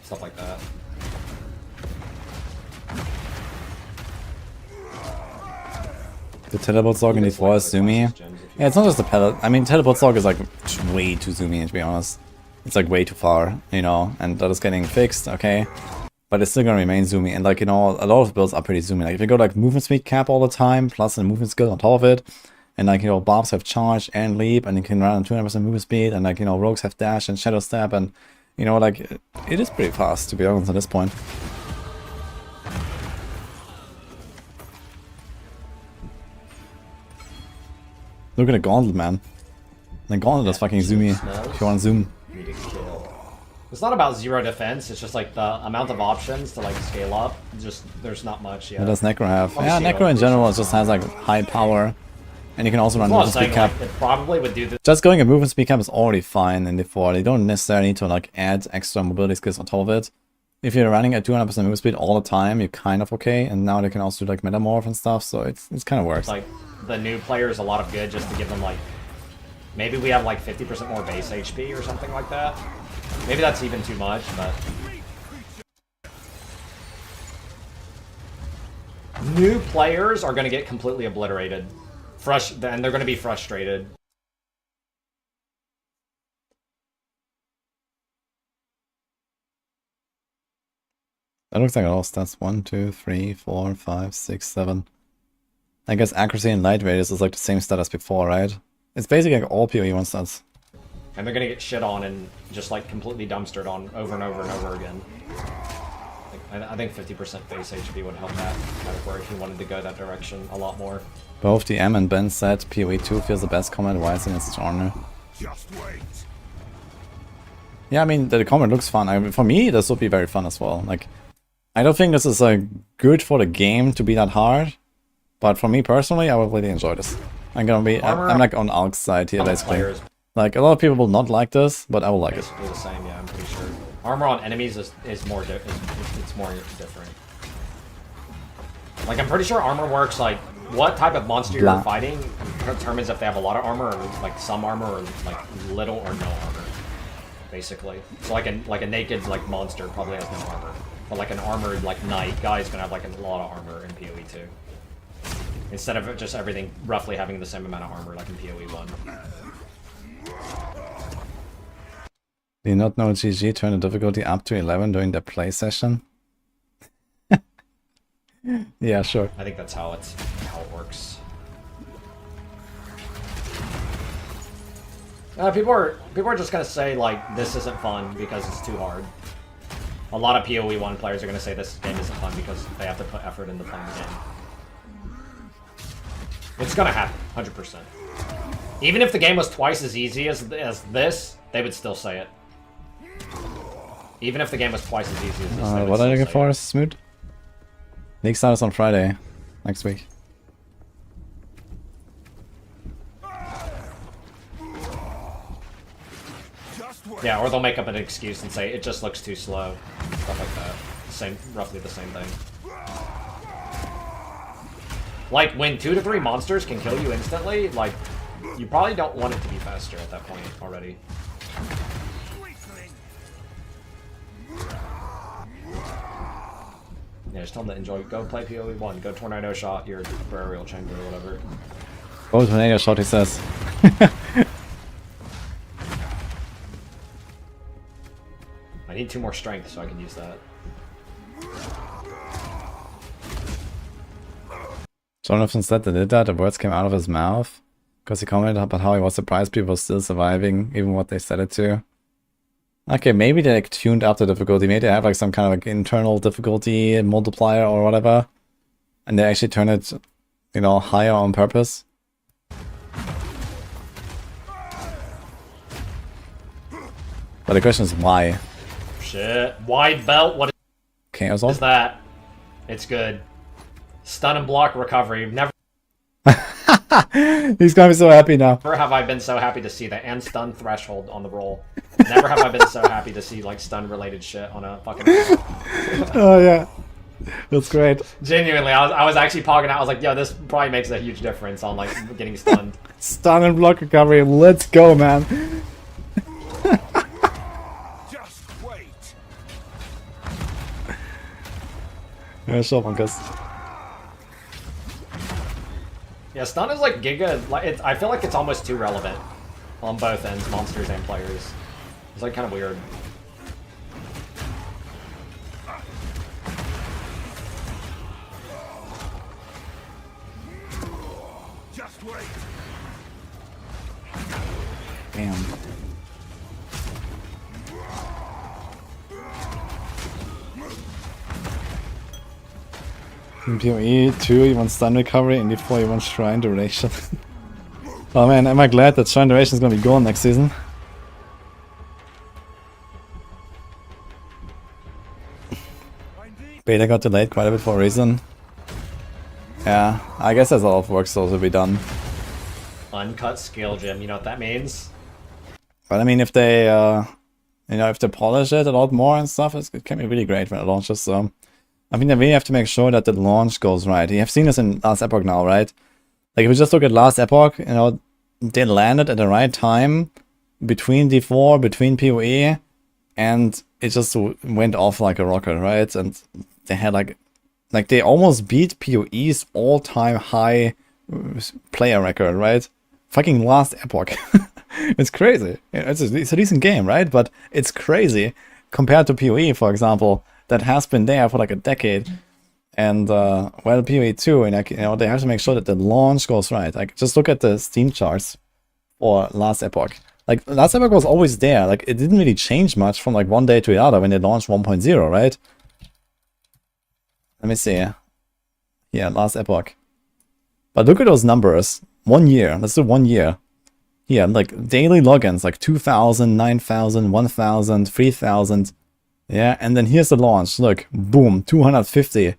Stuff like that. The teleport Sorc in D4 is zoomy. Yeah, it's not just the pellet. I mean, teleport Sorc is like way too zoomy, to be honest. It's like way too far, you know, and that is getting fixed, okay? But it's still gonna remain zoomy, and like, you know, a lot of builds are pretty zoomy. Like if you go like movement speed cap all the time, plus a movement skill on top of it, and like, you know, barbs have charge and leap, and you can run on 200% movement speed, and like, you know, rogues have dash and shadow step, and you know, like, it is pretty fast, to be honest, at this point. Look at the gauntlet, man. The gauntlet is fucking zoomy if you want to zoom. It's not about zero defense, it's just like the amount of options to like scale up. Just there's not much yet. What does Necro have? I'll Yeah, see Necro what- in general just has like high power. And you can also run Well, movement I'm speed saying, cap. like, it probably would do this. Just going a movement speed cap is already fine in D4. You don't necessarily need to like add extra mobility skills on top of it. If you're running at 200% movement speed all the time, you're kind of okay. And now they can also do like metamorph and stuff, so it's kind of works. Like the new players a lot of good just to give them like maybe we have like 50% more base HP or something like that. Maybe that's even too much, but new players are going to get completely obliterated. And they're going to be frustrated. That looks like all stats. 1, 2, 3, 4, 5, 6, 7. I guess accuracy and light radius is like the same stat as before, right? It's basically like all PoE 1 stats. And they're going to get shit on and just like completely dumpstered on over and over and over again. I think 50% base HP would help that category if you wanted to go that direction a lot more. Both DM and Ben said PoE 2 feels the best combat wise against its honor. Just wait. Yeah, I mean, the combat looks fun. I mean, for me, this would be very fun as well. Like, I don't think this is good for the game to be that hard, but for me personally, I would really enjoy this. I'm like on Alk's side here, basically. Players Like, a lot of people will not like this, but I will like it. basically the same, yeah, I'm pretty sure. Armor on enemies is more it's more different. Like I'm pretty sure armor works like what type of monster Blah. you're fighting determines if they have a lot of armor or like some armor or like little or no armor. Basically. So like a naked like monster probably has no armor. But like an armored like knight guy is gonna have like a lot of armor in PoE 2. Instead of just everything roughly having the same amount of armor like in PoE 1. Do you not know GG turned the difficulty up to 11 during the play session? Yeah, sure. I think that's how it works. People are just gonna say like this isn't fun because it's too hard. A lot of PoE 1 players are gonna say this game isn't fun because they have to put effort into playing the game. It's gonna happen, 100%. Even if the game was twice as easy as this, they would still say it. Even if the game was twice as easy as this, they would What are you still looking say for, it. Smooth? League starts on Friday, next week. Yeah, or they'll make up an excuse and say it just looks too slow. Stuff like that. Roughly the same thing. Like, when 2 to 3 monsters can kill you instantly, like, you probably don't want it to be faster at that point already. Yeah, just tell them to enjoy. Go play PoE 1. Go Tornado Shot your Burial Chamber or whatever. Oh, tornado shot, he says. I need 2 more strength so I can use that. Jonathan said that did that, the words came out of his mouth. Because he commented about how he was surprised people were still surviving, even what they set it to. Okay, maybe they like tuned up the difficulty. Maybe they have like some kind of like internal difficulty multiplier or whatever. And they actually turn it, you know, higher on purpose. But the question is why? Shit. Wide belt, what Chaos is Orb? that? It's good. Stun and block recovery. Never He's gonna be so happy now. have I been so happy to see that. And stun threshold on the roll. Never have I been so happy to see like stun related shit on a fucking Oh yeah. That's great. Genuinely, I was actually pogging out. I was like, yo, this probably makes a huge difference on like getting stunned. Stun and block recovery, let's go, man. Just wait. Yeah, sure, Monkus. Yeah, stun is like giga. Like I feel like it's almost too relevant on both ends, monsters and players. It's like kind of weird. Just wait. Damn. In PoE 2 you want stun recovery, and D4 you want shrine duration. Oh man, am I glad that shrine duration is gonna be gone next season. Beta got delayed quite a bit for a reason. Yeah, I guess there's a lot of work still to be done. Uncut skill gem, you know what that means? But I mean, if they, you know, if they polish it a lot more and stuff, it can be really great when it launches. So, I think they really have to make sure that the launch goes right. You have seen this in Last Epoch now, right? Like, if we just look at Last Epoch, you know, they landed at the right time between D4, between PoE, and it just went off like a rocket, right? And they had like they almost beat PoE's all-time high player record, right? Fucking Last Epoch. It's crazy. It's a decent game, right? But it's crazy compared to PoE, for example, that has been there for like a decade. And well, PoE 2, and like, you know, they have to make sure that the launch goes right. Like, just look at the Steam charts for Last Epoch. Like, Last Epoch was always there. Like, it didn't really change much from like one day to the other when they launched 1.0, right? Let me see. Yeah, Last Epoch. But look at those numbers. 1 year. Let's do 1 year. Yeah, like daily logins, like 2,000, 9,000, 1,000, 3,000. Yeah, and then here's the launch. Look, boom, 250,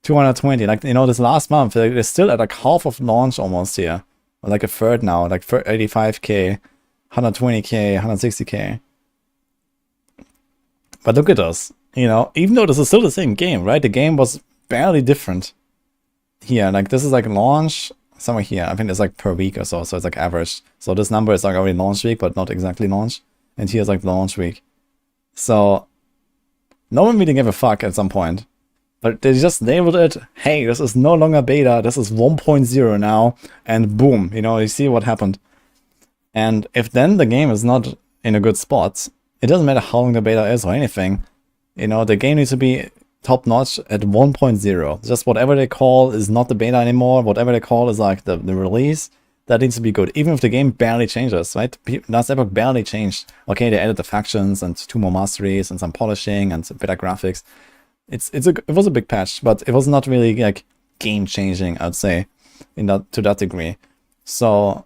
220. Like, you know, this last month, they're still at like half of launch almost here. Or like a third now, like 85k, 120k, 160k. But look at us. You know, even though this is still the same game, right? The game was barely different. Here, like this is like launch somewhere here. I think it's like per week or so, so it's like average. So this number is like already launch week, but not exactly launch. And here's like launch week. So no one really gave a fuck at some point. But they just labeled it, hey, this is no longer beta, this is 1.0 now, and boom, you know, you see what happened. And if then the game is not in a good spot, it doesn't matter how long the beta is or anything, you know, the game needs to be top-notch at 1.0. Just whatever they call is not the beta anymore, whatever they call is like the release, that needs to be good, even if the game barely changes, right? Last Epoch barely changed. Okay, they added the factions and 2 more masteries and some polishing and some better graphics. It was a big patch, but it was not really like game-changing, I'd say, to that degree. So,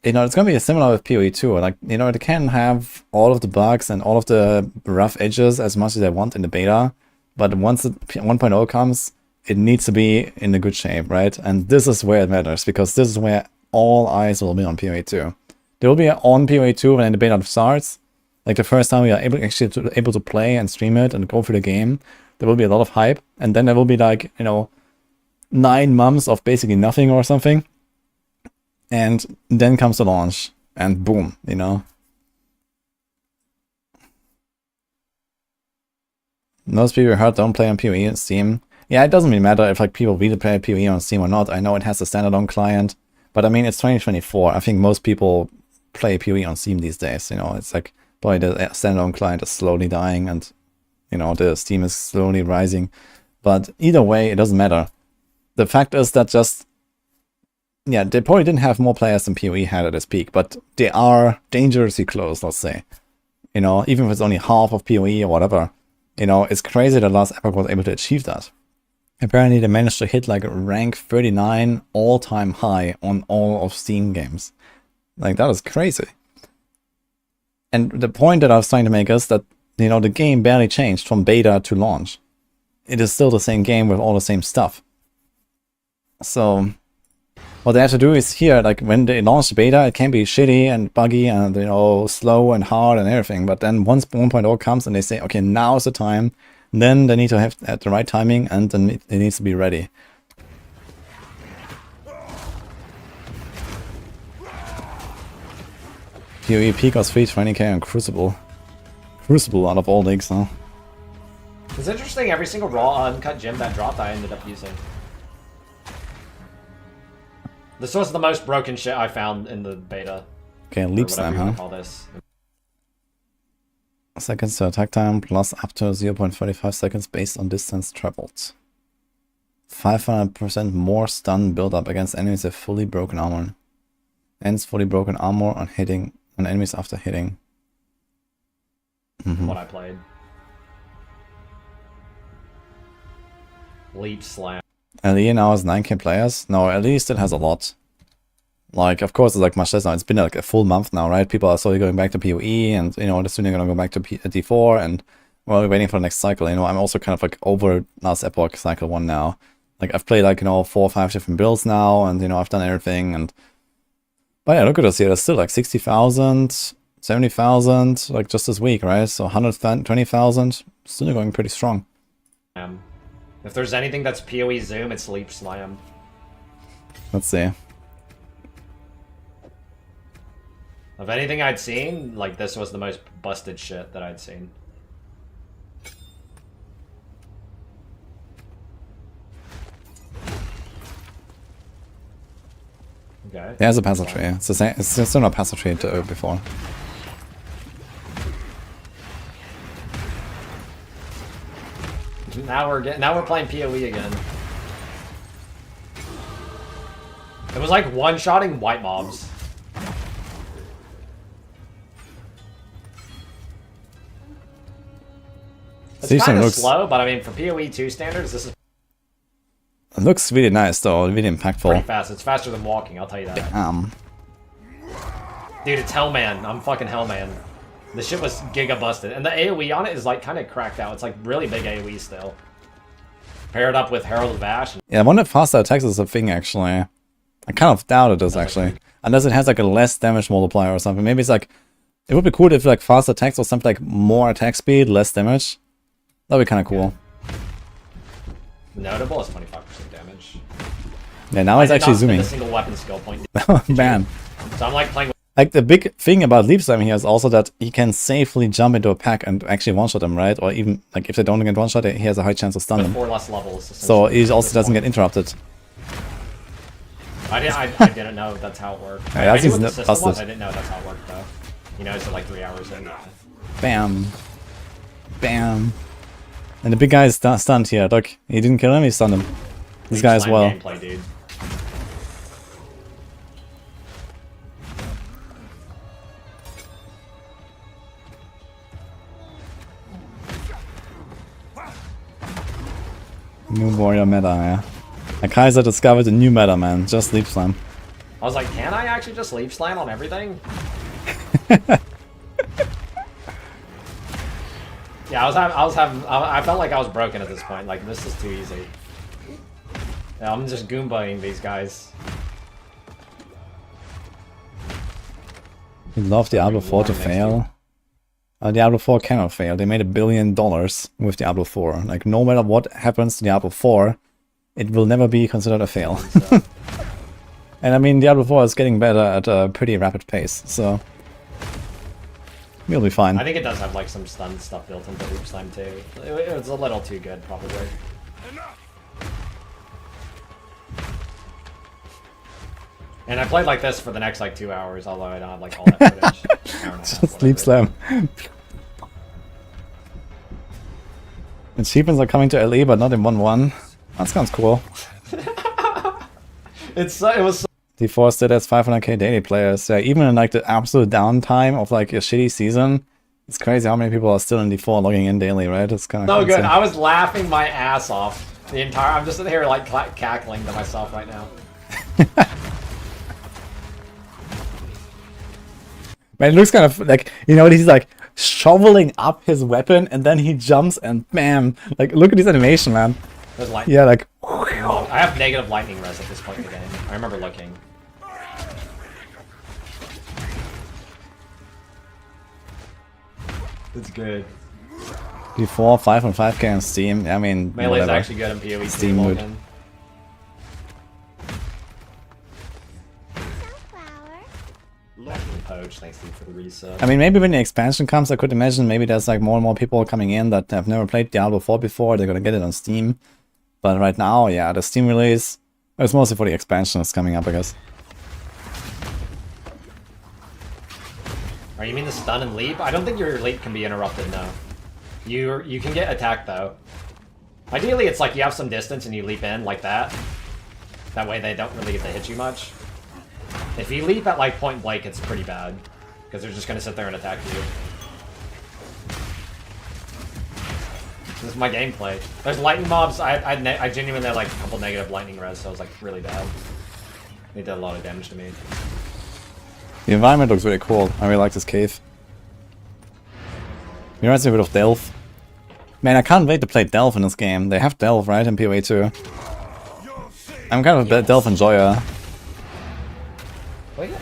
you know, it's gonna be similar with PoE 2. Like, you know, they can have all of the bugs and all of the rough edges as much as they want in the beta, but once the 1.0 comes, it needs to be in a good shape, right? And this is where it matters, because this is where all eyes will be on PoE 2. They will be on PoE 2 when the beta starts. Like the first time we are able to play and stream it and go through the game, there will be a lot of hype, and then there will be like, you know, 9 months of basically nothing or something. And then comes the launch, and boom, you know. Most people heard don't play on PoE on Steam. Yeah, it doesn't really matter if like people really play PoE on Steam or not. I know it has a standalone client, But I mean, it's 2024. I think most people play PoE on Steam these days. You know, it's like probably the standalone client is slowly dying, and you know the Steam is slowly rising. But either way, it doesn't matter. The fact is that just yeah, they probably didn't have more players than PoE had at its peak, but they are dangerously close. Let's say, you know, even if it's only half of PoE or whatever, you know, it's crazy that last Epoch was able to achieve that. Apparently, they managed to hit like rank 39 all-time high on all of Steam games. Like, that is crazy. And the point that I was trying to make is that, you know, the game barely changed from beta to launch. It is still the same game with all the same stuff. So, what they have to do is here, like, when they launch the beta, it can be shitty and buggy and, you know, slow and hard and everything. But then once 1.0 comes and they say, okay, now is the time, then they need to have at the right timing, and then it needs to be ready. PoE peak was 320k on Crucible. Crucible out of all leagues, huh? It's interesting, every single raw uncut gem that dropped I ended up using. This was the most broken shit I found in the beta. Okay, leap slam, huh? Call this. Seconds to attack time plus up to 0.35 seconds based on distance traveled. 500% more stun build-up against enemies with fully broken armor. Ends fully broken armor on hitting on enemies after hitting. What I played. Leap slam. LE now has 9k players. No, LE still has a lot. Like, of course, it's like much less now. It's been like a full month now, right? People are slowly going back to PoE, and, you know, soon they're going to go back to D4, and well, we're waiting for the next cycle. You know, I'm also kind of like over last Epoch cycle 1 now. Like, I've played like, you know, 4 or 5 different builds now, and, you know, I've done everything, and... But yeah, look at us here. There's still like 60,000, 70,000, like just this week, right? So 120,000, still going pretty strong. If there's anything that's PoE Zoom, it's Leap Slam. Let's see. Of anything I'd seen, like, this was the most busted shit that I'd seen. Okay. There's a passive tree. It's the same. It's still not passive tree before. Now we're playing PoE again. It was like one-shotting white mobs. It's kind of slow, but I mean, for PoE 2 standards, this is... It looks really nice, though. Really impactful. Pretty fast. It's faster than walking, I'll tell you that. Dude, it's Hellman. I'm fucking Hellman. The shit was giga busted. And the AoE on it is, like, kind of cracked out. It's, like, really big AoE still. Paired up with Herald of Ash. Yeah, I wonder if faster attacks is a thing, actually. I kind of doubt it is, actually. Unless it has, like, a less damage multiplier or something. Maybe it's, like... It would be cool if, like, faster attacks or something like more attack speed, less damage. That'd be kind of cool. Notable is 25% damage. Yeah, now it's actually zooming. A single weapon skill point. Man. So I'm like playing with... Like, the big thing about Leap Slam here is also that he can safely jump into a pack and actually one-shot them, right? Or even, like, if they don't get one-shot, he has a high chance of stun them. 4 less levels. So he also doesn't get interrupted. I didn't know that's how it worked. Yeah, I knew what the system busted. was, I didn't know that's how it worked, though. You know, it's like 3 hours in. Bam. Bam. And the big guy is stunned here. Look, he didn't kill him, he stunned him. This guy as well. Gameplay, dude. New warrior meta, yeah. A Kaiser discovered a new meta, man. Just Leap Slam. I was like, can I actually just Leap Slam on everything? Yeah, I felt like I was broken at this point. Like, this is too easy. Yeah, I'm just Goombaing these guys. We love Diablo 4 to fail. Diablo 4 cannot fail. They made $1 billion with Diablo 4. Like, no matter what happens to Diablo 4, it will never be considered a fail. And I mean, Diablo 4 is getting better at a pretty rapid pace, so... We'll be fine. I think it does have like some stun stuff built into Leap Slam too. It's a little too good, probably. And I played like this for the next like 2 hours, although I don't have like all that footage. Hour and a half, Just sleep whatever. slam. Achievements are coming to LE, but not in 1-1. That sounds cool. It was. D4 still has 500k daily players. Yeah, even in like the absolute downtime of like a shitty season, it's crazy how many people are still in D4 logging in daily, right? It's kind of So good. I was laughing my ass off the entire. I'm just sitting here like cackling to myself right now. Man, it looks kind of like, you know, he's like shoveling up his weapon and then he jumps and bam. Like, look at this animation, man. There's lightning. Yeah, like. Oh, I have negative lightning res at this point in the game. I remember looking. It's good. D4, 5 on 5k on Steam. I mean, Melee's whatever. actually good in PoE. Steam mood. Poach, thanks Steve for the reset. I mean, maybe when the expansion comes, I could imagine maybe there's like more and more people coming in that have never played Diablo 4 before. They're gonna get it on Steam. But right now, yeah, the Steam release, it's mostly for the expansion that's coming up, I guess. Oh, you mean the stun and leap? I don't think your leap can be interrupted, no. You can get attacked, though. Ideally, it's like you have some distance and you leap in like that. That way they don't really get to hit you much. If you leap at like point blank, it's pretty bad. Because they're just going to sit there and attack you. This is my gameplay. There's lightning mobs. I genuinely had like a couple negative lightning res, so it was like really bad. They did a lot of damage to me. The environment looks really cool. I really like this cave. It reminds me a bit of Delve. Man, I can't wait to play Delve in this game. They have Delve, right, in PoE too. I'm kind of a Delve enjoyer.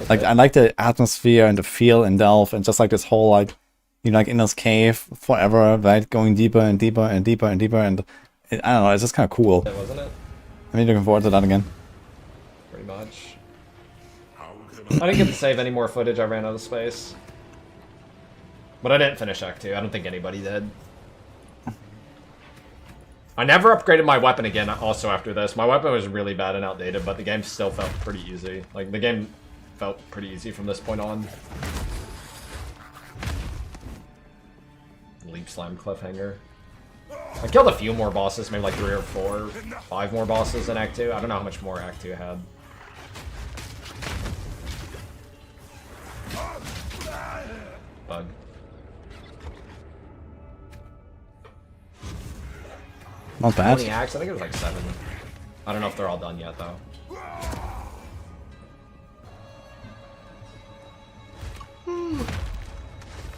Like, I like the atmosphere and the feel in Delve, and just like this whole, like, you know, like in this cave forever, right? Going deeper and deeper and deeper and deeper, and I don't know, it's just kind of cool. Wasn't it? I'm really looking forward to that again. Pretty much. I didn't get to save any more footage, I ran out of space. But I didn't finish Act 2, I don't think anybody did. I never upgraded my weapon again also after this. My weapon was really bad and outdated, but the game still felt pretty easy. Like, the game felt pretty easy from this point on. Leap Slam Cliffhanger. I killed a few more bosses, maybe like 3 or 4, 5 more bosses in Act 2. I don't know how much more Act 2 had. Bug. Not How bad. many acts? I think it was like 7. I don't know if they're all done yet, though.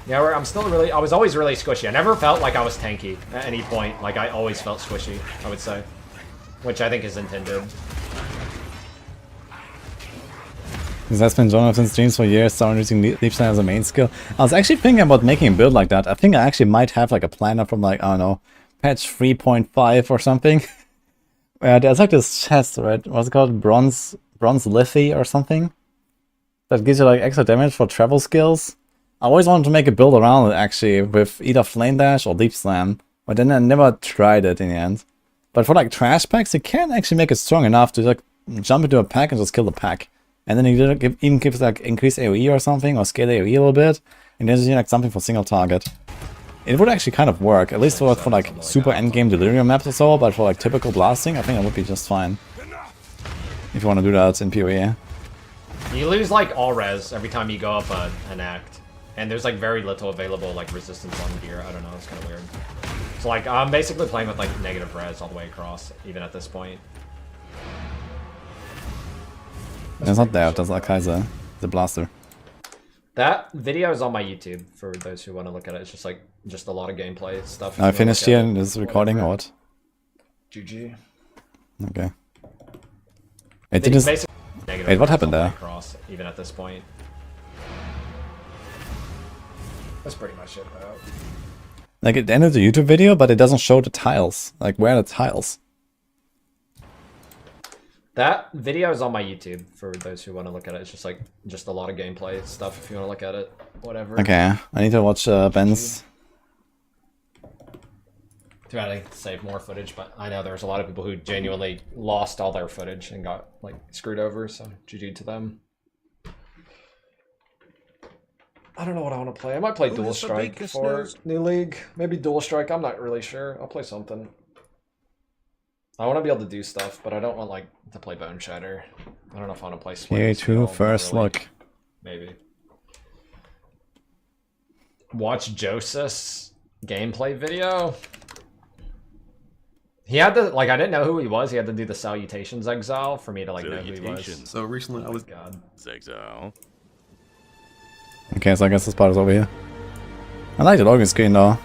Yeah, I'm still really... I was always really squishy. I never felt like I was tanky at any point. Like, I always felt squishy, I would say. Which I think is intended. This has been Jonathan's dreams for years, starting using Leap Slam as a main skill. I was actually thinking about making a build like that. I think I actually might have like a planner from like, I don't know, patch 3.5 or something. There's like this chest, right? What's it called? Bronze Lithy or something? That gives you like extra damage for travel skills. I always wanted to make a build around it actually with either Flame Dash or Leap Slam, but then I never tried it in the end. But for like trash packs, you can actually make it strong enough to like jump into a pack and just kill the pack. And then it even gives like increased AoE or something, or scale AoE a little bit, and then you like something for single target. It would actually kind of work, at least for like super endgame delirium maps or so, but for like typical blasting, I think it would be just fine. If you want to do that in PoE. You lose like all res every time you go up an act. And there's like very little available like resistance on gear. I don't know, it's kind of weird. So like I'm basically playing with like negative res all the way across, even at this point. It's not there, that's like Kaiser, the blaster. That video is on my YouTube for those who want to look at it. It's just like a lot of gameplay stuff. I finished here in this recording or what? GG. Okay. Wait, did this... Wait, what happened there? Across, even at this point. That's pretty much it, though. Like, it ended the YouTube video, but it doesn't show the tiles. Like, where are the tiles? That video is on my YouTube for those who want to look at it. It's just a lot of gameplay stuff if you want to look at it. Whatever. Okay, I need to watch Ben's. Too bad I saved more footage, but I know there's a lot of people who genuinely lost all their footage and got like screwed over, so GG to them. I don't know what I want to play. I might play Dual Strike for New League. Maybe Dual Strike, I'm not really sure. I'll play something. I want to be able to do stuff, but I don't want like to play Bone Shatter. I don't know if I want to play Swing. K2 first really. look. Maybe. Watch Joseph's gameplay video. He had to, like, I didn't know who he was. He had to do the Salutations Exile for me to, like, know who he was. So recently I was... God. Exile. Okay, so I guess this part is over here. I like the login screen though.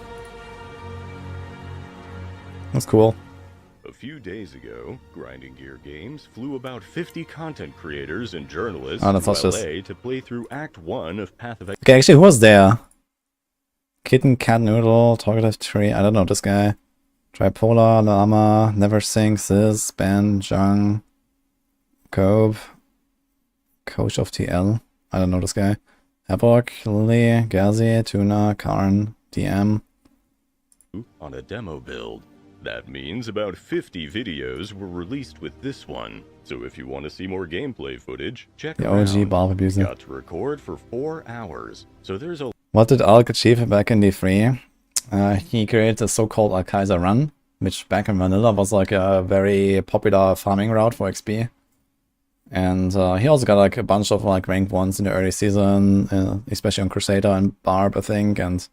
That's cool. A few days ago, Grinding Gear Games flew about 50 content creators and journalists that's to not LA to play through Act 1 of Path of Okay, actually, who was there? Kitten, Cat Noodle, Talkative Tree, I don't know this guy. Tripolar, Llama, Never Sing, Sis, Ben, Jung, Cove, Coach of TL, I don't know this guy. Epoch, Lily, Gazi, Tuna, Karn, DM. on a demo build. That means about 50 videos were released with this one. So if you want to see more gameplay footage, check The around. OG Bob Abuser. Got to record for 4 hours. So there's a... What did Alk achieve back in D3? He created a so-called Al-Kaiser run, which back in vanilla was like a very popular farming route for XP. And he also got like a bunch of like ranked ones in the early season, especially on Crusader and Barb, I think. And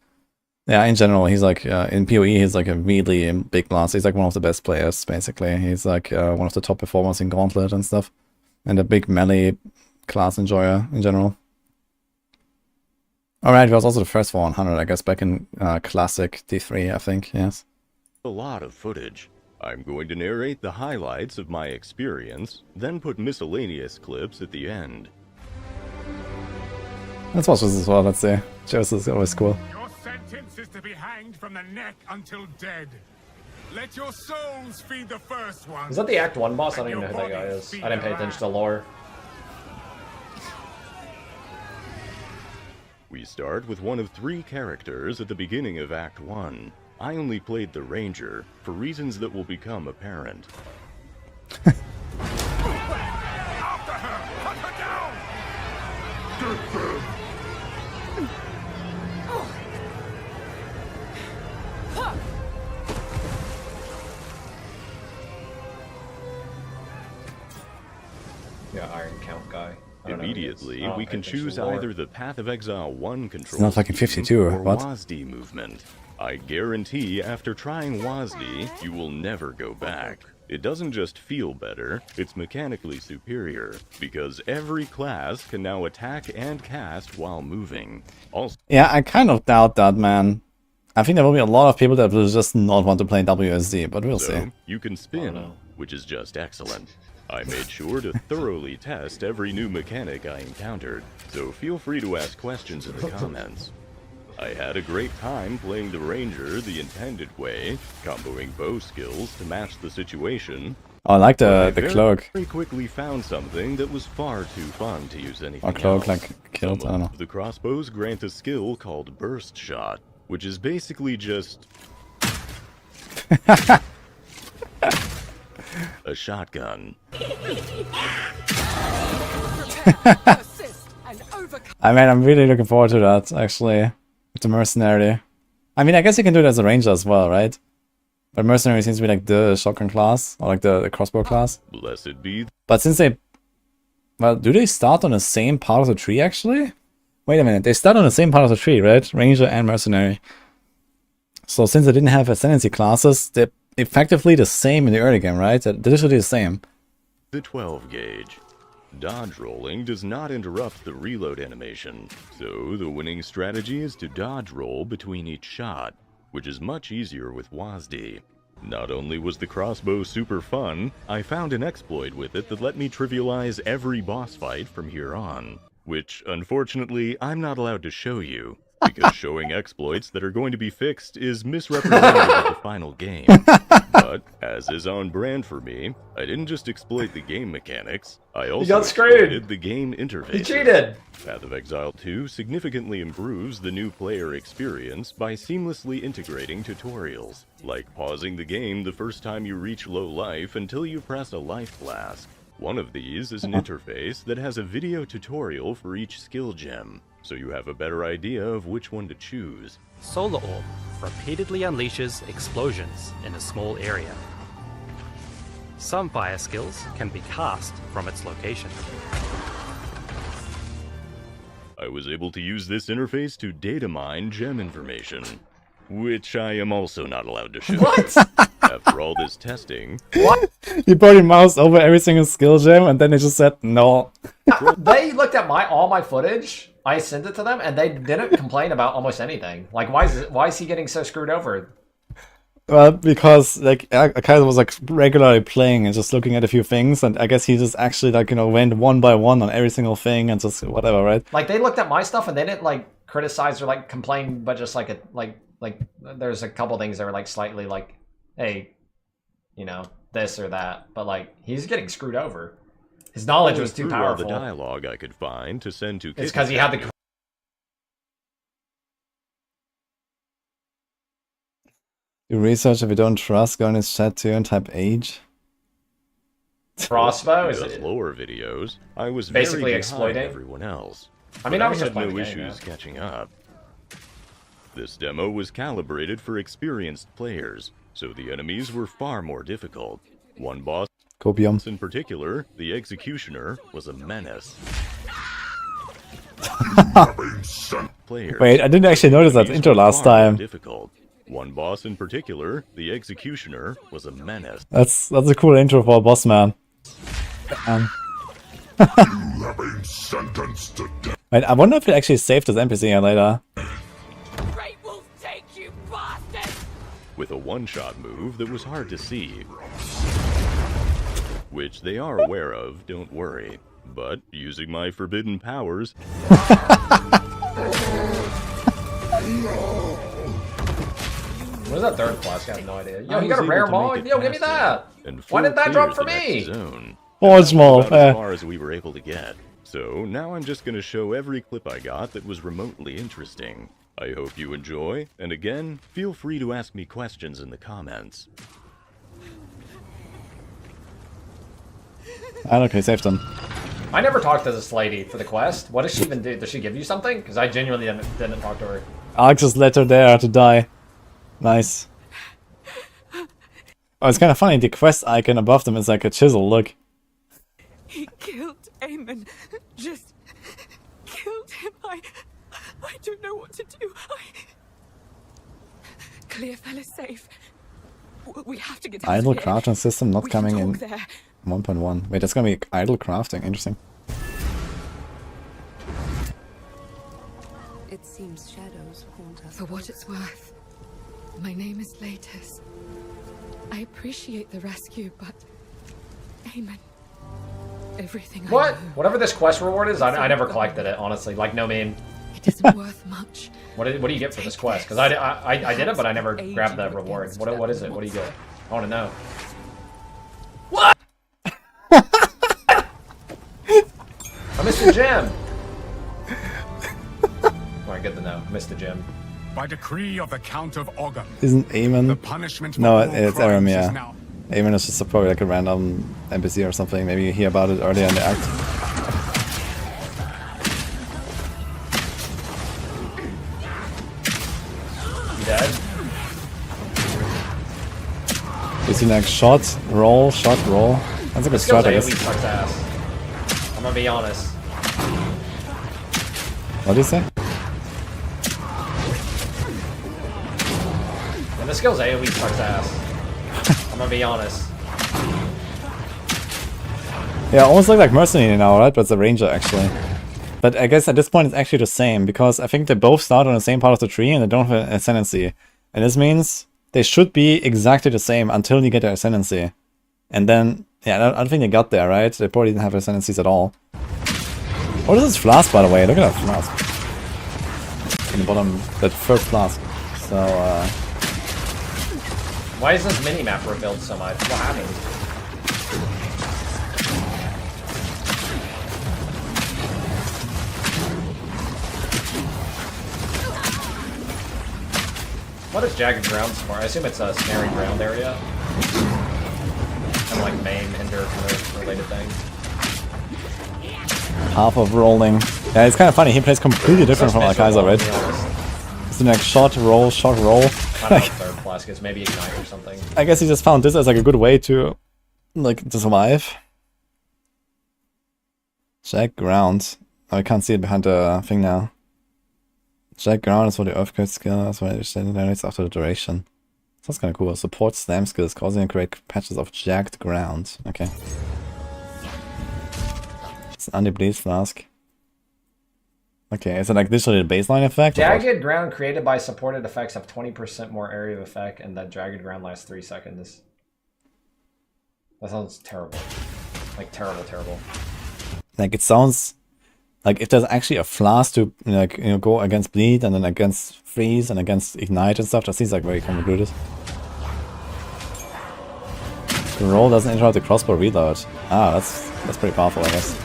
yeah, in general, he's like, in PoE, he's like a really big class. He's like one of the best players, basically. He's like one of the top performers in Gauntlet and stuff. And a big melee class enjoyer in general. Alright, he was also the first for 100, I guess, back in Classic D3, I think, yes. A lot of footage. I'm going to narrate the highlights of my experience, then put miscellaneous clips at the end. Let's watch this as well, let's see. Joe's is always cool. Your sentence is to be hanged from the neck until dead. Let your souls feed the first one. Is that the Act 1 boss? I don't even know who that guy is. I didn't pay attention to lore. We start with one of 3 characters at the beginning of Act 1. I only played the Ranger, for reasons that will become apparent. After her! Cut her down! Get them! Yeah, Iron Count guy. Immediately, we can choose either the Path of Exile 1 control It's not fucking 52 or what? WASD movement. I guarantee after trying WASD, you will never go back. It doesn't just feel better, it's mechanically superior, because every class can now attack and cast while moving. Also, Yeah, I kind of doubt that, man. I think there will be a lot of people that will just not want to play WSD, but we'll see. you can spin, which is just excellent. I made sure to thoroughly test every new mechanic I encountered, so feel free to ask questions in the comments. I had a great time playing the Ranger the intended way, comboing bow skills to match the situation. Oh, I like but the I cloak. very quickly found something that was far too fun to use anything Or cloak, else. like killed, I don't know. The crossbows grant a skill called Burst Shot, which is basically just... a shotgun. I mean, I'm really looking forward to that, actually. With the Mercenary. I mean, I guess you can do it as a Ranger as well, right? But Mercenary seems to be like the shotgun class, or like the crossbow class. Blessed be. But since they... Well, do they start on the same part of the tree, actually? Wait a minute, they start on the same part of the tree, right? Ranger and Mercenary. So since they didn't have Ascendancy classes, they're effectively the same in the early game, right? They're literally the same. The 12 gauge. Dodge rolling does not interrupt the reload animation, so the winning strategy is to dodge roll between each shot, which is much easier with WASD. Not only was the crossbow super fun, I found an exploit with it that let me trivialize every boss fight from here on, which unfortunately I'm not allowed to show you, because showing exploits that are going to be fixed is misrepresentative of the final game. But As is on brand for me, I didn't just exploit the game mechanics, I also got screwed. exploited the game interface. He cheated! Path of Exile 2 significantly improves the new player experience by seamlessly integrating tutorials, like pausing the game the first time you reach low life until you press a life flask. One of these is an interface that has a video tutorial for each skill gem, so you have a better idea of which one to choose. Solar Orb repeatedly unleashes explosions in a small area. Some fire skills can be cast from its location. I was able to use this interface to data mine gem information, which I am also not allowed to show. What? After all this testing, You probably moused over every single skill gem and then they just said no. They looked at all my footage. I sent it to them, and they didn't complain about almost anything. Like, why is he getting so screwed over? Well, because like I kind of was like regularly playing and just looking at a few things, and I guess he just actually like, you know, went one by one on every single thing and just whatever, right? Like, they looked at my stuff and they didn't like criticize or like complain, but just like there's a couple things that were like slightly like, hey, you know, this or that. But like, he's getting screwed over. His knowledge was too through all powerful. the dialogue I could find to send to It's because he had the. Do research if you don't trust, go in his chat too and type age. Crossbow is Because it? lower videos, I was Basically very exploiting? behind everyone else. I mean, But I was just had playing no the game, issues yeah. catching up. This demo was calibrated for experienced players, so the enemies were far more difficult. One boss Copium. in particular, the Executioner, was a menace. Players, Wait, I didn't actually notice that enemies intro were last far more time. difficult. One boss in particular, the Executioner, was a menace. That's a cool intro for a boss man. Wait, I wonder if it actually saved his NPC here later. Great Wolf take you, bastard! With a one-shot move that was hard to see. Which they are aware of, don't worry. But using my forbidden powers... What is that third flask? I have no idea. Yo, I he got a was rare able to maul? make it Yo, give me past that! it and Why did that full drop clear for the me? next zone. Oh, small. About as far as we were able to get. So now I'm just going to show every clip I got that was remotely interesting. I hope you enjoy, and again, feel free to ask me questions in the comments. Okay, saved him. I never talked to this lady for the quest. What does she even do? Does she give you something? Because I genuinely didn't talk to her. Alex just let her there to die. Nice. Oh, it's kind of funny. The quest icon above them is like a chisel. Look. He killed Eamon. Just killed him. I don't know what to do. Clear fella safe. We have to get out Idle of here. crafting system not We can coming in talk there. 1.1. Wait, that's gonna be idle crafting. Interesting. It seems shadows haunt us. For what it's worth, my name is Latus. I appreciate the rescue, but Eamon, everything I What? know, Whatever this quest reward is, I never collected it, honestly. Like, no mean. it isn't worth much. What do you get for this quest? Because I did it, but I never grabbed the reward. What is it? What do you get? I want to know. What? I missed the gem. Alright, good to know. I missed the gem. By decree of the Count of Ogham, Isn't the Eamon? punishment for No, all it's crimes Aram, is yeah. now. Eamon is just probably like a random NPC or something. Maybe you hear about it earlier in the act. You dead? You see like shot, roll, shot, roll. That's a good This skill's strat, I AoE guess. sucks ass. I'm gonna be honest. What do you say? And this skill's AoE sucks ass. I'm gonna be honest. Yeah, almost like Mercenary now, right? But it's a ranger actually. But I guess at this point it's actually the same, because I think they both start on the same part of the tree and they don't have an ascendancy. And this means they should be exactly the same until you get their ascendancy. And then, yeah, I don't think they got there, right? They probably didn't have ascendancies at all. What is this flask, by the way? Look at that flask. In the bottom, that first flask. So, Why is this mini-map rebuild so much? What happened? What is Jagged Grounds for? I assume it's a snary ground area. Kind of like main, hinder, kind of related thing. Half of rolling. Yeah, it's kind of funny. He plays completely different from Alkaiser, right? It's like shot, roll, shot, roll. I don't know what third flask is. Maybe Ignite or something. I guess he just found this as like a good way to, like, to survive. Jack Ground. Oh, I can't see it behind the thing now. Jack Ground is for the Earthquake skill. That's why it generates after the duration. Sounds kind of cool. Support slam skills, causing and create patches of jagged ground. Okay. It's an anti-bleed flask. Okay, is it like literally the baseline effect? Jagged ground created by supported effects have 20% more area of effect, and that jagged ground lasts 3 seconds. That sounds terrible. Like terrible, terrible. Like it sounds like if there's actually a flask to, like, you know, go against bleed and then against freeze and against ignite and stuff, that seems like very convoluted. The roll doesn't interrupt the crossbow reload. Ah, that's pretty powerful, I guess.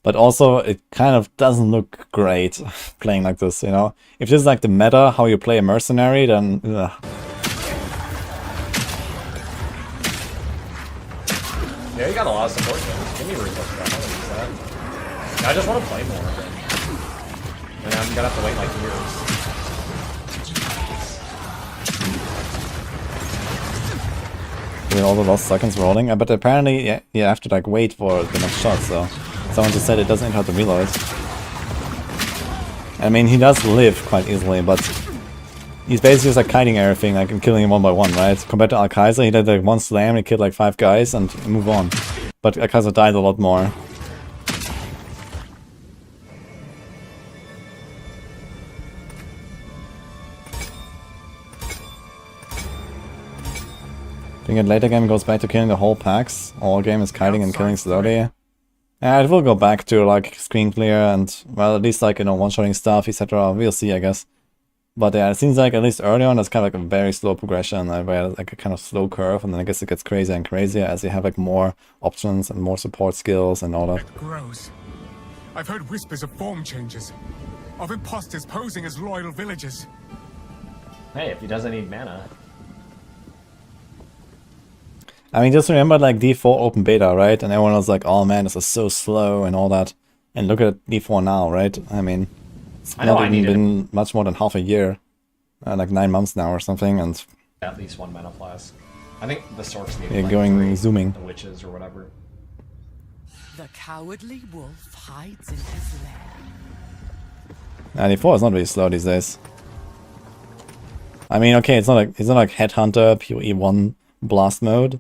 But also, it kind of doesn't look great playing like this, you know? If this is like the meta, how you play a mercenary, then... Ugh. Yeah, you got a lot of support games. Give me resource for that. I want to use that. I just want to play more. And I'm gonna have to wait like years. With all the lost seconds rolling, but apparently yeah, you have to like wait for the next shot, so... Someone just said it doesn't interrupt the reload. I mean, he does live quite easily, but... He's basically just like kiting everything, like, and killing him one by one, right? Compared to Alkaiser, he did like one slam, he killed like 5 guys, and move on. But Alkaiser died a lot more. I think in later game goes back to killing the whole packs. All game is kiting and killing slowly. Yeah, it will go back to like screen clear and, well, at least like, you know, one-shotting stuff, etc. We'll see, I guess. But yeah, it seems like at least early on it's kind of like a very slow progression, where like a kind of slow curve, and then I guess it gets crazier and crazier as you have like more options and more support skills and all that. It grows. I've heard whispers of form changes, of imposters posing as loyal villagers. Hey, if he doesn't need mana. I mean, just remember like D4 open beta, right? And everyone was like, oh man, this is so slow and all that. And look at D4 now, right? I mean, it's not even been much more than half a year. Like 9 months now or something, and... At least 1 mana flask. I think the Sorcs need yeah, like going 3, zooming. the witches or whatever. The cowardly wolf hides in his lair. D4 is not really slow these days. I mean, okay, it's not like Headhunter PoE 1 blast mode,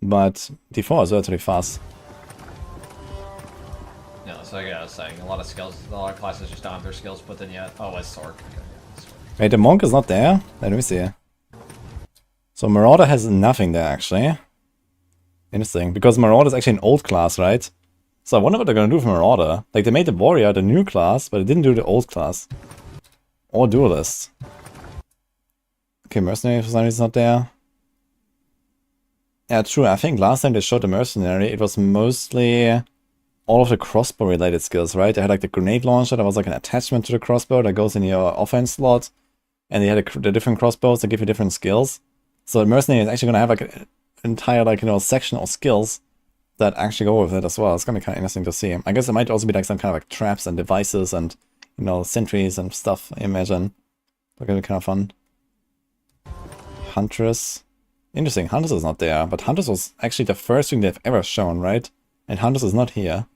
but D4 is relatively fast. No, so like I was saying, a lot of skills, a lot of classes just don't have their skills put in yet. Oh, it's Sorc. Wait, the monk is not there? Let me see. So Marauder has nothing there, actually. Interesting, because Marauder is actually an old class, right? So I wonder what they're gonna do for Marauder. Like, they made the Warrior the new class, but they didn't do the old class. Or Duelist. Okay, Mercenary for some reason is not there. Yeah, true, I think last time they showed the Mercenary, it was mostly all of the crossbow related skills, right? They had like the grenade launcher that was like an attachment to the crossbow that goes in your offense slot. And they had the different crossbows that give you different skills. So the Mercenary is actually gonna have like an entire, like, you know, section of skills that actually go with it as well. It's gonna be kind of interesting to see. I guess it might also be like some kind of like traps and devices and, you know, sentries and stuff, I imagine. It's gonna be kind of fun. Huntress. Interesting, Huntress is not there, but Huntress was actually the first thing they've ever shown, right? And Huntress is not here.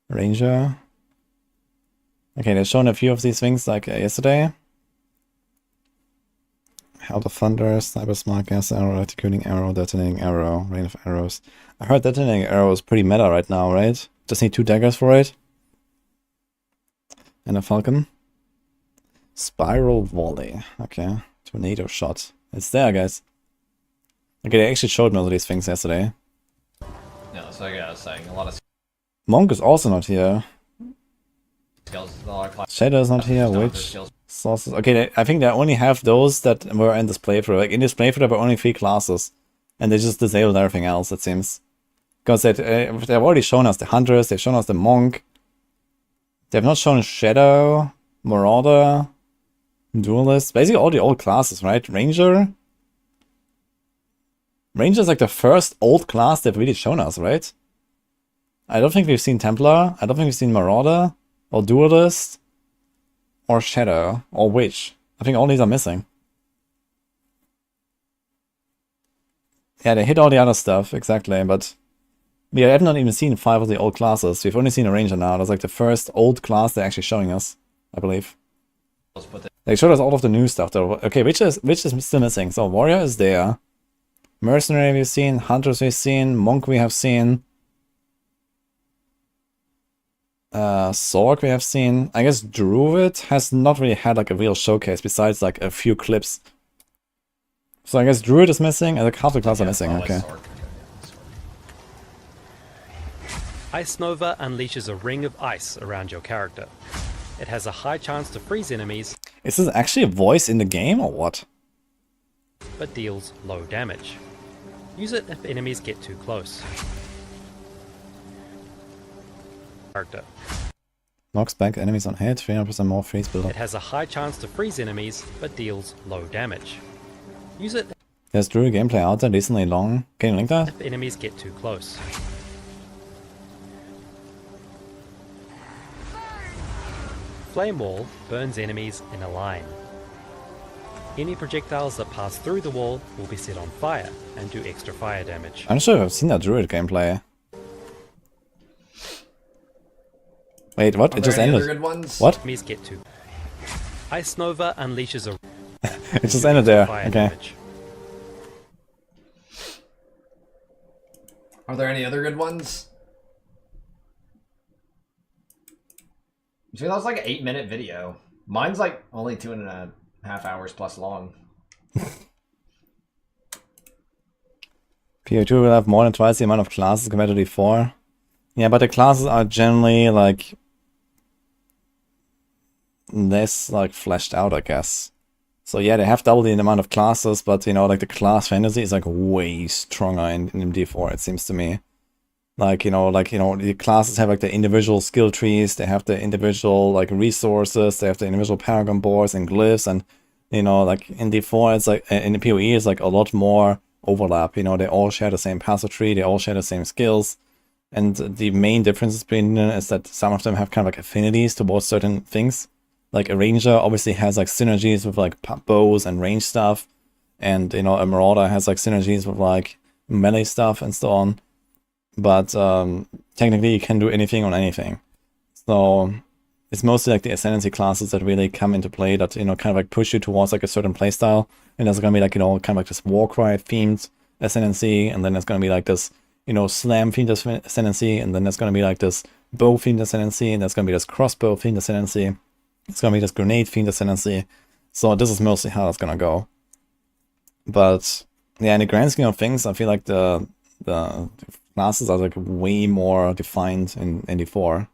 Ranger. Okay, they've shown a few of these things like yesterday. Held of Thunder, Sniper Smart, Gas Arrow, Articulating Arrow, Detonating Arrow, Rain of Arrows. I heard Detonating Arrow is pretty meta right now, right? Just need 2 daggers for it. And a Falcon. Spiral Volley. Okay. Tornado Shot. It's there, guys. Okay, they actually showed most of these things yesterday. No, so like I was saying, a lot of Monk is also not here. skills, a lot of classes. Shadow is not here, just don't have Witch. their skills. Sources. Okay, I think they only have those that were in this playthrough. Like in this playthrough, there were only 3 classes, and they just disabled everything else. It seems because they've already shown us the Hunters, they've shown us the Monk. They've not shown Shadow, Marauder, Duelist. Basically all the old classes, right? Ranger. Ranger is like the first old class they've really shown us, right? I don't think we've seen Templar. I don't think we've seen Marauder or Duelist. Or Shadow, or Witch. I think all these are missing. Yeah, they hit all the other stuff, exactly, but we have not even seen 5 of the old classes. We've only seen a Ranger now. That's like the first old class they're actually showing us, I believe. They showed us all of the new stuff though. Okay, Witch is still missing. So Warrior is there. Mercenary we've seen, Hunters we've seen, Monk we have seen. Sorc we have seen. I guess Druid has not really had like a real showcase besides like a few clips. So I guess Druid is missing and like half the class are missing, okay. Ice Nova unleashes a ring of ice around your character. It has a high chance to freeze enemies. Is this actually a voice in the game or what? But deals low damage. Use it if enemies get too close. Character. Knocks back enemies on hit, 300% more freeze buildup. It has a high chance to freeze enemies, but deals low damage. Use it There's Druid gameplay out there, decently long. Can you link that? if enemies get too close. Flame Wall burns enemies in a line. Any projectiles that pass through the wall will be set on fire and do extra fire damage. I'm not sure if I've seen that Druid gameplay. Wait, what? It just ended. What? Enemies get too. Ice Nova unleashes a. It just ended there. Okay. Damage. Are there any other good ones? See, that was like an 8-minute video. Mine's like only 2.5 hours plus long. PoE2 will have more than twice the amount of classes compared to D4. Yeah, but the classes are generally like less like fleshed out, I guess. So yeah, they have double the amount of classes, but you know, like the class fantasy is like way stronger in D4, it seems to me. Like, you know, the classes have like the individual skill trees, they have the individual like resources, they have the individual paragon boards and glyphs, and you know, like in D4 it's like, in the PoE it's like a lot more overlap, you know, they all share the same passive tree, they all share the same skills. And the main difference between them is that some of them have kind of like affinities towards certain things. Like a ranger obviously has like synergies with like bows and range stuff. And, you know, a marauder has like synergies with like melee stuff and so on. But technically you can do anything on anything. So it's mostly like the ascendancy classes that really come into play that, you know, kind of like push you towards like a certain playstyle. And there's going to be like, you know, kind of like this Warcry themed ascendancy. And then there's going to be like this, you know, slam themed ascendancy, and then there's going to be like this bow themed ascendancy, and there's going to be this crossbow themed ascendancy. It's going to be this grenade themed ascendancy. So this is mostly how it's going to go. But yeah, in the grand scheme of things, I feel like the classes are like way more defined in D4.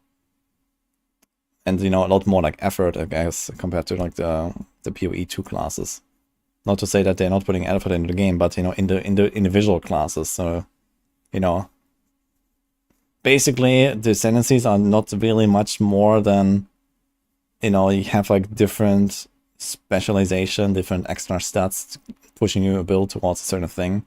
And you know, a lot more like effort, I guess, compared to like the PoE 2 classes. Not to say that they're not putting effort into the game, but you know, in the individual classes. So you know, basically the ascendancies are not really much more than, you know, you have like different specialization, different extra stats pushing you a build towards a certain thing.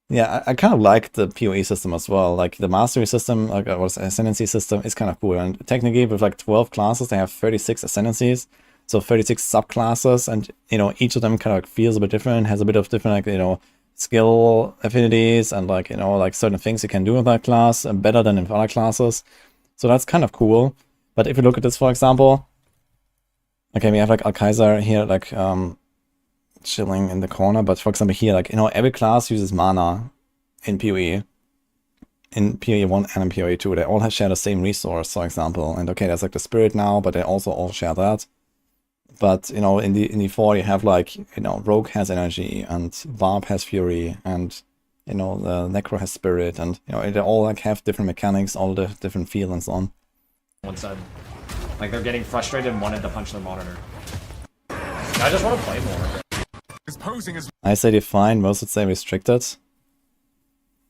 Yeah, I kind of like the PoE system as well. Like the mastery system, like or ascendancy system, is kind of cool. And technically, with like 12 classes, they have 36 ascendancies, so 36 subclasses, and you know, each of them kind of like feels a bit different, has a bit of different, like, you know, skill affinities, and like, you know, like certain things you can do in that class better than in other classes. So that's kind of cool. But if you look at this, for example, okay, we have like Alkaiser here, like chilling in the corner. But for example here, like, you know, every class uses mana in PoE. In PoE 1 and in PoE 2, they all share the same resource, for example. And okay, there's like the spirit now, but they also all share that. But, you know, in the 4 you have like, you know, Rogue has energy, and Barb has fury, and, you know, the Necro has spirit, and, you know, they all like have different mechanics, all the different feel and so on. One side. Like they're getting frustrated and wanted to punch their monitor. I just want to play more. I say defined, most would say restricted.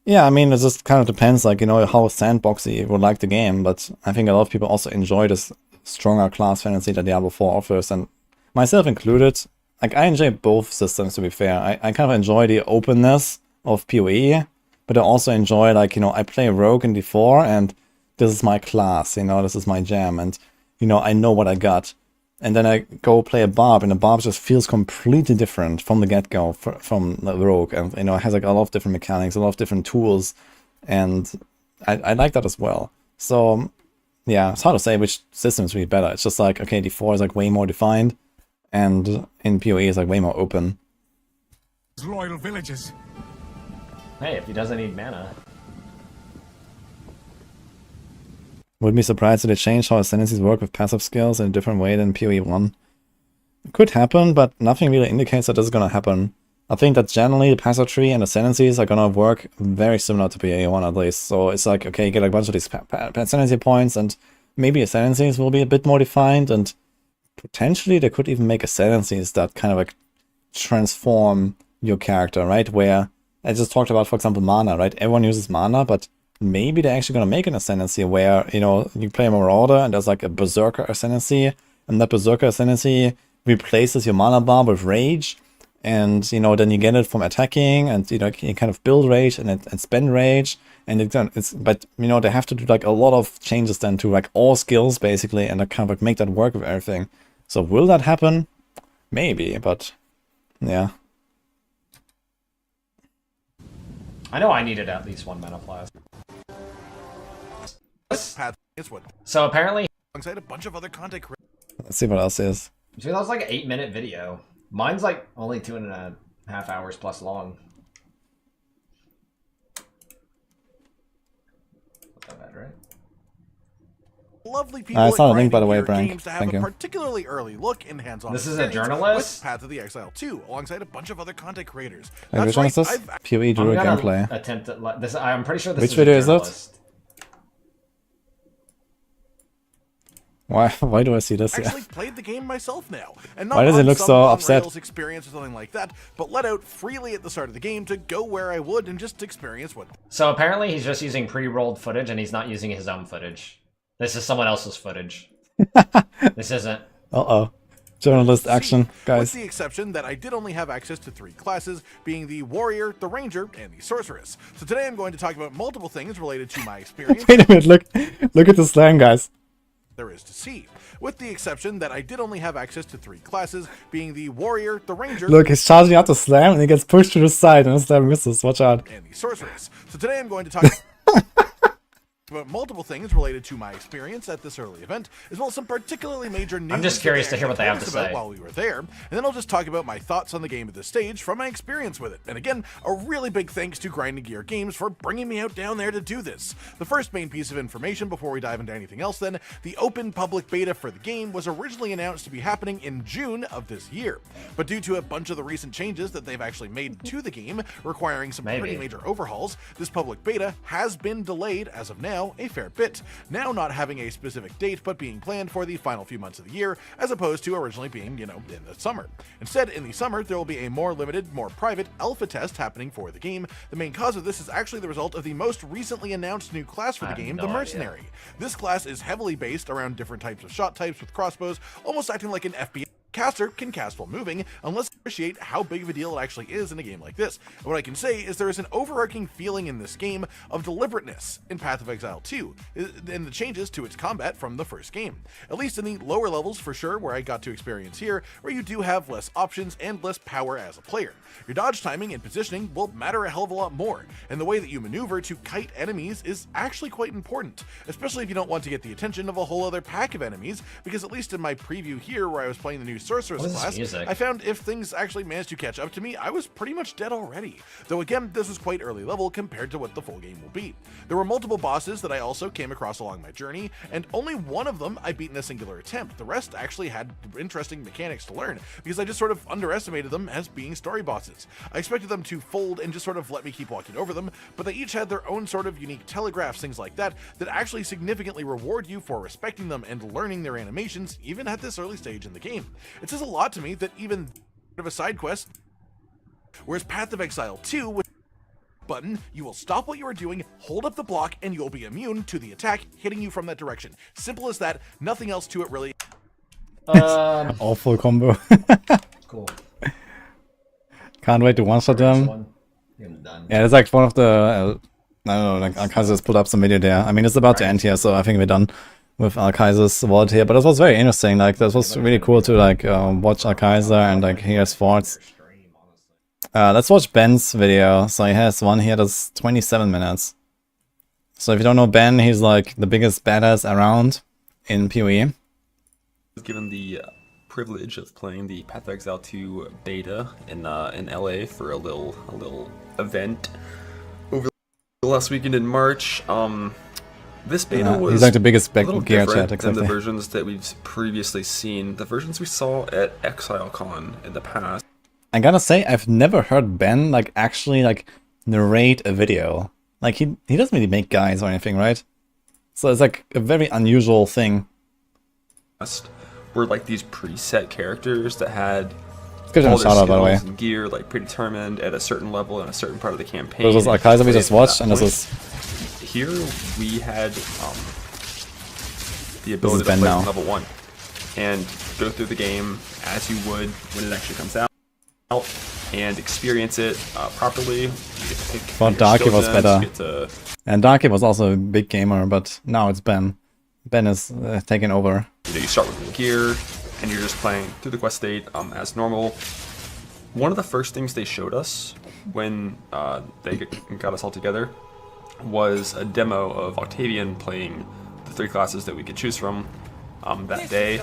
Yeah, I mean, it just kind of depends, like, you know, how sandboxy you would like the game, but I think a lot of people also enjoy this stronger class fantasy that Diablo 4 offers, and myself included. Like, I enjoy both systems, to be fair. I kind of enjoy the openness of PoE, but I also enjoy, like, you know, I play Rogue in D4, and this is my class, you know, this is my jam, and, you know, I know what I got. And then I go play a Barb, and the Barb just feels completely different from the get-go from the Rogue. And, you know, it has like a lot of different mechanics, a lot of different tools. And I like that as well. So, yeah, it's hard to say which system is really better. It's just like, okay, D4 is like way more defined. And in PoE is like way more open. Loyal villagers. Hey, if he doesn't need mana. Wouldn't be surprised if they change how ascendancies work with passive skills in a different way than PoE 1. It could happen, but nothing really indicates that this is going to happen. I think that generally the passive tree and ascendancies are going to work very similar to PoE 1 at least. So it's like, okay, you get a bunch of these ascendancy points, and maybe ascendancies will be a bit more defined, and potentially they could even make ascendancies that kind of like transform your character, right? Where I just talked about, for example, mana, right? Everyone uses mana, but maybe they're actually going to make an ascendancy where, you know, you play a Marauder and there's like a Berserker ascendancy, and that Berserker ascendancy replaces your mana bar with Rage, and, you know, then you get it from attacking, and, you know, you kind of build Rage and spend Rage, and but, you know, they have to do like a lot of changes then to like all skills basically, and kind of like make that work with everything. So will that happen? Maybe, but yeah. I know I needed at least one mana blast. So apparently, alongside a bunch of other content creators. Let's see what else is. Dude, that was like an 8-minute video. Mine's like only 2.5 hours plus long. Not that bad, right? Lovely people I saw a link, by the way, Gear Brank. Games to have Thank a you. particularly early look and hands-on. This is a experience journalist? with Path of the Exile 2, alongside a bunch of other content creators. Wait, which one is this? PoE Druid gameplay. Attempt at, this, I'm pretty sure this Which is video a is journalist. that? Why do I see this here? Actually played the game myself now, and not Why does it on look some so on upset? Rails experience or something like that, but let out freely at the start of the game to go where I would and just experience what. So apparently he's just using pre-rolled footage and he's not using his own footage. This is someone else's footage. This isn't. Uh-oh. Journalist action, guys. With the exception that I did only have access to 3 classes, being the Warrior, the Ranger, and the Sorceress. So today I'm going to talk about multiple things related to my experience. Wait a minute, look at the slam, guys. There is to see. With the exception that I did only have access to 3 classes, being the Warrior, the Ranger... Look, he's charging out the slam, and he gets pushed to the side, and the slam misses. Watch out. ...and the Sorceress. So today I'm going to talk about multiple things related to my experience at this early event, as well as some particularly major news. I'm just curious to hear what they have to say while we were there, and then I'll just talk about my thoughts on the game at this stage from my experience with it. And again, a really big thanks to Grinding Gear Games for bringing me out down there to do this. The first main piece of information before we dive into anything else then, the open public beta for the game was originally announced to be happening in June of this year. But due to a bunch of the recent changes that they've actually made to the game, requiring some pretty major overhauls, this public beta has been delayed as of now a fair bit, now not having a specific date but being planned for the final few months of the year, as opposed to originally being, you know, in the summer. Instead, in the summer, there will be a more limited, more private alpha test happening for the game. The main cause of this is actually the result of the most recently announced new class for the game, the Mercenary. This class is heavily based around different types of shot types with crossbows, almost acting like an FPS. Caster can cast while moving, unless you appreciate how big of a deal it actually is in a game like this. And what I can say is there is an overarching feeling in this game of deliberateness in Path of Exile 2, and the changes to its combat from the first game. At least in the lower levels for sure, where I got to experience here, where you do have less options and less power as a player. Your dodge timing and positioning will matter a hell of a lot more, and the way that you maneuver to kite enemies is actually quite important, especially if you don't want to get the attention of a whole other pack of enemies, because at least in my preview here where I was playing the new Sorceress What is this class, music? I found if things actually managed to catch up to me, I was pretty much dead already. Though again, this was quite early level compared to what the full game will be. There were multiple bosses that I also came across along my journey, and only one of them I beat in a singular attempt. The rest actually had interesting mechanics to learn, because I just sort of underestimated them as being story bosses. I expected them to fold and just sort of let me keep walking over them, but they each had their own sort of unique telegraphs, things like that, that actually significantly reward you for respecting them and learning their animations, even at this early stage in the game. It says a lot to me that even of a side quest, whereas Path of Exile 2 with button, you will stop what you are doing, hold up the block, and you'll be immune to the attack hitting you from that direction. Simple as that, nothing else to it really. Awful combo. Cool. Can't wait to one-shot them. Yeah, it's like one of the, I don't know, like Arkaisers put up some video there. I mean, it's about to end here, so I think we're done with Arkaisers Vault here. But this was very interesting. Like, this was really cool to like watch Arkaiser and like hear his thoughts. Let's watch Ben's video. So he has one here that's 27 minutes. So if you don't know Ben, he's like the biggest badass around in PoE. Given the privilege of playing the Path of Exile 2 beta in LA for a little event over the last weekend in March. This beta was he's like the biggest a little gear different chat, exactly. than the versions that we've previously seen. The versions we saw at ExileCon in the past. I gotta say, I've never heard Ben like actually like narrate a video. Like he doesn't really make guides or anything, right? So it's like a very unusual thing. Were like these preset characters that had Good all shout their out, by the way. skills and gear like predetermined at a certain level in a certain part of the campaign. This was Arkaisa we just watched, and this is here we had the ability to Ben play now. from level 1 and go through the game as you would when it actually comes out and experience it properly. You get to pick thought your Darky skill was gems, better. you get to And Darky was also a big gamer, but now it's Ben. Ben is taking over. you start with the gear, and you're just playing through the quest state as normal. One of the first things they showed us when they got us all together was a demo of Octavian playing the 3 classes that we could choose from that day.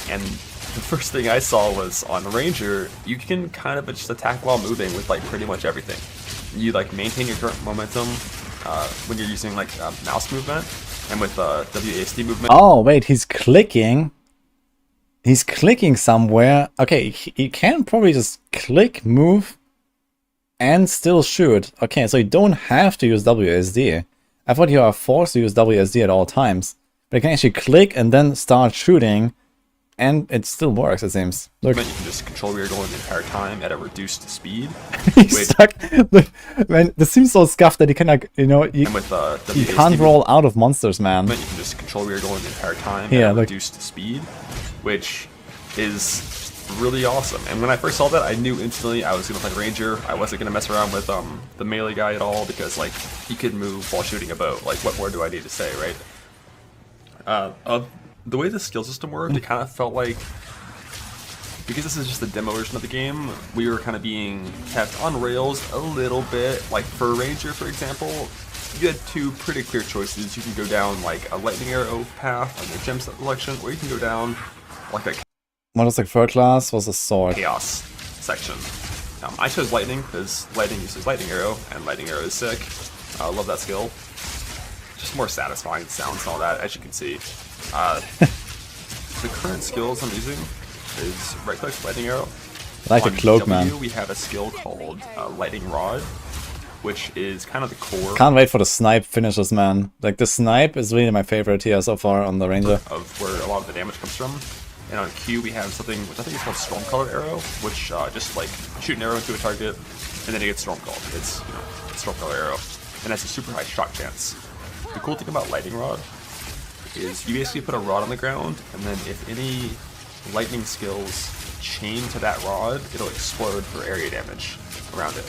And the first thing I saw was on Ranger, you can kind of just attack while moving with like pretty much everything. You like maintain your current momentum when you're using like mouse movement. And with WASD movement. Oh, wait, he's clicking. He's clicking somewhere. Okay, he can probably just click, move, and still shoot. Okay, so you don't have to use WASD. I thought you are forced to use WASD at all times. But you can actually click and then start shooting, and it still works, it seems. Look. You can just control where you're going the entire time at a reduced speed. He's stuck. Man, this seems so scuffed that he can, like, you know, you can't roll out of monsters, man. You can just control where you're going the entire time Yeah, at a look. reduced speed, which is really awesome. And when I first saw that, I knew instantly I was going to play Ranger. I wasn't going to mess around with the melee guy at all, because like he could move while shooting a bow. Like, what more do I need to say, right? The way the skill system worked, it kind of felt like, because this is just a demo version of the game, we were kind of being kept on rails a little bit. Like for Ranger, for example, you had 2 pretty clear choices. You can go down like a lightning arrow path on your gem selection, or you can go down like a What was the third class? Was a sword. chaos section. I chose lightning because lightning uses lightning arrow, and lightning arrow is sick. I love that skill. Just more satisfying sounds and all that, as you can see. The current skills I'm using is right click, lightning arrow. I like the On cloak, W, man. we have a skill called lightning rod, which is kind of the core Can't wait for the snipe finishes, man. Like, the snipe is really my favorite here so far on the Ranger. of where a lot of the damage comes from. And on Q we have something which I think is called Stormcaller Arrow, which just like shoot an arrow into a target, and then it gets Stormcalled. It's, you know, it's Stormcaller Arrow, and has a super high shock chance. The cool thing about Lightning Rod is you basically put a rod on the ground, and then if any lightning skills chain to that rod, it'll explode for area damage around it.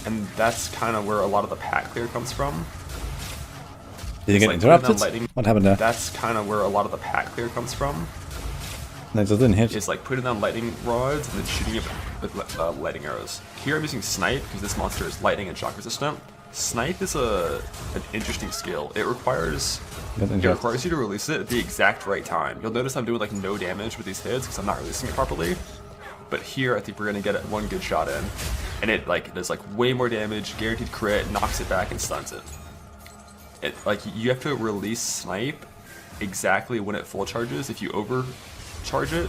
And that's kind of where a lot of the pack clear comes from. Did you get Like interrupted? lightning- What happened there? That's kind of where a lot of the pack clear comes from. No, it just didn't hit. Is like putting down lightning rods and then shooting it with lightning arrows. Here I'm using snipe because this monster is lightning and shock resistant, Snipe is an interesting skill. It requires you to release it at the exact right time. You'll notice I'm doing like no damage with these hits because I'm not releasing it properly. But here I think we're gonna get one good shot in, and it does like way more damage, guaranteed crit, knocks it back and stuns it. Like you have to release Snipe exactly when it full charges. If you overcharge it,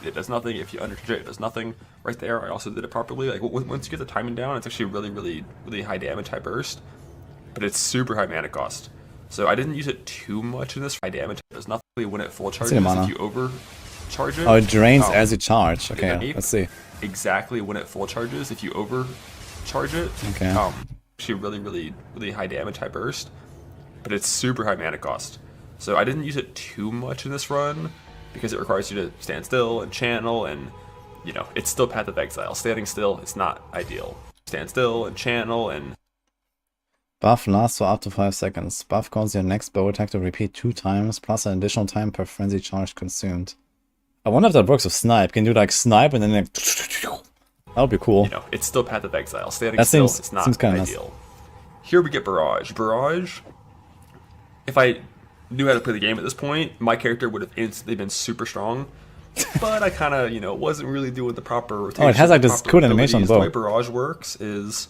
it does nothing. If you undercharge it, it does nothing. Right there, I also did it properly. Like once you get the timing down, it's actually really high damage, high burst, but it's super high mana cost. So I didn't use it too much in this. High damage, it does nothing when it full charges. If you overcharge it, oh, it drains as you charge. Okay, let's see. Exactly when it full charges. If you overcharge it, okay, actually really high damage, high burst, but it's super high mana cost. So I didn't use it too much in this run because it requires you to stand still and channel, and you know it's still Path of Exile. Standing still is not ideal. Stand still and channel and. Buff lasts for up to 5 seconds. Buff causes your next bow attack to repeat 2 times, plus an additional time per frenzy charge consumed. I wonder if that works with Snipe. Can you like snipe and then like... That would be cool. You know, it's still Path of Exile. Standing still is not ideal. Here we get Barrage. Barrage, if I knew how to play the game at this point, my character would have instantly been super strong. But I kind of, you know, wasn't really doing the proper rotation. Oh, it has like this cool animation on the bow. The way Barrage works is...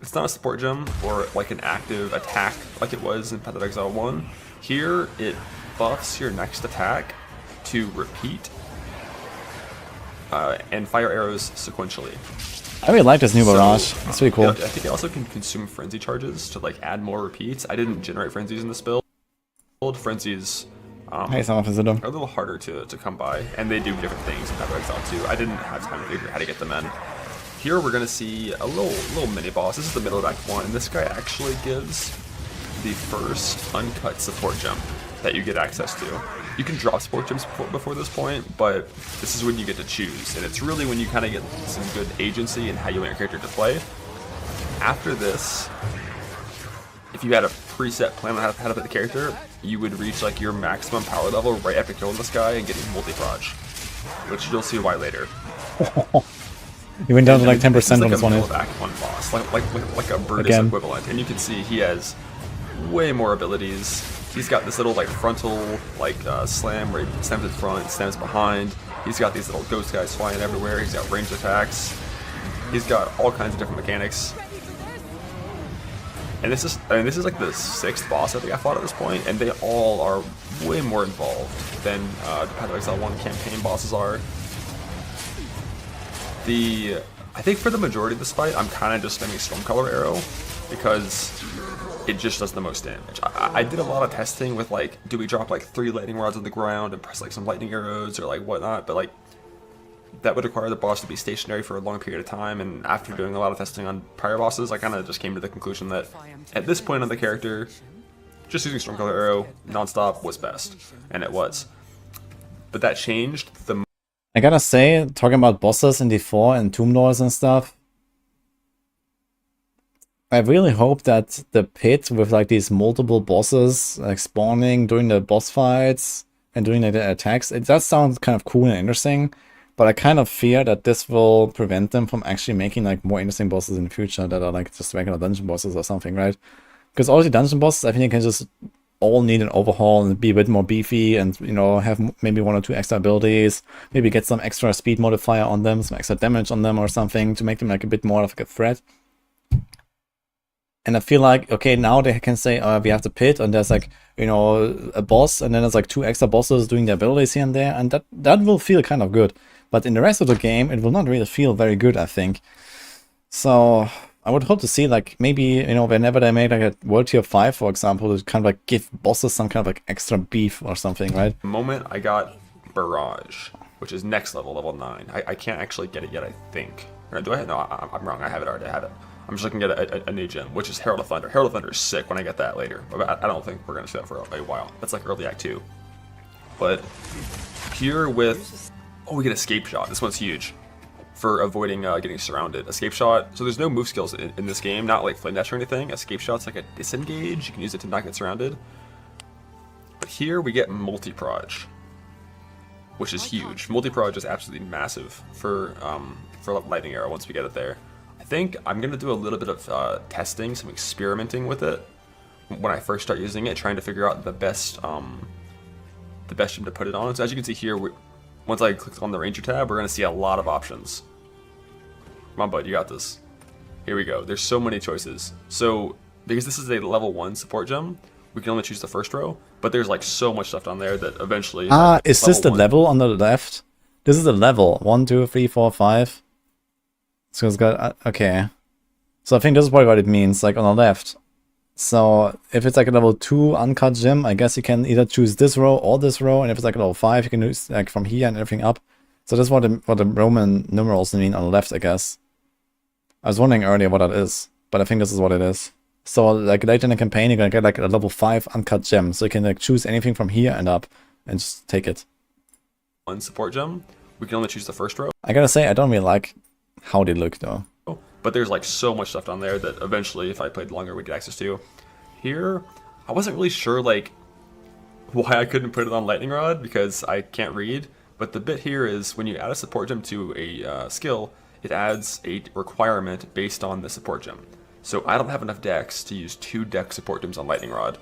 It's not a support gem or like an active attack like it was in Path of Exile 1. Here, it buffs your next attack to repeat and fire arrows sequentially. I really like this new Barrage. It's really cool. I think it also can consume frenzy charges to like add more repeats. I didn't generate frenzies in this build. Frenzies are a little harder to come by, and they do different things in Path of Exile 2. I didn't have time to figure out how to get them in. Here we're going to see a little mini boss. This is the middle of Act 1, and this guy actually gives the first uncut support gem that you get access to. You can drop support gems before this point, but this is when you get to choose, and it's really when you kind of get some good agency in how you want your character to play. After this, if you had a preset plan on how to play the character, you would reach like your maximum power level right after killing this guy and getting multi-proj, which you'll see why later. You went down to like 10% on this one. Like Act 1 boss, like a Brutus equivalent, and you can see he has way more abilities. He's got this little like frontal like slam where he slams in front, slams behind. He's got these little ghost guys flying everywhere. He's got ranged attacks. He's got all kinds of different mechanics. And this is like the 6th boss I think I fought at this point, and they all are way more involved than the Path of Exile 1 campaign bosses are. I think for the majority of this fight, I'm kind of just spamming Stormcaller Arrow because it just does the most damage. I did a lot of testing with like, do we drop like 3 lightning rods on the ground and press like some lightning arrows or like whatnot, but like that would require the boss to be stationary for a long period of time, and after doing a lot of testing on prior bosses, I kind of just came to the conclusion that at this point on the character, just using Stormcaller Arrow non-stop was best, and it was. But that changed the I gotta say, talking about bosses in D4 and Tomb Lords and stuff, I really hope that the pit with like these multiple bosses like spawning during the boss fights and doing like, the attacks, it does sound kind of cool and interesting, but I kind of fear that this will prevent them from actually making like more interesting bosses in the future that are like just regular dungeon bosses or something, right? Because all the dungeon bosses, I think you can just all need an overhaul and be a bit more beefy and, you know, have maybe 1 or 2 extra abilities, maybe get some extra speed modifier on them, some extra damage on them or something to make them like a bit more of like a threat. And I feel like, okay, now they can say, we have the pit and there's like, you know, a boss and then there's like 2 extra bosses doing their abilities here and there, and that will feel kind of good. But in the rest of the game, it will not really feel very good, I think. So I would hope to see, like, maybe, you know, whenever they make like a World Tier 5, for example, to kind of like give bosses some kind of like extra beef or something, right? The moment I got Barrage, which is next level, level 9, I can't actually get it yet, I think. Or do I? No, I'm wrong. I have it already. I have it. I'm just looking at a new gem, which is Herald of Thunder. Herald of Thunder is sick when I get that later. But I don't think we're going to see that for a while. That's like early Act 2. But here with... Oh, we get Escape Shot. This one's huge for avoiding getting surrounded. Escape Shot, so there's no move skills in this game, not like Flame Dash or anything. Escape Shot's like a disengage, you can use it to not get surrounded. But here we get Multi-Proj, which is huge. Multi-Proj is absolutely massive for Lightning Arrow once we get it there. I think I'm gonna do a little bit of testing, some experimenting with it when I first start using it, trying to figure out the best gem to put it on. So as you can see here, once I click on the Ranger tab, we're gonna see a lot of options. Come on, bud, you got this. Here we go. There's so many choices. So because this is a level 1 support gem, we can only choose the first row, but there's like so much stuff down there that eventually... is this the level on the left? This is the level. 1, 2, 3, 4, 5. So it's got... okay. So I think this is probably what it means, like on the left. So if it's like a level 2 uncut gem, I guess you can either choose this row or this row, and if it's like a level 5, you can use like from here and everything up. So that's what the Roman numerals mean on the left, I guess. I was wondering earlier what that is, but I think this is what it is. So like later in the campaign, you're gonna get like a level 5 uncut gem, so you can like choose anything from here and up and just take it. 1 support gem, we can only choose the first row. I gotta say, I don't really like how they look though. But there's like so much stuff down there that eventually, if I played longer, we'd get access to. Here, I wasn't really sure like why I couldn't put it on Lightning Rod because I can't read. But the bit here is when you add a support gem to a skill, it adds a requirement based on the support gem. So I don't have enough decks to use 2 deck support gems on Lightning Rod.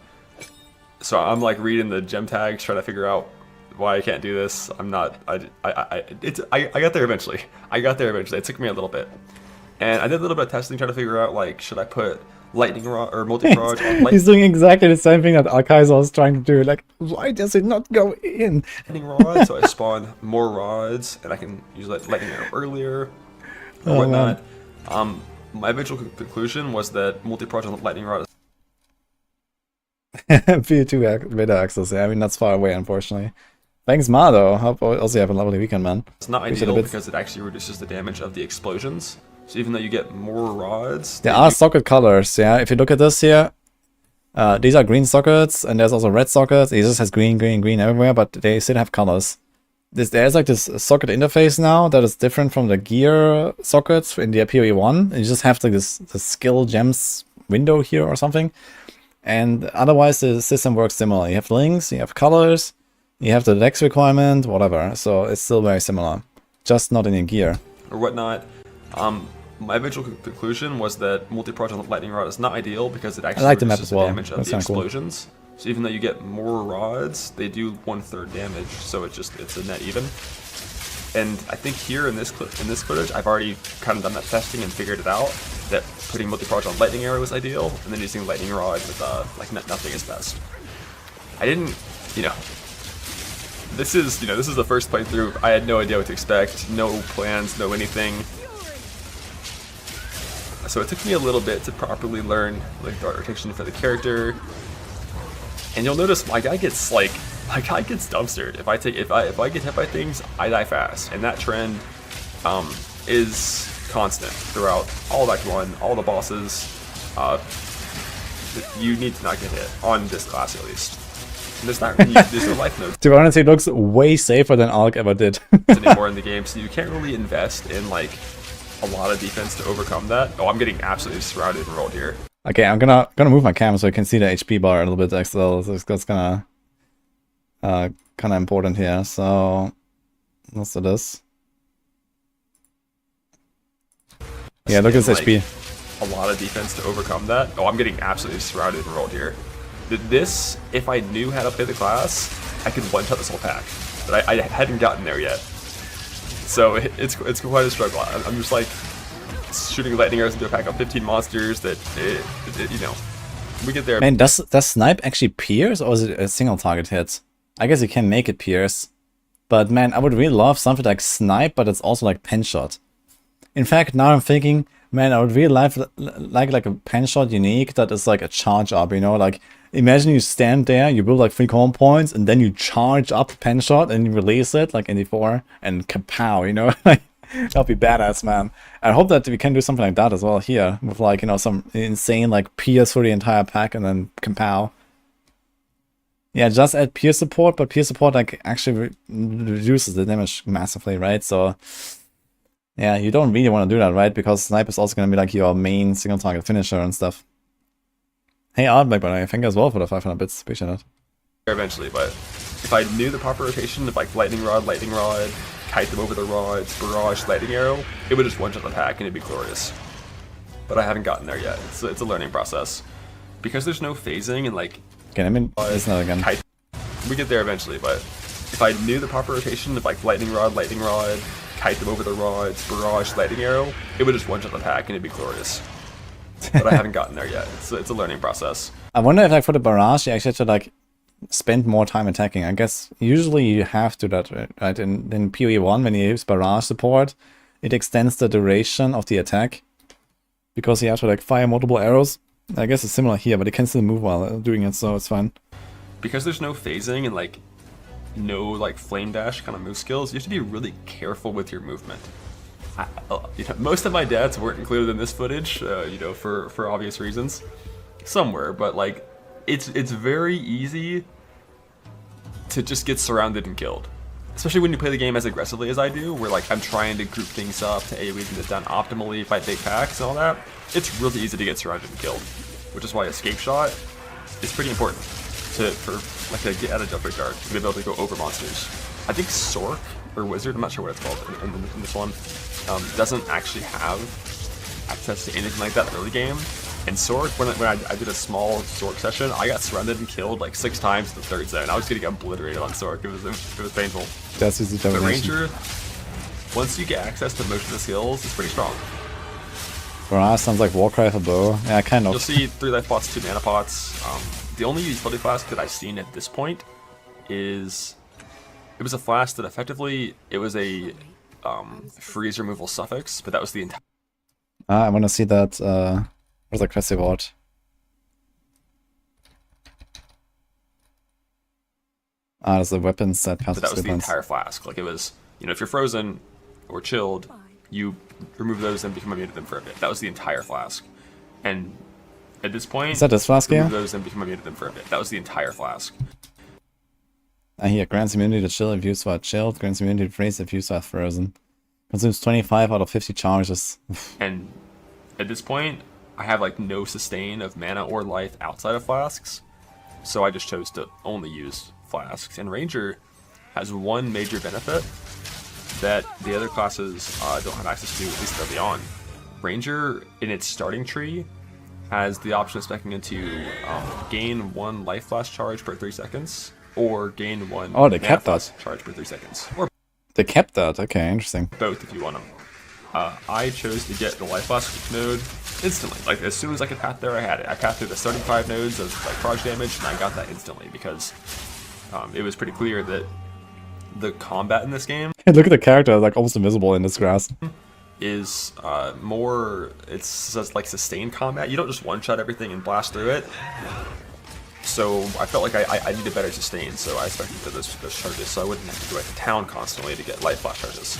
So I'm like reading the gem tags, trying to figure out why I can't do this. I'm not. I got there eventually. It took me a little bit. And I did a little bit of testing, trying to figure out, like, should I put Lightning Rod or Multi-Proj on Lightning He's doing exactly the same thing that Alkaiser was trying to do. Like, why does it not go in? Rod, so I spawn more rods, and I can use Lightning Arrow earlier, or whatnot. My eventual conclusion was that Multi-Proj on Lightning Rod is... P2 beta access, yeah, I mean, that's far away, unfortunately. Thanks, Ma, though. Hope also you have a lovely weekend, man. It's not ideal because it actually reduces the damage of the explosions. So even though you get more rods... There are socket colors, yeah. If you look at this here, these are green sockets, and there's also red sockets. It just has green, green, green everywhere, but they still have colors. There's like this socket interface now that is different from the gear sockets in the PoE 1. You just have like this skill gems window here or something. And otherwise the system works similar. You have links, you have colors, you have the dex requirement, whatever. So it's still very similar, just not in your gear. Or whatnot. My eventual conclusion was that Multi-Proj on Lightning Rod is not ideal because it actually reduces the damage of the explosions. Cool. So even though you get more rods, they do 1/3 damage, so it's a net even. And I think here in this footage, I've already kind of done that testing and figured it out that putting Multi-Proj on Lightning Arrow is ideal, and then using Lightning Rod with like nothing is best. I didn't, this is the first playthrough. I had no idea what to expect, no plans, no anything. So it took me a little bit to properly learn like the art rotation for the character. And you'll notice my guy gets dumpstered. If I get hit by things, I die fast. And that trend is constant throughout all Act 1, all the bosses. You need to not get hit, on this class at least. And there's no life nodes. To be honest, it looks way safer than Alk ever did. Anymore in the game, so you can't really invest in like a lot of defense to overcome that. Oh, I'm getting absolutely surrounded and rolled here. Okay, I'm gonna move my cam so I can see the HP bar a little bit extra. So that's kind of important here. So let's do this. Yeah, look at this HP. A lot of defense to overcome that. Oh, I'm getting absolutely surrounded and rolled here. This, if I knew how to play the class, I could one-shot this whole pack, but I hadn't gotten there yet. So it's quite a struggle. I'm just like shooting lightning arrows into a pack of 15 monsters that, we get there. Man, does snipe actually pierce, or is it a single target hit? I guess you can make it pierce. But man, I would really love something like snipe, but it's also like pen shot. In fact, now I'm thinking, man, I would really like a pen shot unique that is like a charge up, like imagine you stand there, you build like 3 common points, and then you charge up pen shot and you release it like in D4 and kapow, that'd be badass, man. I hope that we can do something like that as well here with like, some insane like pierce for the entire pack and then kapow. Yeah, just add pierce support, but pierce support like actually reduces the damage massively, right? So yeah, you don't really want to do that, right? Because snipe is also going to be like your main single target finisher and stuff. Hey, Artback, but I thank you as well for the 500 bits. Appreciate it. Eventually, but if I knew the proper rotation of like lightning rod, kite them over the rods, barrage, lightning arrow, it would just one-shot the pack and it'd be glorious. but I haven't gotten there yet. It's a learning process. Because there's no phasing and like... Okay, I mean, it's not again. We get there eventually, but if I knew the proper rotation of like lightning rod, kite them over the rods, barrage, lightning arrow, it would just one-shot the pack and it'd be glorious. But I haven't gotten there yet. It's a learning process. I wonder if like for the barrage you actually have to like spend more time attacking. I guess usually you have to that, right? In PoE 1 when you use barrage support, it extends the duration of the attack because you have to like fire multiple arrows. I guess it's similar here, but it can still move while doing it, so it's fine. Because there's no phasing and like no like flame dash kind of move skills, you have to be really careful with your movement. Most of my deaths weren't included in this footage, for obvious reasons. Somewhere, but like it's very easy to just get surrounded and killed. Especially when you play the game as aggressively as I do, where like I'm trying to group things up to AoE things done optimally, fight big packs and all that. It's really easy to get surrounded and killed, which is why escape shot is pretty important to get out of jump guard, to be able to go over monsters. I think Sorc or Wizard, I'm not sure what it's called in this one, doesn't actually have access to anything like that early game. And Sorc, when I did a small Sorc session, I got surrounded and killed like 6 times in the 3rd zone. I was getting obliterated on Sorc. It was painful. That's easy to But Ranger, once you get access to most of the skills, it's pretty strong. Barrage sounds like Warcry for bow. Yeah, kind of. You'll see 3 life pots, 2 mana pots. The only utility flask that I've seen at this point is... It was a flask that effectively, it was a freeze removal suffix, but that was the entire... I want to see that... Where's the quest reward? There's the weapons that pass. But that was the entire flask. Like it was, if you're frozen or chilled, you remove those and become immune to them for a bit. That was the entire flask. And at this point, is that this flask here? Remove those and become immune to them for a bit. That was the entire flask. Here, grants immunity to chill if used while chilled, grants immunity to freeze if used while frozen. Consumes 25 out of 50 charges. And at this point, I have like no sustain of mana or life outside of flasks, so I just chose to only use flasks. And Ranger has one major benefit that the other classes don't have access to, at least early on. Ranger, in its starting tree, has the option of speccing into gain 1 life flash charge per 3 seconds, or gain 1 they kept that charge per 3 seconds. Or they kept that, okay, interesting. Both if you want them. I chose to get the life flask node instantly. Like as soon as I could path there, I had it. I pathed through the starting 5 nodes of like charge damage, and I got that instantly because it was pretty clear that the combat in this game. Look at the character, like almost invisible in this grass. Is more, it's just like sustained combat. You don't just one-shot everything and blast through it. So I felt like I needed better sustain, so I expected those charges, so I wouldn't have to go out to town constantly to get life flash charges.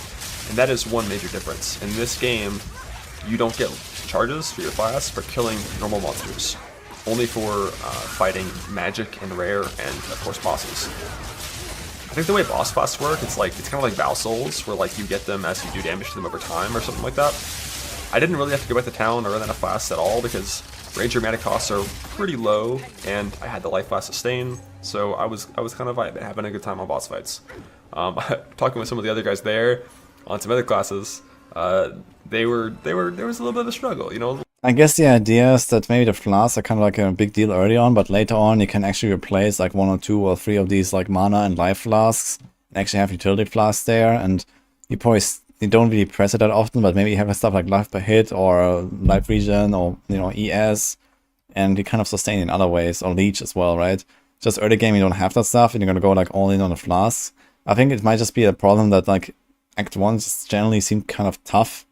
And that is one major difference. In this game, you don't get charges for your class for killing normal monsters. Only for fighting magic and rare and, of course, bosses. I think the way boss fights work, it's kind of like Vow Souls, where like you get them as you do damage to them over time or something like that. I didn't really have to go back to town or run out of flask at all because Ranger mana costs are pretty low, and I had the life flask sustain, so I was kind of having a good time on boss fights. Talking with some of the other guys there on some other classes, there was a little bit of a struggle, I guess the idea is that maybe the flasks are kind of like a big deal early on, but later on you can actually replace like 1 or 2 or 3 of these like mana and life flasks and actually have utility flasks there, and you probably you don't really press it that often, but maybe you have stuff like life per hit or life regen or ES, and you kind of sustain in other ways, or leech as well, right? Just early game you don't have that stuff and you're gonna go like all in on the flasks. I think it might just be a problem that like Act 1 just generally seemed kind of tough.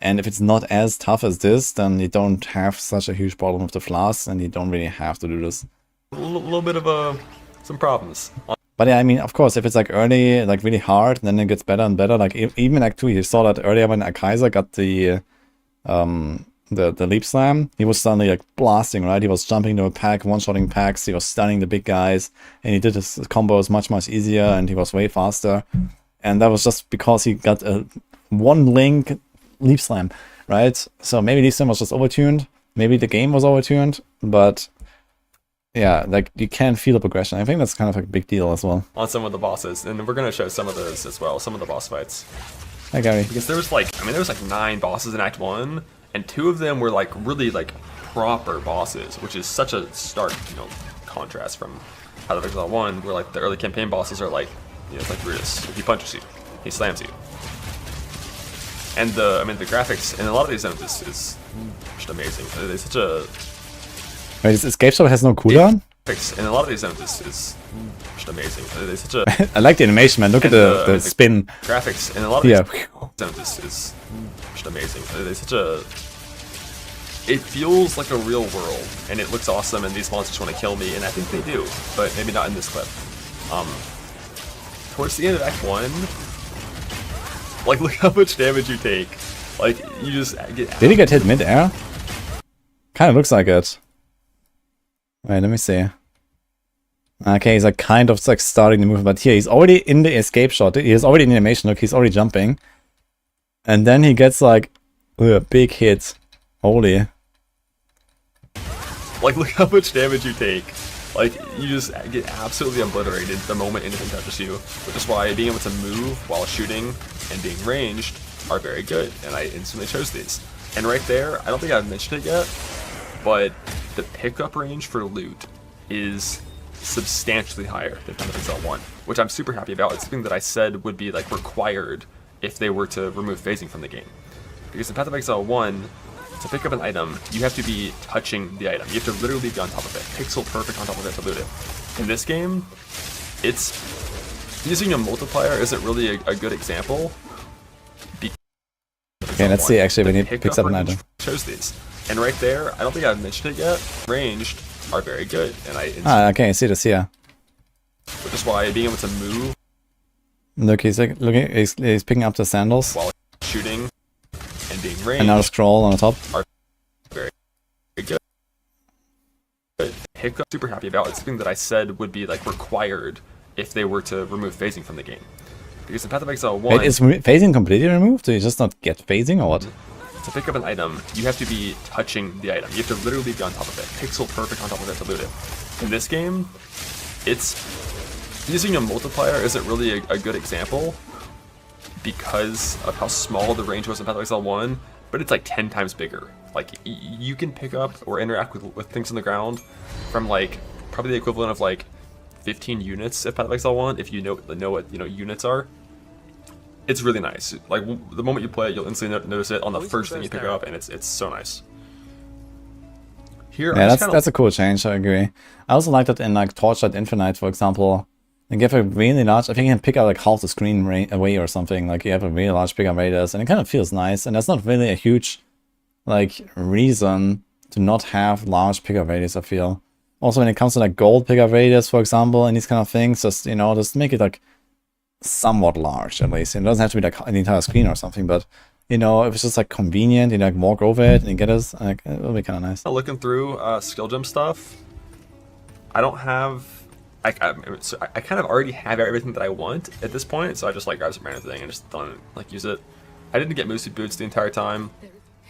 And if it's not as tough as this, then you don't have such a huge problem with the flasks, and you don't really have to do this. A little bit of some problems. But yeah, I mean, of course, if it's like early, like really hard, then it gets better and better. Like even in Act 2, you saw that earlier when Kaiser got the leap slam, he was suddenly like blasting, right? He was jumping to a pack, one-shotting packs, he was stunning the big guys, and he did his combos much easier, and he was way faster. And that was just because he got a one-link leap slam, right? So maybe leap slam was just overtuned, maybe the game was overtuned, but yeah, like you can feel the progression. I think that's kind of a big deal as well. On some of the bosses, and we're gonna show some of those as well, some of the boss fights. Hi Gary. Because there was like 9 bosses in Act 1, and 2 of them were like really like proper bosses, which is such a stark, you know, contrast from Path of Exile 1, where like the early campaign bosses are like, you know, it's like Brutus. He punches you, he slams you, and the graphics in a lot of these zones is just amazing. It's such a Wait, this escape shot has no cooldown? in a lot of these zones is just amazing. It's such a I like the animation, man. Look at the spin. Graphics in a lot of these zones is just amazing. It's such a it feels like a real world, and it looks awesome, and these monsters want to kill me, and I think they do, but maybe not in this clip. Towards the end of Act 1, like, look how much damage you take. Like, you just get... Did he get hit mid-air? Kinda looks like it. Wait, let me see. Okay, he's like kind of like starting the move, but here, he's already in the escape shot. He's already in the animation, look, he's already jumping. And then he gets like, a big hit. Holy. Like, look how much damage you take. Like, you just get absolutely obliterated the moment anything touches you. Which is why being able to move while shooting and being ranged are very good. And I instantly chose these. And right there, I don't think I've mentioned it yet, but the pickup range for loot is substantially higher than Path of Exile 1, which I'm super happy about. It's something that I said would be like required if they were to remove phasing from the game. Because in Path of Exile 1, to pick up an item, you have to be touching the item. You have to literally be on top of it, pixel perfect on top of it to loot it. In this game, it's using a multiplier isn't really a good example. Okay, let's see actually when he picks up an item. Chose these, and right there, I don't think I've mentioned it yet. Ranged are very good, and okay, I see this here. Which is why being able to move. Look, he's like looking. He's picking up the sandals while shooting and being ranged. And now the scroll on the top. Are very good. Hiccup, super happy about. It's something that I said would be like required if they were to remove phasing from the game. Because in Path of Exile 1... Wait, is phasing completely removed? Do you just not get phasing or what? To pick up an item, you have to be touching the item. You have to literally be on top of it, pixel perfect on top of it to loot it. In this game, it's... Using a multiplier isn't really a good example because of how small the range was in Path of Exile 1, but it's like 10 times bigger. Like, you can pick up or interact with things on the ground from like, probably the equivalent of like 15 units at Path of Exile 1, if you know what units are. It's really nice. Like, the moment you play it, you'll instantly notice it on the first thing you pick up, and it's so nice. Here, yeah, that's a cool change, I agree. I also like that in like Torchlight Infinite, for example. You give a really large, I think you can pick out like half the screen away or something, like you have a really large pickup radius, and it kind of feels nice, and that's not really a huge like reason to not have large pickup radius, I feel. Also when it comes to like gold pickup radius, for example, and these kind of things, just, you know, just make it like somewhat large at least. It doesn't have to be like an entire screen or something, but you know, if it's just like convenient, you like walk over it and you get it, like it'll be kind of nice. Looking through skill gem stuff, I don't have, I kind of already have everything that I want at this point, so I just like grab some random thing and just don't like use it. I didn't get Moosey Boots the entire time,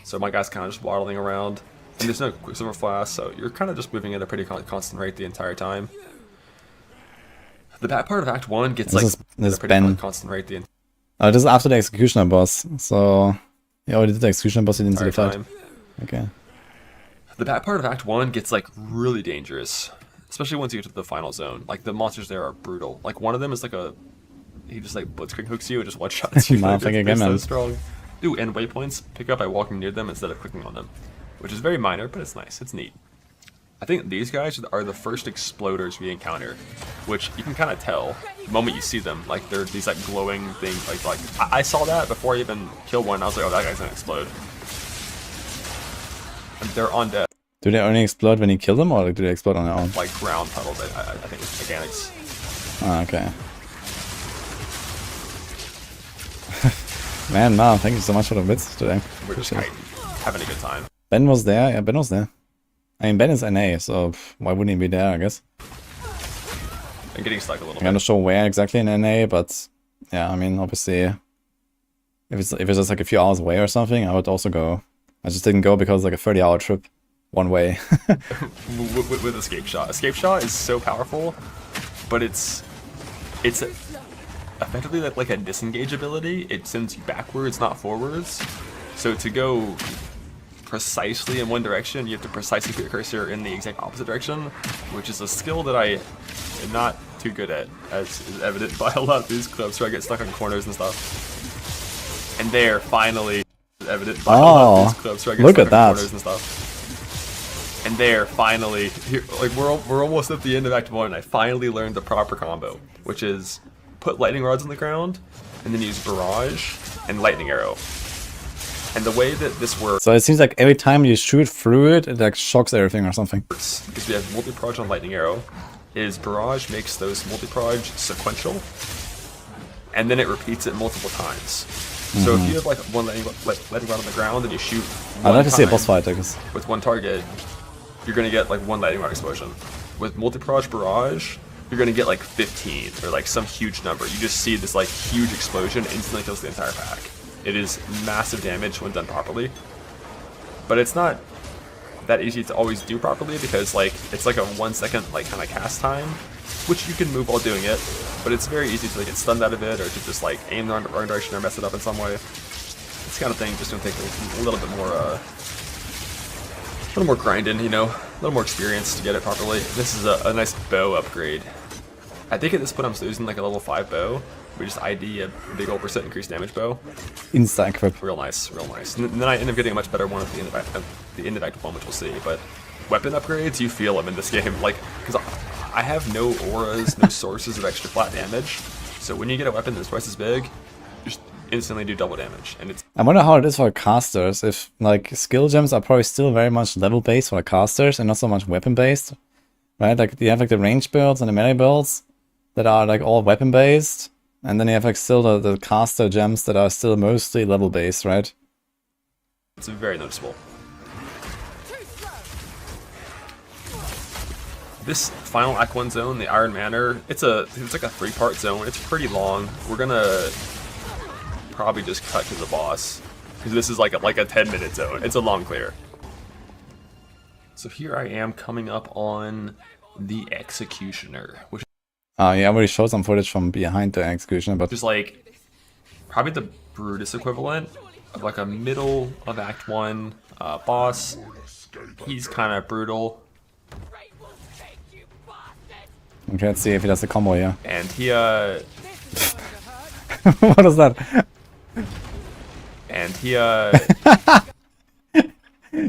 so my guy's kind of just waddling around. And there's no Quicksilver Flask, so you're kind of just moving at a pretty constant rate the entire time. The back part of Act 1 gets this like a pretty constant rate the entire time. This is after the Executioner boss, so you already did the Executioner boss, you didn't see the fight. Okay. The back part of Act 1 gets like really dangerous, especially once you get to the final zone. Like the monsters there are brutal. Like one of them is like he just like blitzkrieg hooks you and just one-shots you. They're so strong. Ooh, and waypoints pick up by walking near them instead of clicking on them, which is very minor, but it's nice. It's neat. I think these guys are the first exploders we encounter, which you can kind of tell the moment you see them. Like they're these like glowing things. Like I saw that before I even killed one. I was like, oh, that guy's gonna explode. And they're on death. Do they only explode when you kill them, or do they explode on their own? Like ground puddle, but I think it's mechanics. Ah, okay. Man, thank you so much for the bits today. We're just having a good time. Ben was there. Yeah, Ben was there. I mean, Ben is NA, so why wouldn't he be there, I guess? I'm getting stuck a little bit. I'm not sure where exactly in NA, but yeah, I mean, obviously, if it's just like a few hours away or something, I would also go. I just didn't go because it's like a 30-hour trip one way. with Escape Shot. Escape Shot is so powerful, but it's effectively like a disengage ability. It sends you backwards, not forwards. So to go precisely in one direction, you have to precisely put your cursor in the exact opposite direction, which is a skill that I am not too good at, as is evident by a lot of these clips where I get stuck on corners and stuff. And there, finally, is evident by a lot of these clips where I get look stuck at on that. corners and stuff. And there, finally, here, like we're almost at the end of Act 1, and I finally learned the proper combo, which is put lightning rods on the ground, and then use barrage and lightning arrow. And the way that this works, So it seems like every time you shoot through it, it like shocks everything or something. because we have multi-proj on lightning arrow, is barrage makes those multi-proj sequential, and then it repeats it multiple times. So if you have like one lightning rod on the ground and you shoot I'd like to see a time boss fight, I guess. with one target, you're gonna get like one lightning rod explosion. With multi-proj barrage, you're gonna get like 15 or like some huge number. You just see this like huge explosion instantly kills the entire pack. It is massive damage when done properly, but it's not that easy to always do properly because like it's like a 1 second like kind of cast time, which you can move while doing it, but it's very easy to like get stunned out of it or to just like aim the wrong direction or mess it up in some way. This kind of thing just gonna take a little bit more grinding, you know, a little more experience to get it properly. This is a nice bow upgrade. I think at this point I'm using like a level 5 bow. We just ID a big old % increased damage bow. Insta equip. Real nice, real nice. And then I end up getting a much better one at the end of Act 1, which we'll see. But weapon upgrades, you feel them in this game. Like, because I have no auras, no sources of extra flat damage. So when you get a weapon that's twice as big, you just instantly do double damage. And it's I wonder how it is for casters, if like skill gems are probably still very much level based for casters and not so much weapon based. Right? Like you have like the range builds and the melee builds that are like all weapon based. And then you have like still the caster gems that are still mostly level based, right? It's very noticeable. This final Act 1 zone, the Iron Manor, it's like a 3-part zone. It's pretty long. We're gonna probably just cut to the boss because this is like a 10-minute zone. It's a long clear. So here I am coming up on the Executioner, which Yeah, I already showed some footage from behind the executioner, but is like probably the Brutus equivalent of like a middle of Act 1 boss. He's kind of brutal. okay, let's see if he does the combo here. And he What is that? And he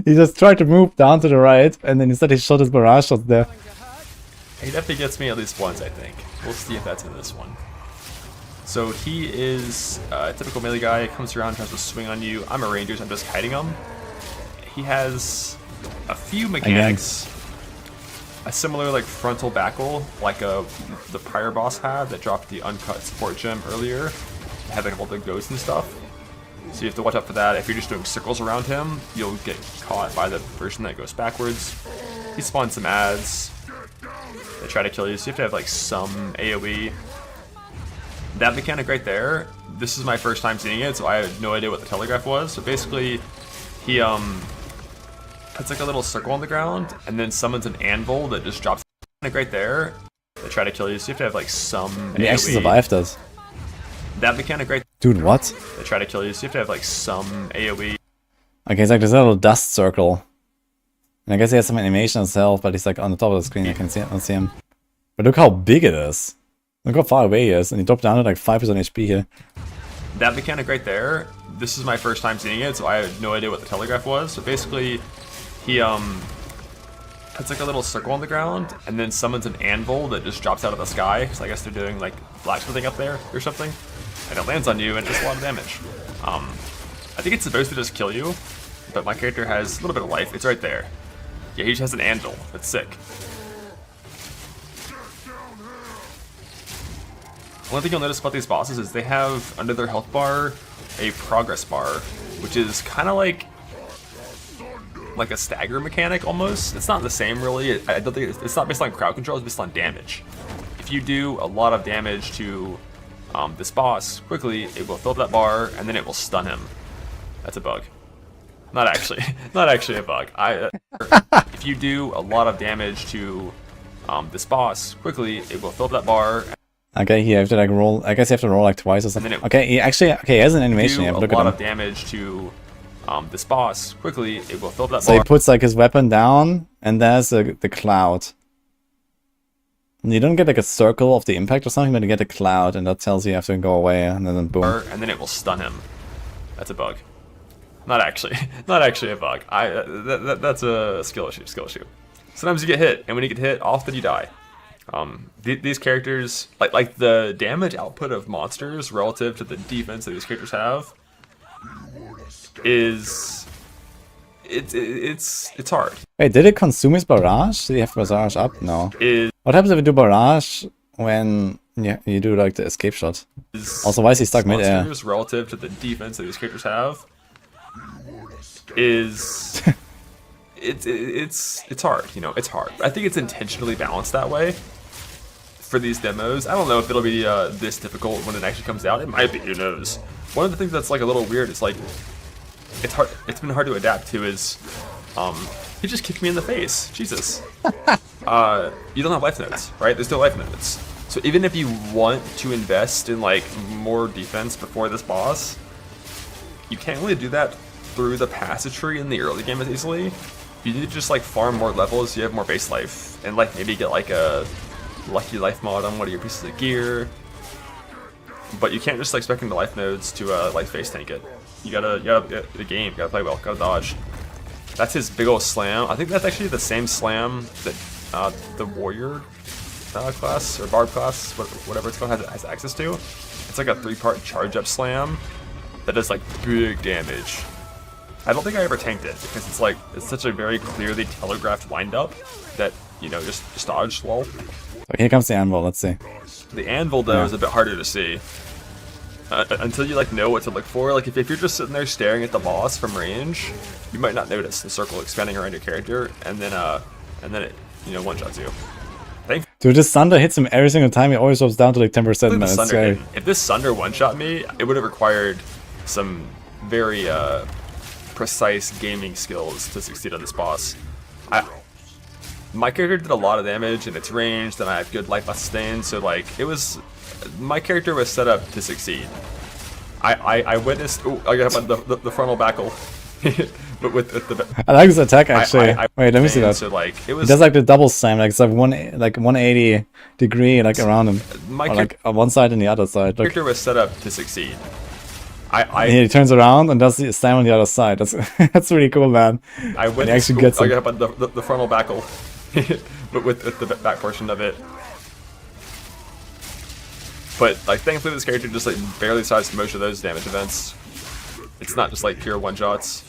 He just tried to move down to the right, and then instead he shot his barrage shot there. he definitely gets me at least once, I think. We'll see if that's in this one. So he is a typical melee guy, comes around, tries to swing on you. I'm a ranger, so I'm just kiting him. He has a few mechanics. A similar like frontal backle, like the prior boss had that dropped the uncut support gem earlier. It had like all the ghosts and stuff. So you have to watch out for that. If you're just doing circles around him, you'll get caught by the version that goes backwards. He spawns some ads. They try to kill you, so you have to have like some AoE. That mechanic right there, this is my first time seeing it, so I had no idea what the telegraph was. So basically, he puts like a little circle on the ground, and then summons an anvil that just drops right there. They try to kill you, so you have to have like some And he actually survived us. That mechanic right Dude, what? They try to kill you, so you have to have like some AoE. Okay, it's like this little dust circle. And I guess he has some animation himself, but he's like on the top of the screen, I can see him. But look how big it is. Look how far away he is, and he dropped down to like 5% HP here. That mechanic right there, this is my first time seeing it, so I had no idea what the telegraph was. So basically, he puts like a little circle on the ground, and then summons an anvil that just drops out of the sky. So I guess they're doing like blacksmithing up there or something. And it lands on you and does a lot of damage. I think it's supposed to just kill you, but my character has a little bit of life. It's right there. Yeah, he just has an anvil. That's sick. One thing you'll notice about these bosses is they have, under their health bar, a progress bar, which is kind of like a stagger mechanic almost. It's not the same really. I don't think it's not based on crowd control, it's based on damage. If you do a lot of damage to this boss quickly, it will fill up that bar and then it will stun him. That's a bug. Not actually a bug. If you do a lot of damage to this boss quickly, it will fill up that bar. Okay, you have to like roll. I guess you have to roll like twice or something. Okay, he has an animation here. But look at him. A lot of damage to this boss quickly, it will fill up that So he bar. puts like his weapon down, and there's the cloud. And you don't get like a circle of the impact or something, but you get a cloud, and that tells you have to go away, and then boom. And then it will stun him. That's a bug. Not actually, not actually a bug. That's a skill issue. Sometimes you get hit, and when you get hit, often you die. These characters, like the damage output of monsters relative to the defense that these characters have, is it's hard. Wait, did it consume his barrage? Did he have barrage up? No. What happens if you do barrage when you do like the escape shot? Also, why is he stuck mid-air? Monsters relative to the defense that these characters have is it's hard. You know, it's hard. I think it's intentionally balanced that way for these demos. I don't know if it'll be this difficult when it actually comes out. It might be. Who knows? One of the things that's like a little weird is like it's hard. It's been hard to adapt to. Is he just kicked me in the face? Jesus. You don't have life nodes, right? There's no life nodes. So even if you want to invest in like more defense before this boss, you can't really do that through the passage tree in the early game as easily. You need to just like farm more levels, you have more base life, and like maybe get like a lucky life mod on one of your pieces of gear. But you can't just like expect the life nodes to like face tank it. You gotta get the game, gotta play well, gotta dodge. That's his big old slam. I think that's actually the same slam that the warrior class or barb class, whatever it's called, has access to. It's like a 3-part charge up slam that does like big damage. I don't think I ever tanked it because it's such a very clearly telegraphed windup that, you know, just dodge lol. Okay, here comes the anvil. Let's see. The anvil though is a bit harder to see until you like know what to look for. Like if you're just sitting there staring at the boss from range, you might not notice the circle expanding around your character, and then it, you know, one-shots you. Dude, this Sunder hits him every single time. He always drops down to like 10%. Man, it's scary. If this Sunder one-shot me, it would have required some very precise gaming skills to succeed on this boss. My character did a lot of damage in its range, and I have good life sustain, so like my character was set up to succeed. I witnessed. Oh, I got the frontal backle. But with the I like this attack actually. Wait, let me see that. So like it was. He does like the double slam, like it's like 180 degree like around him, or like on one side and the other side. My character was set up to succeed. He turns around and does the slam on the other side. That's really cool, man. I witnessed. Actually gets him. I got the frontal backle, but with the back portion of it. But like thankfully this character just like barely sized most of those damage events. It's not just like pure one-shots.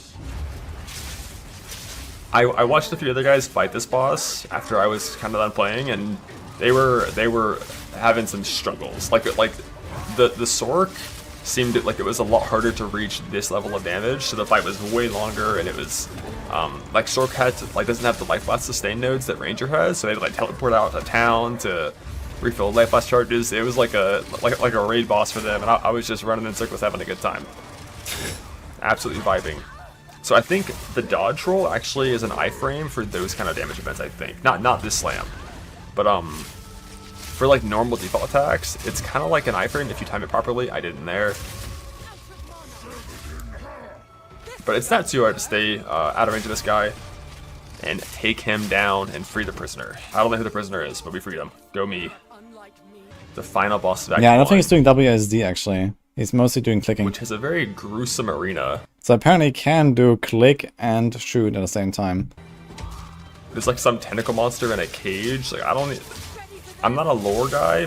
I watched a few other guys fight this boss after I was kind of done playing, and they were having some struggles. Like the Sorc seemed like it was a lot harder to reach this level of damage, so the fight was way longer, and it was like Sorc doesn't have the life blast sustain nodes that Ranger has, so they had to like teleport out of town to refill life blast charges. It was like a raid boss for them, and I was just running in circles having a good time. Absolutely vibing. So I think the dodge roll actually is an iframe for those kind of damage events, I think. Not this slam. But for like normal default attacks, it's kind of like an iframe if you time it properly. I didn't there. But it's not too hard to stay out of range of this guy and take him down and free the prisoner. I don't know who the prisoner is, but we freed him. Go me. The final boss of Act Yeah, I don't 1, think he's doing WSD actually. He's mostly doing clicking. which is a very gruesome arena. So apparently he can do click and shoot at the same time. There's like some tentacle monster in a cage. Like I'm not a lore guy,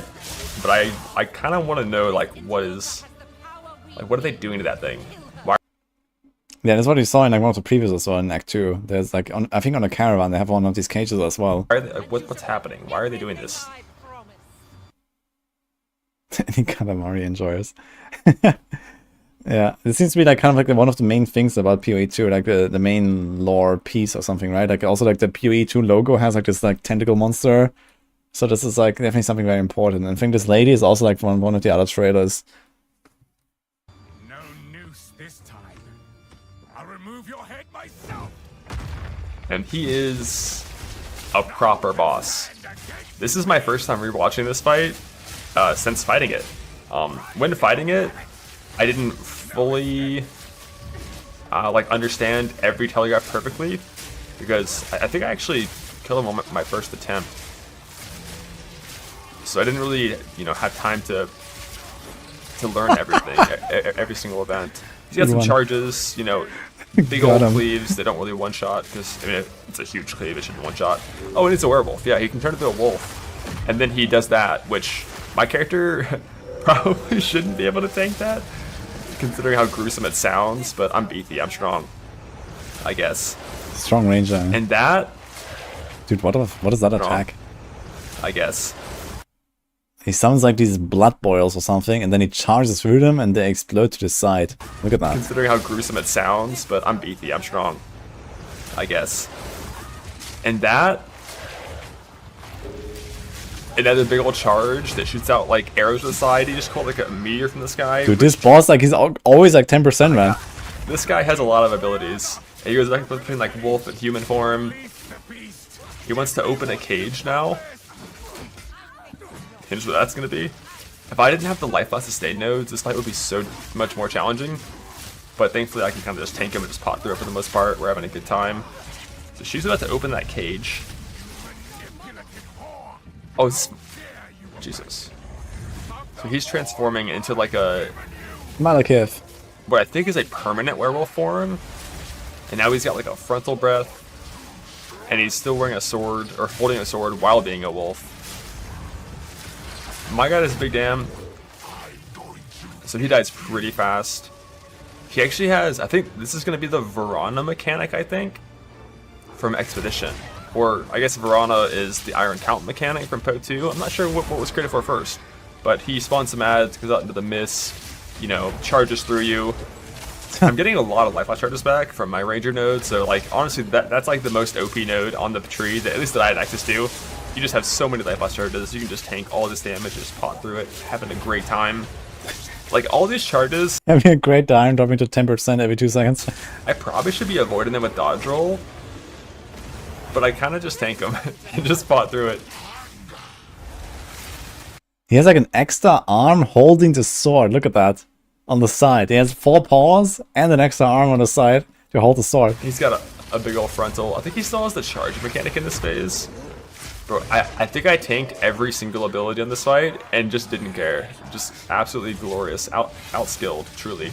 but I kind of want to know like what are they doing to that thing? Why? Yeah, that's what you saw in like one of the previews as well in Act 2. There's like I think on a caravan they have one of these cages as well. Why are they, what's happening? Why are they doing this? Any Katamari enjoyers. Yeah, it seems to be like kind of like one of the main things about PoE 2, like the main lore piece or something, right? Like also like the PoE 2 logo has like this like tentacle monster. So this is like definitely something very important. And I think this lady is also like from one of the other trailers. No noose this time. I'll remove your head myself. And he is a proper boss. This is my first time rewatching this fight since fighting it. When fighting it, I didn't fully like understand every telegraph perfectly, because I think I actually killed him on my first attempt. So I didn't really, you know, have time to learn everything, every single event. He's got some charges, you know, big old cleaves. They don't really one-shot because I mean it's a huge cleave. It shouldn't one-shot. Oh, and it's a werewolf. Yeah, he can turn into a wolf, and then he does that, which my character probably shouldn't be able to tank that, considering how gruesome it sounds. But I'm beefy. I'm strong, I guess. Strong ranger. And that, dude, what is that attack? I guess. He sounds like these blood boils or something, and then he charges through them and they explode to the side. Look at that. Considering how gruesome it sounds, but I'm beefy, I'm strong, I guess. And that, another big old charge that shoots out like arrows to the side. He just called like a meteor from the sky. Dude, this boss, like, he's always like 10%, man. This guy has a lot of abilities. He goes back between like wolf and human form. He wants to open a cage now. Here's what that's gonna be. If I didn't have the life loss sustain nodes, this fight would be so much more challenging. But thankfully I can kind of just tank him and just pot through it for the most part. We're having a good time. So she's about to open that cage. Oh, Jesus. So he's transforming into like a... Malekith. What I think is a permanent werewolf form. And now he's got like a frontal breath. And he's still wearing a sword, or holding a sword while being a wolf. My guy does a big damn. So he dies pretty fast. He actually has, I think this is going to be the Verana mechanic, I think, from Expedition. Or I guess Verana is the Iron Count mechanic from PoE 2. I'm not sure what was created for first. But he spawns some ads, goes out into the mist, you know, charges through you. I'm getting a lot of life loss charges back from my ranger node, so like honestly that's like the most OP node on the tree, that, at least that I had access to. You just have so many life loss charges, you can just tank all this damage, just pot through it, having a great time. Like all these charges, having a great time, dropping to 10% every 2 seconds. I probably should be avoiding them with dodge roll, but I kind of just tank them and just pot through it. He has like an extra arm holding the sword, look at that. On the side. He has 4 paws and an extra arm on the side to hold the sword. He's got a big old frontal. I think he still has the charge mechanic in this phase. Bro, I think I tanked every single ability on this fight and just didn't care. Just absolutely glorious. Outskilled, truly.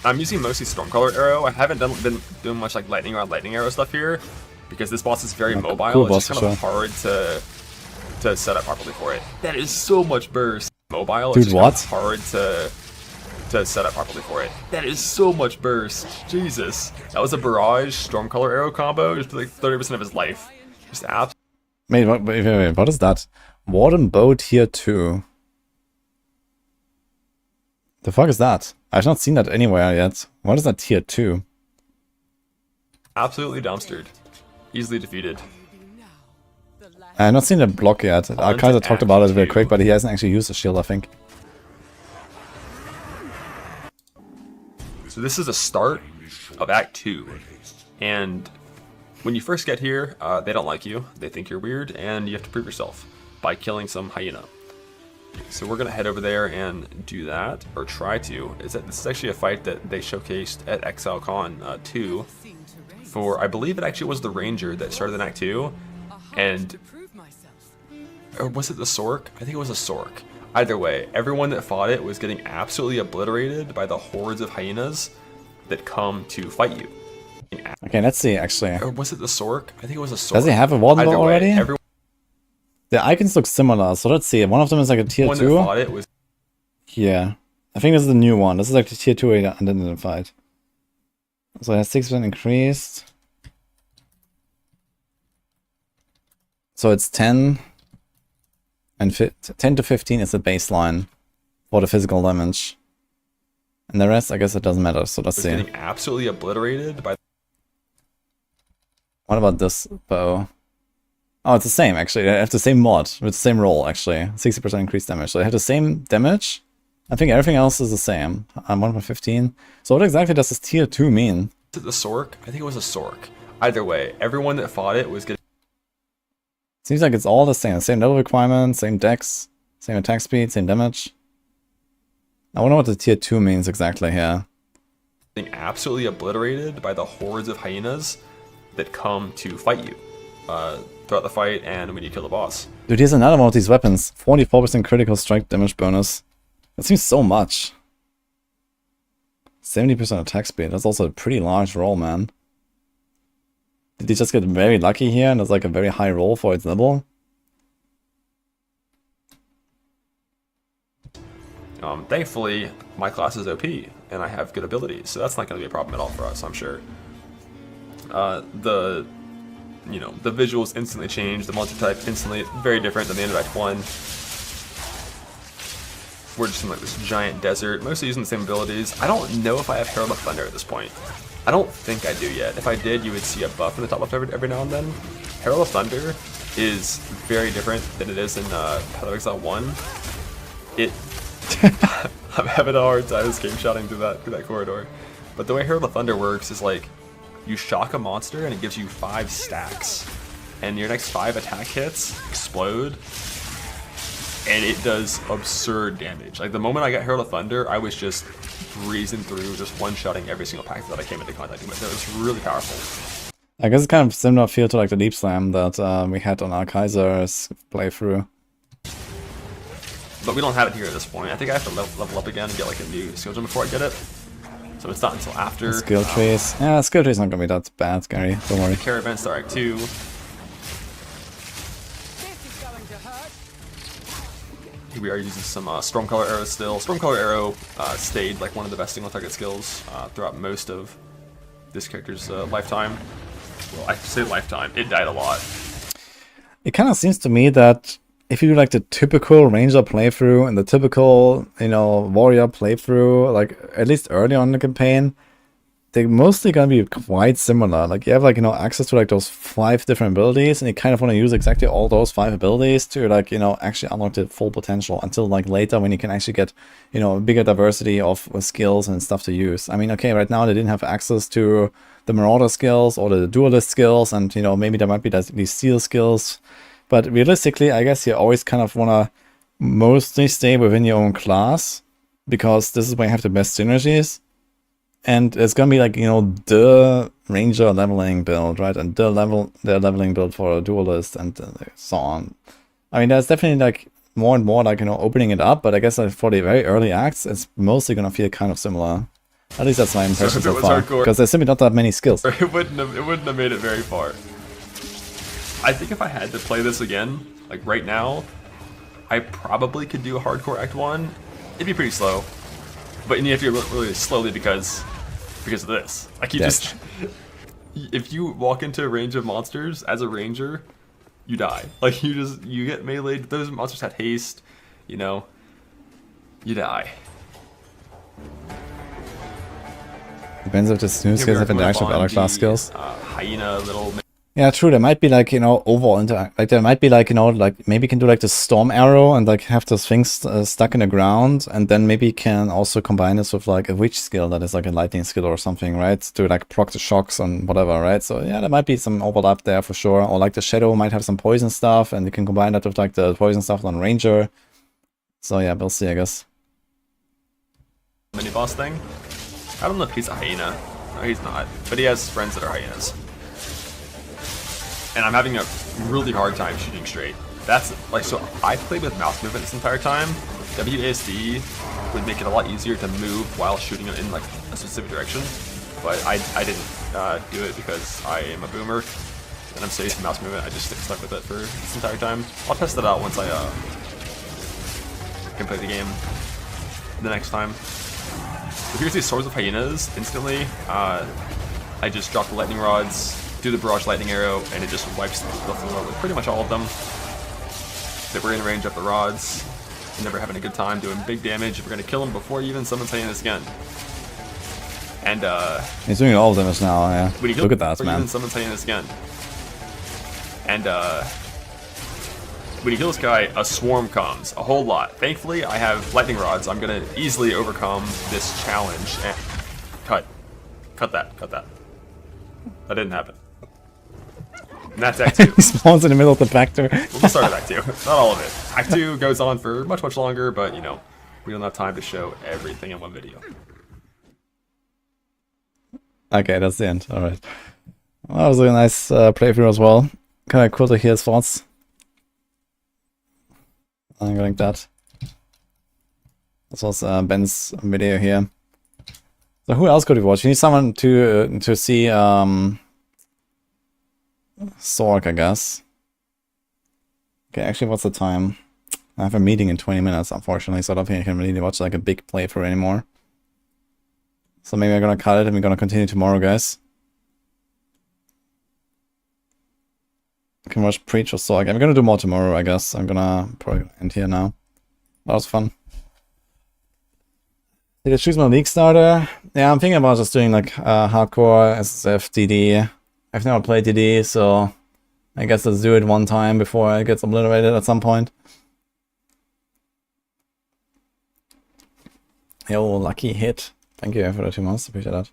I'm using mostly Stormcaller Arrow. I haven't been doing much like lightning arrow stuff here because this boss is very mobile. Cool, it's just kind of hard to set up properly for it. That is so much burst. Mobile, dude, it's what? Kind of hard to set up properly for it. That is so much burst. Jesus. That was a Barrage Stormcaller Arrow combo, just like 30% of his life. Just absolutely. Wait, what is that? Warden Bow Tier 2. The fuck is that? I've not seen that anywhere yet. What is that Tier 2? Absolutely dumpstered. Easily defeated. I have not seen the block yet. I kind of talked about it real quick, but he hasn't actually used the shield, I think. So this is the start of Act 2. And when you first get here, they don't like you. They think you're weird, and you have to prove yourself by killing some hyena. So we're going to head over there and do that, or try to. This is actually a fight that they showcased at ExileCon 2 for, I believe it actually was the Ranger that started in Act 2. And or was it the Sorc? I think it was a Sorc. Either way, everyone that fought it was getting absolutely obliterated by the hordes of hyenas that come to fight you. Okay, let's see, actually. Or was it the Sorc? I think it was a Sorc. Does he have a Warden Bow already? Everyone the icons look similar, so let's see. One of them is like a Tier 2. that fought it was... Yeah. I think this is the new one. This is like the Tier 2 identified. So it has 6% increased. So it's 10 and 10 to 15 is the baseline for the physical damage. And the rest, I guess it doesn't matter. So let's see. Getting absolutely obliterated by... What about this bow? Oh, it's the same, actually. They have the same mod with the same roll, actually. 60% increased damage. So they have the same damage. I think everything else is the same. I'm 1.15. So what exactly does this Tier 2 mean? Was it the Sorc? I think it was a Sorc. Either way, everyone that fought it was getting... Seems like it's all the same. Same level requirement, same dex, same attack speed, same damage. I wonder what the tier 2 means exactly here. Being absolutely obliterated by the hordes of hyenas that come to fight you throughout the fight and when you kill the boss. Dude, here's another one of these weapons. 44% critical strike damage bonus. That seems so much. 70% attack speed. That's also a pretty large roll, man. Did he just get very lucky here and it's like a very high roll for its level? Thankfully, my class is OP and I have good abilities, so that's not going to be a problem at all for us, I'm sure. The visuals instantly change, the monster type instantly very different than the end of Act 1. We're just in like this giant desert, mostly using the same abilities. I don't know if I have Herald of Thunder at this point. I don't think I do yet. If I did, you would see a buff in the top left every now and then. Herald of Thunder is very different than it is in Path of Exile 1. I'm having a hard time escape shotting through that corridor. But the way Herald of Thunder works is like, you shock a monster and it gives you 5 stacks. And your next 5 attack hits explode. And it does absurd damage. Like the moment I got Herald of Thunder, I was just breezing through, just one-shotting every single pack that I came into contact with. It was really powerful. I guess it's kind of similar feel to like the Deep Slam that we had on our Kaiser's playthrough. But we don't have it here at this point. I think I have to level up again and get like a new skill gem before I get it. So it's not until after. Skill trees. Yeah, skill trees not gonna be that bad, Gary. Don't worry. Caravan Star Act 2. We are using some Stormcaller arrows still. Stormcaller arrow stayed like one of the best single target skills throughout most of this character's lifetime. Well, I say lifetime. It died a lot. It kind of seems to me that if you do like the typical ranger playthrough and the typical, warrior playthrough, like at least early on in the campaign, they're mostly gonna be quite similar. Like you have like, access to like those 5 different abilities and you kind of want to use exactly all those 5 abilities to like, actually unlock the full potential until like later when you can actually get, a bigger diversity of skills and stuff to use. I mean, okay, right now they didn't have access to the Marauder skills or the Duelist skills and, maybe there might be these Steel skills. But realistically, I guess you always kind of want to mostly stay within your own class because this is where you have the best synergies. And it's gonna be like, the ranger leveling build, right? And the leveling build for a duelist and so on. I mean, there's definitely like more and more like, opening it up, but I guess for the very early acts, it's mostly gonna feel kind of similar. At least that's my impression so far. Because there's simply not that many skills. It wouldn't have made it very far. I think if I had to play this again, like right now, I probably could do a hardcore Act 1. It'd be pretty slow. But you have to do it really slowly because of this. Like if you walk into a range of monsters as a ranger, you die. Like you get meleeed. Those monsters had haste, you die. Depends if the new skills have interaction with other class skills. Hyena little. Yeah, true. There might be like, overall interact. Like there might be like, like maybe you can do like the storm arrow and like have those things stuck in the ground, and then maybe you can also combine this with like a witch skill that is like a lightning skill or something, right? To like proc the shocks and whatever, right? So yeah, there might be some overlap there for sure. Or like the shadow might have some poison stuff, and you can combine that with like the poison stuff on ranger. So yeah, we'll see, I guess. Mini boss thing. I don't know if he's a hyena. No, he's not. But he has friends that are hyenas. And I'm having a really hard time shooting straight. That's like, so I played with mouse movement this entire time. WASD would make it a lot easier to move while shooting in like a specific direction. But I didn't do it because I am a boomer and I'm so used to mouse movement. I just stuck with it for this entire time. I'll test it out once I can play the game the next time. So here's these Swords of Hyenas. Instantly, I just drop the lightning rods, do the barrage lightning arrow, and it just wipes the floor with pretty much all of them that were in range of the rods. And never having a good time doing big damage. We're gonna kill him before he even summons Hyenas again. And he's doing all of them now. Yeah. Look at that, man. Even summons Hyenas again. And when you kill this guy, a swarm comes, a whole lot. Thankfully, I have lightning rods. I'm gonna easily overcome this challenge. And cut that. That didn't happen. And that's Act 2. He spawns in the middle of the vector. We'll start with Act 2. Not all of it. Act 2 goes on for much longer, but We don't have time to show everything in one video. Okay, that's the end. Alright. Well, that was a nice playthrough as well. Kinda cool to hear his thoughts. I'm like that. This was Ben's video here. So who else could we watch? You need someone to see Sorc, I guess. Okay, actually, what's the time? I have a meeting in 20 minutes, unfortunately, so I don't think I can really watch like a big playthrough anymore. So maybe I'm gonna cut it and we're gonna continue tomorrow, guys. I can watch Preach or Sorc. I'm gonna do more tomorrow, I guess. I'm gonna probably end here now. That was fun. Did I choose my league starter? Yeah, I'm thinking about just doing like hardcore SSF DD. I've never played DD, so I guess let's do it one time before it gets obliterated at some point. Yo, lucky hit. Thank you for the 2 months, appreciate that.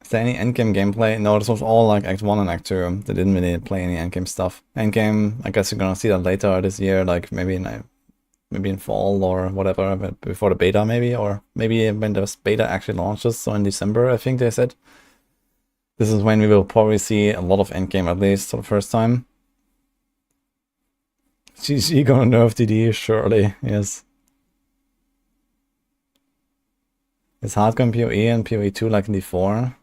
Is there any endgame gameplay? No, this was all like Act 1 and Act 2. They didn't really play any endgame stuff. Endgame, I guess you're gonna see that later this year, like maybe in fall or whatever, but before the beta maybe, or maybe when the beta actually launches, so in December I think they said. This is when we will probably see a lot of endgame, at least for the first time. GG gonna nerf DD, surely, yes. Is hardcore in PoE and PoE 2 like in D4?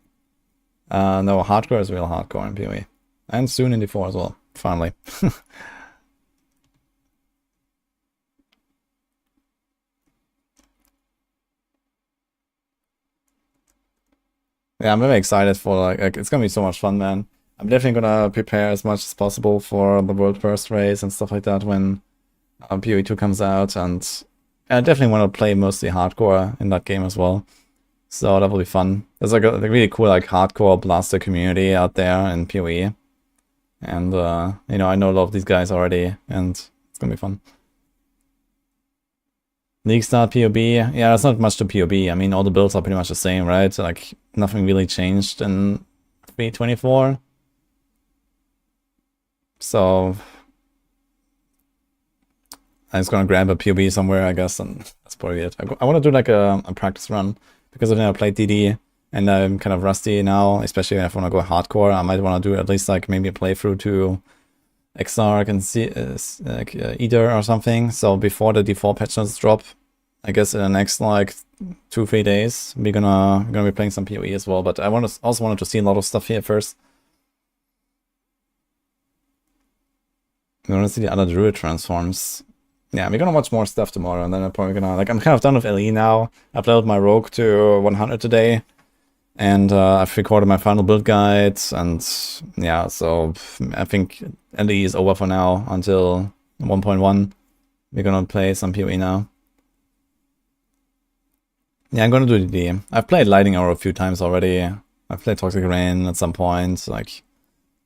No, hardcore is real hardcore in PoE. And soon in D4 as well, finally. Yeah, I'm very excited for like it's gonna be so much fun, man. I'm definitely gonna prepare as much as possible for the world first race and stuff like that when PoE 2 comes out, and I definitely want to play mostly hardcore in that game as well. So that will be fun. There's like a really cool like hardcore blaster community out there in PoE, and you know, I know a lot of these guys already, and it's gonna be fun. League start POB, yeah, there's not much to POB. I mean, all the builds are pretty much the same, right? So, like, nothing really changed in 3.24. So, I'm just gonna grab a POB somewhere, I guess, and that's probably it. I want to do like a practice run, because I've never played DD, and I'm kind of rusty now, especially if I want to go hardcore. I might want to do at least like maybe a playthrough to Exarch and see like Either or something. So before the D4 patch notes drop, I guess in the next like 2-3 days, we're gonna be playing some PoE as well. But I also wanted to see a lot of stuff here first. We want to see the other Druid transforms. Yeah, we're gonna watch more stuff tomorrow, and then I'm probably gonna like I'm kind of done with LE now. I've leveled my rogue to 100 today. And I've recorded my final build guides, and yeah, so I think LE is over for now until 1.1. We're gonna play some PoE now. Yeah, I'm gonna do DD. I've played Lightning Arrow a few times already. I've played Toxic Rain at some point, like,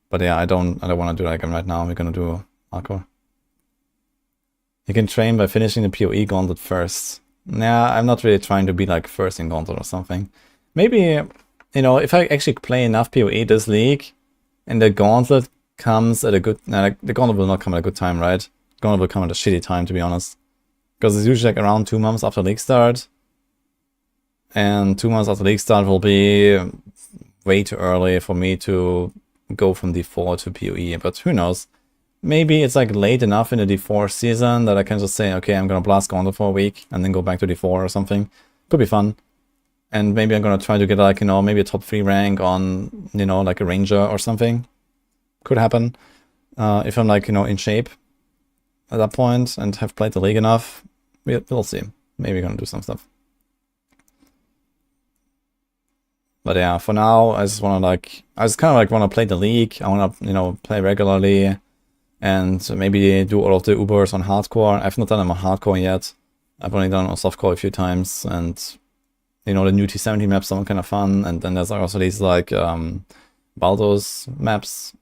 but yeah, I don't want to do that again right now. We're gonna do hardcore. You can train by finishing the PoE gauntlet first. Nah, I'm not really trying to be like first in gauntlet or something. Maybe, you know, if I actually play enough PoE this league, and the gauntlet comes at a good... Nah, like, the gauntlet will not come at a good time, right? Gauntlet will come at a shitty time, to be honest. Because it's usually like around 2 months after league start. And 2 months after league start will be way too early for me to go from D4 to PoE. But who knows? Maybe it's like late enough in the D4 season that I can just say, okay, I'm gonna blast gauntlet for a week, and then go back to D4 or something. Could be fun. And maybe I'm gonna try to get like, you know, maybe a top 3 rank on, you know, like a ranger or something. Could happen. If I'm like, you know, in shape at that point and have played the league enough. We'll see. Maybe we're gonna do some stuff. But yeah, for now, I just wanna like, I just kind of like wanna play the league. I wanna, you know, play regularly. And maybe do all of the Ubers on hardcore. I've not done them on hardcore yet. I've only done on softcore a few times. And, you know, the new T70 maps are kind of fun. And then there's also these like Baldos maps.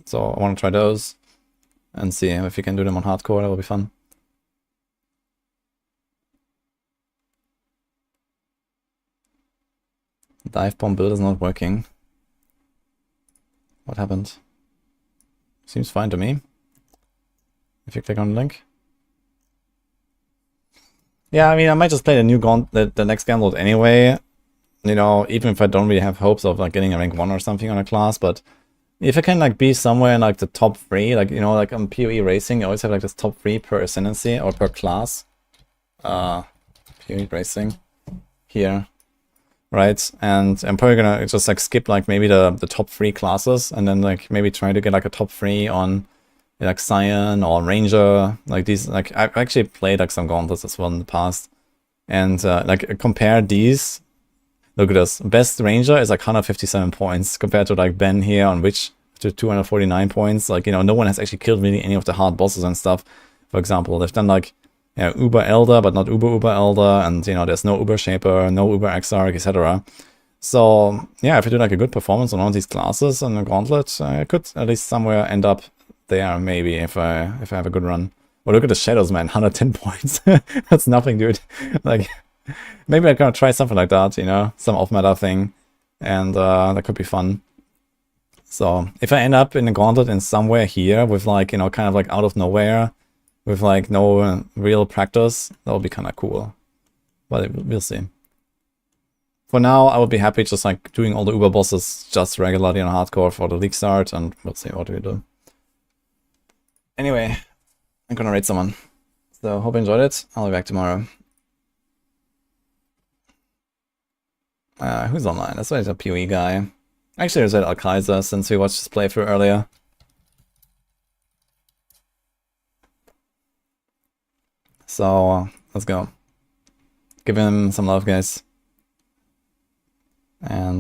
So I want to try those and see if you can do them on hardcore. That will be fun. Dive bomb build is not working. What happened? Seems fine to me. If you click on the link. Yeah, I mean, I might just play the next Gauntlet anyway. You know, even if I don't really have hopes of like getting a rank 1 or something on a class, but if I can like be somewhere in like the top 3, like, you know, like on PoE Racing, you always have like this top 3 per ascendancy or per class. PoE Racing here, right? And I'm probably gonna just like skip like maybe the top 3 classes and then like maybe try to get like a top 3 on like Scion or Ranger. Like these, like I've actually played like some Gauntlets as well in the past, and like compare these. Look at this. Best Ranger is like 157 points compared to like Ben here on Witch to 249 points. Like, you know, no one has actually killed really any of the hard bosses and stuff. For example, they've done like, you know, Uber Elder, but not Uber Elder. And, you know, there's no Uber Shaper, no Uber Exarch, etc. So, yeah, if you do like a good performance on one of these classes on a Gauntlet, I could at least somewhere end up there, maybe, if I have a good run. Well, look at the Shadows, man. 110 points. That's nothing, dude. Like... Maybe I'm gonna try something like that, you know, some off-meta thing, and that could be fun. So, if I end up in a Gauntlet in somewhere here with like, you know, kind of like out of nowhere, with like no real practice, that would be kind of cool. But we'll see. For now, I would be happy just like doing all the Uber bosses just regularly on hardcore for the league start, and we'll see what we do. Anyway, I'm gonna raid someone. So, hope you enjoyed it. I'll be back tomorrow. Who's online? That's why it's a PoE guy. Actually, there's that Al-Kaiser since we watched his playthrough earlier. So, let's go. Give him some love, guys. And